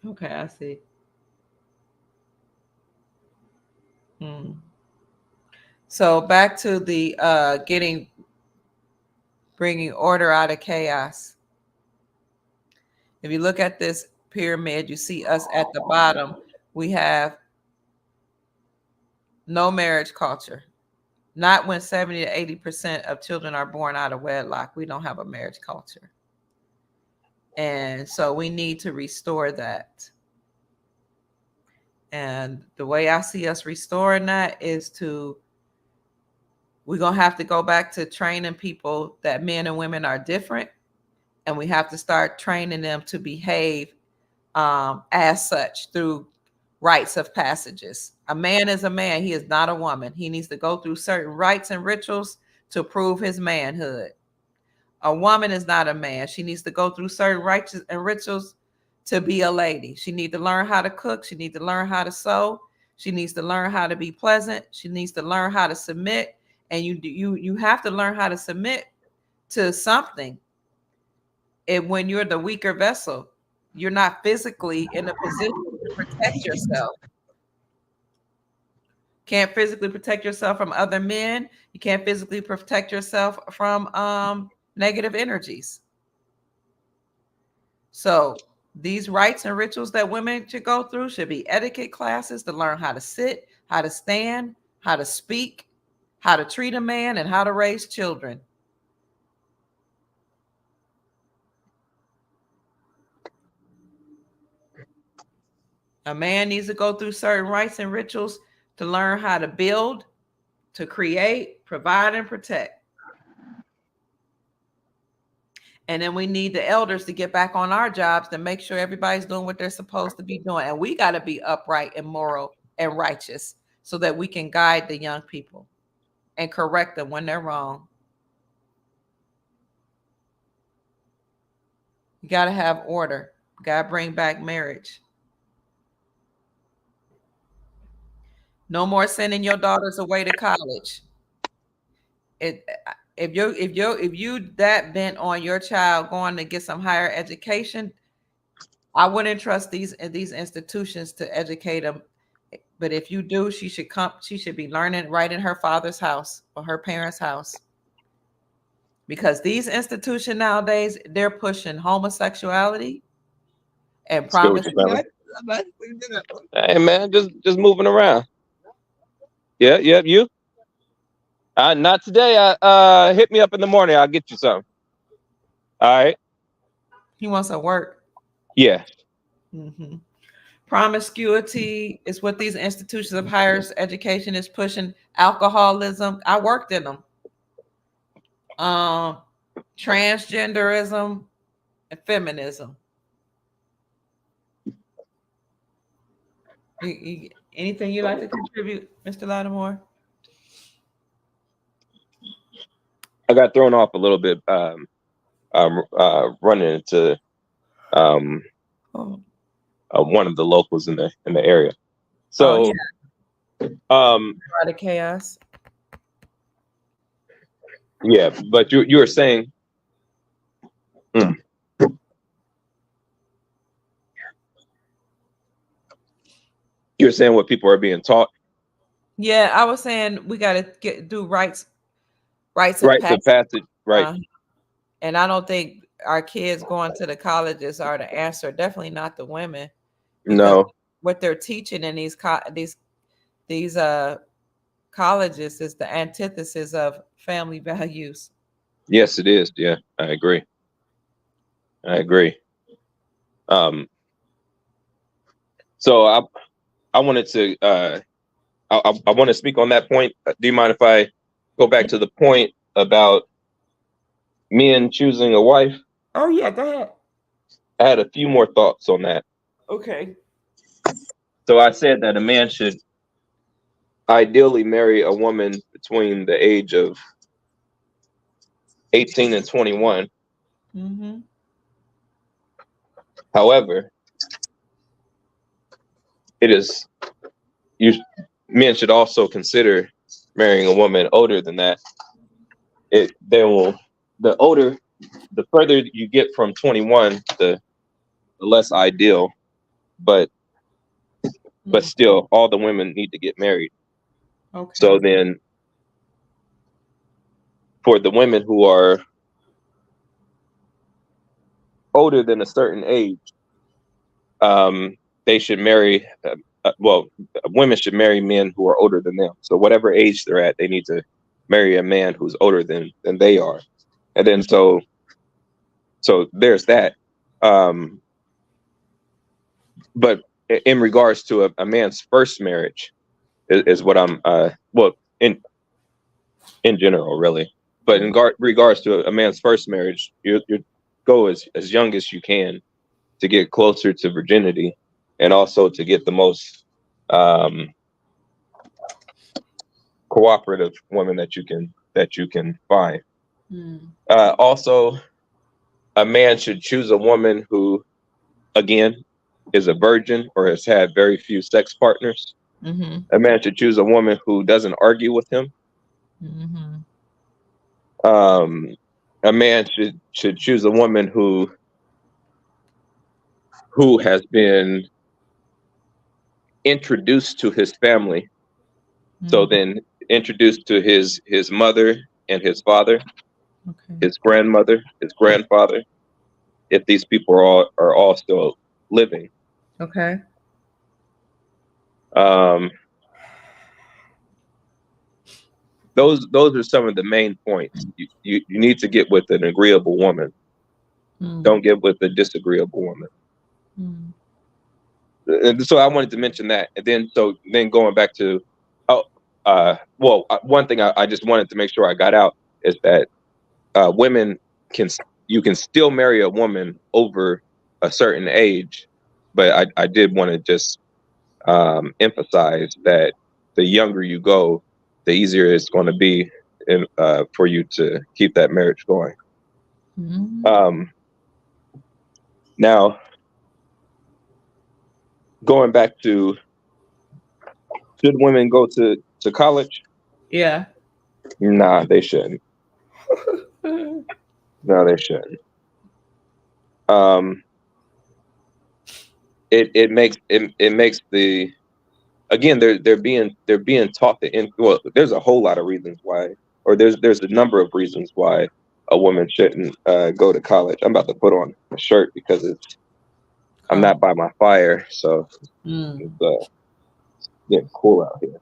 Okay, I see. So back to the bringing order out of chaos. If you look at this pyramid, you see us at the bottom. We have no marriage culture. Not when 70 to 80% of children are born out of wedlock. We don't have a marriage culture. And so we need to restore that. And the way I see us restoring that is we're going to have to go back to training people that men and women are different. And we have to start training them to behave as such through rites of passages. A man is a man. He is not a woman. He needs to go through certain rites and rituals to prove his manhood. A woman is not a man. She needs to go through certain rites and rituals to be a lady. She needs to learn how to cook. She needs to learn how to sew. She needs to learn how to be pleasant. She needs to learn how to submit. And you have to learn how to submit to something. And when you're the weaker vessel, you're not physically in a position to protect yourself. Can't physically protect yourself from other men. You can't physically protect yourself from negative energies. So these rites and rituals that women should go through should be etiquette classes to learn how to sit, how to stand, how to speak, how to treat a man, and how to raise children. A man needs to go through certain rites and rituals to learn how to build, to create, provide, and protect. And then we need the elders to get back on our jobs to make sure everybody's doing what they're supposed to be doing. And we got to be upright and moral and righteous so that we can guide the young people and correct them when they're wrong. You got to have order. You got to bring back marriage. No more sending your daughters away to college. If you that bent on your child going to get some higher education, I wouldn't trust these institutions to educate them. But if you do, she should be learning right in her father's house or her parents' house. Because these institutions nowadays, they're pushing homosexuality and promising. Hey man, just moving around. Yeah, you. Not today. Hit me up in the morning. I'll get you some. All right. He wants to work. Yeah. Mm-hmm. Promiscuity is what these institutions of higher education is pushing. Alcoholism. I worked in them. Transgenderism and feminism. Anything you'd like to contribute, Mr. Lattimore? I got thrown off a little bit running into one of the locals in the area. So a lot of chaos. Yeah, but you were saying you're saying what people are being taught. Yeah, I was saying we got to do rites of passage, right? And I don't think our kids going to the colleges are the answer. Definitely not the women. No, what they're teaching in these colleges is the antithesis of family values. Yes, it is. Yeah, I agree. So I wanted to I want to speak on that point. Do you mind if I go back to the point about men choosing a wife? Oh yeah, go ahead. I had a few more thoughts on that. Okay. So I said that a man should ideally marry a woman between the age of 18 and 21. Mm-hmm. However, men should also consider marrying a woman older than that. The further you get from 21, the less ideal, but still all the women need to get married. Okay. So then for the women who are older than a certain age, they should marry women should marry men who are older than them. So whatever age they're at, they need to marry a man who's older than they are. And then so there's that. But in regards to a man's first marriage is what I'm in general, really. But in regards to a man's first marriage, you go as young as you can to get closer to virginity, and also to get the most cooperative woman that you can find. Also, a man should choose a woman who, again, is a virgin or has had very few sex partners. Mm-hmm. A man should choose a woman who doesn't argue with him. Mm-hmm. A man should choose a woman who has been introduced to his family. Mm-hmm. So then introduced to his mother and his father, his grandmother, his grandfather, if these people are all still living. Okay. Those are some of the main points. You need to get with an agreeable woman. Don't get with a disagreeable woman. And so I wanted to mention that. And then going back to one thing I just wanted to make sure I got out is that women you can still marry a woman over a certain age, but I did want to just emphasize that the younger you go, the easier it's going to be for you to keep that marriage going. Mm-hmm. Now, going back to, should women go to college? Yeah. Nah, they shouldn't. No, they shouldn't. It makes the, again, they're being taught well, there's a whole lot of reasons why, or there's a number of reasons why a woman shouldn't go to college. I'm about to put on a shirt because I'm not by my fire, so it's getting cool out here.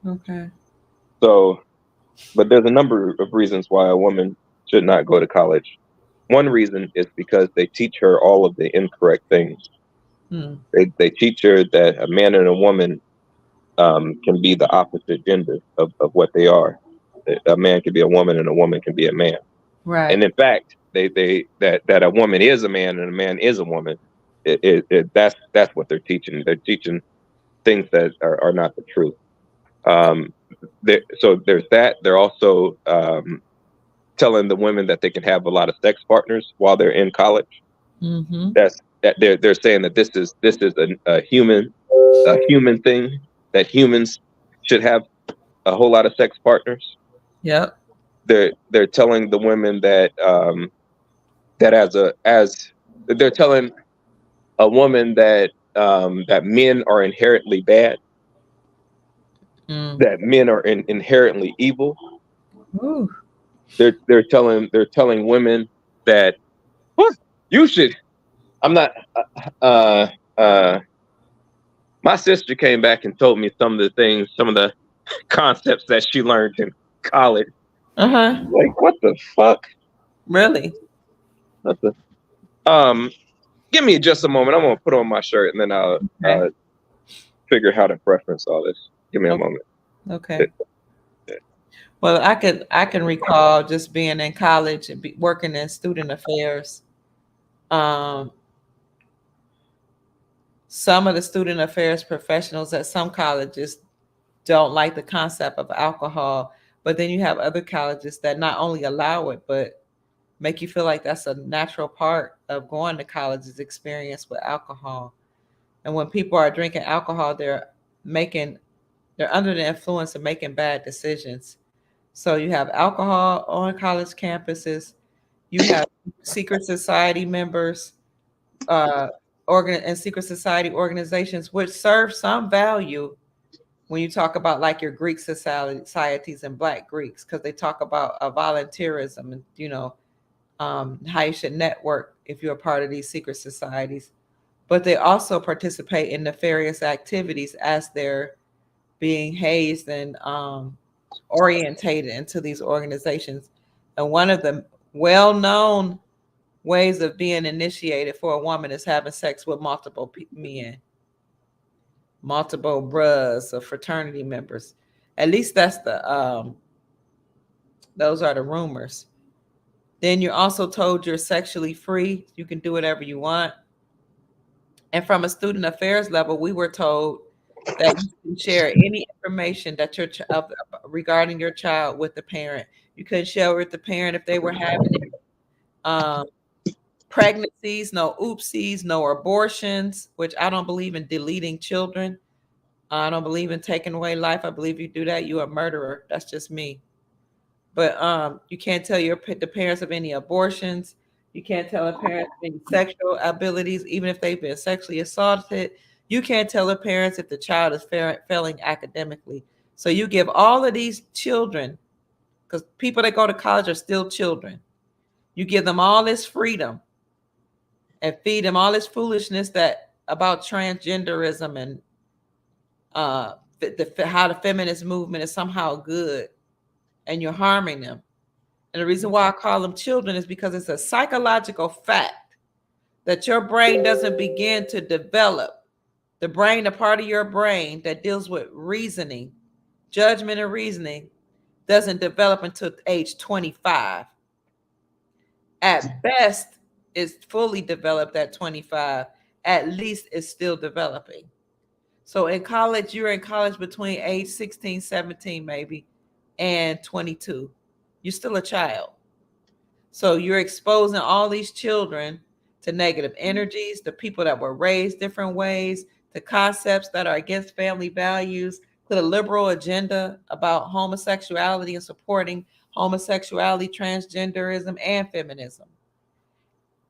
Okay. So, but there's a number of reasons why a woman should not go to college. One reason is because they teach her all of the incorrect things. They teach her that a man and a woman can be the opposite gender of what they are. A man can be a woman and a woman can be a man. Right. And in fact, that a woman is a man and a man is a woman. That's what they're teaching. They're teaching things that are not the truth. So there's that. They're also telling the women that they can have a lot of sex partners while they're in college. Mm-hmm. They're saying that this is a human thing, that humans should have a whole lot of sex partners. Yep. They're telling the women that they're telling a woman that that men are inherently bad, that men are inherently evil. Ooh. They're telling women that, what, you should. I'm not. My sister came back and told me some of the concepts that she learned in college. Like, what the fuck? Really? Give me just a moment. I'm gonna put on my shirt and then I'll figure how to preference all this. Give me a moment. Okay. Well, I can recall just being in college and working in student affairs. Some of the student affairs professionals at some colleges don't like the concept of alcohol, but then you have other colleges that not only allow it, but make you feel like that's a natural part of going to college's experience with alcohol. And when people are drinking alcohol, they're under the influence of making bad decisions. So you have alcohol on college campuses. You have secret society members, and secret society organizations, which serve some value when you talk about like your Greek societies and Black Greeks, because they talk about volunteerism and how you should network if you're a part of these secret societies. But they also participate in nefarious activities as they're being hazed and orientated into these organizations. And one of the well-known ways of being initiated for a woman is having sex with multiple men, multiple bros or fraternity members. At least that's those are the rumors. Then you're also told you're sexually free. You can do whatever you want. And from a student affairs level, we were told that you can share any information that regarding your child with the parent. You couldn't share with the parent if they were having pregnancies, no oopsies, no abortions, which I don't believe in deleting children. I don't believe in taking away life. I believe you do that, you're a murderer. That's just me. But you can't tell the parents of any abortions. You can't tell the parents of any sexual abilities, even if they've been sexually assaulted. You can't tell the parents if the child is failing academically. So you give all of these children, because people that go to college are still children, you give them all this freedom and feed them all this foolishness about transgenderism and how the feminist movement is somehow good, and you're harming them. And the reason why I call them children is because it's a psychological fact that your brain doesn't begin to develop. The brain, a part of your brain that deals with reasoning, judgment and reasoning, doesn't develop until age 25. At best, it's fully developed at 25. At least it's still developing. So in college, you're in college between age 16, 17, maybe, and 22. You're still a child. So you're exposing all these children to negative energies, to people that were raised different ways, to concepts that are against family values, to the liberal agenda about homosexuality and supporting homosexuality, transgenderism, and feminism.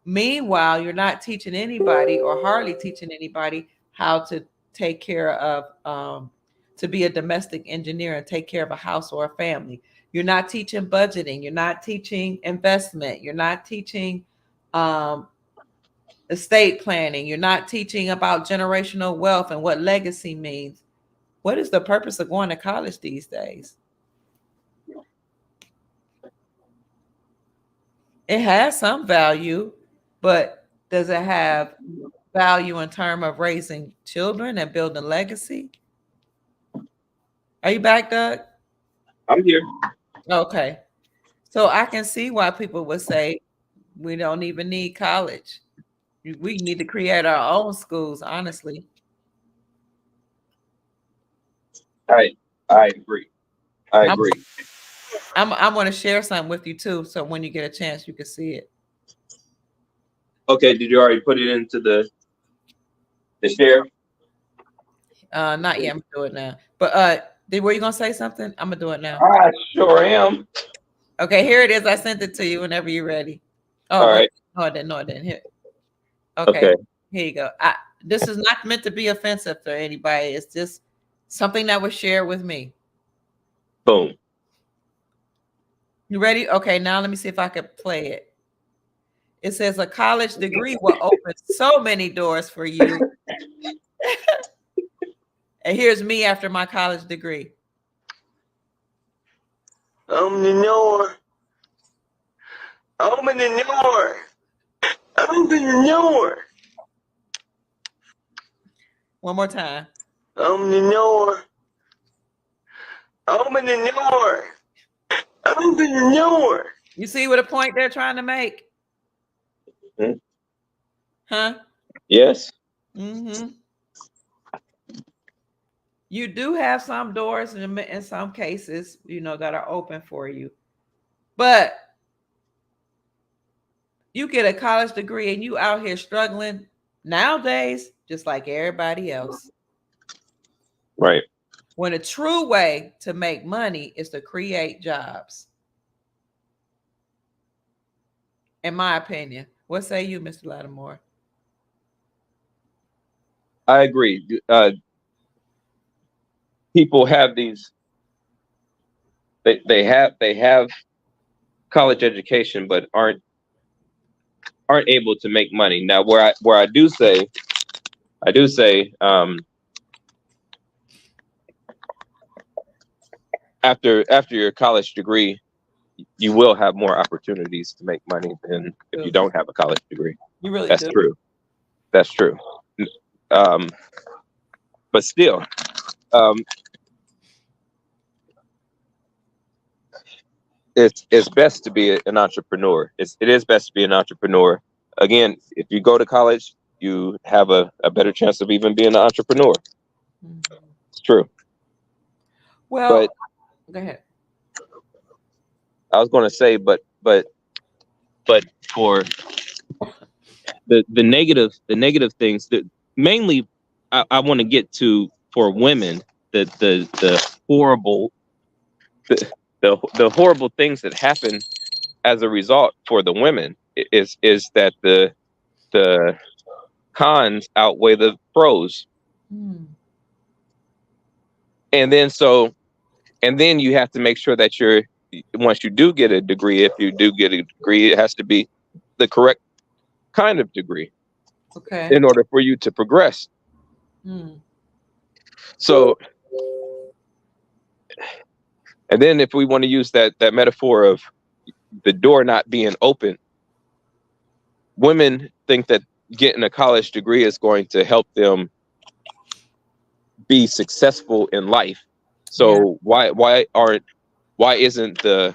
Meanwhile, you're not teaching anybody or hardly teaching anybody how to take care of, to be a domestic engineer and take care of a house or a family. You're not teaching budgeting. You're not teaching investment. You're not teaching estate planning. You're not teaching about generational wealth and what legacy means. What is the purpose of going to college these days? It has some value, but does it have value in terms of raising children and building legacy? Are you back, Doug? I'm here. Okay. So I can see why people would say we don't even need college. We need to create our own schools, honestly. I agree. I agree. I want to share something with you too, so when you get a chance, you can see it. Okay, did you already put it into the share? Not yet. I'm gonna do it now. But were you gonna say something? I'm gonna do it now. I sure am. Okay, here it is. I sent it to you whenever you're ready. Oh, All right. No, I didn't. No, I didn't. Here. Okay. Here you go. This is not meant to be offensive to anybody. It's just something that was shared with me. Boom. You ready? Okay, now let me see if I could play it. It says a college degree will open so many doors for you. And here's me after my college degree. Open the door. Open the door. Open the door. One more time. Open the door. Open the door. Open the door. You see what a point they're trying to make? Mm-hmm. Huh? Yes. Mm-hmm. You do have some doors in some cases, that are open for you. But you get a college degree and you out here struggling nowadays, just like everybody else. Right. When a true way to make money is to create jobs. In my opinion. What say you, Mr. Lattimore? I agree. People have these. They have college education, but aren't able to make money. Now, where I do say, after your college degree, you will have more opportunities to make money than if you don't have a college degree. You really That's do. true. That's true. But still, it's best to be an entrepreneur. It is best to be an entrepreneur. Again, if you go to college, you have a better chance of even being an entrepreneur. Mm-hmm. It's true. Well, go ahead. I was going to say, but for the negative things that mainly I want to get to for women, the horrible the horrible things that happen as a result for the women is that the cons outweigh the pros. And then you have to make sure that once you do get a degree, if you do get a degree, it has to be the correct kind of degree. Okay. In order for you to progress. So, and then if we want to use that metaphor of the door not being open, women think that getting a college degree is going to help them be successful in life. So why isn't the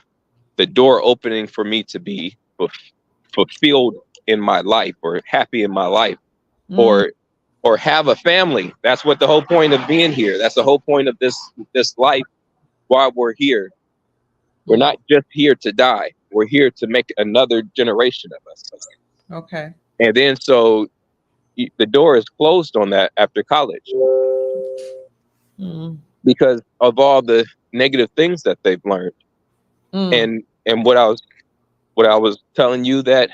door opening for me to be fulfilled in my life or happy in my life Mm. or have a family. That's what the whole point of being here. That's the whole point of this life while we're here. We're not just here to die. We're here to make another generation of us. Okay. And then so the door is closed on that after college because of all the negative things that they've learned. And what I was telling you that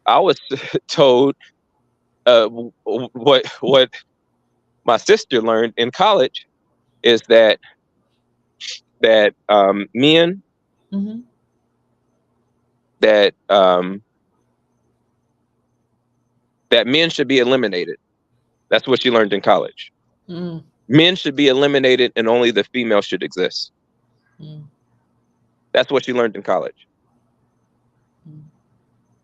I was told what my sister learned in college is that men that men should be eliminated. That's what she learned in college. Men should be eliminated and only the female should exist. That's what she learned in college.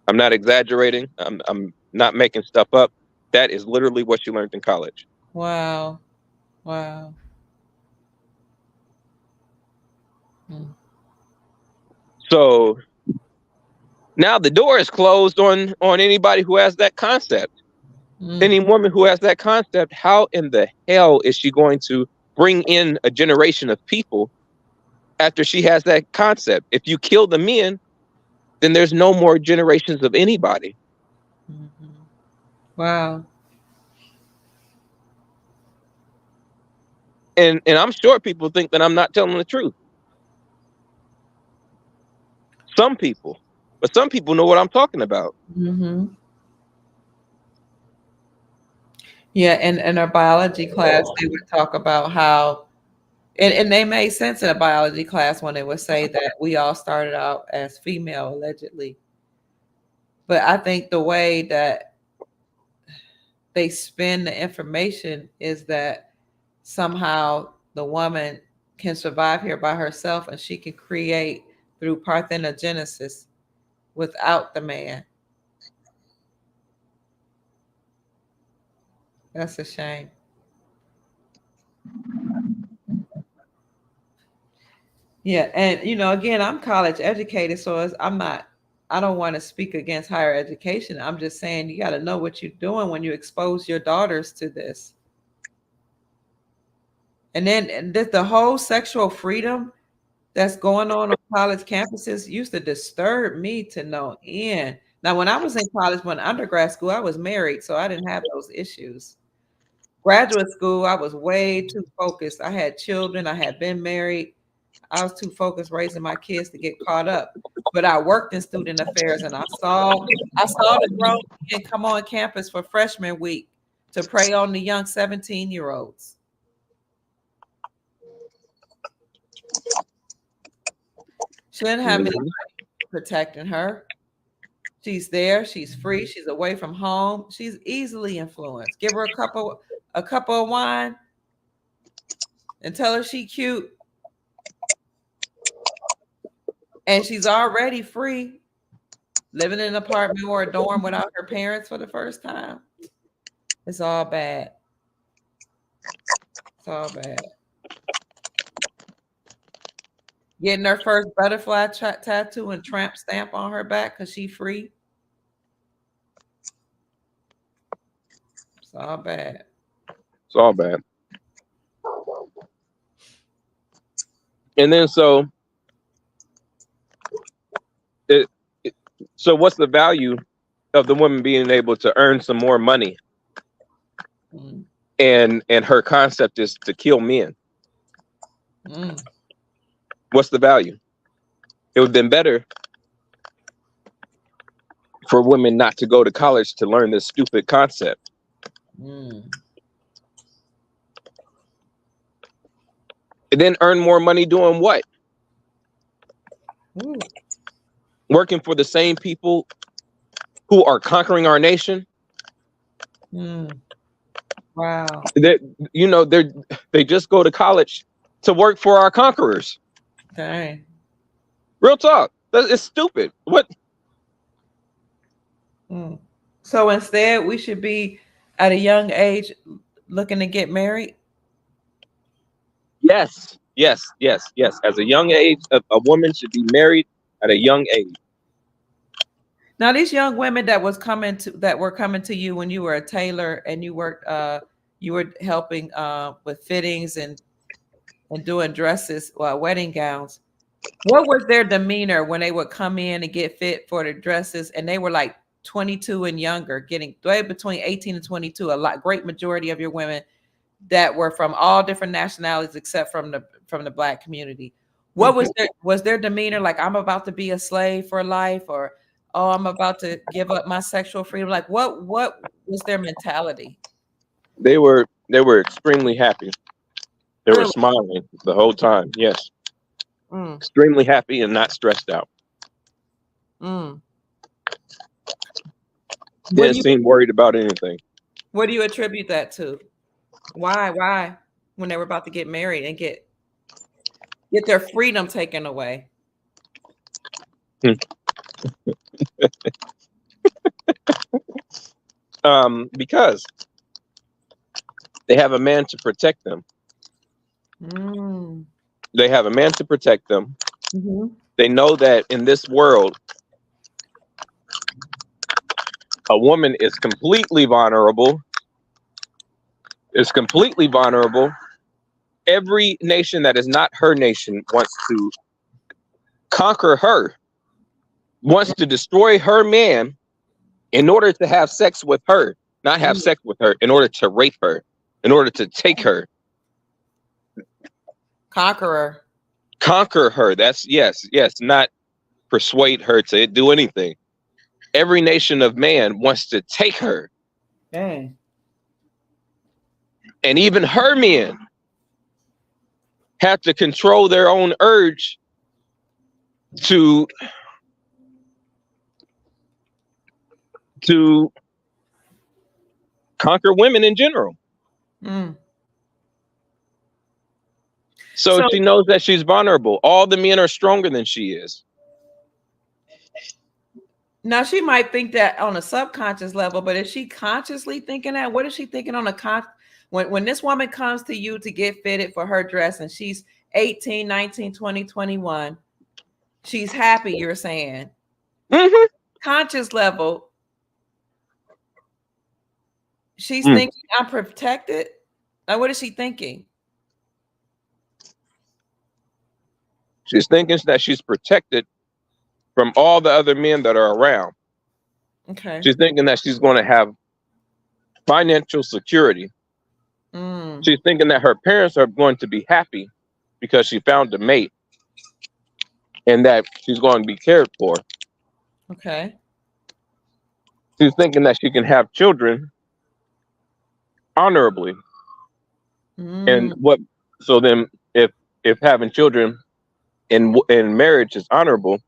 I'm not exaggerating. I'm not making stuff up. That is literally what she learned in college. Wow. So now the door is closed on anybody who has that concept. Any woman who has that concept, how in the hell is she going to bring in a generation of people after she has that concept? If you kill the men, then there's no more generations of anybody. Wow. And I'm sure people think that I'm not telling the truth. Some people, but some people know what I'm talking about. Yeah, in our biology class, they would talk about how, and they made sense in a biology class when they would say that we all started out as female, allegedly. But I think the way that they spin the information is that somehow the woman can survive here by herself and she can create through parthenogenesis without the man. That's a shame. Yeah, and again, I'm college educated, so I don't want to speak against higher education. I'm just saying you got to know what you're doing when you expose your daughters to this. And then the whole sexual freedom that's going on college campuses used to disturb me to no end. Now, when I was in college, when undergrad school, I was married, so I didn't have those issues. Graduate school, I was way too focused. I had children. I had been married. I was too focused raising my kids to get caught up. But I worked in student affairs, and I saw the grown men come on campus for freshman week to prey on the young 17-year-olds. She didn't have anybody protecting her. She's there. She's free. She's away from home. She's easily influenced. Give her a cup of wine and tell her she cute. And she's already free, living in an apartment or a dorm without her parents for the first time. It's all bad. It's all bad. Getting her first butterfly tattoo and tramp stamp on her back because she's free. It's all bad. It's all bad. And then so what's the value of the woman being able to earn some more money? And her concept is to kill men. What's the value? It would have been better for women not to go to college to learn this stupid concept. And then earn more money doing what? Working for the same people who are conquering our nation. Wow. They just go to college to work for our conquerors. Dang. Real talk. It's stupid. What? So instead, we should be at a young age looking to get married? Yes. As a young age, a woman should be married at a young age. Now, these young women that were coming to you when you were a tailor and you were helping with fittings and doing dresses, wedding gowns. What was their demeanor when they would come in and get fit for the dresses? And they were like 22 and younger, getting between 18 and 22. Great majority of your women that were from all different nationalities except from the Black community. What was their demeanor like? I'm about to be a slave for life, or I'm about to give up my sexual freedom. Like what was their mentality? They were extremely happy. They were Really? smiling the whole time. Yes. Extremely happy and not stressed out. Didn't seem worried about anything. What do you attribute that to? Why? When they were about to get married and get their freedom taken away? Because they have a man to protect them. They have a man to protect them. They know that in this world, a woman is completely vulnerable. Every nation that is not her nation wants to conquer her, wants to destroy her man in order to have sex with her, not have sex with her, in order to rape her, in order to take her. Conquer her. That's yes, not persuade her to do anything. Every nation of man wants to take her. Dang. And even her men have to control their own urge to conquer women in general. So she knows that she's vulnerable. All the men are stronger than she is. Now she might think that on a subconscious level, but is she consciously thinking that? What is she thinking on a when this woman comes to you to get fitted for her dress and she's 18, 19, 20, 21, she's happy, you're saying. Conscious level, she's thinking, I'm protected. Now, what is she thinking? She's thinking that she's protected from all the other men that are around. Okay. She's thinking that she's going to have financial security. She's thinking that her parents are going to be happy because she found a mate and that she's going to be cared for. Okay. She's thinking that she can have children honorably. And so then if having children in marriage is honorable,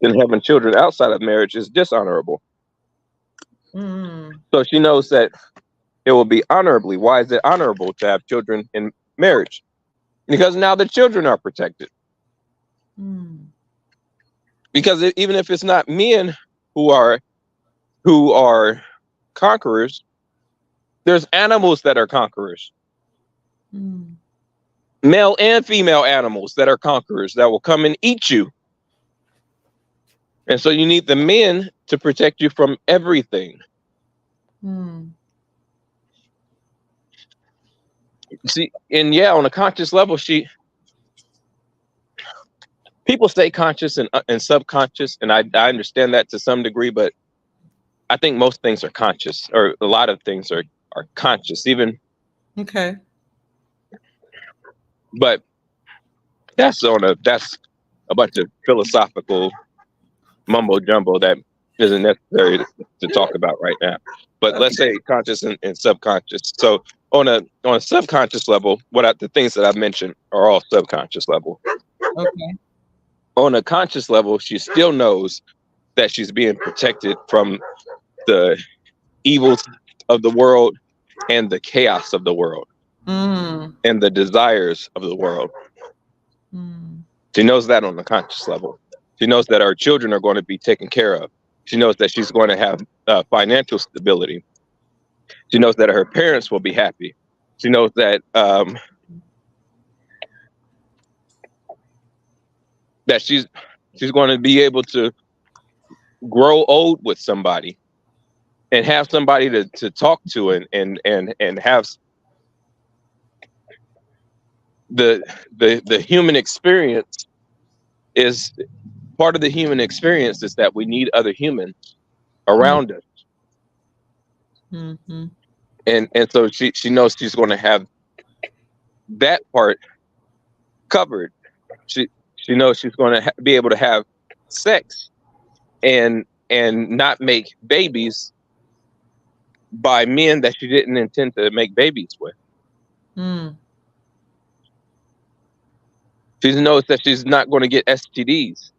then having children outside of marriage is dishonorable. So she knows that it will be honorably. Why is it honorable to have children in marriage? Because now the children are protected. Because even if it's not men who are conquerors, there's animals that are conquerors. Male and female animals that are conquerors that will come and eat you. And so you need the men to protect you from everything. See, and yeah, on a conscious level, people say conscious and subconscious, and I understand that to some degree, but I think most things are conscious, or a lot of things are conscious, even. Okay. But that's a bunch of philosophical mumbo jumbo that isn't necessary to talk about right now. But let's say conscious and subconscious. So on a subconscious level, the things that I've mentioned are all subconscious level. Okay. On a conscious level, she still knows that she's being protected from the evils of the world and the chaos of the world and the desires of the world. She knows that on the conscious level. She knows that her children are going to be taken care of. She knows that she's going to have financial stability. She knows that her parents will be happy. She knows that that she's going to be able to grow old with somebody and have somebody to talk to and have the human experience is part of the human experience is that we need other humans around us. Mm-hmm. And so she knows she's going to have that part covered. She knows she's going to be able to have sex and not make babies by men that she didn't intend to make babies with. Mm. She knows that she's not going to get STDs.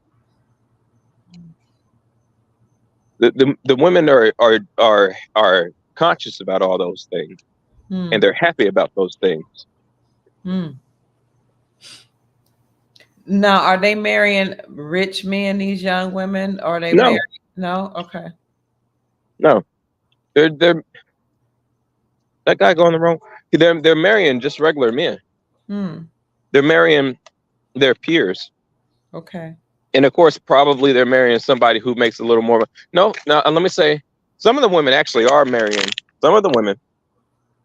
The women are conscious about all those things, and they're happy about those things. Mm. Now, are they marrying rich men? These young women? Or are they married? No. Okay. No, they're that guy going the wrong. They're marrying just regular men. They're marrying their peers. Okay. And of course, probably they're marrying somebody who makes a little more. No, let me say, some of the women actually are marrying. Some of the women,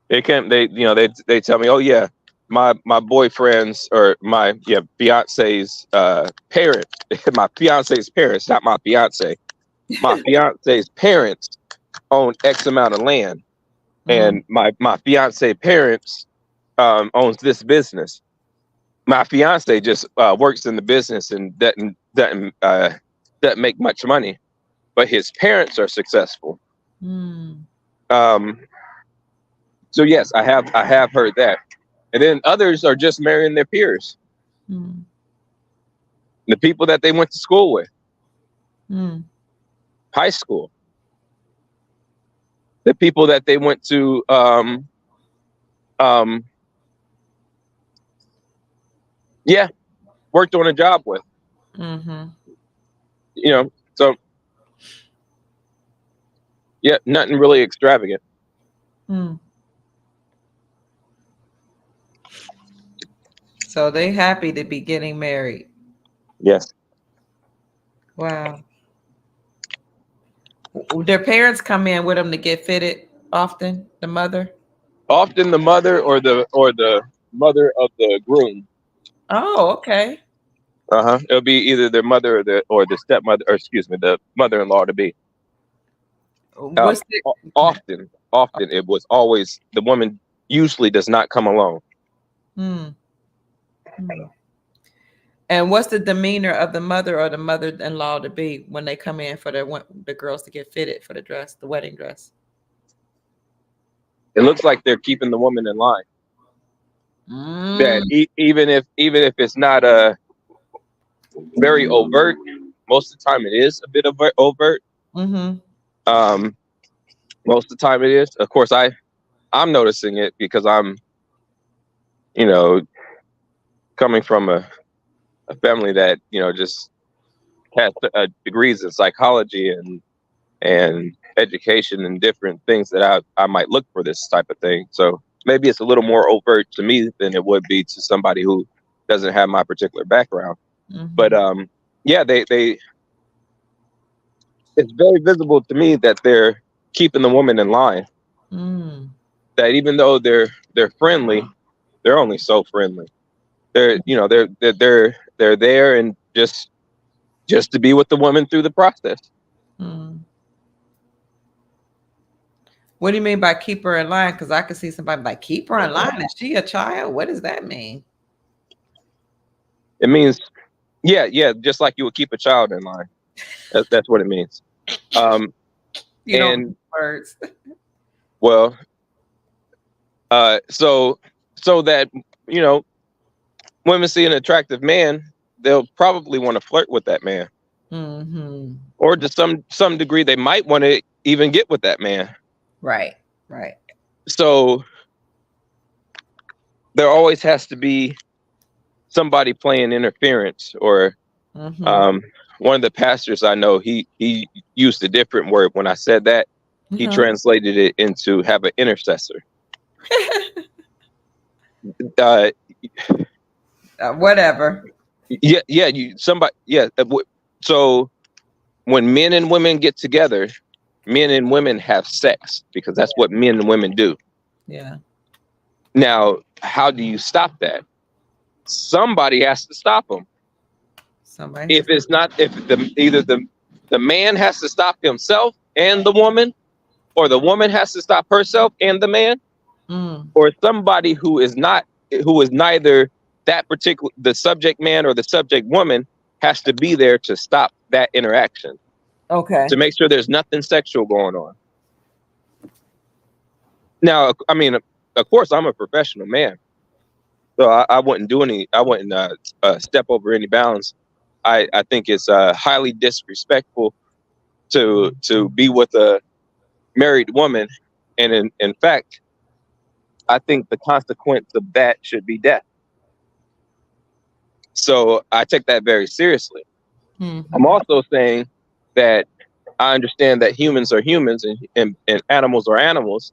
they tell me, oh yeah, my boyfriend's or my fiance's parent, my fiance's parents, not my fiance, my fiance's parents own X amount of land, and my fiance parents owns this business. My fiance just works in the business and doesn't make much money, but his parents are successful. So yes, I have heard that, and then others are just marrying their peers, the people that they went to school with, high school, the people that they went to worked on a job with. So yeah, nothing really extravagant. So they happy to be getting married. Yes. Wow. Their parents come in with them to get fitted often, the mother? Often the mother or the mother of the groom. Oh, okay. It'll be either their mother or the stepmother, or excuse me, the mother-in-law to be. Often it was always the woman usually does not come alone. And what's the demeanor of the mother or the mother-in-law to be when they come in for the girls to get fitted for the dress, the wedding dress? It looks like they're keeping the woman in line. That even if it's not a very overt, most of the time it is a bit of overt. Most of the time it is. Of course, I'm noticing it because I'm, coming from a family that just has degrees in psychology and education and different things that I might look for this type of thing. So maybe it's a little more overt to me than it would be to somebody who doesn't have my particular background. But they it's very visible to me that they're keeping the woman in line. That even though they're friendly, they're only so friendly. They're there and just to be with the woman through the process. What do you mean by keep her in line? Because I could see somebody like, keep her in line. Is she a child? What does that mean? It means, just like you would keep a child in line. That's what it means. You don't words. Well, so that women see an attractive man, they'll probably want to flirt with that man, or to some degree, they might want to even get with that man. Right. So there always has to be somebody playing interference, or one of the pastors I know, he used a different word when I said that. He translated it into have an intercessor. Whatever. So when men and women get together, men and women have sex because that's what men and women do. Yeah. Now, how do you stop that? Somebody has to stop them. Somebody. If it's not, if either the man has to stop himself and the woman, or the woman has to stop herself and the man, or somebody who is neither that particular, the subject man or the subject woman, has to be there to stop that interaction. Okay. To make sure there's nothing sexual going on. Now, I mean, of course, I'm a professional man, so I wouldn't do any. I wouldn't step over any bounds. I think it's highly disrespectful to be with a married woman, and in fact, I think the consequence of that should be death. So I take that very seriously. I'm also saying that I understand that humans are humans and animals are animals,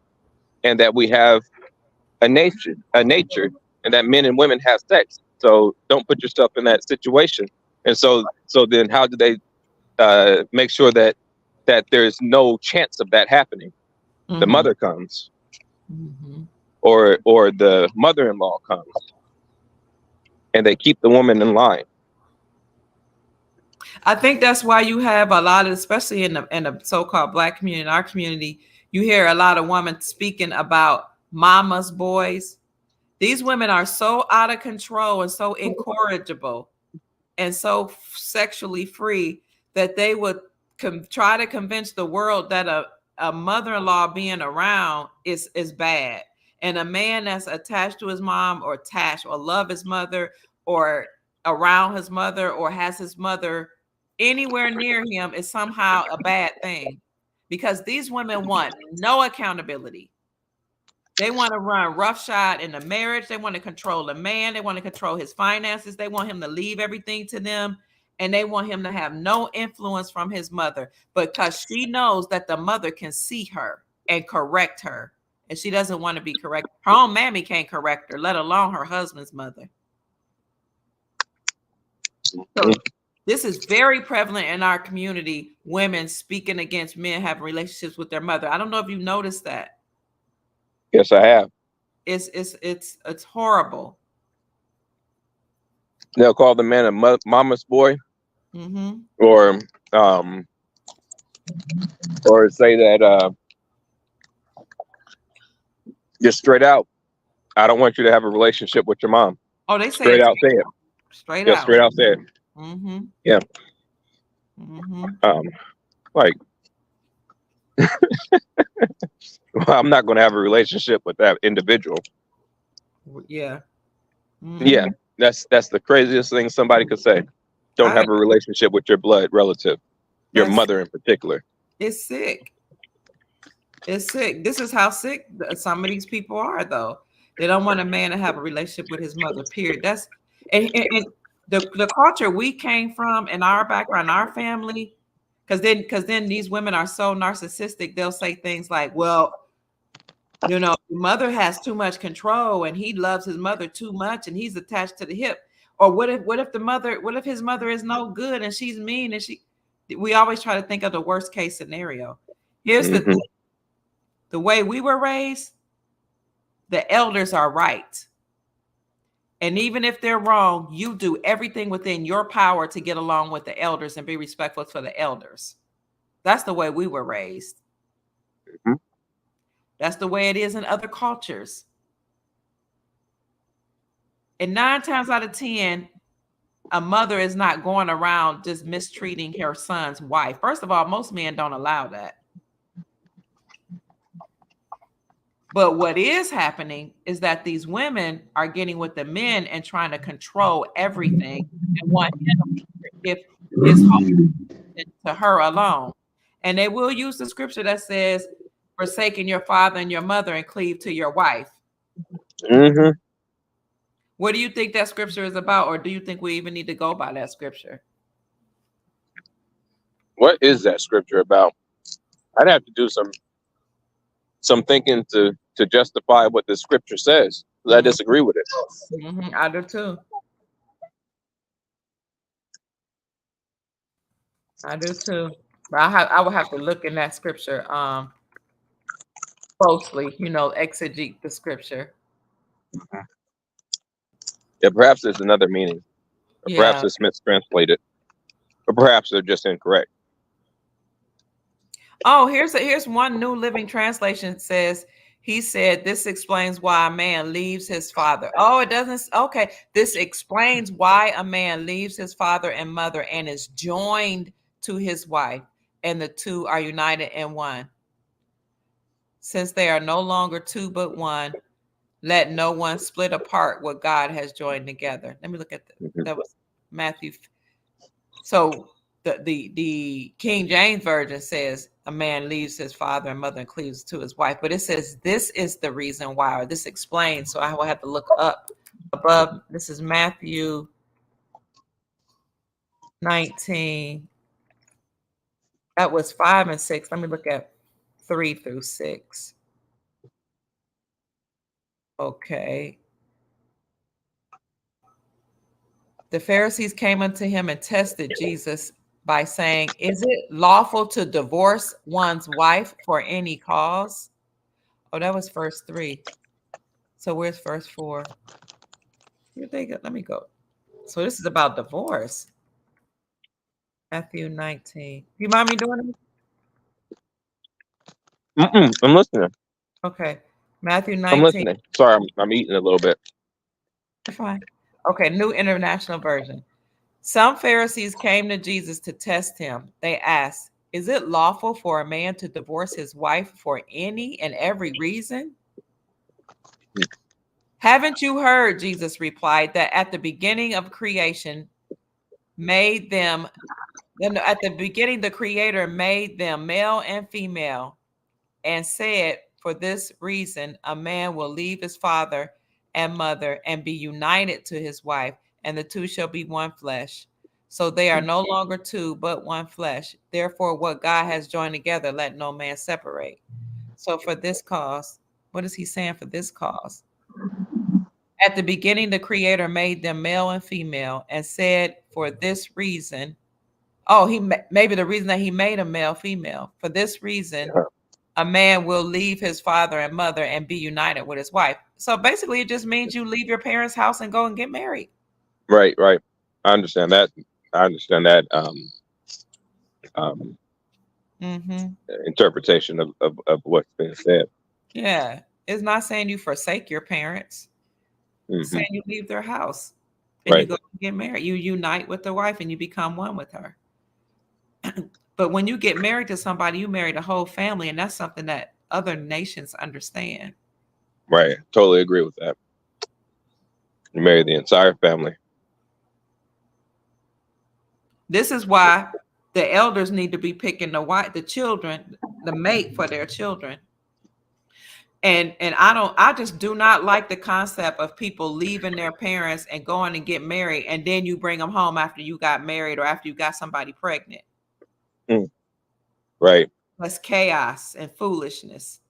and that we have a nature, and that men and women have sex. So don't put yourself in that situation. And so then how do they make sure that there's no chance of that happening? The mother comes, or the mother-in-law comes, and they keep the woman in line. I think that's why you have a lot of, especially in the so-called Black community, in our community, you hear a lot of women speaking about mama's boys. These women are so out of control and so incorrigible and so sexually free that they would try to convince the world that a mother-in-law being around is bad. And a man that's attached to his mom or attached or love his mother or around his mother or has his mother anywhere near him is somehow a bad thing, because these women want no accountability. They want to run roughshod in the marriage. They want to control the man. They want to control his finances. They want him to leave everything to them. And they want him to have no influence from his mother, because she knows that the mother can see her and correct her. And she doesn't want to be corrected. Her own mammy can't correct her, let alone her husband's mother. So this is very prevalent in our community, women speaking against men having relationships with their mother. I don't know if you've noticed that. Yes, I have. It's horrible. They'll call the man a mama's boy, or say that just straight out, I don't want you to have a relationship with your mom. Oh, they say straight out, say it. Straight Yeah, out. straight out, say it. Yeah. Like, well, I'm not going to have a relationship with that individual. Yeah. Yeah, that's the craziest thing somebody could say. Don't have a relationship with your blood relative, your mother in particular. It's sick. It's sick. This is how sick some of these people are, though. They don't want a man to have a relationship with his mother, period. That's and the culture we came from in our background, our family, because then these women are so narcissistic, they'll say things like, well, you know, mother has too much control and he loves his mother too much and he's attached to the hip. Or what if his mother is no good and she's mean and we always try to think of the worst case scenario. Here's the thing. The way we were raised, the elders are right. And even if they're wrong, you do everything within your power to get along with the elders and be respectful for the elders. That's the way we were raised. That's the way it is in other cultures. And 9 times out of 10, a mother is not going around just mistreating her son's wife. First of all, most men don't allow that. But what is happening is that these women are getting with the men and trying to control everything and want him to give his home to her alone. And they will use the scripture that says, forsaking your father and your mother and cleave to your wife. What do you think that scripture is about? Or do you think we even need to go by that scripture? What is that scripture about? I'd have to do some thinking to justify what the scripture says. I disagree with it. I do too. I do too. But I would have to look in that scripture closely, exegete the scripture. Yeah, perhaps there's another meaning, or perhaps Yeah. it's mistranslated, or perhaps they're just incorrect. Oh, here's one New Living Translation says, he said, this explains why a man leaves his father. Oh, it doesn't. Okay. This explains why a man leaves his father and mother and is joined to his wife, and the two are united in one. Since they are no longer two but one, let no one split apart what God has joined together. Let me look at that was Matthew. So the King James Version says a man leaves his father and mother and cleaves to his wife, but it says this is the reason why, or this explains. So I will have to look up above. This is Matthew 19. That was 5 and 6. Let me look at 3 through 6. Okay. The Pharisees came unto him and tested Jesus by saying, is it lawful to divorce one's wife for any cause? Oh, that was verse 3. So where's verse 4? Let me go. So this is about divorce. Matthew 19. You mind me doing it? I'm listening. Okay. Matthew I'm 19. listening. Sorry, I'm eating a little bit. You're fine. Okay, New International Version. Some Pharisees came to Jesus to test him. They asked, is it lawful for a man to divorce his wife for any and every reason? Haven't you heard, Jesus replied, that at the beginning of creation made them, at the beginning the Creator made them male and female, and said, for this reason, a man will leave his father and mother and be united to his wife, and the two shall be one flesh. So they are no longer two, but one flesh. Therefore, what God has joined together, let no man separate. So for this cause, what is he saying for this cause? At the beginning, the Creator made them male and female and said, for this reason, maybe the reason that he made them male, female, for this reason, a man will leave his father and mother and be united with his wife. So basically, it just means you leave your parents' house and go and get married. Right. I understand that. Interpretation of what's been said. Yeah. It's not saying you forsake your parents. It's saying you leave their house and you go get married. You unite with the wife and you become one with her. But when you get married to somebody, you marry the whole family, and that's something that other nations understand. Right. Totally agree with that. You marry the entire family. This is why the elders need to be picking the children, the mate for their children. And I just do not like the concept of people leaving their parents and going and get married, and then you bring them home after you got married or after you got somebody pregnant. Right. That's chaos and foolishness.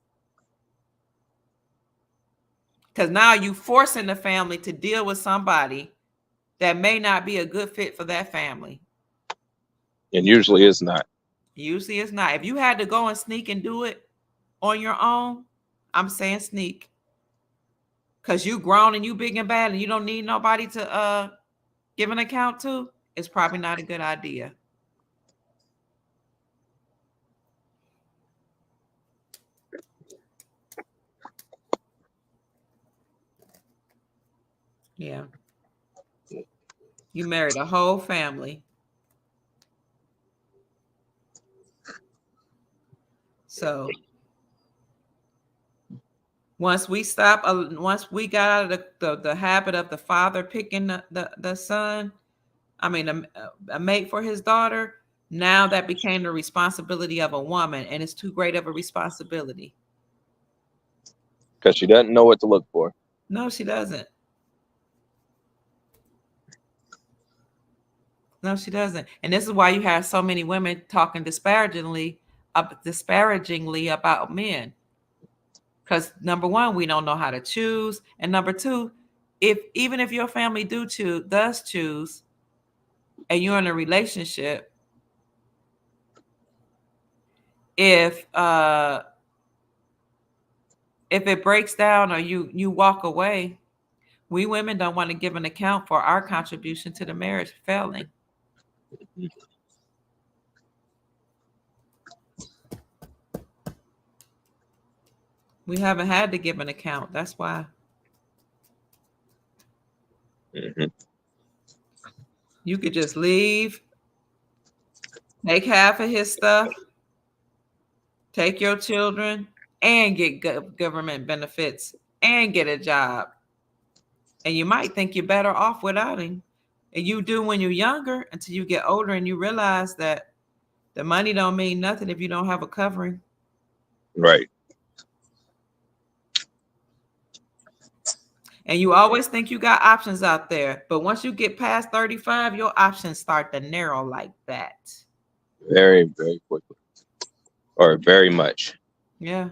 Because now you forcing the family to deal with somebody that may not be a good fit for that family. And usually it's not. Usually it's not. If you had to go and sneak and do it on your own, I'm saying sneak. Because you grown and you big and bad and you don't need nobody to give an account to, it's probably not a good idea. Yeah. You married a whole family. So once we got out of the habit of the father picking the son, a mate for his daughter, now that became the responsibility of a woman, and it's too great of a responsibility. Because she doesn't know what to look for. No, she doesn't. No, she doesn't. And this is why you have so many women talking disparagingly about men. Because number one, we don't know how to choose. And number two, even if your family does choose, and you're in a relationship, if it breaks down or you walk away, we women don't want to give an account for our contribution to the marriage failing. We haven't had to give an account. That's why. Mm-hmm. You could just leave, take half of his stuff, take your children, and get government benefits and get a job. And you might think you're better off without him. And you do when you're younger until you get older and you realize that the money don't mean nothing if you don't have a covering. Right. And you always think you got options out there. But once you get past 35, your options start to narrow like that. Very, very quickly. Or very much. Yeah.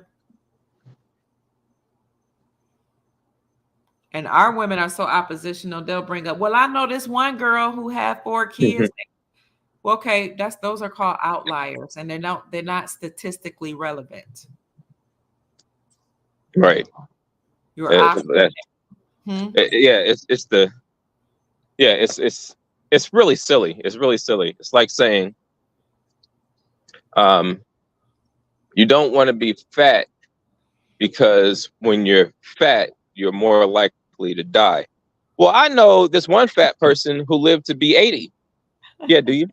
And our women are so oppositional. They'll bring up, well, I know this one girl who had 4 kids. Well, okay, those are called outliers, and they're not statistically relevant. Right. You're opposite. It's really silly. It's really silly. It's like saying, you don't want to be fat because when you're fat, you're more likely to die. Well, I know this one fat person who lived to be 80. Yeah, do you?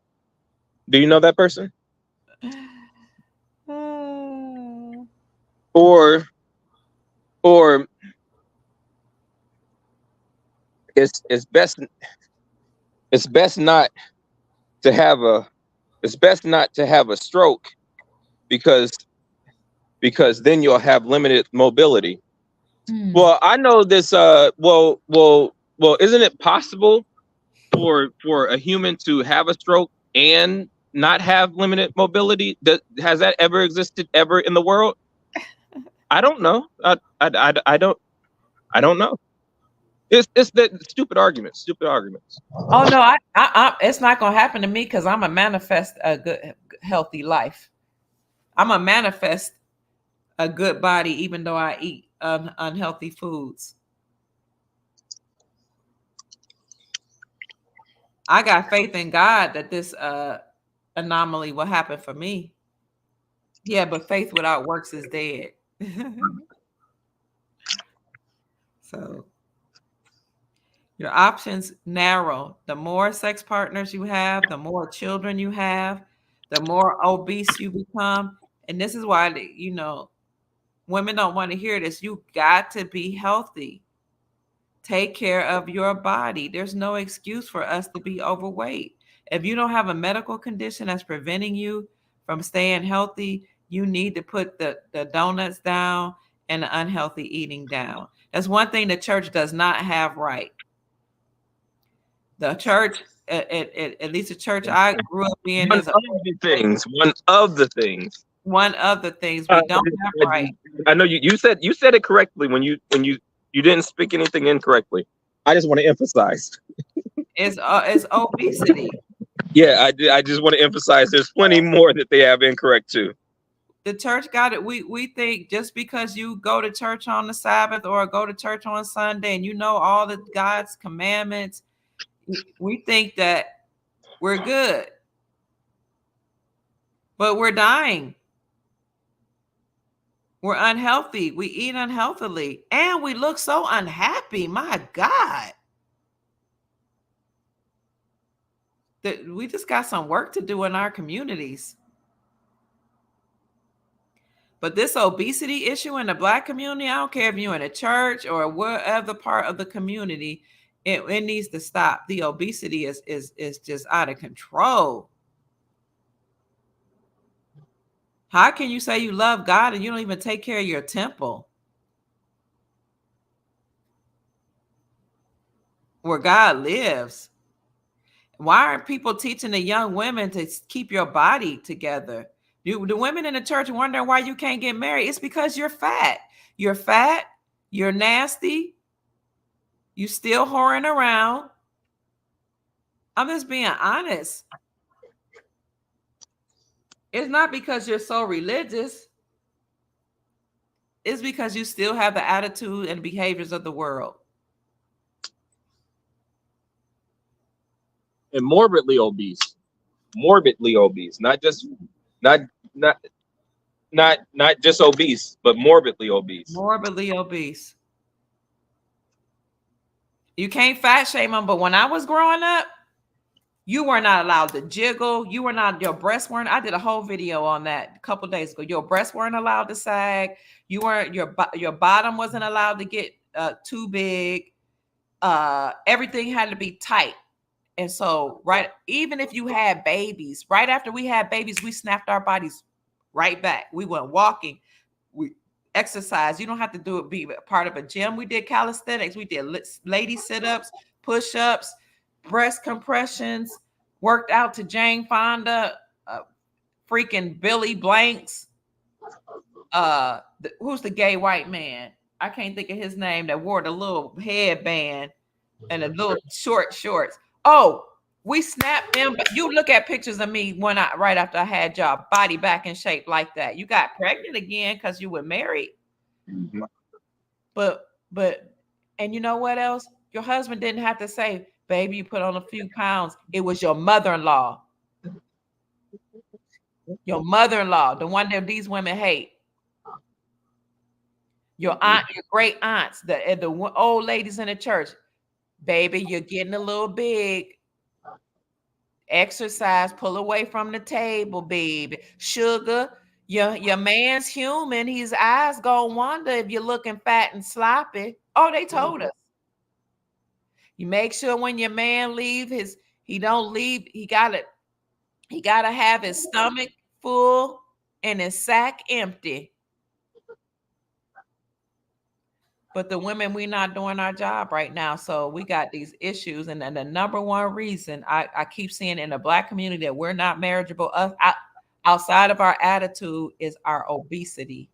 Do you know that person? Or it's best not to have a stroke because then you'll have limited mobility. Well, I know this. Well, isn't it possible for a human to have a stroke and not have limited mobility? Has that ever existed ever in the world? I don't know. I don't know. It's the stupid arguments. Oh no, I it's not gonna happen to me because I'm a manifest a good healthy life. I'm a manifest a good body, even though I eat unhealthy foods. I got faith in God that this anomaly will happen for me. Yeah, but faith without works is dead. So your options narrow. The more sex partners you have, the more children you have, the more obese you become. And this is why, women don't want to hear this. You got to be healthy. Take care of your body. There's no excuse for us to be overweight. If you don't have a medical condition that's preventing you from staying healthy, you need to put the donuts down and the unhealthy eating down. That's one thing the church does not have right. The church, at least the church I grew up in, One of the things we don't have right. I know you said it correctly when you didn't speak anything incorrectly. I just want to emphasize. It's obesity. Yeah, I just want to emphasize there's plenty more that they have incorrect too. The church got it. We think just because you go to church on the Sabbath or go to church on Sunday and you know all the God's commandments, we think that we're good. But we're dying. We're unhealthy. We eat unhealthily. And we look so unhappy. My God. We just got some work to do in our communities. But this obesity issue in the Black community, I don't care if you're in a church or whatever part of the community, it needs to stop. The obesity is just out of control. How can you say you love God and you don't even take care of your temple where God lives? Why aren't people teaching the young women to keep your body together? The women in the church wondering why you can't get married. It's because you're fat. You're fat. You're nasty. You still whoring around. I'm just being honest. It's not because you're so religious. It's because you still have the attitude and behaviors of the world. And morbidly obese, not just not not not just obese, but morbidly obese. Morbidly obese. You can't fat shame them, but when I was growing up, you were not allowed to jiggle. You were not, your breasts weren't. I did a whole video on that a couple days ago. Your breasts weren't allowed to sag. You weren't, your bottom wasn't allowed to get too big. Everything had to be tight. And so, right, even if you had babies, right after we had babies, we snapped our bodies right back. We went walking, we exercised. You don't have to do it, be part of a gym. We did calisthenics. We did lady sit-ups, push-ups, breast compressions, worked out to Jane Fonda, freaking Billy Blanks. Who's the gay white man? I can't think of his name, that wore the little headband and the little short shorts. Oh, we snapped them. You look at pictures of me right after I had your body back in shape like that. You got pregnant again because you were married. Mm-hmm. But and you know what else? Your husband didn't have to say, baby, you put on a few pounds. It was your mother-in-law. Your mother-in-law, the one that these women hate. Your aunt, your great aunts, the old ladies in the church. Baby, you're getting a little big. Exercise, pull away from the table, baby. Sugar, your man's human. His eyes gonna wander if you're looking fat and sloppy. Oh, they told us. You make sure when your man leave, he don't leave. He gotta have his stomach full and his sack empty. But the women, we're not doing our job right now. So we got these issues. And then the number one reason I keep seeing in the Black community that we're not marriageable outside of our attitude is our obesity.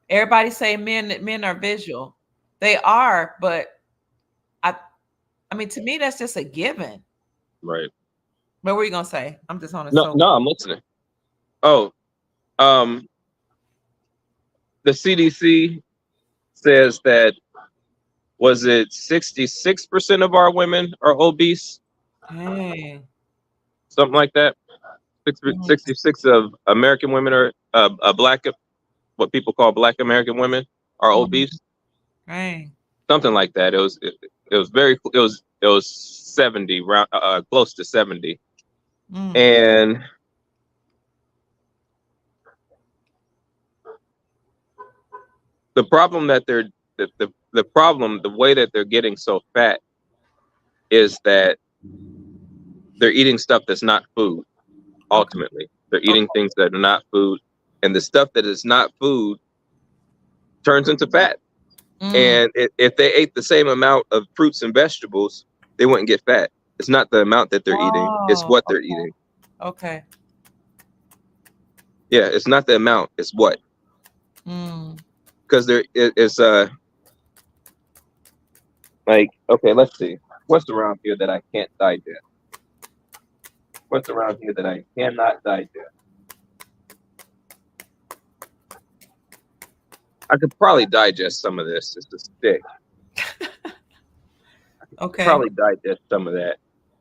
Everybody say men are visual. They are, but I mean, to me, that's just a given. Right. What were you going to say? I'm just on a No, I'm listening. Oh, the CDC says that, was it 66% of our women are obese? Hey. Something like that. 66 of American women are Black, what people call Black American women are obese. Hey. Something like that. It was 70, close to 70. And the problem that the way that they're getting so fat is that they're eating stuff that's not food. Ultimately, they're eating things that are not food, and the stuff that is not food turns into fat. And if they ate the same amount of fruits and vegetables, they wouldn't get fat. It's not the amount that they're eating; it's what they're eating. Okay. Yeah, it's not the amount; it's what. Because it's like, okay, let's see. What's around here that I can't digest? What's around here that I cannot digest? I could probably digest some of this. It's a stick. Okay. Probably digest some of that.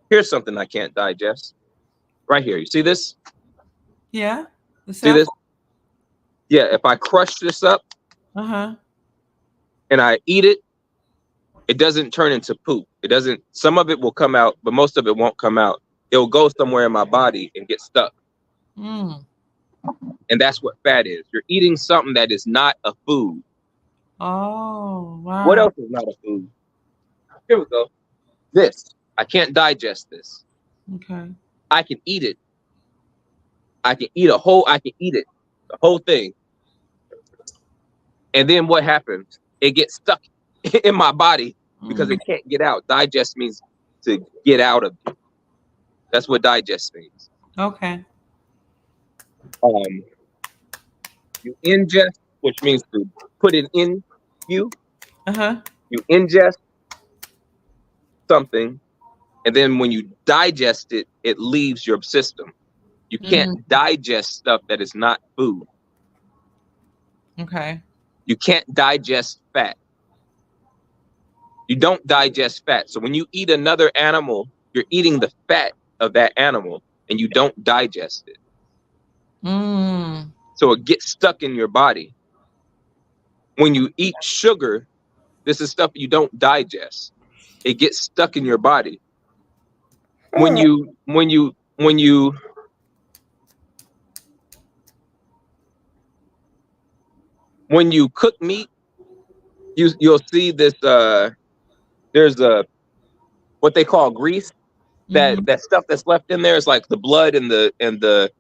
Here's something I can't digest. Right here. You see this? Yeah. See this? Yeah. If I crush this up and I eat it, it doesn't turn into poop. It doesn't. Some of it will come out, but most of it won't come out. It'll go somewhere in my body and get stuck. And that's what fat is. You're eating something that is not a food. Oh, wow. What else is not a food? Here we go. This. I can't digest this. Okay. I can eat it. I can eat it. The whole thing. And then what happens? It gets stuck in my body because it can't get out. Digest means to get out of you. That's what digest means. Okay. You ingest, which means to put it in you. You ingest something, and then when you digest it, it leaves your system. You can't digest stuff that is not food. Okay. You can't digest fat. You don't digest fat. So when you eat another animal, you're eating the fat of that animal and you don't digest it. So it gets stuck in your body. When you eat sugar, this is stuff you don't digest. It gets stuck in your body. When you cook meat, you'll see this there's what they call grease. That stuff that's left in there is like the blood and the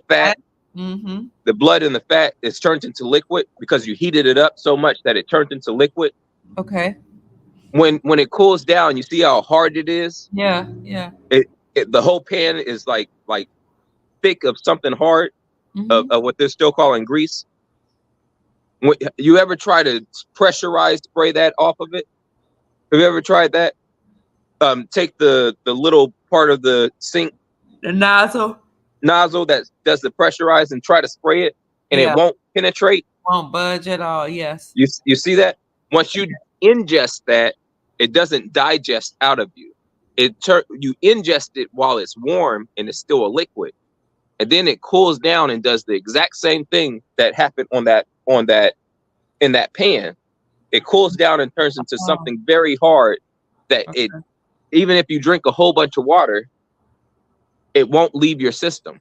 fat. The blood and the fat is turned into liquid because you heated it up so much that it turned into liquid. Okay. When it cools down, you see how hard it is. Yeah. The whole pan is like thick of something hard of what they're still calling grease. When you ever try to pressurize spray that off of it? Have you ever tried that? Take the little part of the sink, The nozzle that does the pressurize and try to spray it, and it won't penetrate. Won't budge at all. Yes. You see that? Once you ingest that, it doesn't digest out of you. You ingest it while it's warm and it's still a liquid, and then it cools down and does the exact same thing that happened in that pan. It cools down and turns into something very hard that it, even if you drink a whole bunch of water, it won't leave your system.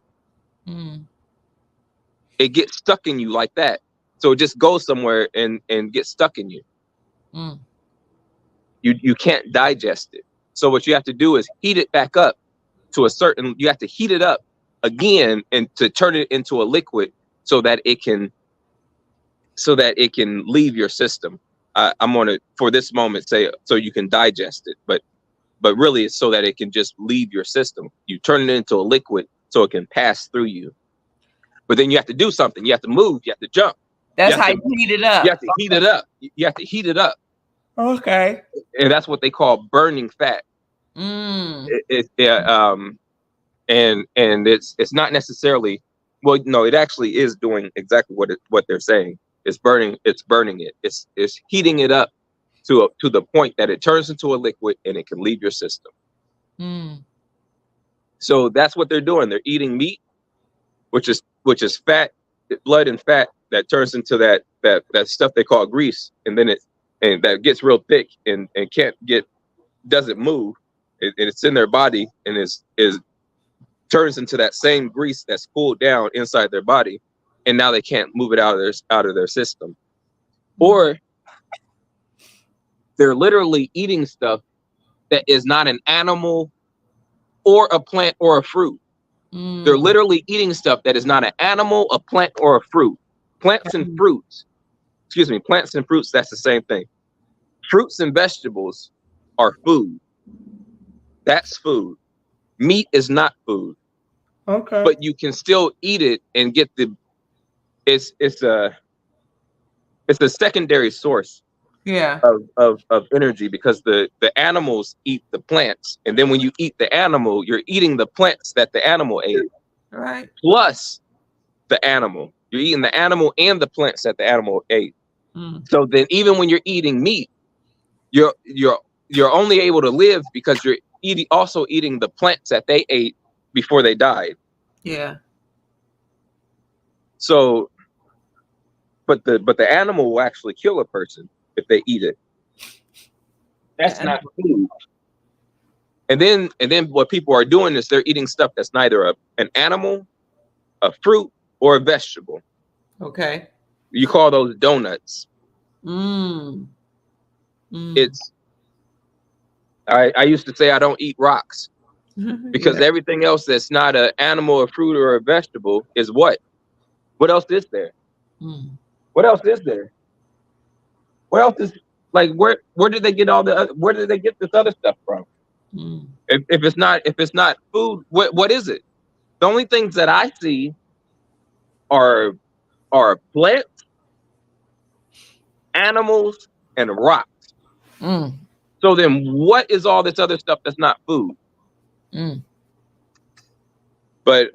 It gets stuck in you like that. So it just goes somewhere and gets stuck in you. You can't digest it. So what you have to do is heat it back up to you have to heat it up again and to turn it into a liquid so that it can leave your system. I'm going to, for this moment, say so you can digest it, but really it's so that it can just leave your system. You turn it into a liquid so it can pass through you. But then you have to do something. You have to move. You have to jump. That's how you heat it up. You have to heat it up. You have to heat it up. Okay. And that's what they call burning fat. And it's not necessarily, well, no, it actually is doing exactly what they're saying. It's burning it. It's heating it up to the point that it turns into a liquid and it can leave your system. So that's what they're doing. They're eating meat, which is fat, blood and fat that turns into that stuff they call grease, and then that gets real thick and doesn't move. It's in their body and is turns into that same grease that's cooled down inside their body, and now they can't move it out of their system. Or they're literally eating stuff that is not an animal or a plant or a fruit. They're literally eating stuff that is not an animal, a plant, or a fruit. Plants and fruits, that's the same thing. Fruits and vegetables are food. That's food. Meat is not food. Okay. But you can still eat it and get it's a secondary source of energy, because the animals eat the plants, and then when you eat the animal, you're eating the plants that the animal ate, right? Plus the animal, you're eating the animal and the plants that the animal ate. So then even when you're eating meat, you're only able to live because you're also eating the plants that they ate before they died. Yeah. So but the animal will actually kill a person if they eat it. That's not food. And then what people are doing is they're eating stuff that's neither an animal, a fruit, or a vegetable. Okay. You call those donuts. It's I used to say I don't eat rocks because everything else that's not an animal, a fruit, or a vegetable is what? What else is there? What else is there? What else is, like, where did they get where did they get this other stuff from? If it's not food, what is it? The only things that I see are plants, animals, and rocks. So then what is all this other stuff that's not food? But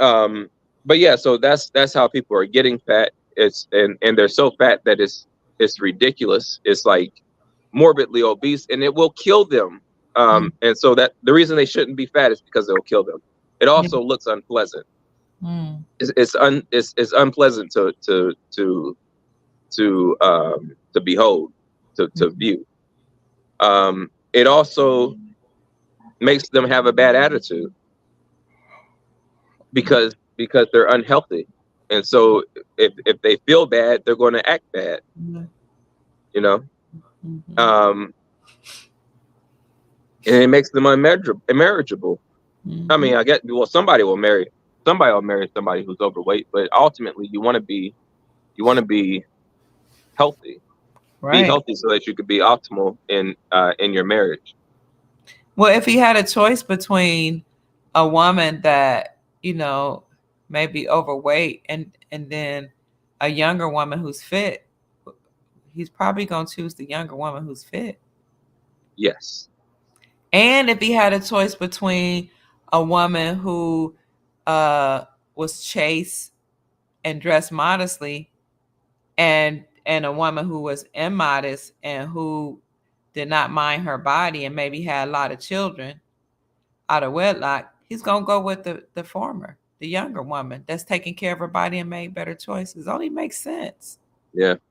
yeah, so that's how people are getting fat. It's and they're so fat that it's ridiculous. It's like morbidly obese, and it will kill them. And so that the reason they shouldn't be fat is because it will kill them. It also looks unpleasant. It's unpleasant to behold, to view. It also makes them have a bad attitude because they're unhealthy, and so if they feel bad, they're going to act bad. You know, and it makes them unmarriageable. I mean, I get somebody will marry somebody who's overweight, but ultimately you want to be healthy. Be healthy so that you could be optimal in your marriage. Well, if he had a choice between a woman that, you know, may be overweight and then a younger woman who's fit, he's probably going to choose the younger woman who's fit. Yes. And if he had a choice between a woman who was chaste and dressed modestly and a woman who was immodest and who did not mind her body and maybe had a lot of children out of wedlock, he's going to go with the former, the younger woman that's taking care of her body and made better choices. It only makes sense. Yeah. It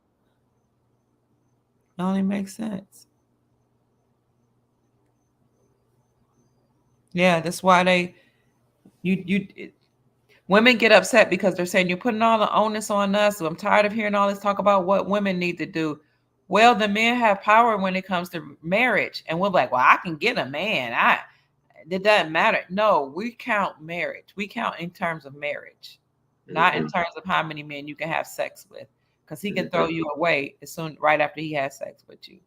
only makes sense. Yeah, that's why women get upset because they're saying you're putting all the onus on us. So I'm tired of hearing all this talk about what women need to do. Well, the men have power when it comes to marriage. And we're like, well, I can get a man. It doesn't matter. No, we count marriage. We count in terms of marriage, not in terms of how many men you can have sex with, because he can throw you away right after he has sex with you.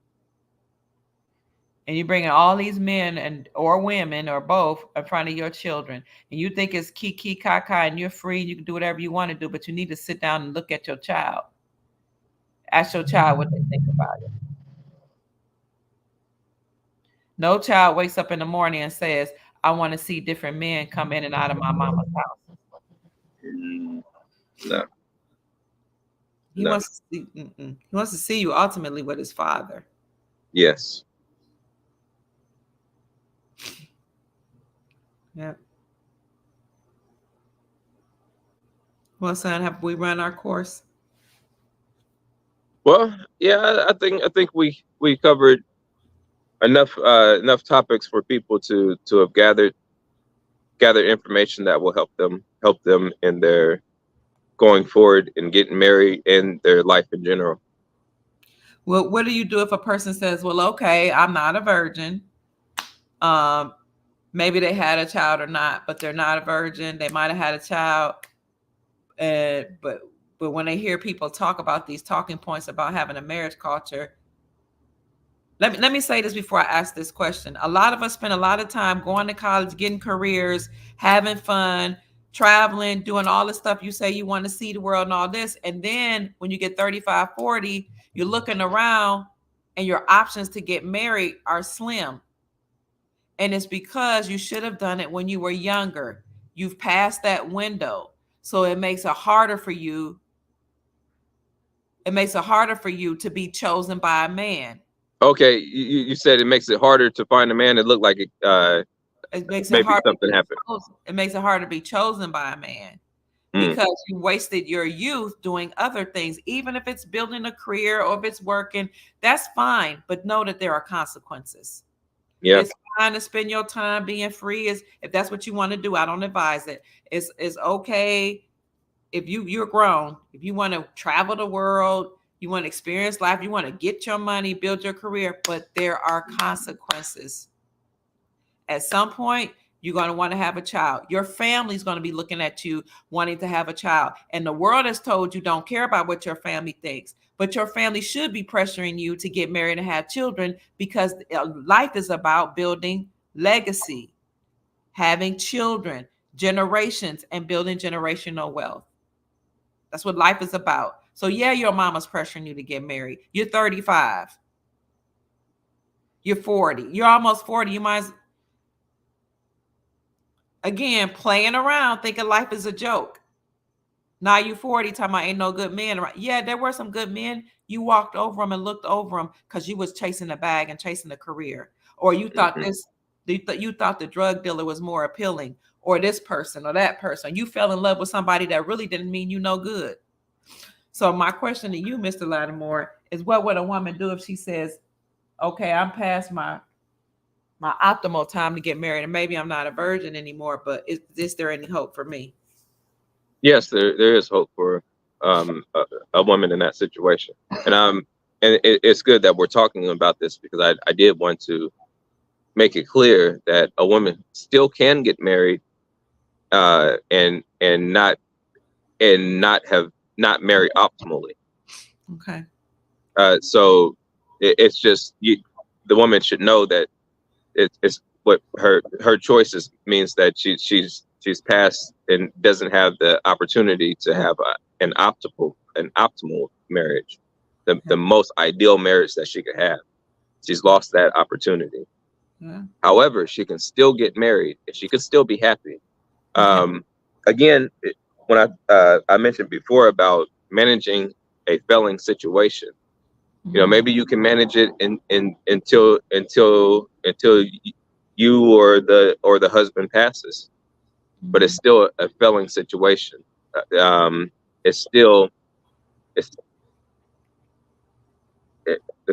And you bring in all these men or women or both in front of your children, and you think it's kiki kaka and you're free, you can do whatever you want to do, but you need to sit down and look at your child. Ask your child what they think about it. No child wakes up in the morning and says, I want to see different men come in and out of my mama's house. No. He wants to see you ultimately with his father. Yes. Yeah. Well, son, have we run our course? Well, yeah, I think we covered enough topics for people to have gathered information that will help them in their going forward and getting married and their life in general. Well, what do you do if a person says, well, okay, I'm not a virgin. Maybe they had a child or not, but they're not a virgin. They might have had a child. But when they hear people talk about these talking points about having a marriage culture, let me say this before I ask this question. A lot of us spend a lot of time going to college, getting careers, having fun, traveling, doing all the stuff you say you want to see the world and all this. And then when you get 35, 40, you're looking around and your options to get married are slim. And it's because you should have done it when you were younger. You've passed that window. So it makes it harder for you. It makes it harder for you to be chosen by a man. Okay, you said it makes it harder to find a man that look like it. It makes it maybe hard. Something happened. It makes it hard to be chosen by a man because you wasted your youth doing other things. Even if it's building a career or if it's working, that's fine. But know that there are consequences. Yeah. It's fine to spend your time being free. If that's what you want to do, I don't advise it. It's okay if you're grown. If you want to travel the world, you want to experience life, you want to get your money, build your career, but there are consequences. At some point, you're going to want to have a child. Your family's going to be looking at you wanting to have a child. And the world has told you don't care about what your family thinks. But your family should be pressuring you to get married and have children because life is about building legacy, having children, generations, and building generational wealth. That's what life is about. So yeah, your mama's pressuring you to get married. You're 35. You're 40. You're almost 40. You might. again, playing around, thinking life is a joke. Now you 40, talking about ain't no good men. Yeah, there were some good men. You walked over them and looked over them because you was chasing a bag and chasing a career, or you thought you thought the drug dealer was more appealing, or this person or that person. You fell in love with somebody that really didn't mean you no good. So my question to you, Mr. Lattimore, is what would a woman do if she says, "Okay, I'm past my optimal time to get married, and maybe I'm not a virgin anymore, but is there any hope for me?" Yes, there is hope for a woman in that situation, and it's good that we're talking about this because I did want to make it clear that a woman still can get married, and not marry optimally. Okay. So it's just the woman should know that it's what her choices means that she's past and doesn't have the opportunity to have an optimal marriage, the most ideal marriage that she could have. She's lost that opportunity. Yeah. However, she can still get married and she can still be happy. Again, when I mentioned before about managing a failing situation, maybe you can manage it until you or the husband passes, but it's still a failing situation. The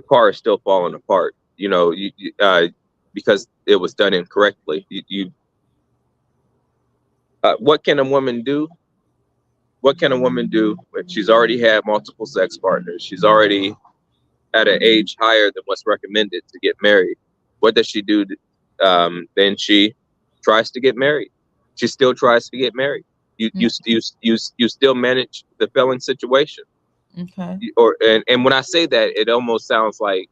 car is still falling apart. Because it was done incorrectly. What can a woman do? What can a woman do when she's already had multiple sex partners? She's already at an age higher than what's recommended to get married. What does she do? Then she tries to get married. She still tries to get married. You still manage the failing situation. Okay. And when I say that, it almost sounds like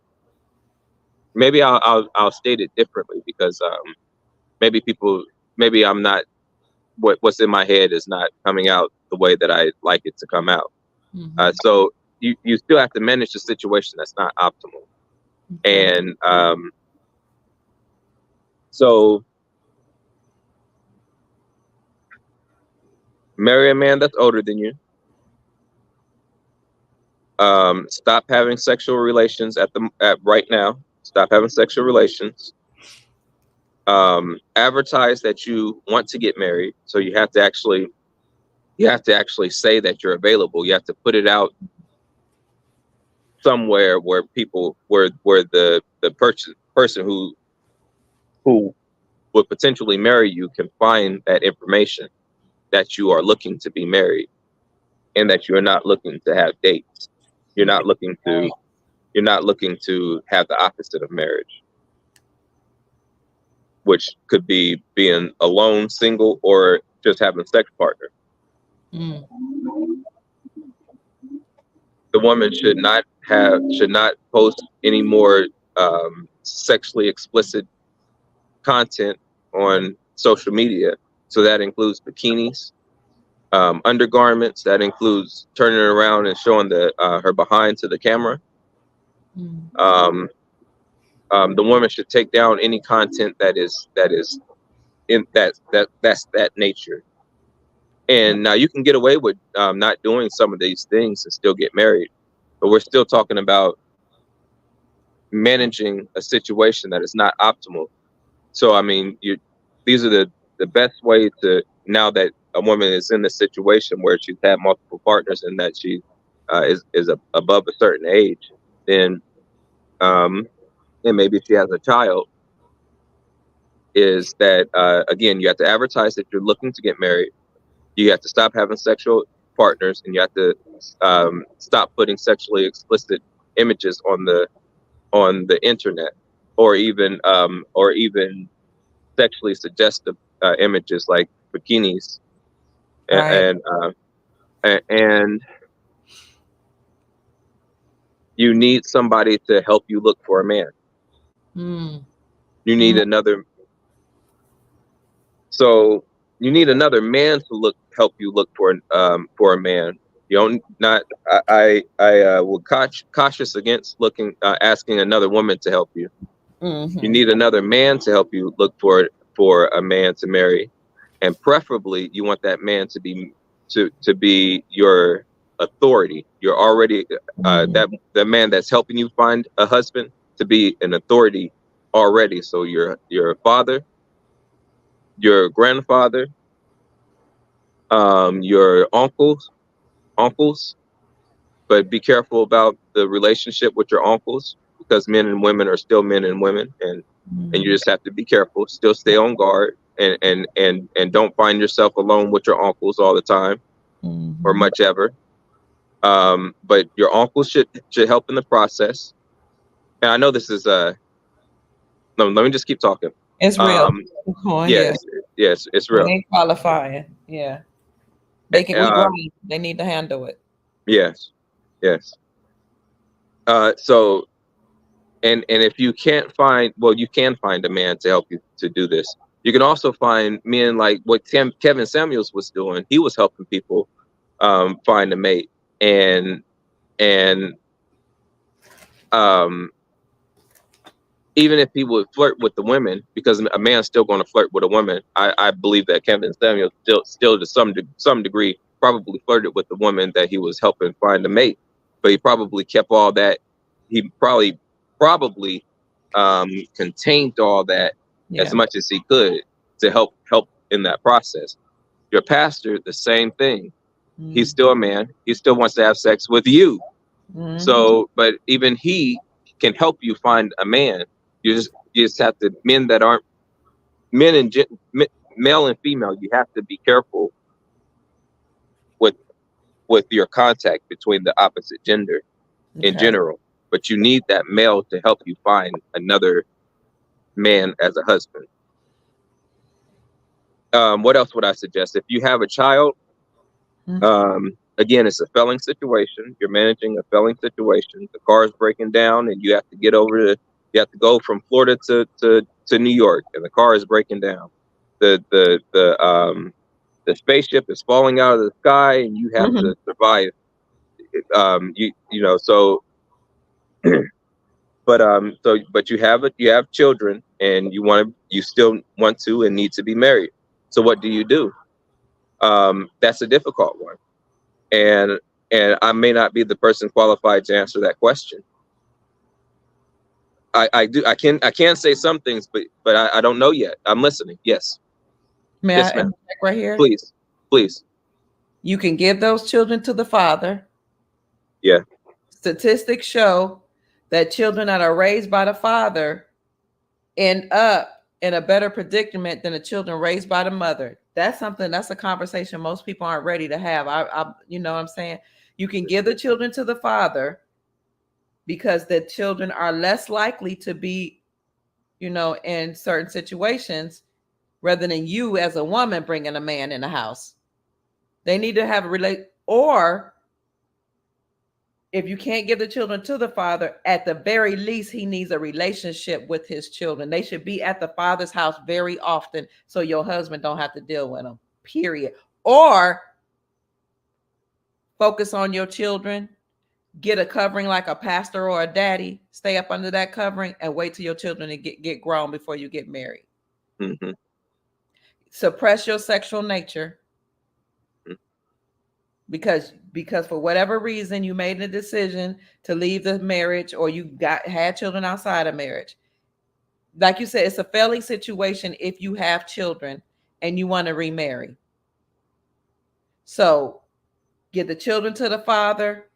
maybe I'll state it differently because maybe I'm not what's in my head is not coming out the way that I like it to come out. So you still have to manage the situation that's not optimal. And so marry a man that's older than you. Stop having sexual relations at right now. Stop having sexual relations. Advertise that you want to get married. So you have to actually say that you're available. You have to put it out somewhere where the person who would potentially marry you can find that information, that you are looking to be married and that you're not looking to have dates. You're not looking to have the opposite of marriage, which could be being alone, single, or just having a sex partner. The woman should not post any more sexually explicit content on social media. So that includes bikinis, undergarments. That includes turning around and showing her behind to the camera. The woman should take down any content that is in that's that nature. And now you can get away with not doing some of these things and still get married, but we're still talking about managing a situation that is not optimal. So I mean, these are the best way to, now that a woman is in the situation where she's had multiple partners and that she is above a certain age, then and maybe she has a child, is that again, you have to advertise that you're looking to get married. You have to stop having sexual partners, and you have to stop putting sexually explicit images on the internet, or even sexually suggestive images like bikinis, and you need somebody to help you look for a man. You need another. So you need another man to help you look for a man. You don't not. I will cautious against asking another woman to help you. You need another man to help you look for a man to marry. and preferably you want that man to be your authority. You're already that man that's helping you find a husband to be an authority already. So your father, your grandfather, your uncles, but be careful about the relationship with your uncles, because men and women are still men and women, and you just have to be careful. Still stay on guard, and don't find yourself alone with your uncles all the time or much ever. But your uncles should help in the process. And I know this is no, let me just keep talking. It's real. Yes, it's It real. ain't qualifying. Yeah. They can we grown. They need to handle it. Yes. So and if you can't find, well, you can find a man to help you to do this. You can also find men like what Kevin Samuels was doing. He was helping people find a mate, and um even if he would flirt with the women, because a man's still going to flirt with a woman. I believe that Kevin Samuels still to some degree probably flirted with the woman that he was helping find a mate, but he probably kept all that. He probably contained all that as much as he could to help in that process. Your pastor, the same thing. He's still a man. He still wants to have sex with you. So, but even he can help you find a man. You just have to, men that aren't men and male and female. You have to be careful with your contact between the opposite gender in general. But you need that male to help you find another man as a husband. What else would I suggest? If you have a child, again, it's a felling situation. You're managing a felling situation. The car is breaking down, and you have to you have to go from Florida to New York, and the car is breaking down. The spaceship is falling out of the sky, and you have to survive. So, but you have children, and you still want to and need to be married. So what do you do? That's a difficult one, and I may not be the person qualified to answer that question. I can say some things, but I don't know yet. I'm listening. Yes. May Yes, I ma'am. interject right here? Please. You can give those children to the father. Yeah. Statistics show that children that are raised by the father end up in a better predicament than the children raised by the mother. That's a conversation most people aren't ready to have. You know what I'm saying? You can give the children to the father because the children are less likely to be, in certain situations, rather than you as a woman bringing a man in the house. They need to have or if you can't give the children to the father, at the very least, he needs a relationship with his children. They should be at the father's house very often so your husband don't have to deal with them, period. Or focus on your children, get a covering like a pastor or a daddy, stay up under that covering, and wait till your children to get grown before you get married. Mm-hmm. Suppress your sexual nature. Because for whatever reason you made a decision to leave the marriage, or you had children outside of marriage. Like you said, it's a failing situation if you have children and you want to remarry. So get the children to the father,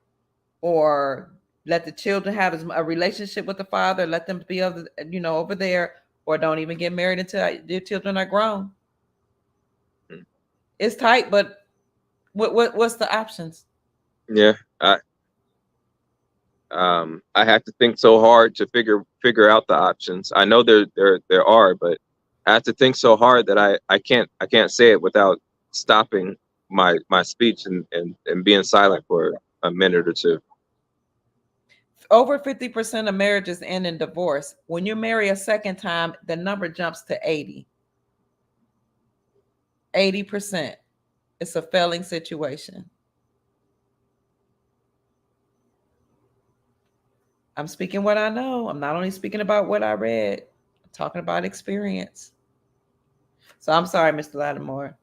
or let the children have a relationship with the father. Let them be over there, or don't even get married until your children are grown. It's tight, but what's the options? Yeah, I have to think so hard to figure out the options. I know there are, but I have to think so hard that I can't say it without stopping my speech and being silent for a minute or two. Over 50% of marriages end in divorce. When you marry a second time, the number jumps to 80. 80%. It's a failing situation. I'm speaking what I know. I'm not only speaking about what I read. I'm talking about experience. So I'm sorry, Mr. Lattimore.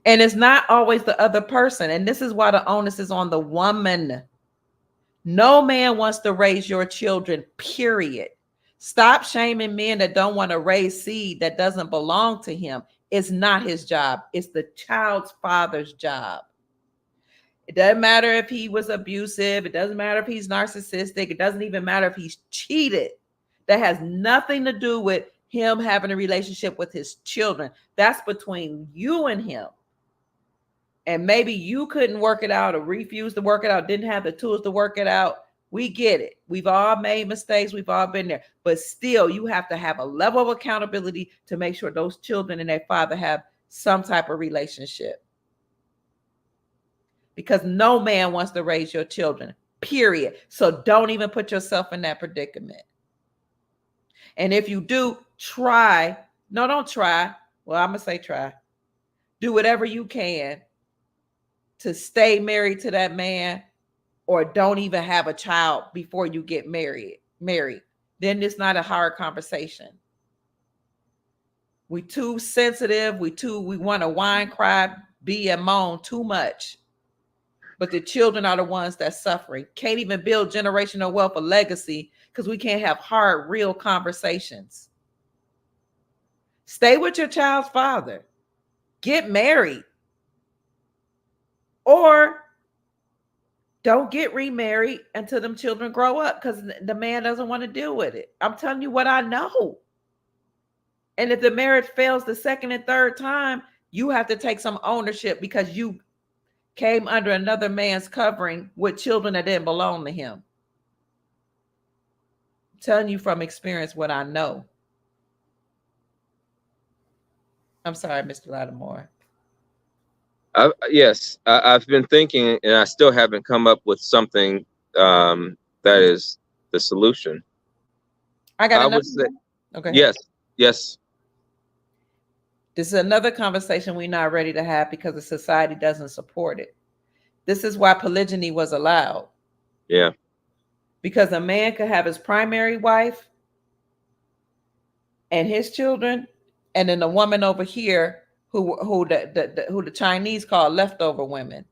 And it's not always the other person. And this is why the onus is on the woman. No man wants to raise your children, period. Stop shaming men that don't want to raise seed that doesn't belong to him. It's not his job. It's the child's father's job. It doesn't matter if he was abusive. It doesn't matter if he's narcissistic. It doesn't even matter if he's cheated. That has nothing to do with him having a relationship with his children. That's between you and him. And maybe you couldn't work it out or refused to work it out, didn't have the tools to work it out. We get it. We've all made mistakes. We've all been there. But still, you have to have a level of accountability to make sure those children and their father have some type of relationship. Because no man wants to raise your children, period. So don't even put yourself in that predicament. And if you do, try. No, don't try. Well, I'm going to say try. Do whatever you can to stay married to that man, or don't even have a child before you get married. Then it's not a hard conversation. We too sensitive. We want to whine, cry, be and moan too much. But the children are the ones that's suffering. Can't even build generational wealth or legacy because we can't have hard, real conversations. Stay with your child's father. Get married. Or don't get remarried until them children grow up because the man doesn't want to deal with it. I'm telling you what I know. And if the marriage fails the second and third time, you have to take some ownership because you came under another man's covering with children that didn't belong to him. I'm telling you from experience what I know. I'm sorry, Mr. Lattimore. Yes, I've been thinking, and I still haven't come up with something that is the solution. I would say, okay. Yes. This is another conversation we're not ready to have because the society doesn't support it. This is why polygyny was allowed. Yeah. Because a man could have his primary wife and his children, and then the woman over here who the Chinese call leftover women.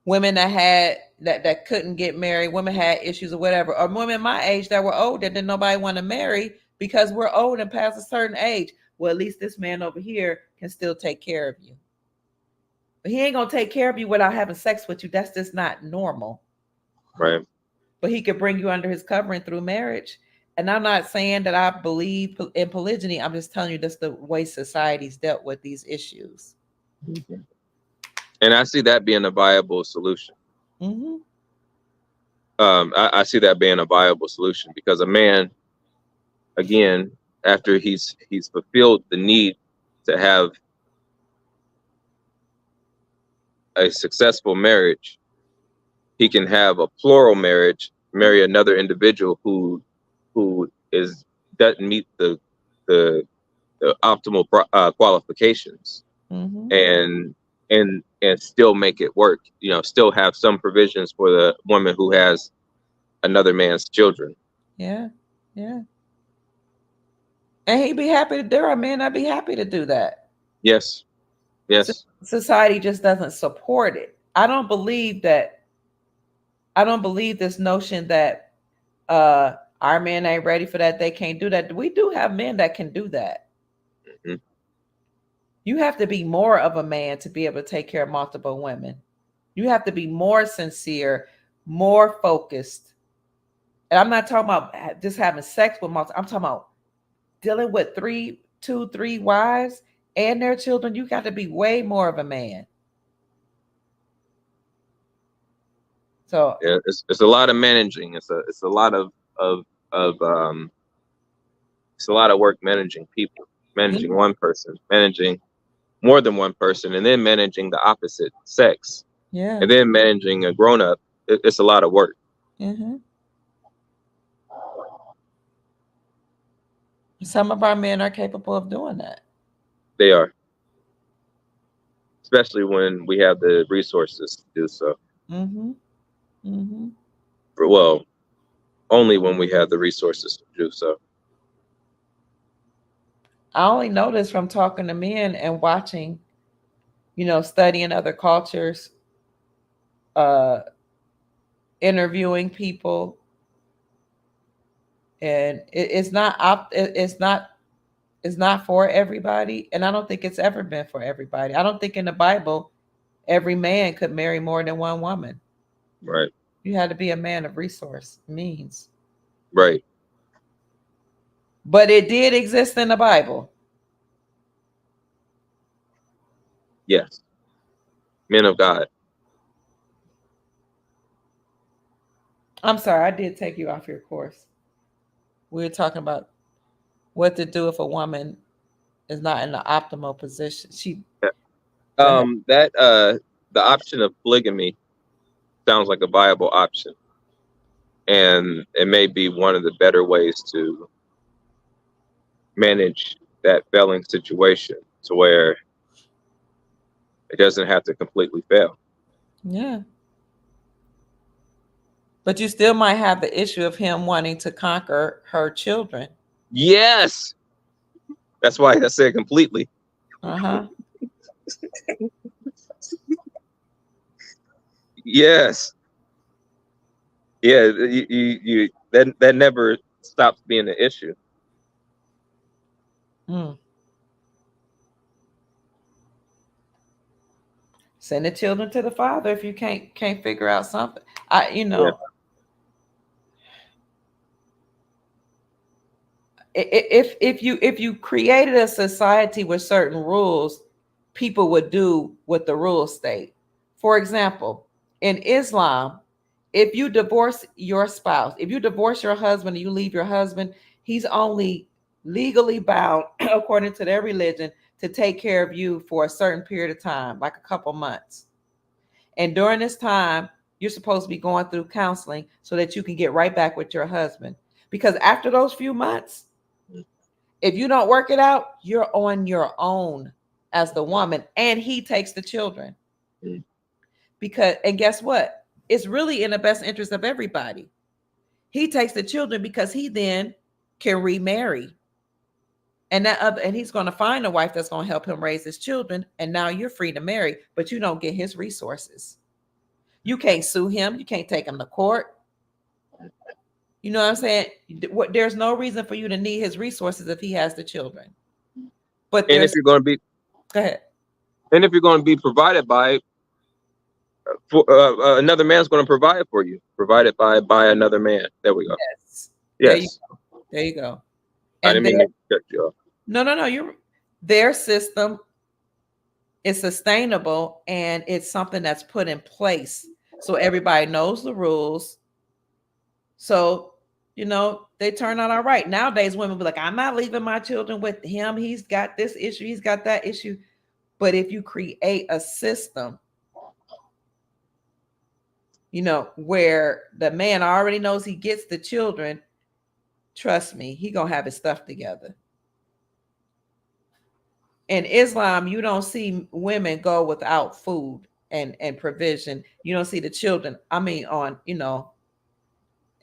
Women that couldn't get married, women had issues or whatever, or women my age that were old that didn't nobody want to marry because we're old and past a certain age. Well, at least this man over here can still take care of you. But he ain't gonna take care of you without having sex with you. That's just not normal. Right. But he could bring you under his covering through marriage. And I'm not saying that I believe in polygyny. I'm just telling you that's the way society's dealt with these issues. Mm-hmm. And I see that being a viable solution. Mm-hmm. I see that being a viable solution because a man, again, after he's fulfilled the need to have a successful marriage, he can have a plural marriage, marry another individual who doesn't meet the optimal qualifications, Mm-hmm. and still make it work. You know, still have some provisions for the woman who has another man's children. Yeah. And he'd be happy to do it. Man, I'd be happy to do that. Yes. Society just doesn't support it. I don't believe this notion that our men ain't ready for that. They can't do that. We do have men that can do that. Mm-hmm. You have to be more of a man to be able to take care of multiple women. You have to be more sincere, more focused. And I'm not talking about just having sex with multiple. I'm talking about dealing with 3 wives and their children. You got to be way more of a man. So yeah, it's a lot of managing. It's a lot of it's a lot of work managing people, managing one person, managing more than one person, and then managing the opposite sex. Yeah. And then managing a grown up. It's a lot of work. Mm-hmm. Some of our men are capable of doing that. They are. Especially when we have the resources to do so. Mm-hmm. Mm-hmm. Well, only when we have the resources to do so. I only know this from talking to men and watching, studying other cultures, uh, interviewing people, and it's not for everybody, and I don't think it's ever been for everybody. I don't think in the Bible every man could marry more than one woman. Right. You had to be a man of resource means. Right. But it did exist in the Bible. Yes. Men of God. I'm sorry, I did take you off your course. We were talking about what to do if a woman is not in the optimal position. The option of polygamy sounds like a viable option, and it may be one of the better ways to manage that failing situation to where it doesn't have to completely fail. Yeah. But you still might have the issue of him wanting to conquer her children. Yes. That's why I said completely. Uh-huh. Yes. Yeah, that never stops being an issue. Mm. Send the children to the father if you can't figure out something. Yeah. If you created a society with certain rules, people would do what the rules state. For example, in Islam, if you divorce your spouse, if you divorce your husband and you leave your husband, he's only legally bound, according to their religion, to take care of you for a certain period of time, like a couple months. And during this time, you're supposed to be going through counseling so that you can get right back with your husband. Because after those few months, if you don't work it out, you're on your own as the woman, and he takes the children. And guess what? It's really in the best interest of everybody. He takes the children because he then can remarry. And he's going to find a wife that's going to help him raise his children. And now you're free to marry, but you don't get his resources. You can't sue him. You can't take him to court. You know what I'm saying? There's no reason for you to need his resources if he has the children. But if you're going to be, go ahead. And if you're going to be provided by, another man's going to provide for you. Provided by another man. There we go. Yes. There you go. And I didn't mean to cut you off. No. Their system is sustainable, and it's something that's put in place so everybody knows the rules. So, they turn out all right. Nowadays, women be like, I'm not leaving my children with him. He's got this issue. He's got that issue. But if you create a system, where the man already knows he gets the children, trust me, he gonna have his stuff together. In Islam, you don't see women go without food and provision. You don't see the children. I mean,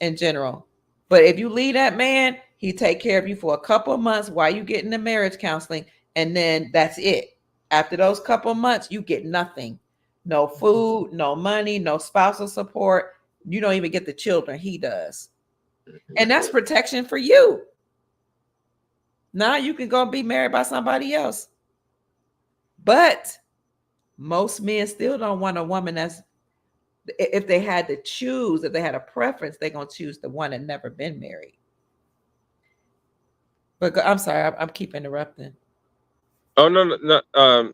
in general. But if you leave that man, he take care of you for a couple of months while you get into marriage counseling, and then that's it. After those couple of months, you get nothing. No food, no money, no spousal support. You don't even get the children. He does. And that's protection for you. Now you can go be married by somebody else. But most men still don't want a woman that's, if they had to choose, if they had a preference, they're going to choose the one that never been married. But I'm sorry, I'm keep interrupting. Oh, no. No, I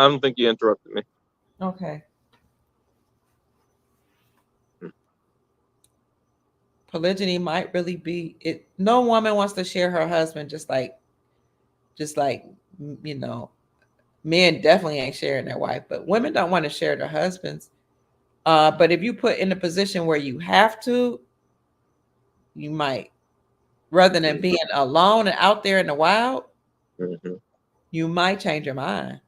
don't think you interrupted me. Okay. Polygyny might really be it. No woman wants to share her husband, just like men definitely ain't sharing their wife, but women don't want to share their husbands. But if you put in a position where you have to, you might, rather than being alone and out there in the wild, you might change your mind.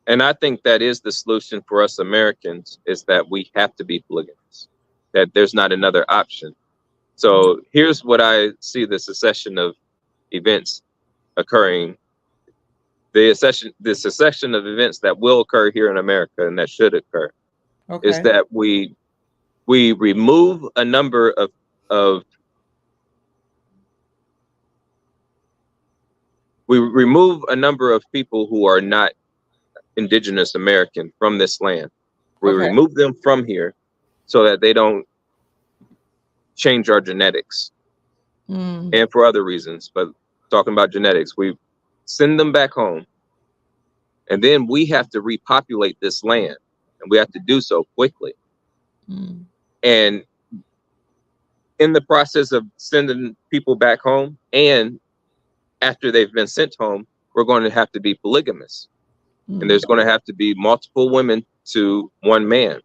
And I think that is the solution for us Americans, is that we have to be polygamous, that there's not another option So here's what I see the succession of events occurring. The succession of events that will occur here in America and that should occur is that we remove a number of people who are not indigenous American from this land. We remove them from here so that they don't change our genetics and for other reasons. But talking about genetics, we send them back home, and then we have to repopulate this land, and we have to do so quickly. And in the process of sending people back home, and after they've been sent home, we're going to have to be polygamous. And there's going to have to be multiple women to one man.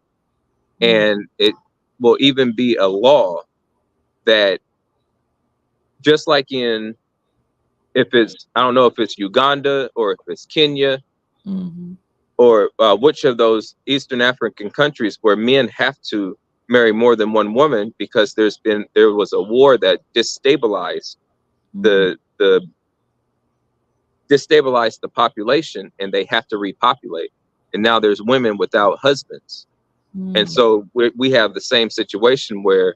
And it will even be a law that, just like I don't know if it's Uganda or if it's Kenya or which of those Eastern African countries where men have to marry more than one woman because there was a war that destabilized the population, and they have to repopulate. And now there's women without husbands. And so we have the same situation where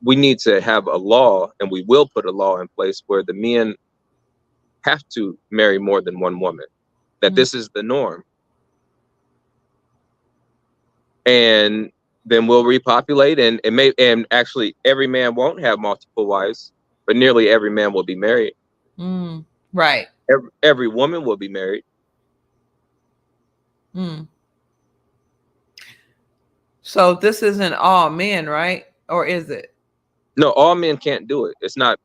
we need to have a law, and we will put a law in place where the men have to marry more than one woman, that this is the norm. And then we'll repopulate, and actually every man won't have multiple wives, but nearly every man will be married. Right. Every woman will be married. So this isn't all men, right? Or is it? No, all men can't do it. It's not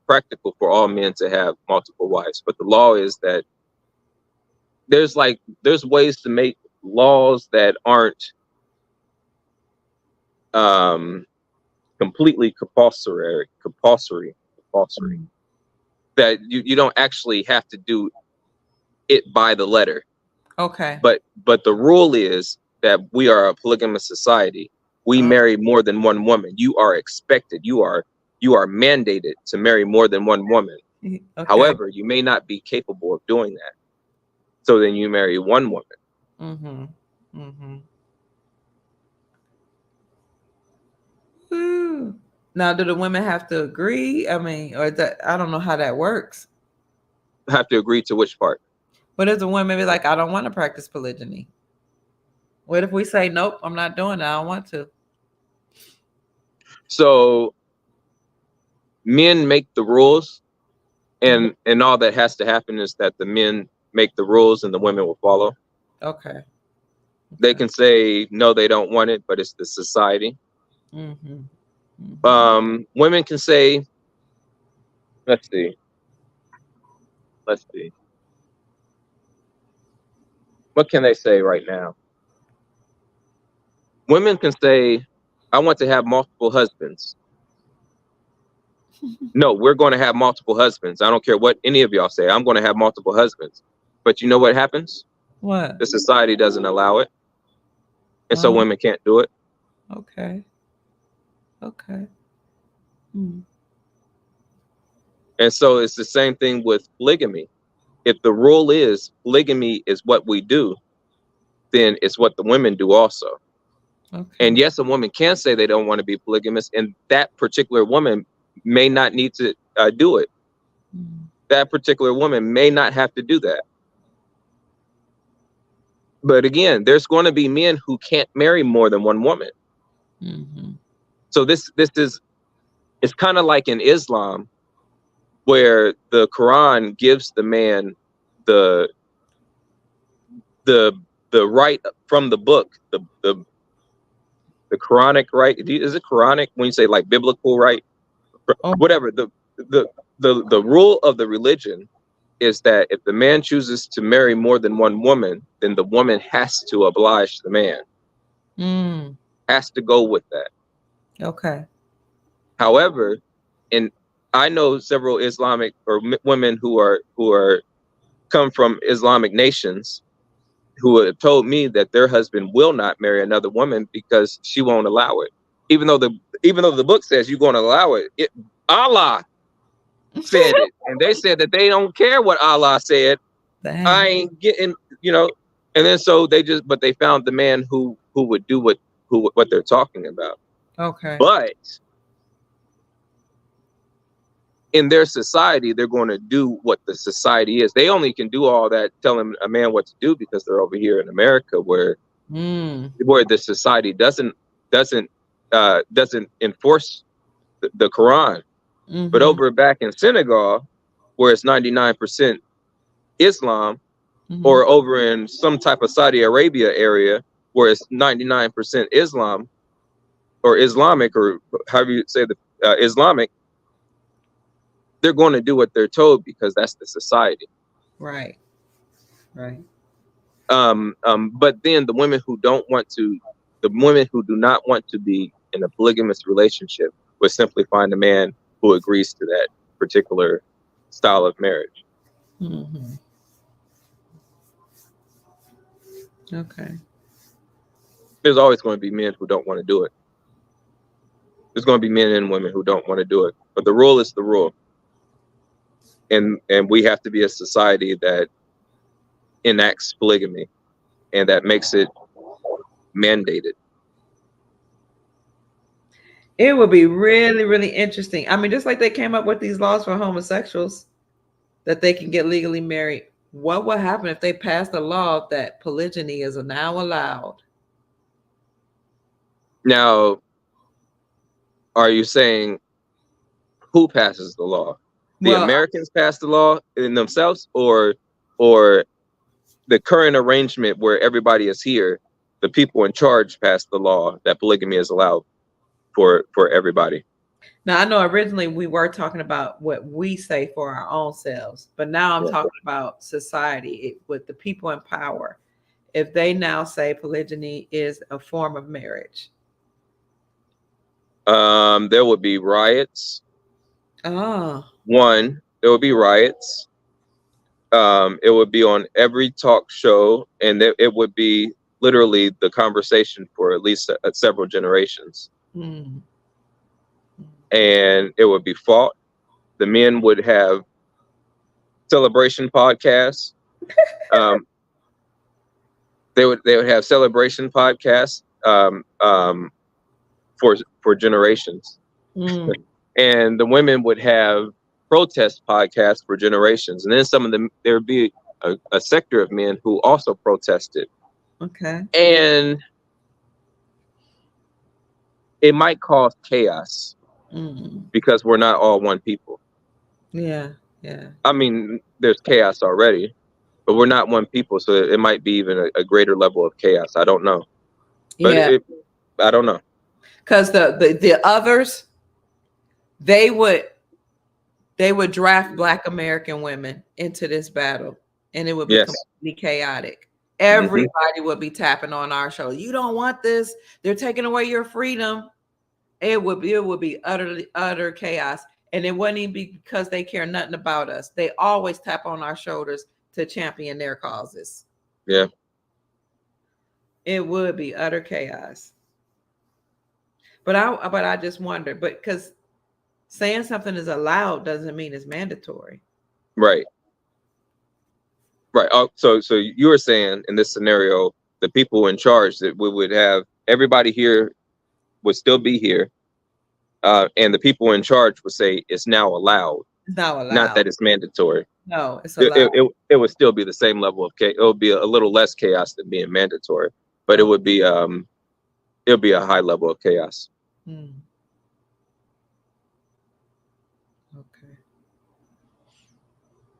practical for all men to have multiple wives. But the law is that there's ways to make laws that aren't completely compulsory. That you don't actually have to do it by the letter. Okay. But the rule is that we are a polygamous society. We marry more than one woman. You are expected. You are mandated to marry more than one woman. Okay. However, you may not be capable of doing that. So then you marry one woman. Now, do the women have to agree? I mean, or I don't know how that works. Have to agree to which part? What if the woman be like, I don't want to practice polygyny? What if we say, nope, I'm not doing it. I don't want to. So men make the rules, and all that has to happen is that the men make the rules and the women will follow. Okay. They can say, no, they don't want it, but it's the society. Women can say, let's see. What can they say right now? Women can say, I want to have multiple husbands. No, we're going to have multiple husbands. I don't care what any of y'all say. I'm going to have multiple husbands. But you know what happens? What? The society doesn't allow it. And so women can't do it. Okay. And so it's the same thing with polygamy. If the rule is polygamy is what we do, then it's what the women do also. And yes, a woman can say they don't want to be polygamous, and that particular woman may not need to do it. That particular woman may not have to do that. But again, there's going to be men who can't marry more than one woman. So this is, it's kind of like in Islam, where the Quran gives the man the right from the book, the Quranic right. Is it Quranic when you say like biblical right? Whatever. The rule of the religion is that if the man chooses to marry more than one woman, then the woman has to oblige the man. Has to go with that. Okay. However, and I know several Islamic or women who are come from Islamic nations who have told me that their husband will not marry another woman because she won't allow it. even though the book says you're going to allow it, Allah said it, and they said that they don't care what Allah said. Dang. I ain't getting, and then so but they found the man who would do what they're talking about. Okay. But in their society, they're going to do what the society is. They only can do all that, telling a man what to do, because they're over here in America, where the society doesn't enforce the Quran. But over back in Senegal, where it's 99% Islam, or over in some type of Saudi Arabia area where it's 99% Islam or Islamic, or however you say the Islamic, they're going to do what they're told, because that's the society. Right. But then the women who do not want to be in a polygamous relationship would simply find a man who agrees to that particular style of marriage. Okay. There's always going to be men who don't want to do it. There's going to be men and women who don't want to do it, but the rule is the rule. And we have to be a society that enacts polygamy and that makes it mandated. It would be really, really interesting. I mean, just like they came up with these laws for homosexuals that they can get legally married. What would happen if they passed a law that polygyny is now allowed? Now, are you saying who passes the law? The Americans pass the law in themselves, or the current arrangement where everybody is here, the people in charge pass the law that polygamy is allowed for everybody? Now, I know originally we were talking about what we say for our own selves, but now I'm talking about society with the people in power. If they now say polygyny is a form of marriage, there would be riots. One, there would be riots. It would be on every talk show, and it would be literally the conversation for at least several generations. And it would be fought. The men would have celebration podcasts. They would have celebration podcasts for generations. And the women would have protest podcasts for generations. And then some of them, there would be a sector of men who also protested. Okay. And it might cause chaos because we're not all one people. Yeah. I mean, there's chaos already, but we're not one people. So it might be even a greater level of chaos. I don't know. But I don't know. Because the others, they would draft Black American women into this battle, and it would be completely chaotic. Everybody would be tapping on our show. You don't want this. They're taking away your freedom. It would be utter chaos. And it wouldn't even be because they care nothing about us. They always tap on our shoulders to champion their causes. Yeah. It would be utter chaos. But I just wonder, because saying something is allowed doesn't mean it's mandatory. Right. Oh, so you were saying in this scenario, the people in charge, that we would have everybody here would still be here, and the people in charge would say it's now allowed. It's now allowed. Not that it's mandatory. No, it's allowed. It would still be the same level of chaos. It would be a little less chaos than being mandatory, but it would be a high level of chaos. Okay.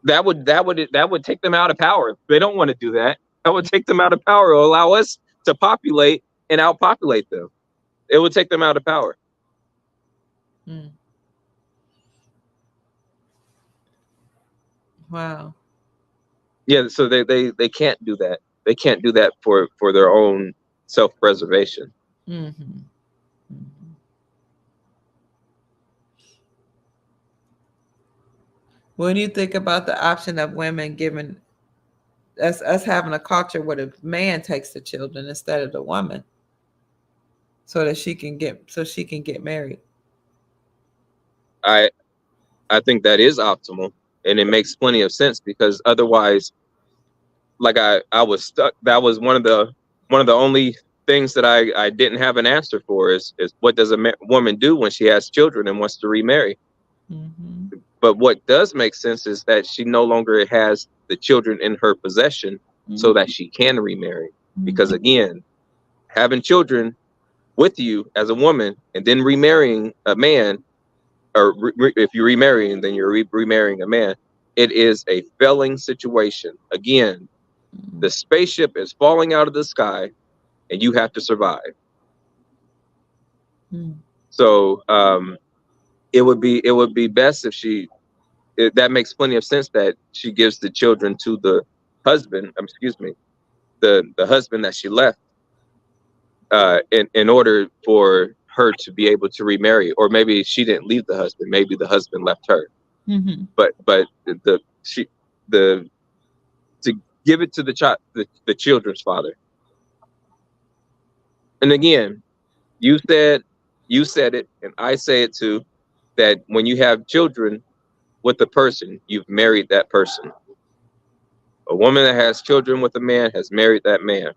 That would take them out of power. They don't want to do that. That would take them out of power. It will allow us to populate and outpopulate them. It would take them out of power. Wow. Yeah, so they can't do that. They can't do that for their own self-preservation. When you think about the option of women giving us having a culture where the man takes the children instead of the woman, so she can get married. I think that is optimal, and it makes plenty of sense, because otherwise, like I was stuck. That was one of the only things that I didn't have an answer for, is what does a woman do when she has children and wants to remarry? Mm-hmm. But what does make sense is that she no longer has the children in her possession, so that she can remarry. Because again, having children with you as a woman and then remarrying a man, or if you're remarrying, then you're remarrying a man, it is a failing situation. Again, the spaceship is falling out of the sky and you have to survive. So it would be best if that makes plenty of sense, that she gives the children to the husband, the husband that she left, in order for her to be able to remarry. Or maybe she didn't leave the husband, maybe the husband left her. Mm-hmm. But to give it to the children's father. And again, you said it, and I say it too, that when you have children with a person, you've married that person. A woman that has children with a man has married that man.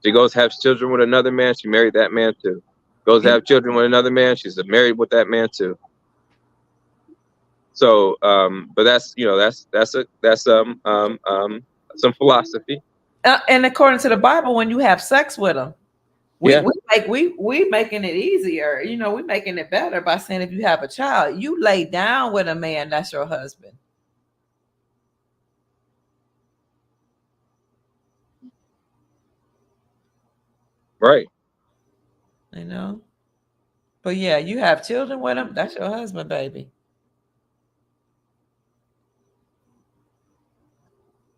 She goes have children with another man, she married that man too. Goes have children with another man, she's married with that man too. So, but that's some philosophy. And according to the Bible, when you have sex with them, we making it easier. We making it better by saying, if you have a child, you lay down with a man, that's your husband. Right. But yeah, you have children with him, that's your husband, baby.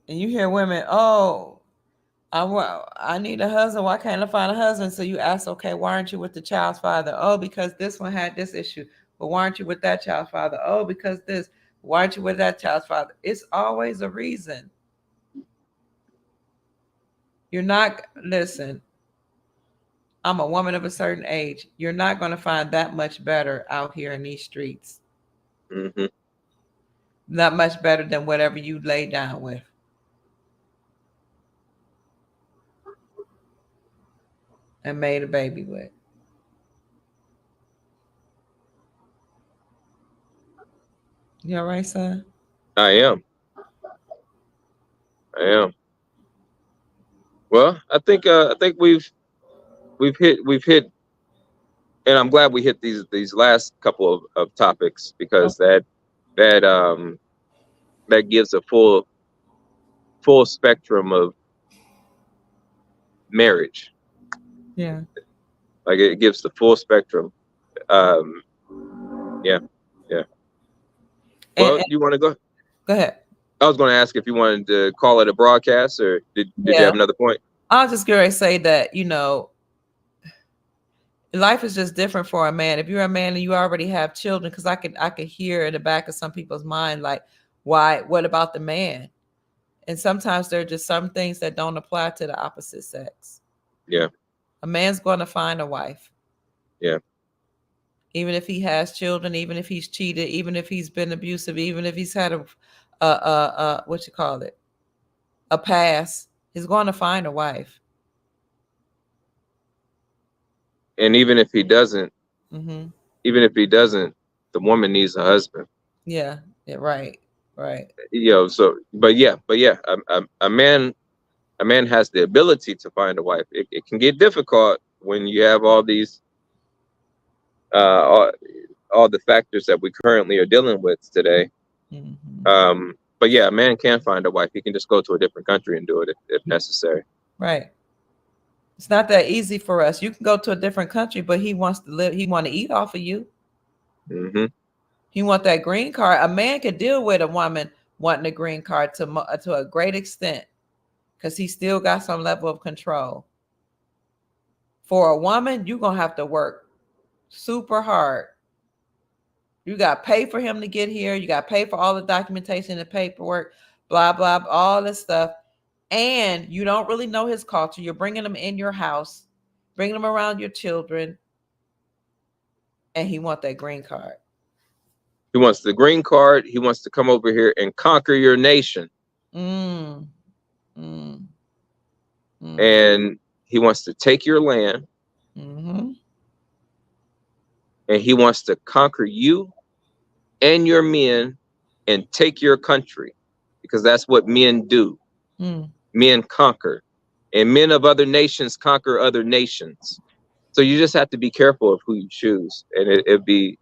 And you hear women, oh, I need a husband. Why can't I find a husband? So you ask, okay, why aren't you with the child's father? Oh, because this one had this issue. But why aren't you with that child's father? Oh, because this. Why aren't you with that child's father? It's always a reason. You're not, listen, I'm a woman of a certain age. You're not going to find that much better out here in these streets. Mm-hmm. Not much better than whatever you lay down with. And made a baby with. You all right, son? I am. Well, I think we've hit, and I'm glad we hit these last couple of topics, because that gives a full spectrum of marriage. Yeah. Like, it gives the full spectrum. Yeah. Well, you want to go? Go ahead. I was going to ask if you wanted to call it a broadcast, or did you have another point? I was just going to say that, life is just different for a man. If you're a man and you already have children, because I could hear in the back of some people's mind, like, why? What about the man? And sometimes there are just some things that don't apply to the opposite sex. Yeah. A man's going to find a wife. Yeah. Even if he has children, even if he's cheated, even if he's been abusive, even if he's had a past, he's going to find a wife. And even if he doesn't, the woman needs a husband. Yeah. Right. So, but yeah, a man has the ability to find a wife. It can get difficult when you have all these, all the factors that we currently are dealing with today. Mm-hmm. But yeah, a man can find a wife. He can just go to a different country and do it if necessary. Right. It's not that easy for us. You can go to a different country, but he wants to live. He want to eat off of you. Mm-hmm. He want that green card. A man could deal with a woman wanting a green card to a great extent, because he still got some level of control. For a woman, you're gonna have to work super hard. You got to pay for him to get here. You got to pay for all the documentation and paperwork, blah, blah, all this stuff. And you don't really know his culture. You're bringing him in your house, bringing him around your children. And he want that green card. He wants the green card. He wants to come over here and conquer your nation. Mm. Mm. Mm. And he wants to take your land. Mm-hmm. And he wants to conquer you and your men and take your country, because that's what men do. Mm. Men conquer, and men of other nations conquer other nations. So you just have to be careful of who you choose, and it'd be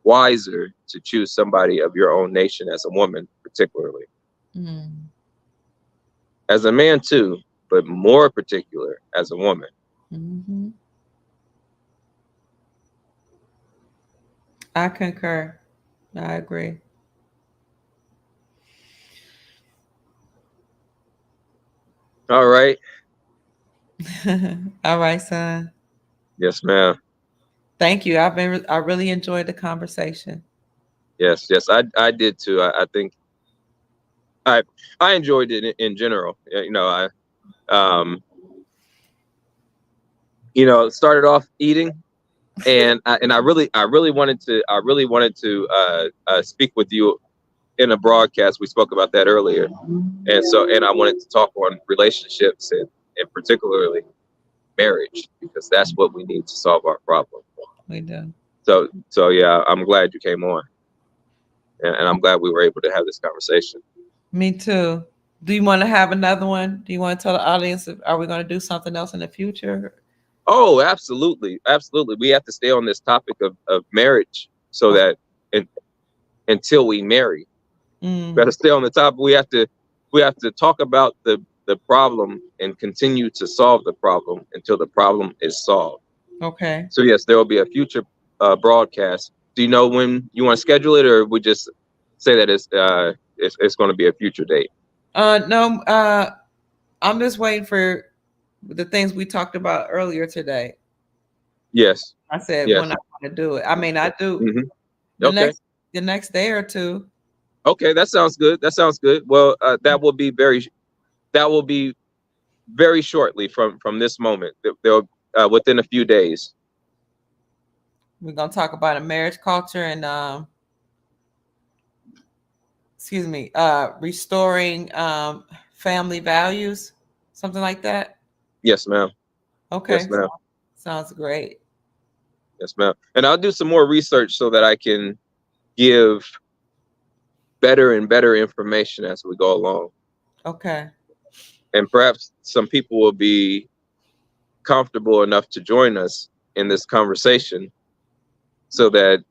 wiser to choose somebody of your own nation, as a woman particularly. Mm. As a man too, but more particular as a woman. Mm-hmm. I concur. I agree. All right. All right, son. Yes, ma'am. Thank you. I really enjoyed the conversation. Yes, I did too. I think I enjoyed it in general. You know, started off eating, and I really wanted to speak with you in a broadcast. We spoke about that earlier, and I wanted to talk on relationships and particularly marriage, because that's what we need to solve our problem. We do. So yeah, I'm glad you came on, and I'm glad we were able to have this conversation. Me too. Do you want to have another one? Do you want to tell the audience, are we going to do something else in the future? Oh, absolutely. Absolutely. We have to stay on this topic of marriage, so that until we marry, better stay on the topic. We have to talk about the problem and continue to solve the problem until the problem is solved. Okay. So yes, there will be a future broadcast. Do you know when you want to schedule it, or we just say that it's going to be a future date? No, I'm just waiting for the things we talked about earlier today. Yes. I said yes. when I want to do it. I mean, I do Okay. the next day or two. Okay, that sounds good. That sounds good. Well, that will be very shortly from this moment. They'll within a few days. We're gonna talk about a marriage culture and restoring family values, something like that. Yes, ma'am. Okay. Yes, ma'am. Sounds great. Yes, ma'am. And I'll do some more research so that I can give better and better information as we go along. Okay. And perhaps some people will be comfortable enough to join us in this conversation, so that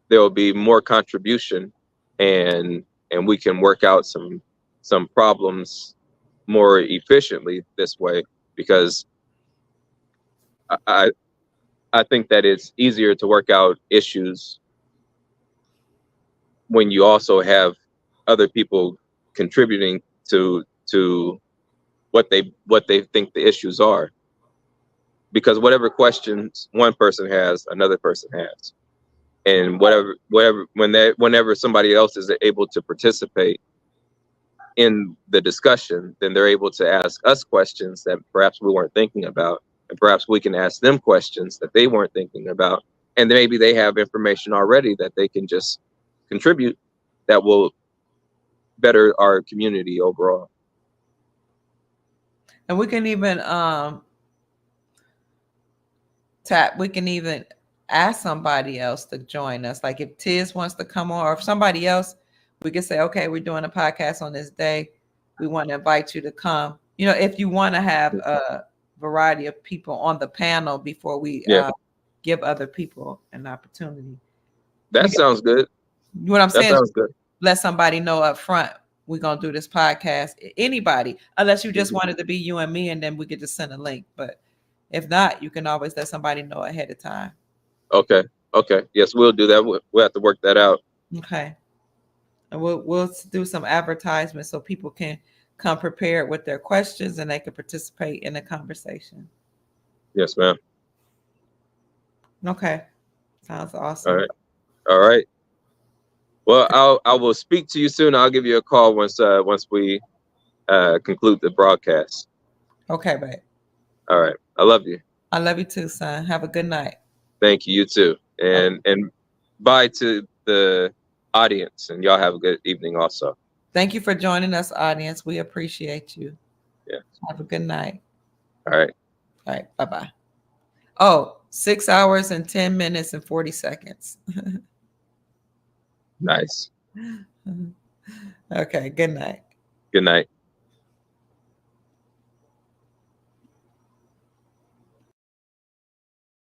there will be more contribution, and we can work out some problems more efficiently this way, because I think that it's easier to work out issues when you also have other people contributing to what they think the issues are, because whatever questions one person has, another person has, and whenever somebody else is able to participate in the discussion, then they're able to ask us questions that perhaps we weren't thinking about, and perhaps we can ask them questions that they weren't thinking about, and maybe they have information already that they can just contribute that will better our community overall. And we can even we can even ask somebody else to join us. Like if Tiz wants to come on, or if somebody else, we can say, okay, we're doing a podcast on this day. We want to invite you to come. You know, if you want to have a variety of people on the panel before we give other people an opportunity. That sounds good. What I'm saying, that sounds good. Let somebody know up front, we're going to do this podcast. Anybody, unless you just wanted to be you and me, and then we could just send a link. But if not, you can always let somebody know ahead of time. Okay. Yes, we'll do that. We'll have to work that out. Okay. And we'll do some advertisements so people can come prepared with their questions and they can participate in the conversation. Yes, ma'am. Okay. Sounds awesome. All right. Well, I will speak to you soon. I'll give you a call once we conclude the broadcast. Okay, babe. All right. I love you. I love you too, son. Have a good night. Thank you. You too. And bye to the audience, and y'all have a good evening also. Thank you for joining us, audience. We appreciate you. Yeah. Have a good night. All right. All right. Bye-bye. Oh, 6 hours and 10 minutes and 40 seconds. Nice. Okay. Good night. Good night.